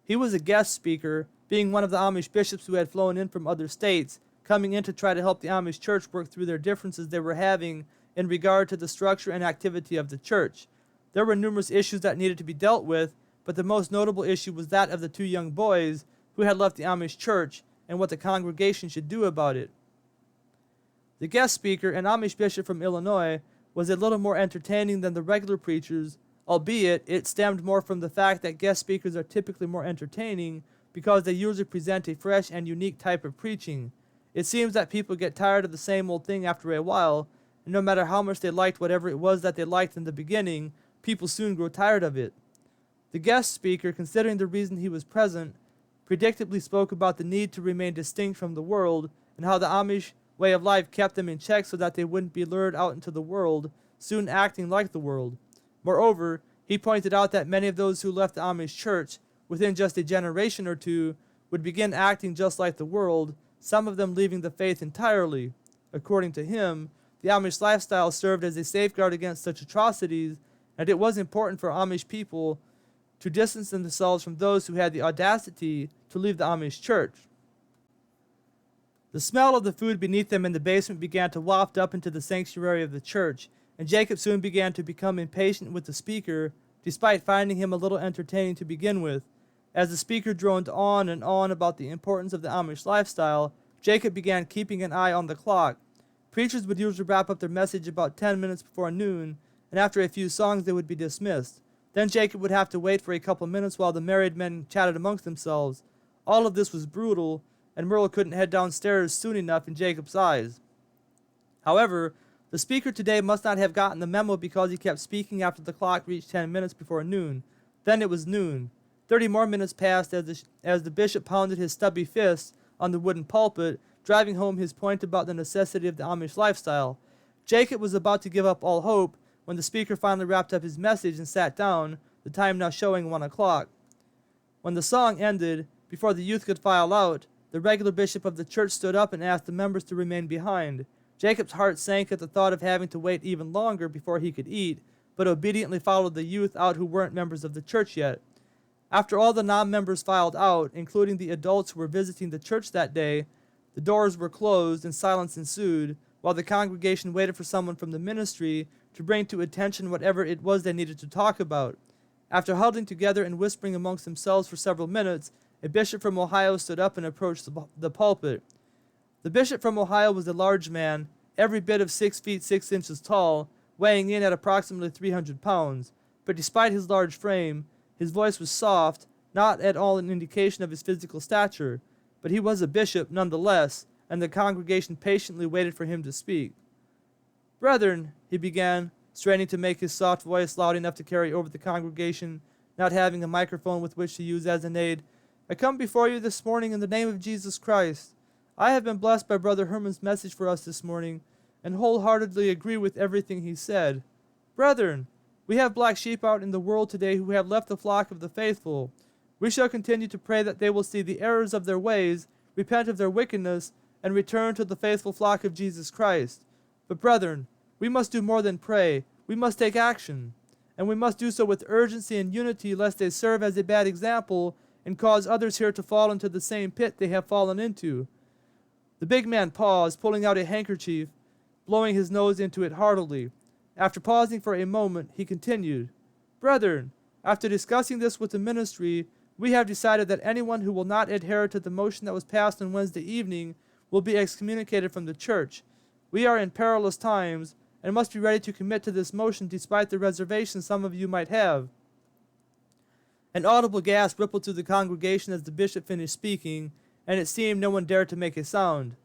He was a guest speaker, being one of the Amish bishops who had flown in from other states, coming in to try to help the Amish church work through their differences they were having in regard to the structure and activity of the church. There were numerous issues that needed to be dealt with, but the most notable issue was that of the two young boys who had left the Amish church and what the congregation should do about it. The guest speaker, an Amish bishop from Illinois, was a little more entertaining than the regular preachers, albeit it stemmed more from the fact that guest speakers are typically more entertaining because they usually present a fresh and unique type of preaching. It seems that people get tired of the same old thing after a while, and no matter how much they liked whatever it was that they liked in the beginning, people soon grow tired of it. The guest speaker, considering the reason he was present, predictably spoke about the need to remain distinct from the world and how the Amish way of life kept them in check so that they wouldn't be lured out into the world, soon acting like the world. Moreover, he pointed out that many of those who left the Amish church within just a generation or two would begin acting just like the world, some of them leaving the faith entirely. According to him, the Amish lifestyle served as a safeguard against such atrocities, and it was important for Amish people to distance themselves from those who had the audacity to leave the Amish church. The smell of the food beneath them in the basement began to waft up into the sanctuary of the church, and Jacob soon began to become impatient with the speaker, despite finding him a little entertaining to begin with. As the speaker droned on and on about the importance of the Amish lifestyle, Jacob began keeping an eye on the clock. Preachers would usually wrap up their message about 10 minutes before noon, and after a few songs they would be dismissed. Then Jacob would have to wait for a couple minutes while the married men chatted amongst themselves. All of this was brutal, and Merle couldn't head downstairs soon enough in Jacob's eyes. However, the speaker today must not have gotten the memo because he kept speaking after the clock reached 10 minutes before noon. Then it was noon. 30 more minutes passed as the bishop pounded his stubby fists on the wooden pulpit, driving home his point about the necessity of the Amish lifestyle. Jacob was about to give up all hope when the speaker finally wrapped up his message and sat down, the time now showing 1 o'clock. When the song ended, before the youth could file out, the regular bishop of the church stood up and asked the members to remain behind. Jacob's heart sank at the thought of having to wait even longer before he could eat, but obediently followed the youth out who weren't members of the church yet. After all the non-members filed out, including the adults who were visiting the church that day, the doors were closed and silence ensued, while the congregation waited for someone from the ministry to bring to attention whatever it was they needed to talk about. After huddling together and whispering amongst themselves for several minutes, a bishop from Ohio stood up and approached the pulpit. The bishop from Ohio was a large man, every bit of 6 feet 6 inches tall, weighing in at approximately 300 pounds. But despite his large frame, his voice was soft, not at all an indication of his physical stature. But he was a bishop nonetheless, and the congregation patiently waited for him to speak. "Brethren," he began, straining to make his soft voice loud enough to carry over the congregation, not having a microphone with which to use as an aid, "I come before you this morning in the name of Jesus Christ. I have been blessed by Brother Herman's message for us this morning, and wholeheartedly agree with everything he said. Brethren, we have black sheep out in the world today who have left the flock of the faithful. We shall continue to pray that they will see the errors of their ways, repent of their wickedness, and return to the faithful flock of Jesus Christ. But brethren, we must do more than pray. We must take action. And we must do so with urgency and unity, lest they serve as a bad example and cause others here to fall into the same pit they have fallen into." The big man paused, pulling out a handkerchief, blowing his nose into it heartily. After pausing for a moment, he continued, "Brethren, after discussing this with the ministry, we have decided that anyone who will not adhere to the motion that was passed on Wednesday evening will be excommunicated from the church. We are in perilous times, and must be ready to commit to this motion despite the reservations some of you might have." An audible gasp rippled through the congregation as the bishop finished speaking, and it seemed no one dared to make a sound.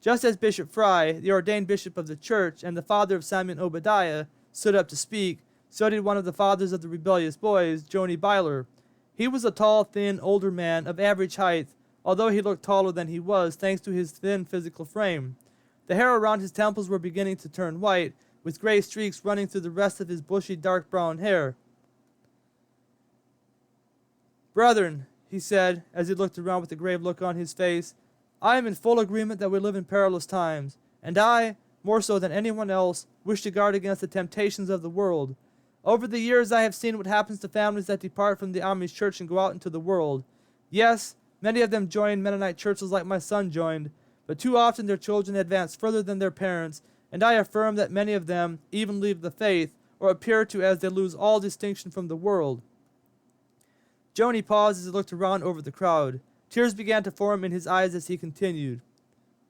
Just as Bishop Fry, the ordained bishop of the church and the father of Samuel and Obadiah, stood up to speak, so did one of the fathers of the rebellious boys, Joni Byler. He was a tall, thin, older man of average height, although he looked taller than he was thanks to his thin physical frame. The hair around his temples were beginning to turn white, with gray streaks running through the rest of his bushy dark brown hair. "Brethren," he said, as he looked around with a grave look on his face, "I am in full agreement that we live in perilous times, and I, more so than anyone else, wish to guard against the temptations of the world. Over the years I have seen what happens to families that depart from the Amish church and go out into the world. Yes, many of them join Mennonite churches like my son joined, but too often their children advance further than their parents, and I affirm that many of them even leave the faith, or appear to as they lose all distinction from the world." Joni paused as he looked around over the crowd. Tears began to form in his eyes as he continued.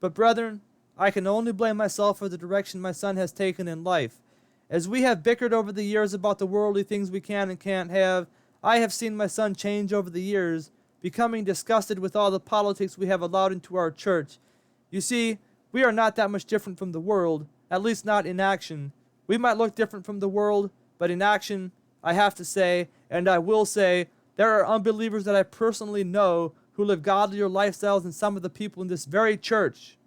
"But brethren, I can only blame myself for the direction my son has taken in life. As we have bickered over the years about the worldly things we can and can't have, I have seen my son change over the years, becoming disgusted with all the politics we have allowed into our church. You see, we are not that much different from the world, at least not in action. We might look different from the world, but in action, I have to say, and I will say, there are unbelievers that I personally know who live godlier lifestyles than some of the people in this very church."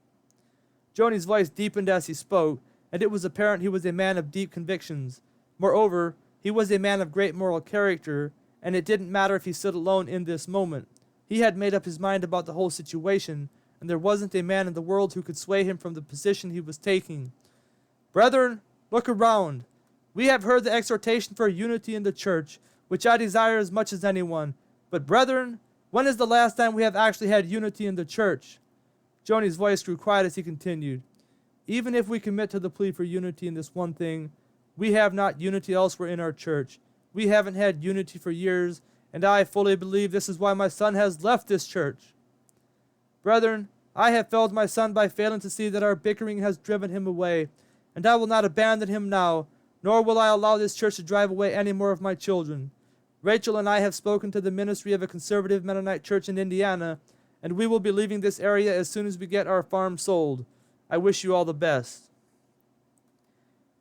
Joni's voice deepened as he spoke, and it was apparent he was a man of deep convictions. Moreover, he was a man of great moral character, and it didn't matter if he stood alone in this moment. He had made up his mind about the whole situation, and there wasn't a man in the world who could sway him from the position he was taking. "Brethren, look around. We have heard the exhortation for unity in the church, which I desire as much as anyone. But brethren, when is the last time we have actually had unity in the church?" Joni's voice grew quiet as he continued. "Even if we commit to the plea for unity in this one thing, we have not unity elsewhere in our church. We haven't had unity for years, and I fully believe this is why my son has left this church. Brethren, I have failed my son by failing to see that our bickering has driven him away, and I will not abandon him now, nor will I allow this church to drive away any more of my children. Rachel and I have spoken to the ministry of a conservative Mennonite church in Indiana, and we will be leaving this area as soon as we get our farm sold. I wish you all the best."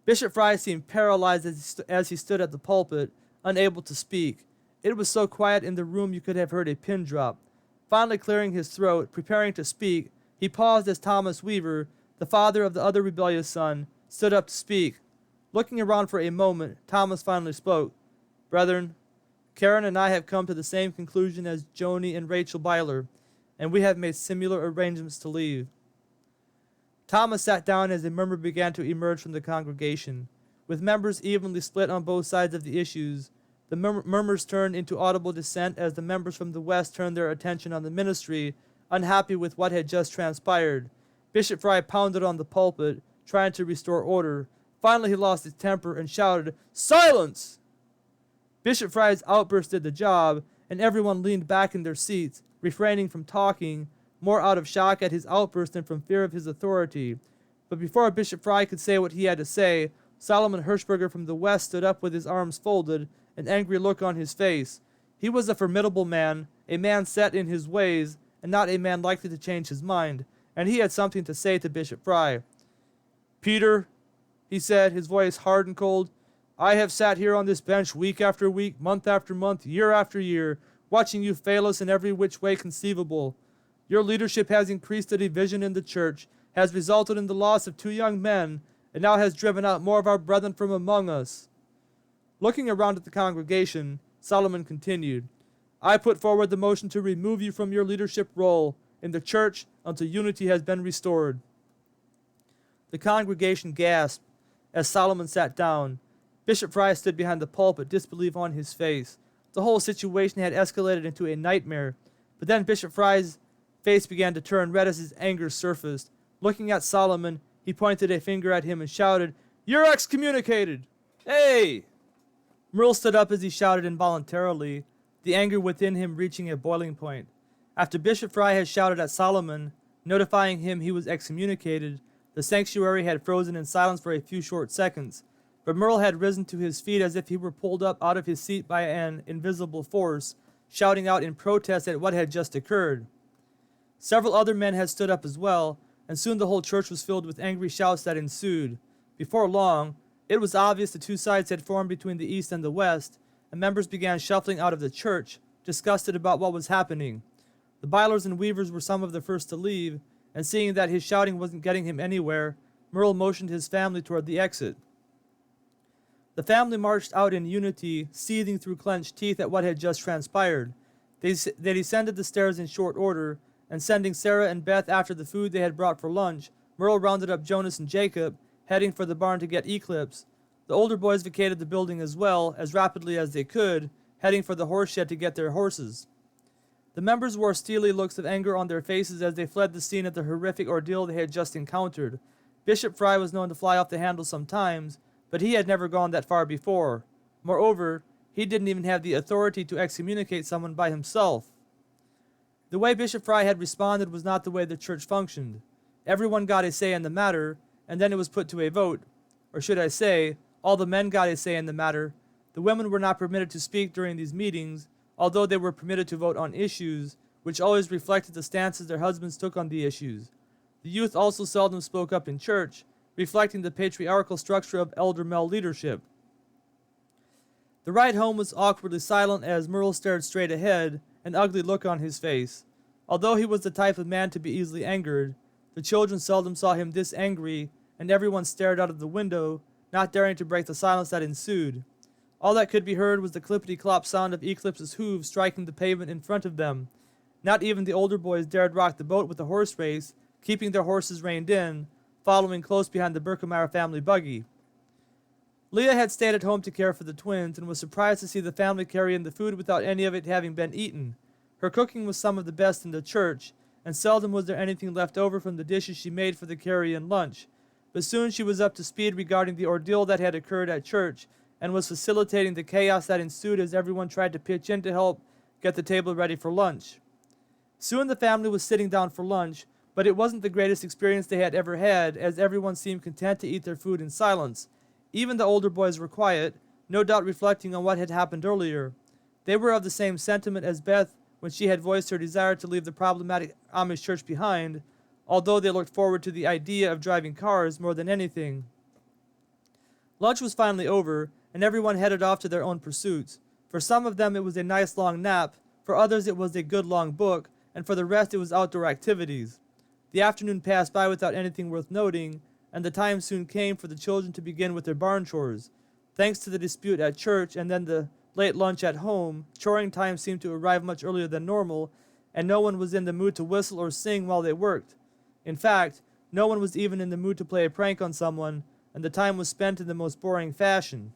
Bishop Fry seemed paralyzed as he stood at the pulpit, unable to speak. It was so quiet in the room you could have heard a pin drop. Finally clearing his throat, preparing to speak, he paused as Thomas Weaver, the father of the other rebellious son, stood up to speak. Looking around for a moment, Thomas finally spoke. Brethren, Karen and I have come to the same conclusion as Joni and Rachel Byler, and we have made similar arrangements to leave. Thomas sat down as a murmur began to emerge from the congregation. With members evenly split on both sides of the issues, the murmurs turned into audible dissent as the members from the West turned their attention on the ministry, unhappy with what had just transpired. Bishop Fry pounded on the pulpit, trying to restore order. Finally, he lost his temper and shouted, "Silence!" Bishop Fry's outburst did the job, and everyone leaned back in their seats, refraining from talking, more out of shock at his outburst than from fear of his authority. But before Bishop Fry could say what he had to say, Solomon Hirschberger from the West stood up with his arms folded, an angry look on his face. He was a formidable man, a man set in his ways, and not a man likely to change his mind, and he had something to say to Bishop Fry. "Peter," he said, his voice hard and cold, "I have sat here on this bench week after week, month after month, year after year, watching you fail us in every which way conceivable. Your leadership has increased the division in the church, has resulted in the loss of 2 young men, and now has driven out more of our brethren from among us." Looking around at the congregation, Solomon continued, "I put forward the motion to remove you from your leadership role in the church until unity has been restored." The congregation gasped as Solomon sat down. Bishop Fry stood behind the pulpit, disbelief on his face. The whole situation had escalated into a nightmare, but then Bishop Fry's face began to turn red as his anger surfaced. Looking at Solomon, he pointed a finger at him and shouted, "You're excommunicated!" "Hey!" Merle stood up as he shouted involuntarily, the anger within him reaching a boiling point. After Bishop Fry had shouted at Solomon, notifying him he was excommunicated, the sanctuary had frozen in silence for a few short seconds, but Merle had risen to his feet as if he were pulled up out of his seat by an invisible force, shouting out in protest at what had just occurred. Several other men had stood up as well, and soon the whole church was filled with angry shouts that ensued. Before long, it was obvious the 2 sides had formed between the East and the West, and members began shuffling out of the church, disgusted about what was happening. The Bylers and Weavers were some of the first to leave, and seeing that his shouting wasn't getting him anywhere, Merle motioned his family toward the exit. The family marched out in unity, seething through clenched teeth at what had just transpired. They descended the stairs in short order, and sending Sarah and Beth after the food they had brought for lunch, Merle rounded up Jonas and Jacob, heading for the barn to get Eclipse. The older boys vacated the building as well, as rapidly as they could, heading for the horse shed to get their horses. The members wore steely looks of anger on their faces as they fled the scene of the horrific ordeal they had just encountered. Bishop Fry was known to fly off the handle sometimes, but he had never gone that far before. Moreover, he didn't even have the authority to excommunicate someone by himself. The way Bishop Fry had responded was not the way the church functioned. Everyone got a say in the matter, and then it was put to a vote. Or should I say, all the men got a say in the matter. The women were not permitted to speak during these meetings, although they were permitted to vote on issues, which always reflected the stances their husbands took on the issues. The youth also seldom spoke up in church, reflecting the patriarchal structure of elder male leadership. The ride home was awkwardly silent as Merle stared straight ahead, an ugly look on his face. Although he was the type of man to be easily angered, the children seldom saw him this angry, and everyone stared out of the window, not daring to break the silence that ensued. All that could be heard was the clippity-clop sound of Eclipse's hooves striking the pavement in front of them. Not even the older boys dared rock the boat with the horse race, keeping their horses reined in, following close behind the Berkemeyer family buggy. Leah had stayed at home to care for the twins and was surprised to see the family carry in the food without any of it having been eaten. Her cooking was some of the best in the church, and seldom was there anything left over from the dishes she made for the carry-in lunch. But soon she was up to speed regarding the ordeal that had occurred at church and was facilitating the chaos that ensued as everyone tried to pitch in to help get the table ready for lunch. Soon the family was sitting down for lunch, but it wasn't the greatest experience they had ever had, as everyone seemed content to eat their food in silence. Even the older boys were quiet, no doubt reflecting on what had happened earlier. They were of the same sentiment as Beth when she had voiced her desire to leave the problematic Amish church behind, although they looked forward to the idea of driving cars more than anything. Lunch was finally over, and everyone headed off to their own pursuits. For some of them it was a nice long nap, for others it was a good long book, and for the rest it was outdoor activities. The afternoon passed by without anything worth noting, and the time soon came for the children to begin with their barn chores. Thanks to the dispute at church and then the late lunch at home, choring time seemed to arrive much earlier than normal, and no one was in the mood to whistle or sing while they worked. In fact, no one was even in the mood to play a prank on someone, and the time was spent in the most boring fashion.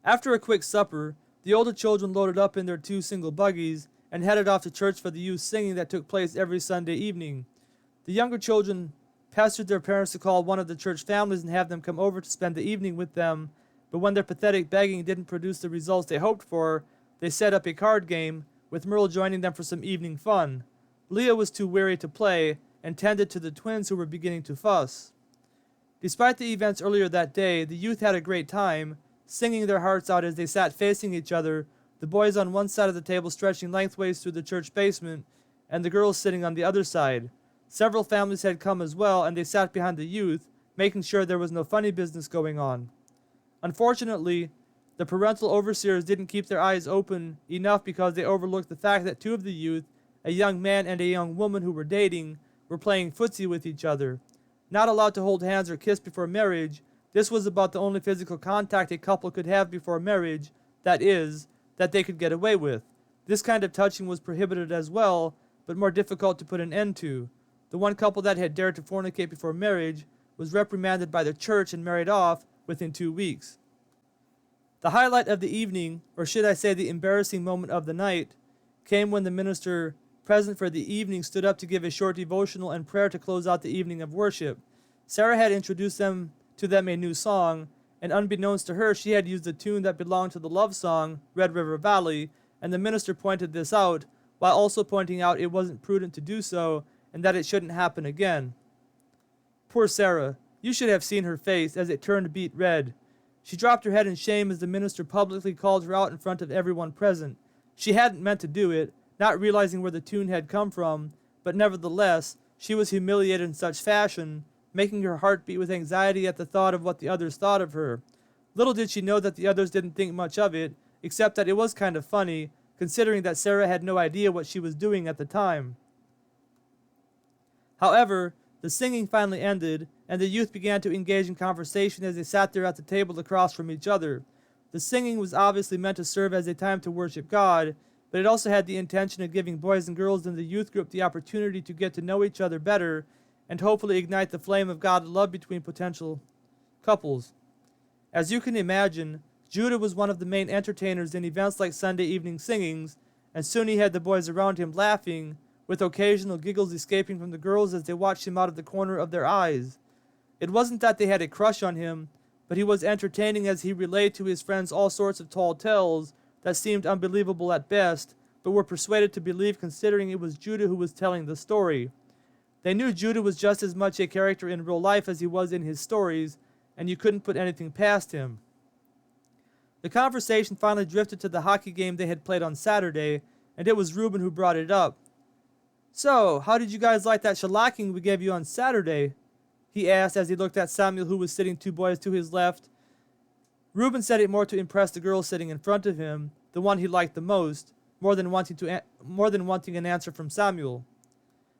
After a quick supper, the older children loaded up in their 2 single buggies and headed off to church for the youth singing that took place every Sunday evening. The younger children pestered their parents to call one of the church families and have them come over to spend the evening with them, but when their pathetic begging didn't produce the results they hoped for, they set up a card game, with Merle joining them for some evening fun. Leah was too weary to play and tended to the twins who were beginning to fuss. Despite the events earlier that day, the youth had a great time, singing their hearts out as they sat facing each other, the boys on one side of the table stretching lengthways through the church basement, and the girls sitting on the other side. Several families had come as well, and they sat behind the youth, making sure there was no funny business going on. Unfortunately, the parental overseers didn't keep their eyes open enough because they overlooked the fact that 2 of the youth, a young man and a young woman who were dating, were playing footsie with each other. Not allowed to hold hands or kiss before marriage, this was about the only physical contact a couple could have before marriage, that is, that they could get away with. This kind of touching was prohibited as well, but more difficult to put an end to. The one couple that had dared to fornicate before marriage was reprimanded by the church and married off within 2 weeks. The highlight of the evening, or should I say the embarrassing moment of the night, came when the minister present for the evening stood up to give a short devotional and prayer to close out the evening of worship. Sarah had introduced to them a new song, and unbeknownst to her, she had used a tune that belonged to the love song, Red River Valley, and the minister pointed this out, while also pointing out it wasn't prudent to do so, and that it shouldn't happen again. Poor Sarah, you should have seen her face as it turned beet red. She dropped her head in shame as the minister publicly called her out in front of everyone present. She hadn't meant to do it, not realizing where the tune had come from, but nevertheless, she was humiliated in such fashion, making her heart beat with anxiety at the thought of what the others thought of her. Little did she know that the others didn't think much of it, except that it was kind of funny, considering that Sarah had no idea what she was doing at the time. However, the singing finally ended, and the youth began to engage in conversation as they sat there at the table across from each other. The singing was obviously meant to serve as a time to worship God, but it also had the intention of giving boys and girls in the youth group the opportunity to get to know each other better and hopefully ignite the flame of godly love between potential couples. As you can imagine, Judah was one of the main entertainers in events like Sunday evening singings, and soon he had the boys around him laughing, with occasional giggles escaping from the girls as they watched him out of the corner of their eyes. It wasn't that they had a crush on him, but he was entertaining as he relayed to his friends all sorts of tall tales that seemed unbelievable at best, but were persuaded to believe considering it was Judah who was telling the story. They knew Judah was just as much a character in real life as he was in his stories, and you couldn't put anything past him. The conversation finally drifted to the hockey game they had played on Saturday, and it was Reuben who brought it up. "So, how did you guys like that shellacking we gave you on Saturday?" he asked as he looked at Samuel, who was sitting 2 boys to his left. Reuben said it more to impress the girl sitting in front of him, the one he liked the most, more than wanting an answer from Samuel.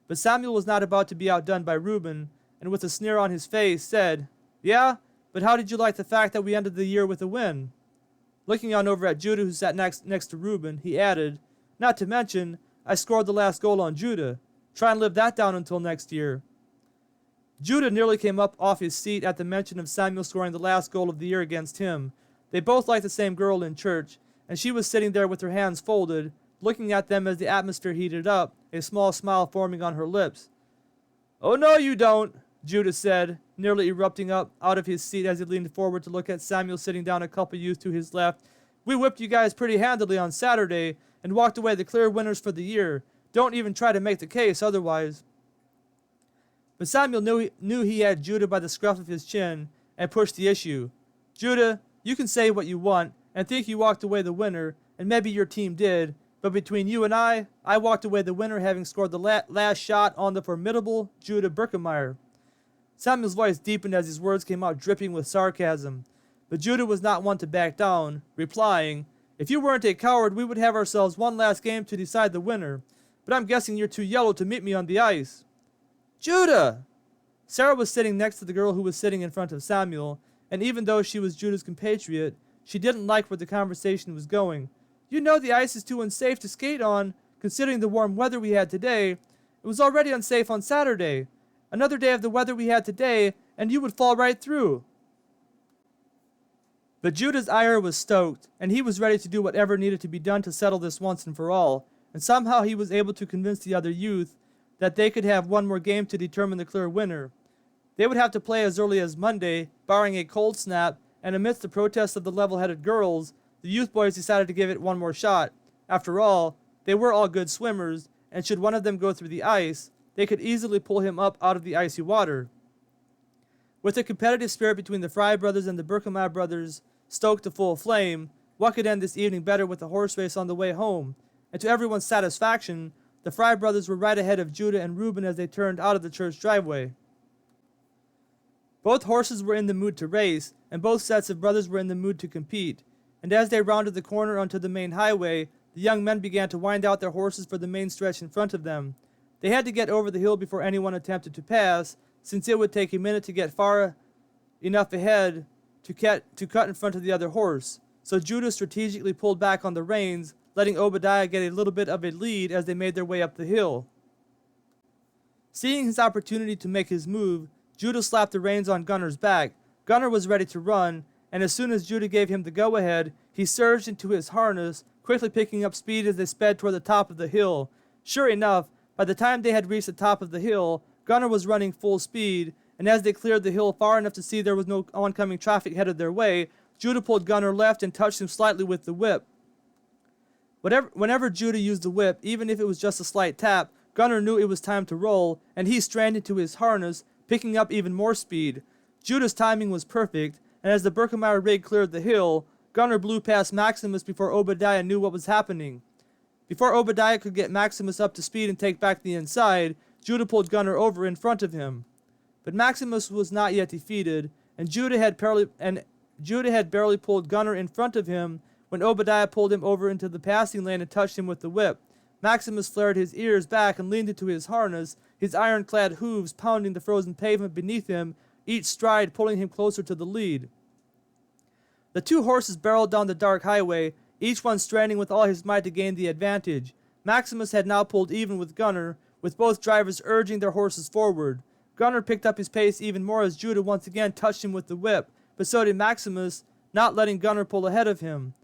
But Samuel was not about to be outdone by Reuben, and with a sneer on his face said, "Yeah, but how did you like the fact that we ended the year with a win?" Looking on over at Judah, who sat next to Reuben, he added, "Not to mention, I scored the last goal on Judah. Try and live that down until next year." Judah nearly came up off his seat at the mention of Samuel scoring the last goal of the year against him. They both liked the same girl in church, and she was sitting there with her hands folded, looking at them as the atmosphere heated up, a small smile forming on her lips. "Oh no, you don't," Judah said, nearly erupting up out of his seat as he leaned forward to look at Samuel sitting down a couple youths to his left. "We whipped you guys pretty handily on Saturday and walked away the clear winners for the year. Don't even try to make the case otherwise." But Samuel knew he had Judah by the scruff of his chin and pushed the issue. "Judah, you can say what you want and think you walked away the winner, and maybe your team did, but between you and I walked away the winner having scored the last shot on the formidable Judah Birkemeyer." Samuel's voice deepened as his words came out dripping with sarcasm, but Judah was not one to back down, replying, "If you weren't a coward, we would have ourselves one last game to decide the winner, but I'm guessing you're too yellow to meet me on the ice." "Judah!" Sarah was sitting next to the girl who was sitting in front of Samuel, and even though she was Judah's compatriot, she didn't like where the conversation was going. You know the ice is too unsafe to skate on, considering the warm weather we had today. It was already unsafe on Saturday. Another day of the weather we had today, and you would fall right through. But Judah's ire was stoked, and he was ready to do whatever needed to be done to settle this once and for all, and somehow he was able to convince the other youth that they could have one more game to determine the clear winner. They would have to play as early as Monday, barring a cold snap, and amidst the protests of the level-headed girls, the youth boys decided to give it one more shot. After all, they were all good swimmers, and should one of them go through the ice, they could easily pull him up out of the icy water. With the competitive spirit between the Fry brothers and the Berkemeyer brothers stoked to full flame, what could end this evening better with a horse race on the way home? And to everyone's satisfaction, the Fry brothers were right ahead of Judah and Reuben as they turned out of the church driveway. Both horses were in the mood to race, and both sets of brothers were in the mood to compete. And as they rounded the corner onto the main highway, the young men began to wind out their horses for the main stretch in front of them. They had to get over the hill before anyone attempted to pass, since it would take a minute to get far enough ahead to cut in front of the other horse. So Judah strategically pulled back on the reins, letting Obadiah get a little bit of a lead as they made their way up the hill. Seeing his opportunity to make his move, Judah slapped the reins on Gunner's back. Gunner was ready to run, and as soon as Judah gave him the go-ahead, he surged into his harness, quickly picking up speed as they sped toward the top of the hill. Sure enough, by the time they had reached the top of the hill, Gunner was running full speed, and as they cleared the hill far enough to see there was no oncoming traffic headed their way, Judah pulled Gunner left and touched him slightly with the whip. Whenever Judah used the whip, even if it was just a slight tap, Gunner knew it was time to roll, and he stranded to his harness, picking up even more speed. Judah's timing was perfect, and as the Berkemeyer rig cleared the hill, Gunner blew past Maximus before Obadiah knew what was happening. Before Obadiah could get Maximus up to speed and take back the inside, Judah pulled Gunner over in front of him. But Maximus was not yet defeated, and Judah had barely pulled Gunner in front of him when Obadiah pulled him over into the passing lane and touched him with the whip. Maximus flared his ears back and leaned into his harness, his iron-clad hooves pounding the frozen pavement beneath him, each stride pulling him closer to the lead. The two horses barreled down the dark highway, each one straining with all his might to gain the advantage. Maximus had now pulled even with Gunner, with both drivers urging their horses forward. Gunner picked up his pace even more as Judah once again touched him with the whip, but so did Maximus, not letting Gunner pull ahead of him.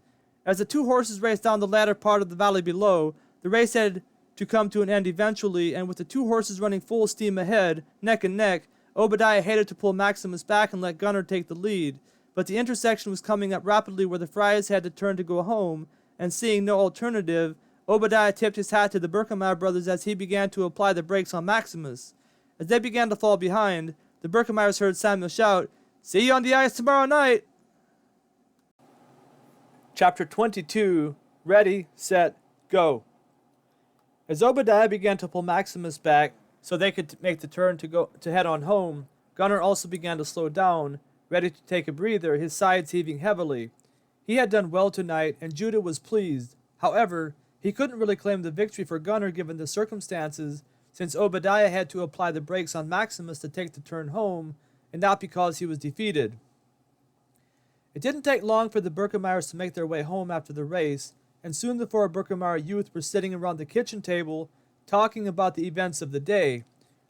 As the two horses raced down the latter part of the valley below, the race had to come to an end eventually, and with the two horses running full steam ahead, neck and neck, Obadiah hated to pull Maximus back and let Gunner take the lead. But the intersection was coming up rapidly where the Friars had to turn to go home, and seeing no alternative, Obadiah tipped his hat to the Berkemeyer brothers as he began to apply the brakes on Maximus. As they began to fall behind, the Berkemeyers heard Samuel shout, "See you on the ice tomorrow night!" Chapter 22. Ready, Set, Go. As Obadiah began to pull Maximus back so they could make the turn to head on home, Gunner also began to slow down, ready to take a breather, his sides heaving heavily. He had done well tonight, and Judah was pleased. However, he couldn't really claim the victory for Gunner given the circumstances, since Obadiah had to apply the brakes on Maximus to take the turn home, and not because he was defeated. It didn't take long for the Berkemeyers to make their way home after the race, and soon the four Berkemeyer youth were sitting around the kitchen table, talking about the events of the day.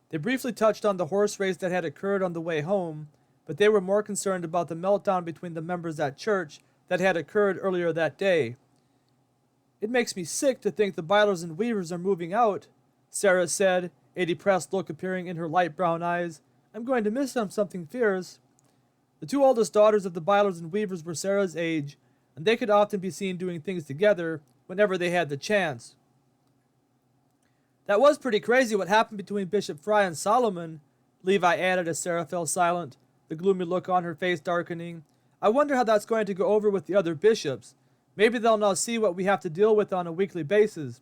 They briefly touched on the horse race that had occurred on the way home, but they were more concerned about the meltdown between the members at church that had occurred earlier that day. "It makes me sick to think the Bylers and Weavers are moving out," Sarah said, a depressed look appearing in her light brown eyes. "I'm going to miss them something fierce." The two oldest daughters of the Bylers and Weavers were Sarah's age, and they could often be seen doing things together whenever they had the chance. "That was pretty crazy what happened between Bishop Fry and Solomon," Levi added as Sarah fell silent, the gloomy look on her face darkening. "I wonder how that's going to go over with the other bishops. Maybe they'll now see what we have to deal with on a weekly basis."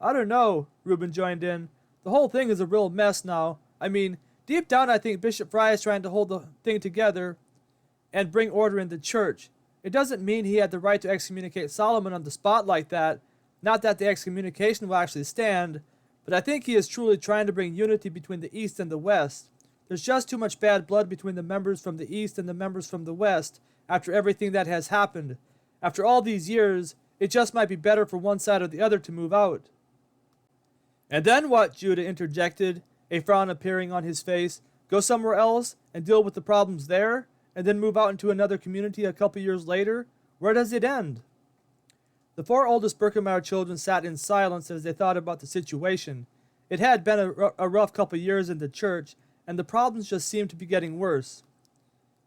"I don't know," Reuben joined in. "The whole thing is a real mess now. I mean, deep down I think Bishop Fry is trying to hold the thing together and bring order in the church. It doesn't mean he had the right to excommunicate Solomon on the spot like that, not that the excommunication will actually stand, but I think he is truly trying to bring unity between the East and the West. There's just too much bad blood between the members from the East and the members from the West after everything that has happened. After all these years, it just might be better for one side or the other to move out." "And then what?" Judah interjected, a frown appearing on his face. "Go somewhere else and deal with the problems there, and then move out into another community a couple years later? Where does it end?" The four oldest Birkemeyer children sat in silence as they thought about the situation. It had been a rough couple years in the church, and the problems just seemed to be getting worse.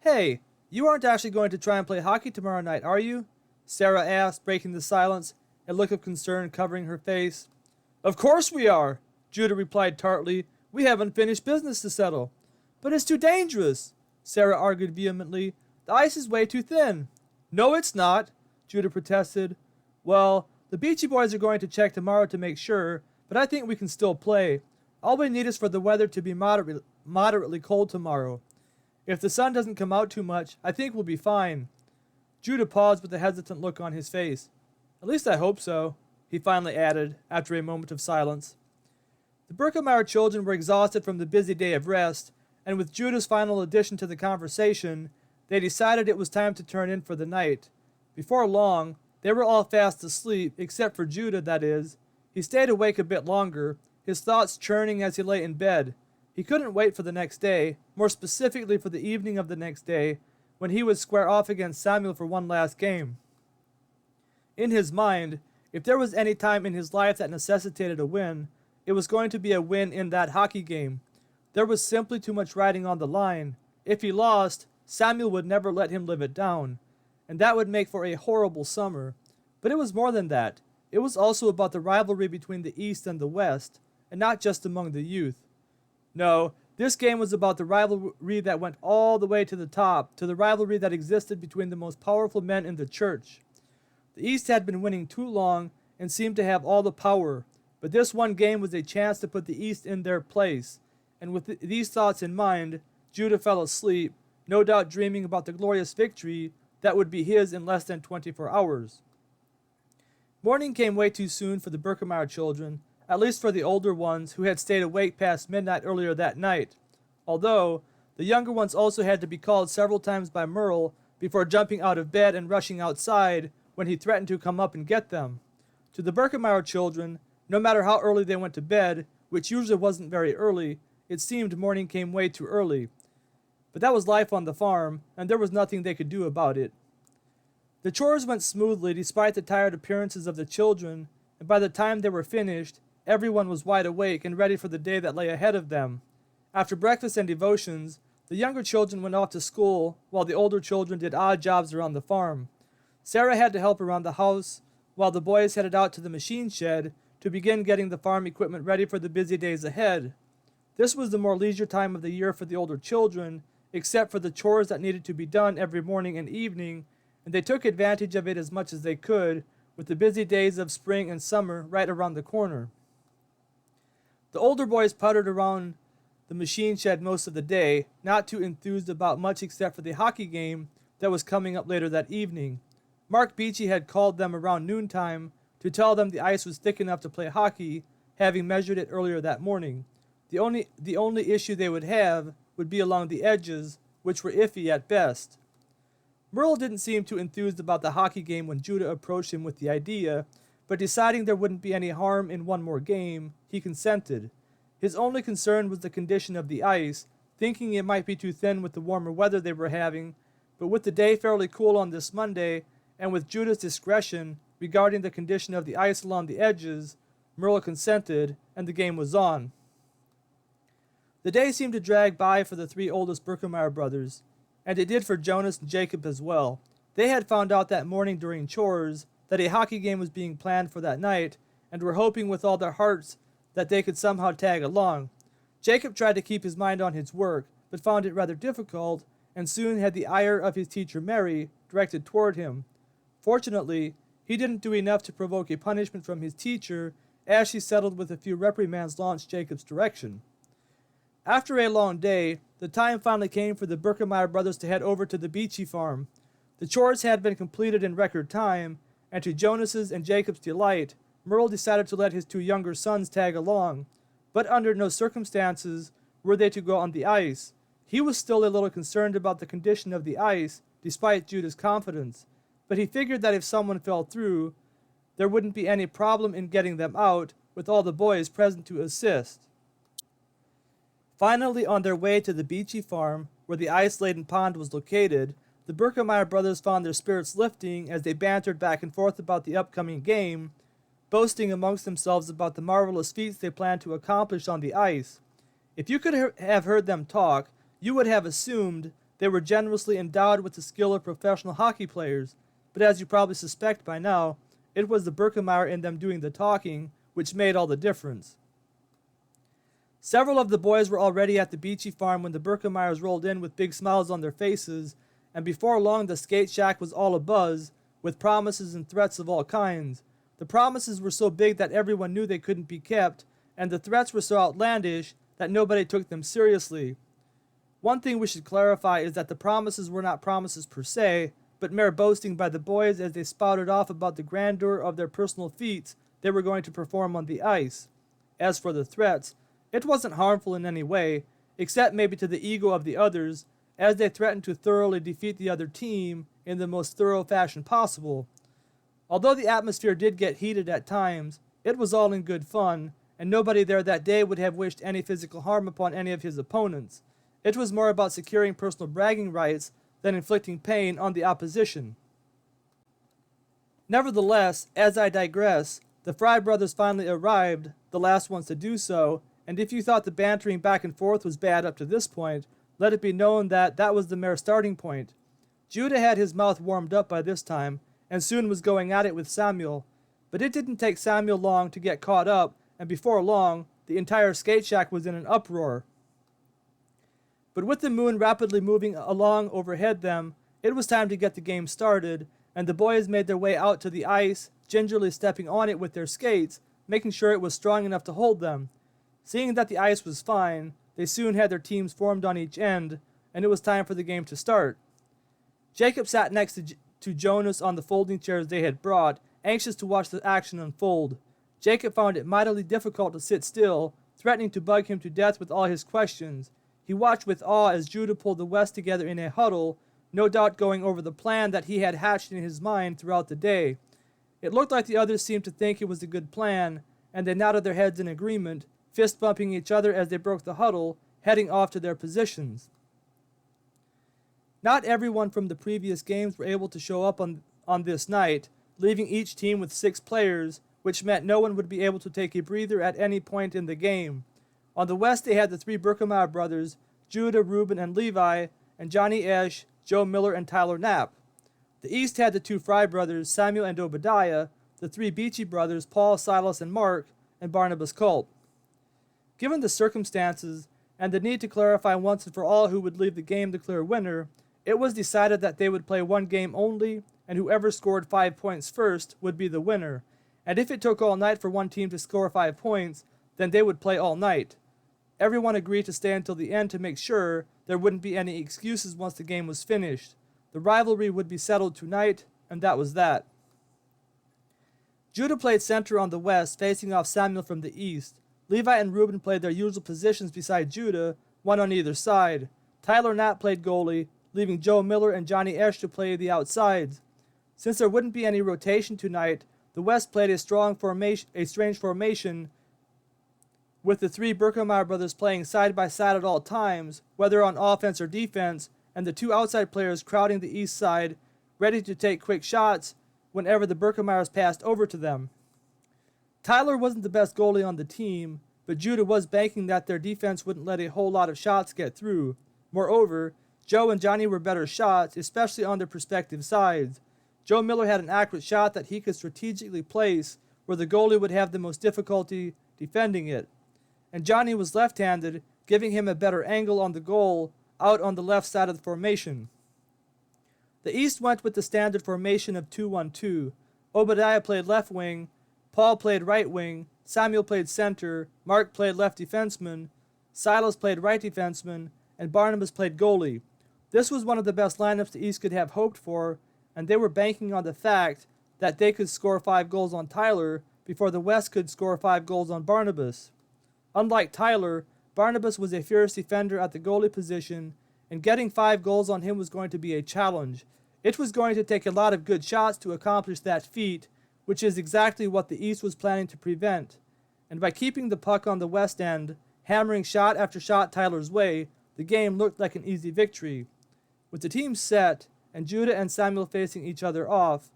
"Hey, you aren't actually going to try and play hockey tomorrow night, are you?" Sarah asked, breaking the silence, a look of concern covering her face. "Of course we are," Judah replied tartly. "We haven't finished business to settle." "But it's too dangerous," Sarah argued vehemently. "The ice is way too thin." "No, it's not," Judah protested. "Well, the Beachy Boys are going to check tomorrow to make sure, but I think we can still play. All we need is for the weather to be moderately cold tomorrow. If the sun doesn't come out too much, I think we'll be fine." Judah paused with a hesitant look on his face. "At least I hope so," he finally added, after a moment of silence. The Birkemeyer children were exhausted from the busy day of rest, and with Judah's final addition to the conversation, they decided it was time to turn in for the night. Before long, they were all fast asleep, except for Judah, that is. He stayed awake a bit longer, his thoughts churning as he lay in bed. He couldn't wait for the next day, more specifically for the evening of the next day, when he would square off against Samuel for one last game. In his mind, if there was any time in his life that necessitated a win, it was going to be a win in that hockey game. There was simply too much riding on the line. If he lost, Samuel would never let him live it down, and that would make for a horrible summer. But it was more than that. It was also about the rivalry between the East and the West, and not just among the youth. No, this game was about the rivalry that went all the way to the top, to the rivalry that existed between the most powerful men in the church. The East had been winning too long and seemed to have all the power, but this one game was a chance to put the East in their place. And with these thoughts in mind, Judah fell asleep, no doubt dreaming about the glorious victory that would be his in less than 24 hours. Morning came way too soon for the Birkemeyer children, at least for the older ones who had stayed awake past midnight earlier that night, although the younger ones also had to be called several times by Merle before jumping out of bed and rushing outside when he threatened to come up and get them. To the Birkemeyer children, no matter how early they went to bed, which usually wasn't very early, it seemed morning came way too early. But that was life on the farm, and there was nothing they could do about it. The chores went smoothly despite the tired appearances of the children, and by the time they were finished, everyone was wide awake and ready for the day that lay ahead of them. After breakfast and devotions, the younger children went off to school, while the older children did odd jobs around the farm. Sarah had to help around the house, while the boys headed out to the machine shed to begin getting the farm equipment ready for the busy days ahead. This was the more leisure time of the year for the older children, except for the chores that needed to be done every morning and evening, and they took advantage of it as much as they could, with the busy days of spring and summer right around the corner. The older boys puttered around the machine shed most of the day, not too enthused about much except for the hockey game that was coming up later that evening. Mark Beachy had called them around noontime to tell them the ice was thick enough to play hockey, having measured it earlier that morning. The only issue they would have would be along the edges, which were iffy at best. Merle didn't seem too enthused about the hockey game when Judah approached him with the idea, but deciding there wouldn't be any harm in one more game, he consented. His only concern was the condition of the ice, thinking it might be too thin with the warmer weather they were having, but with the day fairly cool on this Monday, and with Judah's discretion regarding the condition of the ice along the edges, Merle consented, and the game was on. The day seemed to drag by for the three oldest Birkemeyer brothers, and it did for Jonas and Jacob as well. They had found out that morning during chores that a hockey game was being planned for that night, and were hoping with all their hearts that they could somehow tag along. Jacob tried to keep his mind on his work, but found it rather difficult, and soon had the ire of his teacher Mary directed toward him. Fortunately, he didn't do enough to provoke a punishment from his teacher, as she settled with a few reprimands launched Jacob's direction. After a long day, the time finally came for the Birkemeyer brothers to head over to the Beachy farm. The chores had been completed in record time, and to Jonas's and Jacob's delight, Merle decided to let his two younger sons tag along, but under no circumstances were they to go on the ice, He was still a little concerned about the condition of the ice, despite Judah's confidence, but he figured that if someone fell through, there wouldn't be any problem in getting them out, with all the boys present to assist. Finally, on their way to the beachy farm, where the ice-laden pond was located, the Berkemeyer brothers found their spirits lifting as they bantered back and forth about the upcoming game, boasting amongst themselves about the marvelous feats they planned to accomplish on the ice. If you could have heard them talk, you would have assumed they were generously endowed with the skill of professional hockey players, but as you probably suspect by now, it was the Berkemeyer in them doing the talking which made all the difference. Several of the boys were already at the beachy farm when the Berkemeyers rolled in with big smiles on their faces, and before long the skate shack was all abuzz with promises and threats of all kinds. The promises were so big that everyone knew they couldn't be kept, and the threats were so outlandish that nobody took them seriously. One thing we should clarify is that the promises were not promises per se, but mere boasting by the boys as they spouted off about the grandeur of their personal feats they were going to perform on the ice. As for the threats, it wasn't harmful in any way, except maybe to the ego of the others, as they threatened to thoroughly defeat the other team in the most thorough fashion possible. Although the atmosphere did get heated at times, it was all in good fun, and nobody there that day would have wished any physical harm upon any of his opponents. It was more about securing personal bragging rights than inflicting pain on the opposition. Nevertheless, as I digress, the Fry brothers finally arrived, the last ones to do so, and if you thought the bantering back and forth was bad up to this point, let it be known that that was the mere starting point. Judah had his mouth warmed up by this time, and soon was going at it with Samuel, but it didn't take Samuel long to get caught up, and before long, the entire skate shack was in an uproar. But with the moon rapidly moving along overhead them, it was time to get the game started, and the boys made their way out to the ice, gingerly stepping on it with their skates, making sure it was strong enough to hold them. Seeing that the ice was fine, they soon had their teams formed on each end, and it was time for the game to start. Jacob sat next to Jonas on the folding chairs they had brought, anxious to watch the action unfold. Jacob found it mightily difficult to sit still, threatening to bug him to death with all his questions. He watched with awe as Judah pulled the West together in a huddle, no doubt going over the plan that he had hatched in his mind throughout the day. It looked like the others seemed to think it was a good plan, and they nodded their heads in agreement, fist bumping each other as they broke the huddle, heading off to their positions. Not everyone from the previous games were able to show up on this night, leaving each team with 6 players, which meant no one would be able to take a breather at any point in the game. On the West, they had the 3 Berkemeyer brothers, Judah, Reuben, and Levi, and Johnny Esch, Joe Miller, and Tyler Knapp. The East had the 2 Fry brothers, Samuel and Obadiah, the 3 Beachy brothers, Paul, Silas, and Mark, and Barnabas Culp. Given the circumstances, and the need to clarify once and for all who would leave the game the clear winner, it was decided that they would play one game only, and whoever scored 5 points first would be the winner. And if it took all night for one team to score 5 points, then they would play all night. Everyone agreed to stay until the end to make sure there wouldn't be any excuses once the game was finished. The rivalry would be settled tonight, and that was that. Judah played center on the West, facing off Samuel from the East. Levi and Reuben played their usual positions beside Judah, one on either side. Tyler Knapp played goalie, leaving Joe Miller and Johnny Esch to play the outsides. Since there wouldn't be any rotation tonight, the West played a strange formation, with the 3 Berkemeyer brothers playing side by side at all times, whether on offense or defense, and the 2 outside players crowding the east side, ready to take quick shots whenever the Berkemeyers passed over to them. Tyler wasn't the best goalie on the team, but Judah was banking that their defense wouldn't let a whole lot of shots get through. Moreover, Joe and Johnny were better shots, especially on their respective sides. Joe Miller had an accurate shot that he could strategically place where the goalie would have the most difficulty defending it. And Johnny was left-handed, giving him a better angle on the goal out on the left side of the formation. The East went with the standard formation of 2-1-2. Obadiah played left wing, Paul played right wing, Samuel played center, Mark played left defenseman, Silas played right defenseman, and Barnabas played goalie. This was one of the best lineups the East could have hoped for, and they were banking on the fact that they could score 5 goals on Tyler before the West could score 5 goals on Barnabas. Unlike Tyler, Barnabas was a fierce defender at the goalie position, and getting 5 goals on him was going to be a challenge. It was going to take a lot of good shots to accomplish that feat, which is exactly what the East was planning to prevent. And by keeping the puck on the West end, hammering shot after shot Tyler's way, the game looked like an easy victory. With the team set, and Judah and Samuel facing each other off,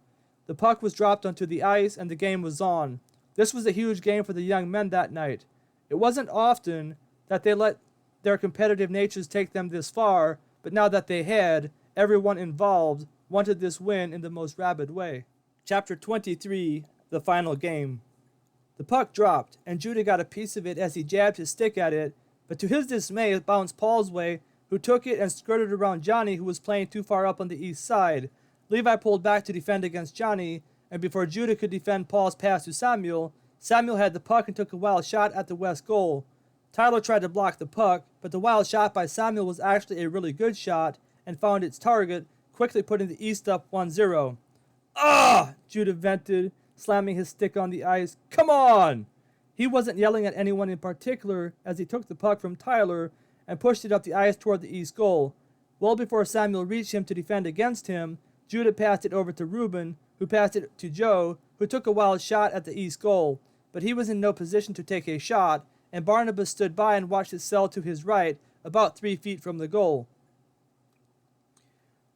the puck was dropped onto the ice and the game was on. This was a huge game for the young men that night. It wasn't often that they let their competitive natures take them this far, but now that they had, everyone involved wanted this win in the most rabid way. Chapter 23, The Final Game. The puck dropped, and Judah got a piece of it as he jabbed his stick at it, but to his dismay it bounced Paul's way, who took it and skirted around Johnny, who was playing too far up on the east side. Levi pulled back to defend against Johnny, and before Judah could defend Paul's pass to Samuel, Samuel had the puck and took a wild shot at the west goal. Tyler tried to block the puck, but the wild shot by Samuel was actually a really good shot and found its target, quickly putting the East up 1-0. "Ah!" Judah vented, slamming his stick on the ice. "Come on!" He wasn't yelling at anyone in particular as he took the puck from Tyler and pushed it up the ice toward the East goal. Well before Samuel reached him to defend against him, Judah passed it over to Reuben, who passed it to Joe, who took a wild shot at the East goal. But he was in no position to take a shot, and Barnabas stood by and watched it sail to his right, about 3 feet from the goal.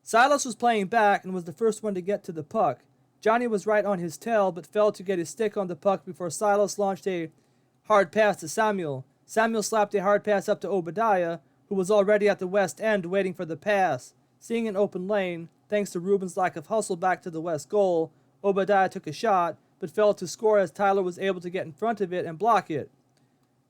Silas was playing back and was the first one to get to the puck. Johnny was right on his tail, but failed to get his stick on the puck before Silas launched a hard pass to Samuel. Samuel slapped a hard pass up to Obadiah, who was already at the west end waiting for the pass. Seeing an open lane, thanks to Reuben's lack of hustle back to the west goal, Obadiah took a shot, but failed to score as Tyler was able to get in front of it and block it.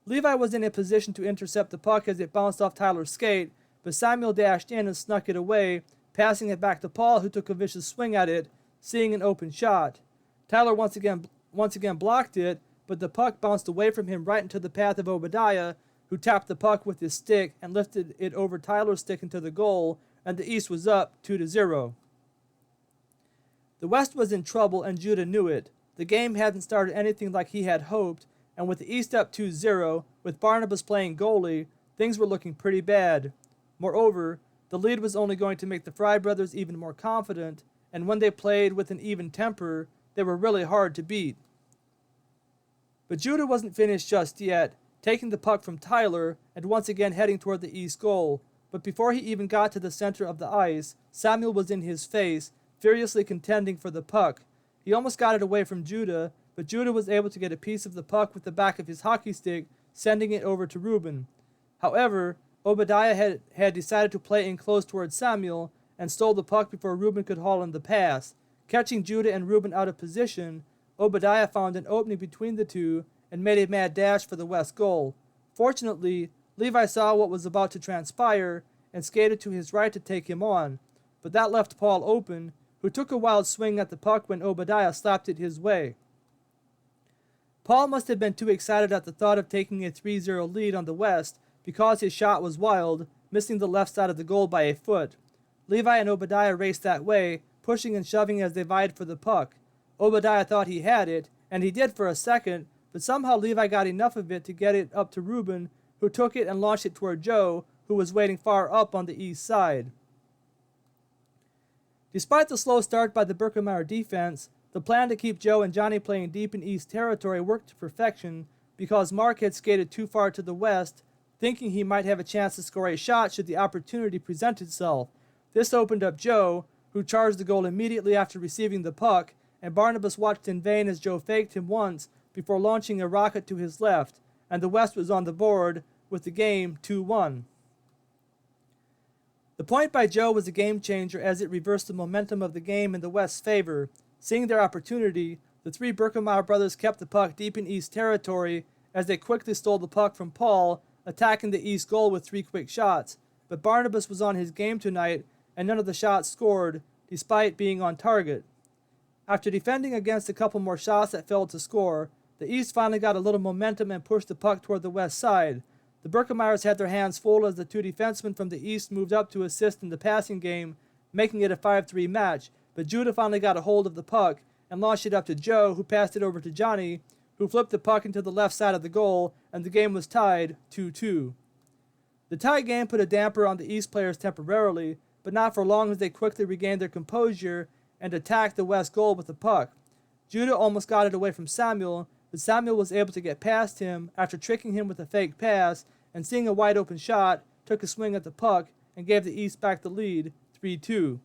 Levi was in a position to intercept the puck as it bounced off Tyler's skate, but Samuel dashed in and snuck it away, passing it back to Paul, who took a vicious swing at it, seeing an open shot. Tyler once again blocked it, but the puck bounced away from him right into the path of Obadiah, who tapped the puck with his stick and lifted it over Tyler's stick into the goal, and the East was up 2-0. The West was in trouble, and Judah knew it. The game hadn't started anything like he had hoped, and with the East up 2-0, with Barnabas playing goalie, things were looking pretty bad. Moreover, the lead was only going to make the Fry brothers even more confident, and when they played with an even temper, they were really hard to beat. But Judah wasn't finished just yet, taking the puck from Tyler and once again heading toward the East goal. But before he even got to the center of the ice, Samuel was in his face, furiously contending for the puck. He almost got it away from Judah, but Judah was able to get a piece of the puck with the back of his hockey stick, sending it over to Reuben. However, Obadiah had decided to play in close towards Samuel and stole the puck before Reuben could haul in the pass. Catching Judah and Reuben out of position, Obadiah found an opening between the two and made a mad dash for the west goal. Fortunately, Levi saw what was about to transpire and skated to his right to take him on, but that left Paul open, who took a wild swing at the puck when Obadiah slapped it his way. Paul must have been too excited at the thought of taking a 3-0 lead on the West because his shot was wild, missing the left side of the goal by a foot. Levi and Obadiah raced that way, pushing and shoving as they vied for the puck. Obadiah thought he had it, and he did for a second, but somehow Levi got enough of it to get it up to Reuben, who took it and launched it toward Joe, who was waiting far up on the east side. Despite the slow start by the Birkemeyer defense, the plan to keep Joe and Johnny playing deep in East territory worked to perfection because Mark had skated too far to the west, thinking he might have a chance to score a shot should the opportunity present itself. This opened up Joe, who charged the goal immediately after receiving the puck, and Barnabas watched in vain as Joe faked him once before launching a rocket to his left, and the West was on the board with the game 2-1. The point by Joe was a game changer as it reversed the momentum of the game in the West's favor. Seeing their opportunity, the three Birkemeyer brothers kept the puck deep in East territory as they quickly stole the puck from Paul, attacking the East goal with 3 quick shots. But Barnabas was on his game tonight, and none of the shots scored, despite being on target. After defending against a couple more shots that failed to score, the East finally got a little momentum and pushed the puck toward the West side. The Birkemeyers had their hands full as the two defensemen from the East moved up to assist in the passing game, making it a 5-3 match, but Judah finally got a hold of the puck and launched it up to Joe, who passed it over to Johnny, who flipped the puck into the left side of the goal, and the game was tied 2-2. The tie game put a damper on the East players temporarily, but not for long as they quickly regained their composure and attacked the West goal with the puck. Judah almost got it away from Samuel, but Samuel was able to get past him after tricking him with a fake pass and seeing a wide open shot, took a swing at the puck and gave the East back the lead, 3-2.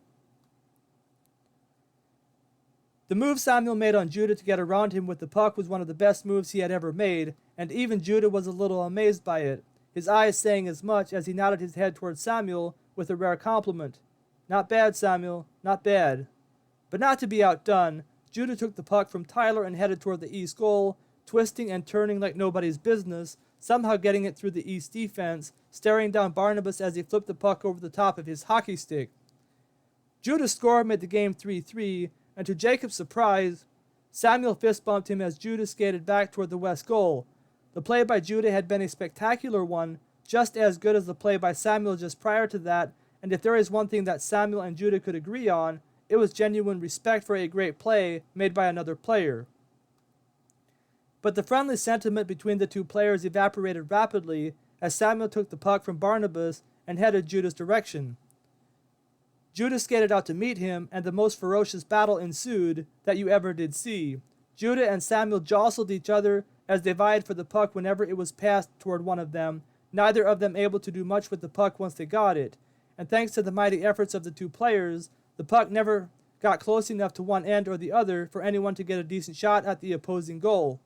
The move Samuel made on Judah to get around him with the puck was one of the best moves he had ever made, and even Judah was a little amazed by it, his eyes saying as much as he nodded his head towards Samuel with a rare compliment. "Not bad, Samuel, not bad." But not to be outdone, Judah took the puck from Tyler and headed toward the East goal, twisting and turning like nobody's business, somehow getting it through the East defense, staring down Barnabas as he flipped the puck over the top of his hockey stick. Judah's score made the game 3-3, and to Jacob's surprise, Samuel fist bumped him as Judah skated back toward the West goal. The play by Judah had been a spectacular one, just as good as the play by Samuel just prior to that, and if there is one thing that Samuel and Judah could agree on, it was genuine respect for a great play made by another player. But the friendly sentiment between the two players evaporated rapidly as Samuel took the puck from Barnabas and headed Judah's direction. Judah skated out to meet him, and the most ferocious battle ensued that you ever did see. Judah and Samuel jostled each other as they vied for the puck whenever it was passed toward one of them, neither of them able to do much with the puck once they got it, and thanks to the mighty efforts of the two players, the puck never got close enough to one end or the other for anyone to get a decent shot at the opposing goal.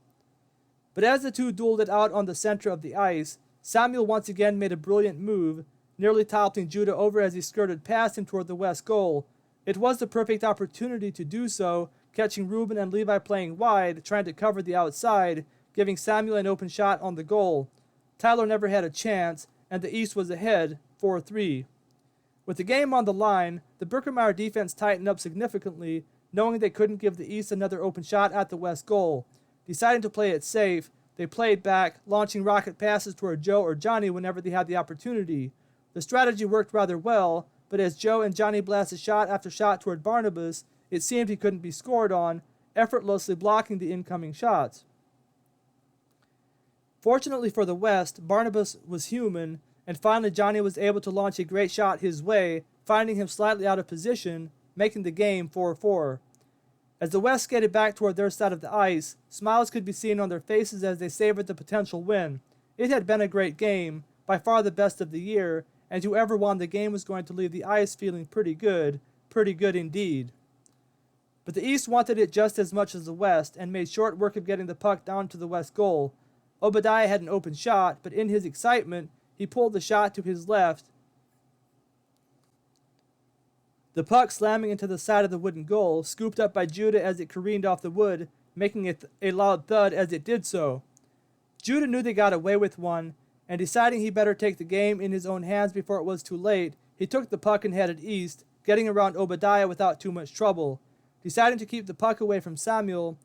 But as the two dueled it out on the center of the ice, Samuel once again made a brilliant move, nearly toppling Judah over as he skirted past him toward the West goal. It was the perfect opportunity to do so, catching Reuben and Levi playing wide, trying to cover the outside, giving Samuel an open shot on the goal. Tyler never had a chance, and the East was ahead, 4-3. With the game on the line, the Birkemeyer defense tightened up significantly, knowing they couldn't give the East another open shot at the West goal. Deciding to play it safe, they played back, launching rocket passes toward Joe or Johnny whenever they had the opportunity. The strategy worked rather well, but as Joe and Johnny blasted shot after shot toward Barnabas, it seemed he couldn't be scored on, effortlessly blocking the incoming shots. Fortunately for the West, Barnabas was human, and finally Johnny was able to launch a great shot his way, finding him slightly out of position, making the game 4-4. As the West skated back toward their side of the ice, smiles could be seen on their faces as they savored the potential win. It had been a great game, by far the best of the year, and whoever won the game was going to leave the ice feeling pretty good indeed. But the East wanted it just as much as the West, and made short work of getting the puck down to the West goal. Obadiah had an open shot, but in his excitement, he pulled the shot to his left, the puck slamming into the side of the wooden goal, scooped up by Judah as it careened off the wood, making a loud thud as it did so. Judah knew they got away with one, and deciding he better take the game in his own hands before it was too late, he took the puck and headed east, getting around Obadiah without too much trouble. Deciding to keep the puck away from Samuel,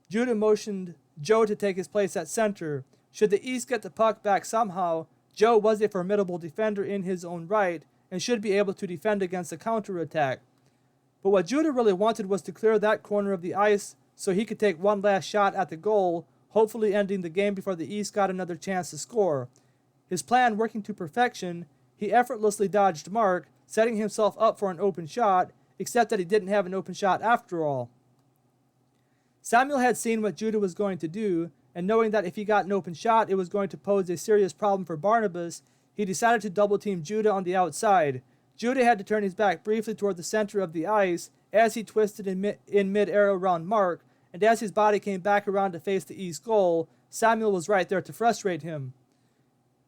Judah motioned Joe to take his place at center. Should the East get the puck back somehow, Joe was a formidable defender in his own right and should be able to defend against a counterattack. But what Judah really wanted was to clear that corner of the ice so he could take one last shot at the goal, hopefully ending the game before the East got another chance to score. His plan working to perfection, he effortlessly dodged Mark, setting himself up for an open shot, except that he didn't have an open shot after all. Samuel had seen what Judah was going to do, and knowing that if he got an open shot it was going to pose a serious problem for Barnabas, he decided to double-team Judah on the outside. Judah had to turn his back briefly toward the center of the ice as he twisted in mid-air around Mark, and as his body came back around to face the East goal, Samuel was right there to frustrate him.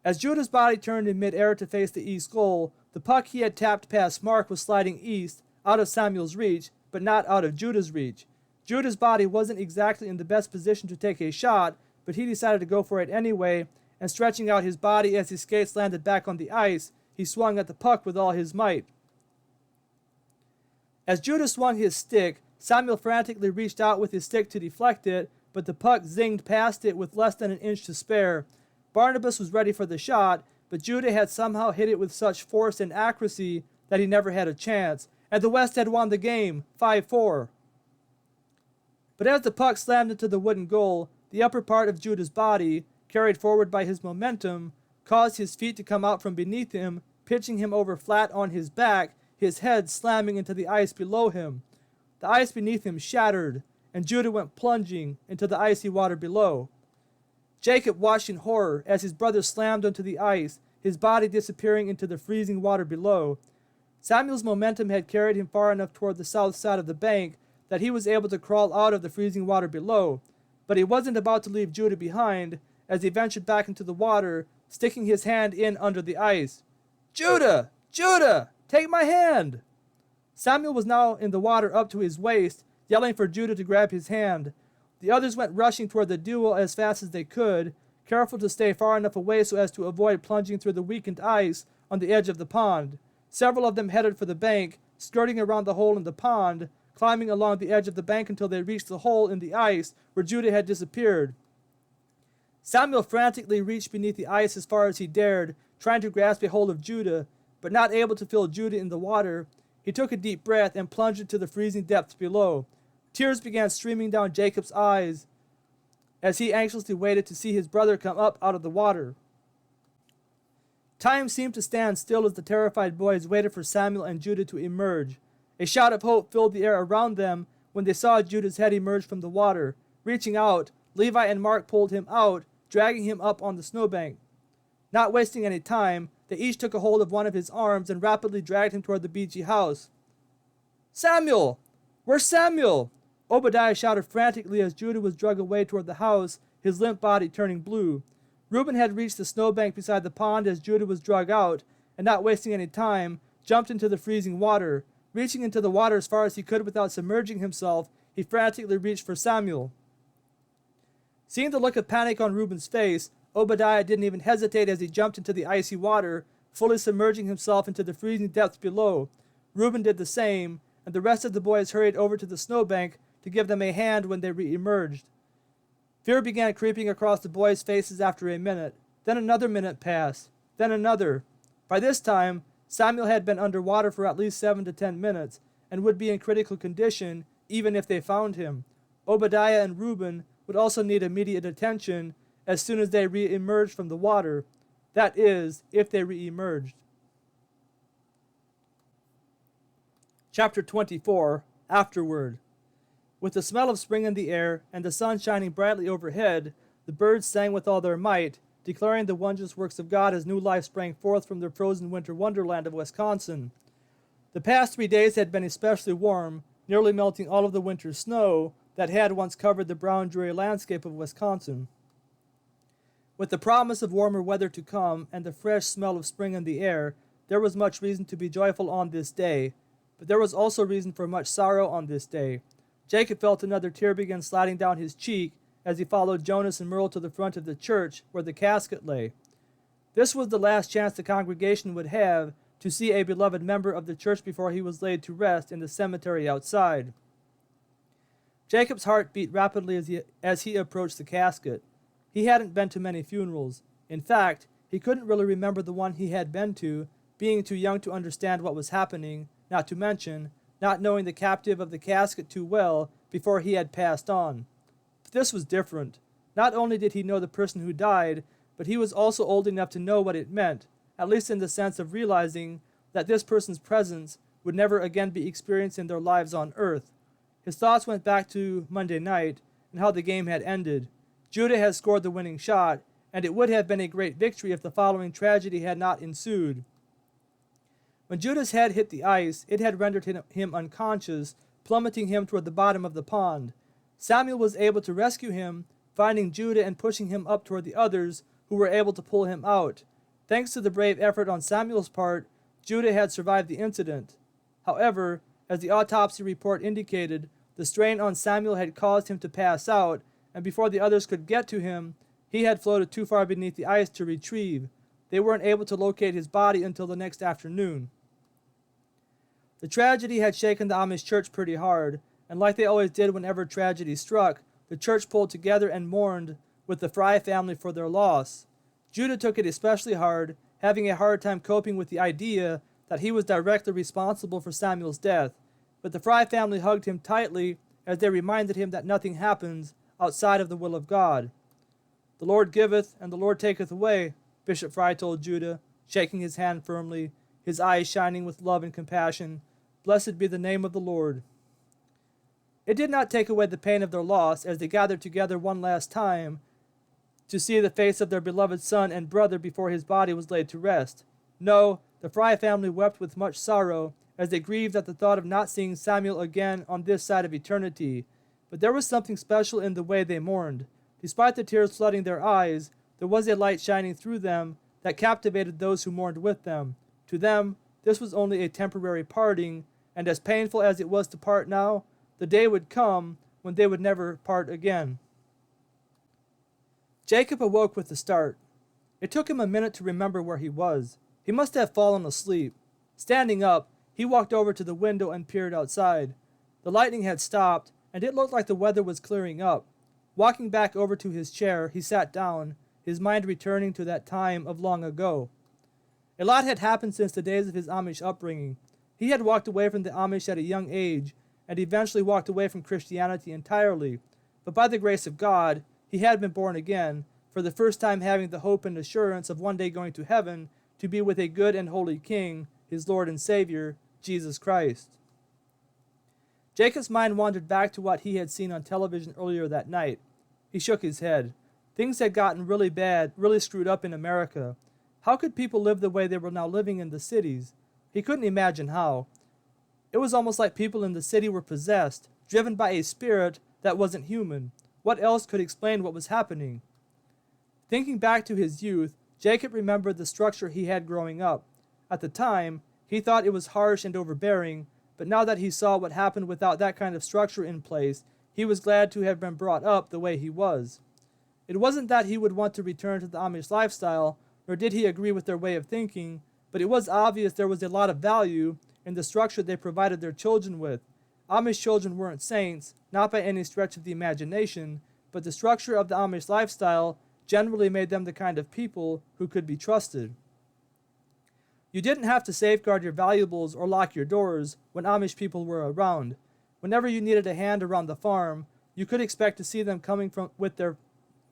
As Judah's body turned in mid-air to face the East goal, the puck he had tapped past Mark was sliding east, out of Samuel's reach, but not out of Judah's reach. Judah's body wasn't exactly in the best position to take a shot, but he decided to go for it anyway, and stretching out his body as his skates landed back on the ice, he swung at the puck with all his might. As Judah swung his stick, Samuel frantically reached out with his stick to deflect it, but the puck zinged past it with less than an inch to spare. Barnabas was ready for the shot, but Judah had somehow hit it with such force and accuracy that he never had a chance, and the West had won the game, 5-4. But as the puck slammed into the wooden goal, the upper part of Judah's body, carried forward by his momentum, caused his feet to come out from beneath him, pitching him over flat on his back, his head slamming into the ice below him. The ice beneath him shattered, and Judah went plunging into the icy water below. Jacob watched in horror as his brother slammed onto the ice, his body disappearing into the freezing water below. Samuel's momentum had carried him far enough toward the south side of the bank that he was able to crawl out of the freezing water below, but he wasn't about to leave Judah behind as he ventured back into the water, sticking his hand in under the ice. "Judah! Judah! Take my hand!" Samuel was now in the water up to his waist, yelling for Judah to grab his hand. The others went rushing toward the duo as fast as they could, careful to stay far enough away so as to avoid plunging through the weakened ice on the edge of the pond. Several of them headed for the bank, skirting around the hole in the pond, climbing along the edge of the bank until they reached the hole in the ice where Judah had disappeared. Samuel frantically reached beneath the ice as far as he dared, trying to grasp a hold of Judah, but not able to feel Judah in the water. He took a deep breath and plunged into the freezing depths below. Tears began streaming down Jacob's eyes as he anxiously waited to see his brother come up out of the water. Time seemed to stand still as the terrified boys waited for Samuel and Judah to emerge. A shout of hope filled the air around them when they saw Judah's head emerge from the water. Reaching out, Levi and Mark pulled him out, dragging him up on the snowbank. Not wasting any time, they each took a hold of one of his arms and rapidly dragged him toward the beachy house. "Samuel! Where's Samuel?" Obadiah shouted frantically as Judah was dragged away toward the house, his limp body turning blue. Reuben had reached the snowbank beside the pond as Judah was dragged out, and not wasting any time, jumped into the freezing water. Reaching into the water as far as he could without submerging himself, he frantically reached for Samuel. Seeing the look of panic on Reuben's face, Obadiah didn't even hesitate as he jumped into the icy water, fully submerging himself into the freezing depths below. Reuben did the same, and the rest of the boys hurried over to the snowbank to give them a hand when they re-emerged. Fear began creeping across the boys' faces after a minute. Then another minute passed. Then another. By this time, Samuel had been underwater for at least 7 to 10 minutes and would be in critical condition even if they found him. Obadiah and Reuben would also need immediate attention as soon as they re-emerged from the water. That is, if they re-emerged. Chapter 24, Afterward. With the smell of spring in the air and the sun shining brightly overhead, the birds sang with all their might, declaring the wondrous works of God as new life sprang forth from the frozen winter wonderland of Wisconsin. The past 3 days had been especially warm, nearly melting all of the winter snow that had once covered the brown, dreary landscape of Wisconsin. With the promise of warmer weather to come and the fresh smell of spring in the air, there was much reason to be joyful on this day, but there was also reason for much sorrow on this day. Jacob felt another tear begin sliding down his cheek as he followed Jonas and Merle to the front of the church where the casket lay. This was the last chance the congregation would have to see a beloved member of the church before he was laid to rest in the cemetery outside. Jacob's heart beat rapidly as he approached the casket. He hadn't been to many funerals. In fact, he couldn't really remember the one he had been to, being too young to understand what was happening, not to mention not knowing the captive of the casket too well before he had passed on. But this was different. Not only did he know the person who died, but he was also old enough to know what it meant, at least in the sense of realizing that this person's presence would never again be experienced in their lives on earth. His thoughts went back to Monday night and how the game had ended. Judah had scored the winning shot, and it would have been a great victory if the following tragedy had not ensued. When Judah's head hit the ice, it had rendered him unconscious, plummeting him toward the bottom of the pond. Samuel was able to rescue him, finding Judah and pushing him up toward the others, who were able to pull him out. Thanks to the brave effort on Samuel's part, Judah had survived the incident. However, as the autopsy report indicated, the strain on Samuel had caused him to pass out, and before the others could get to him, he had floated too far beneath the ice to retrieve. They weren't able to locate his body until the next afternoon. The tragedy had shaken the Amish church pretty hard, and like they always did whenever tragedy struck, the church pulled together and mourned with the Fry family for their loss. Judah took it especially hard, having a hard time coping with the idea that he was directly responsible for Samuel's death, but the Fry family hugged him tightly as they reminded him that nothing happens outside of the will of God. The Lord giveth, and the Lord taketh away. Bishop Fry told Judah, shaking his hand firmly, his eyes shining with love and compassion. Blessed be the name of the Lord. It did not take away the pain of their loss as they gathered together one last time to see the face of their beloved son and brother before his body was laid to rest. No, the Fry family wept with much sorrow as they grieved at the thought of not seeing Samuel again on this side of eternity. But there was something special in the way they mourned. Despite the tears flooding their eyes, there was a light shining through them that captivated those who mourned with them. To them, this was only a temporary parting, and as painful as it was to part now, the day would come when they would never part again. Jacob awoke with a start. It took him a minute to remember where he was. He must have fallen asleep. Standing up, he walked over to the window and peered outside. The lightning had stopped, and it looked like the weather was clearing up. Walking back over to his chair, he sat down, his mind returning to that time of long ago. A lot had happened since the days of his Amish upbringing. He had walked away from the Amish at a young age, and eventually walked away from Christianity entirely. But by the grace of God, he had been born again, for the first time having the hope and assurance of one day going to heaven to be with a good and holy King, his Lord and Savior, Jesus Christ. Jacob's mind wandered back to what he had seen on television earlier that night. He shook his head. Things had gotten really bad, really screwed up in America. How could people live the way they were now living in the cities? He couldn't imagine how. It was almost like people in the city were possessed, driven by a spirit that wasn't human. What else could explain what was happening? Thinking back to his youth, Jacob remembered the structure he had growing up. At the time, he thought it was harsh and overbearing, but now that he saw what happened without that kind of structure in place, he was glad to have been brought up the way he was. It wasn't that he would want to return to the Amish lifestyle, nor did he agree with their way of thinking, but it was obvious there was a lot of value in the structure they provided their children with. Amish children weren't saints, not by any stretch of the imagination, but the structure of the Amish lifestyle generally made them the kind of people who could be trusted. You didn't have to safeguard your valuables or lock your doors when Amish people were around. Whenever you needed a hand around the farm, you could expect to see them coming with their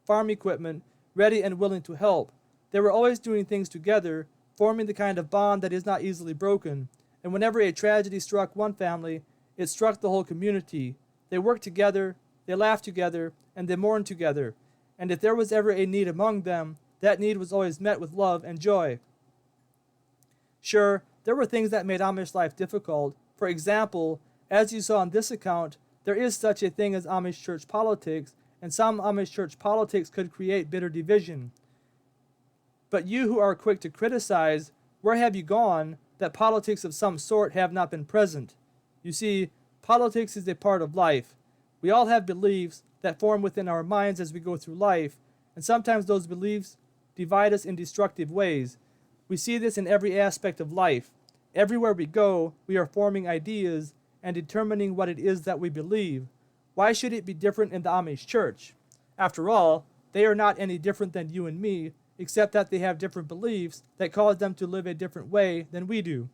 farm equipment, ready and willing to help. They were always doing things together, forming the kind of bond that is not easily broken. And whenever a tragedy struck one family, it struck the whole community. They worked together, they laughed together, and they mourned together. And if there was ever a need among them, that need was always met with love and joy. Sure, there were things that made Amish life difficult. For example, as you saw in this account, there is such a thing as Amish church politics, and some Amish church politics could create bitter division. But you who are quick to criticize, where have you gone that politics of some sort have not been present? You see, politics is a part of life. We all have beliefs that form within our minds as we go through life, and sometimes those beliefs divide us in destructive ways. We see this in every aspect of life. Everywhere we go, we are forming ideas and determining what it is that we believe. Why should it be different in the Amish church? After all, they are not any different than you and me, except that they have different beliefs that cause them to live a different way than we do.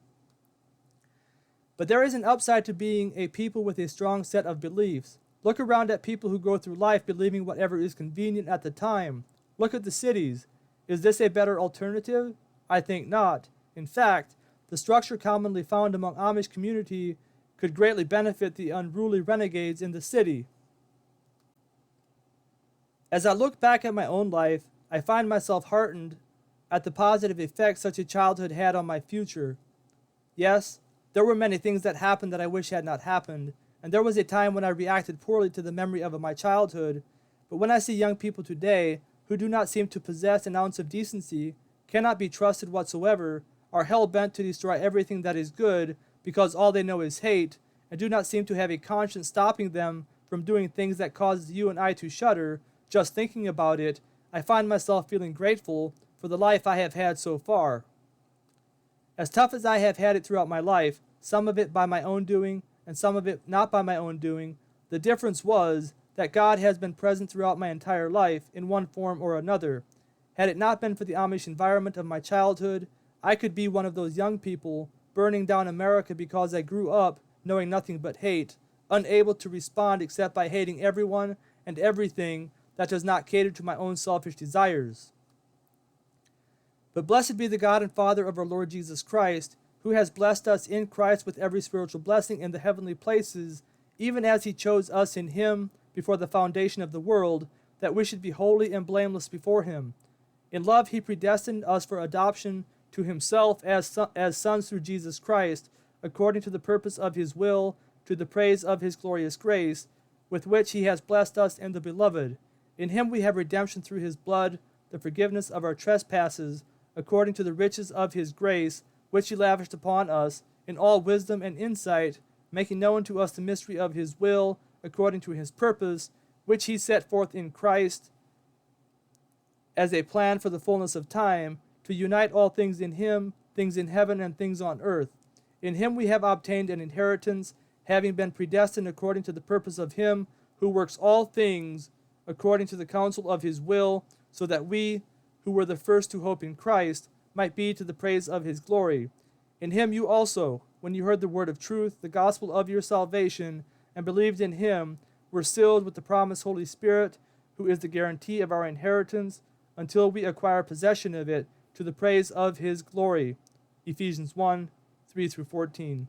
But there is an upside to being a people with a strong set of beliefs. Look around at people who go through life believing whatever is convenient at the time. Look at the cities. Is this a better alternative? I think not. In fact, the structure commonly found among Amish community could greatly benefit the unruly renegades in the city. As I look back at my own life, I find myself heartened at the positive effects such a childhood had on my future. Yes, there were many things that happened that I wish had not happened, and there was a time when I reacted poorly to the memory of my childhood, but when I see young people today who do not seem to possess an ounce of decency, cannot be trusted whatsoever, are hell-bent to destroy everything that is good because all they know is hate, and do not seem to have a conscience stopping them from doing things that causes you and I to shudder just thinking about it, I find myself feeling grateful for the life I have had so far. As tough as I have had it throughout my life, some of it by my own doing and some of it not by my own doing, the difference was that God has been present throughout my entire life in one form or another. Had it not been for the Amish environment of my childhood, I could be one of those young people burning down America because I grew up knowing nothing but hate, unable to respond except by hating everyone and everything that does not cater to my own selfish desires. But blessed be the God and Father of our Lord Jesus Christ, who has blessed us in Christ with every spiritual blessing in the heavenly places, even as he chose us in him before the foundation of the world, that we should be holy and blameless before him. In love he predestined us for adoption to himself as sons through Jesus Christ, according to the purpose of his will, to the praise of his glorious grace, with which he has blessed us in the Beloved. In him we have redemption through his blood, the forgiveness of our trespasses, according to the riches of his grace, which he lavished upon us in all wisdom and insight, making known to us the mystery of his will, according to his purpose, which he set forth in Christ as a plan for the fullness of time, to unite all things in him, things in heaven and things on earth. In him we have obtained an inheritance, having been predestined according to the purpose of him who works all things according to the counsel of his will, so that we, who were the first to hope in Christ, might be to the praise of his glory. In him you also, when you heard the word of truth, the gospel of your salvation, and believed in him, were sealed with the promised Holy Spirit, who is the guarantee of our inheritance, until we acquire possession of it, to the praise of his glory. Ephesians 1, 3-14.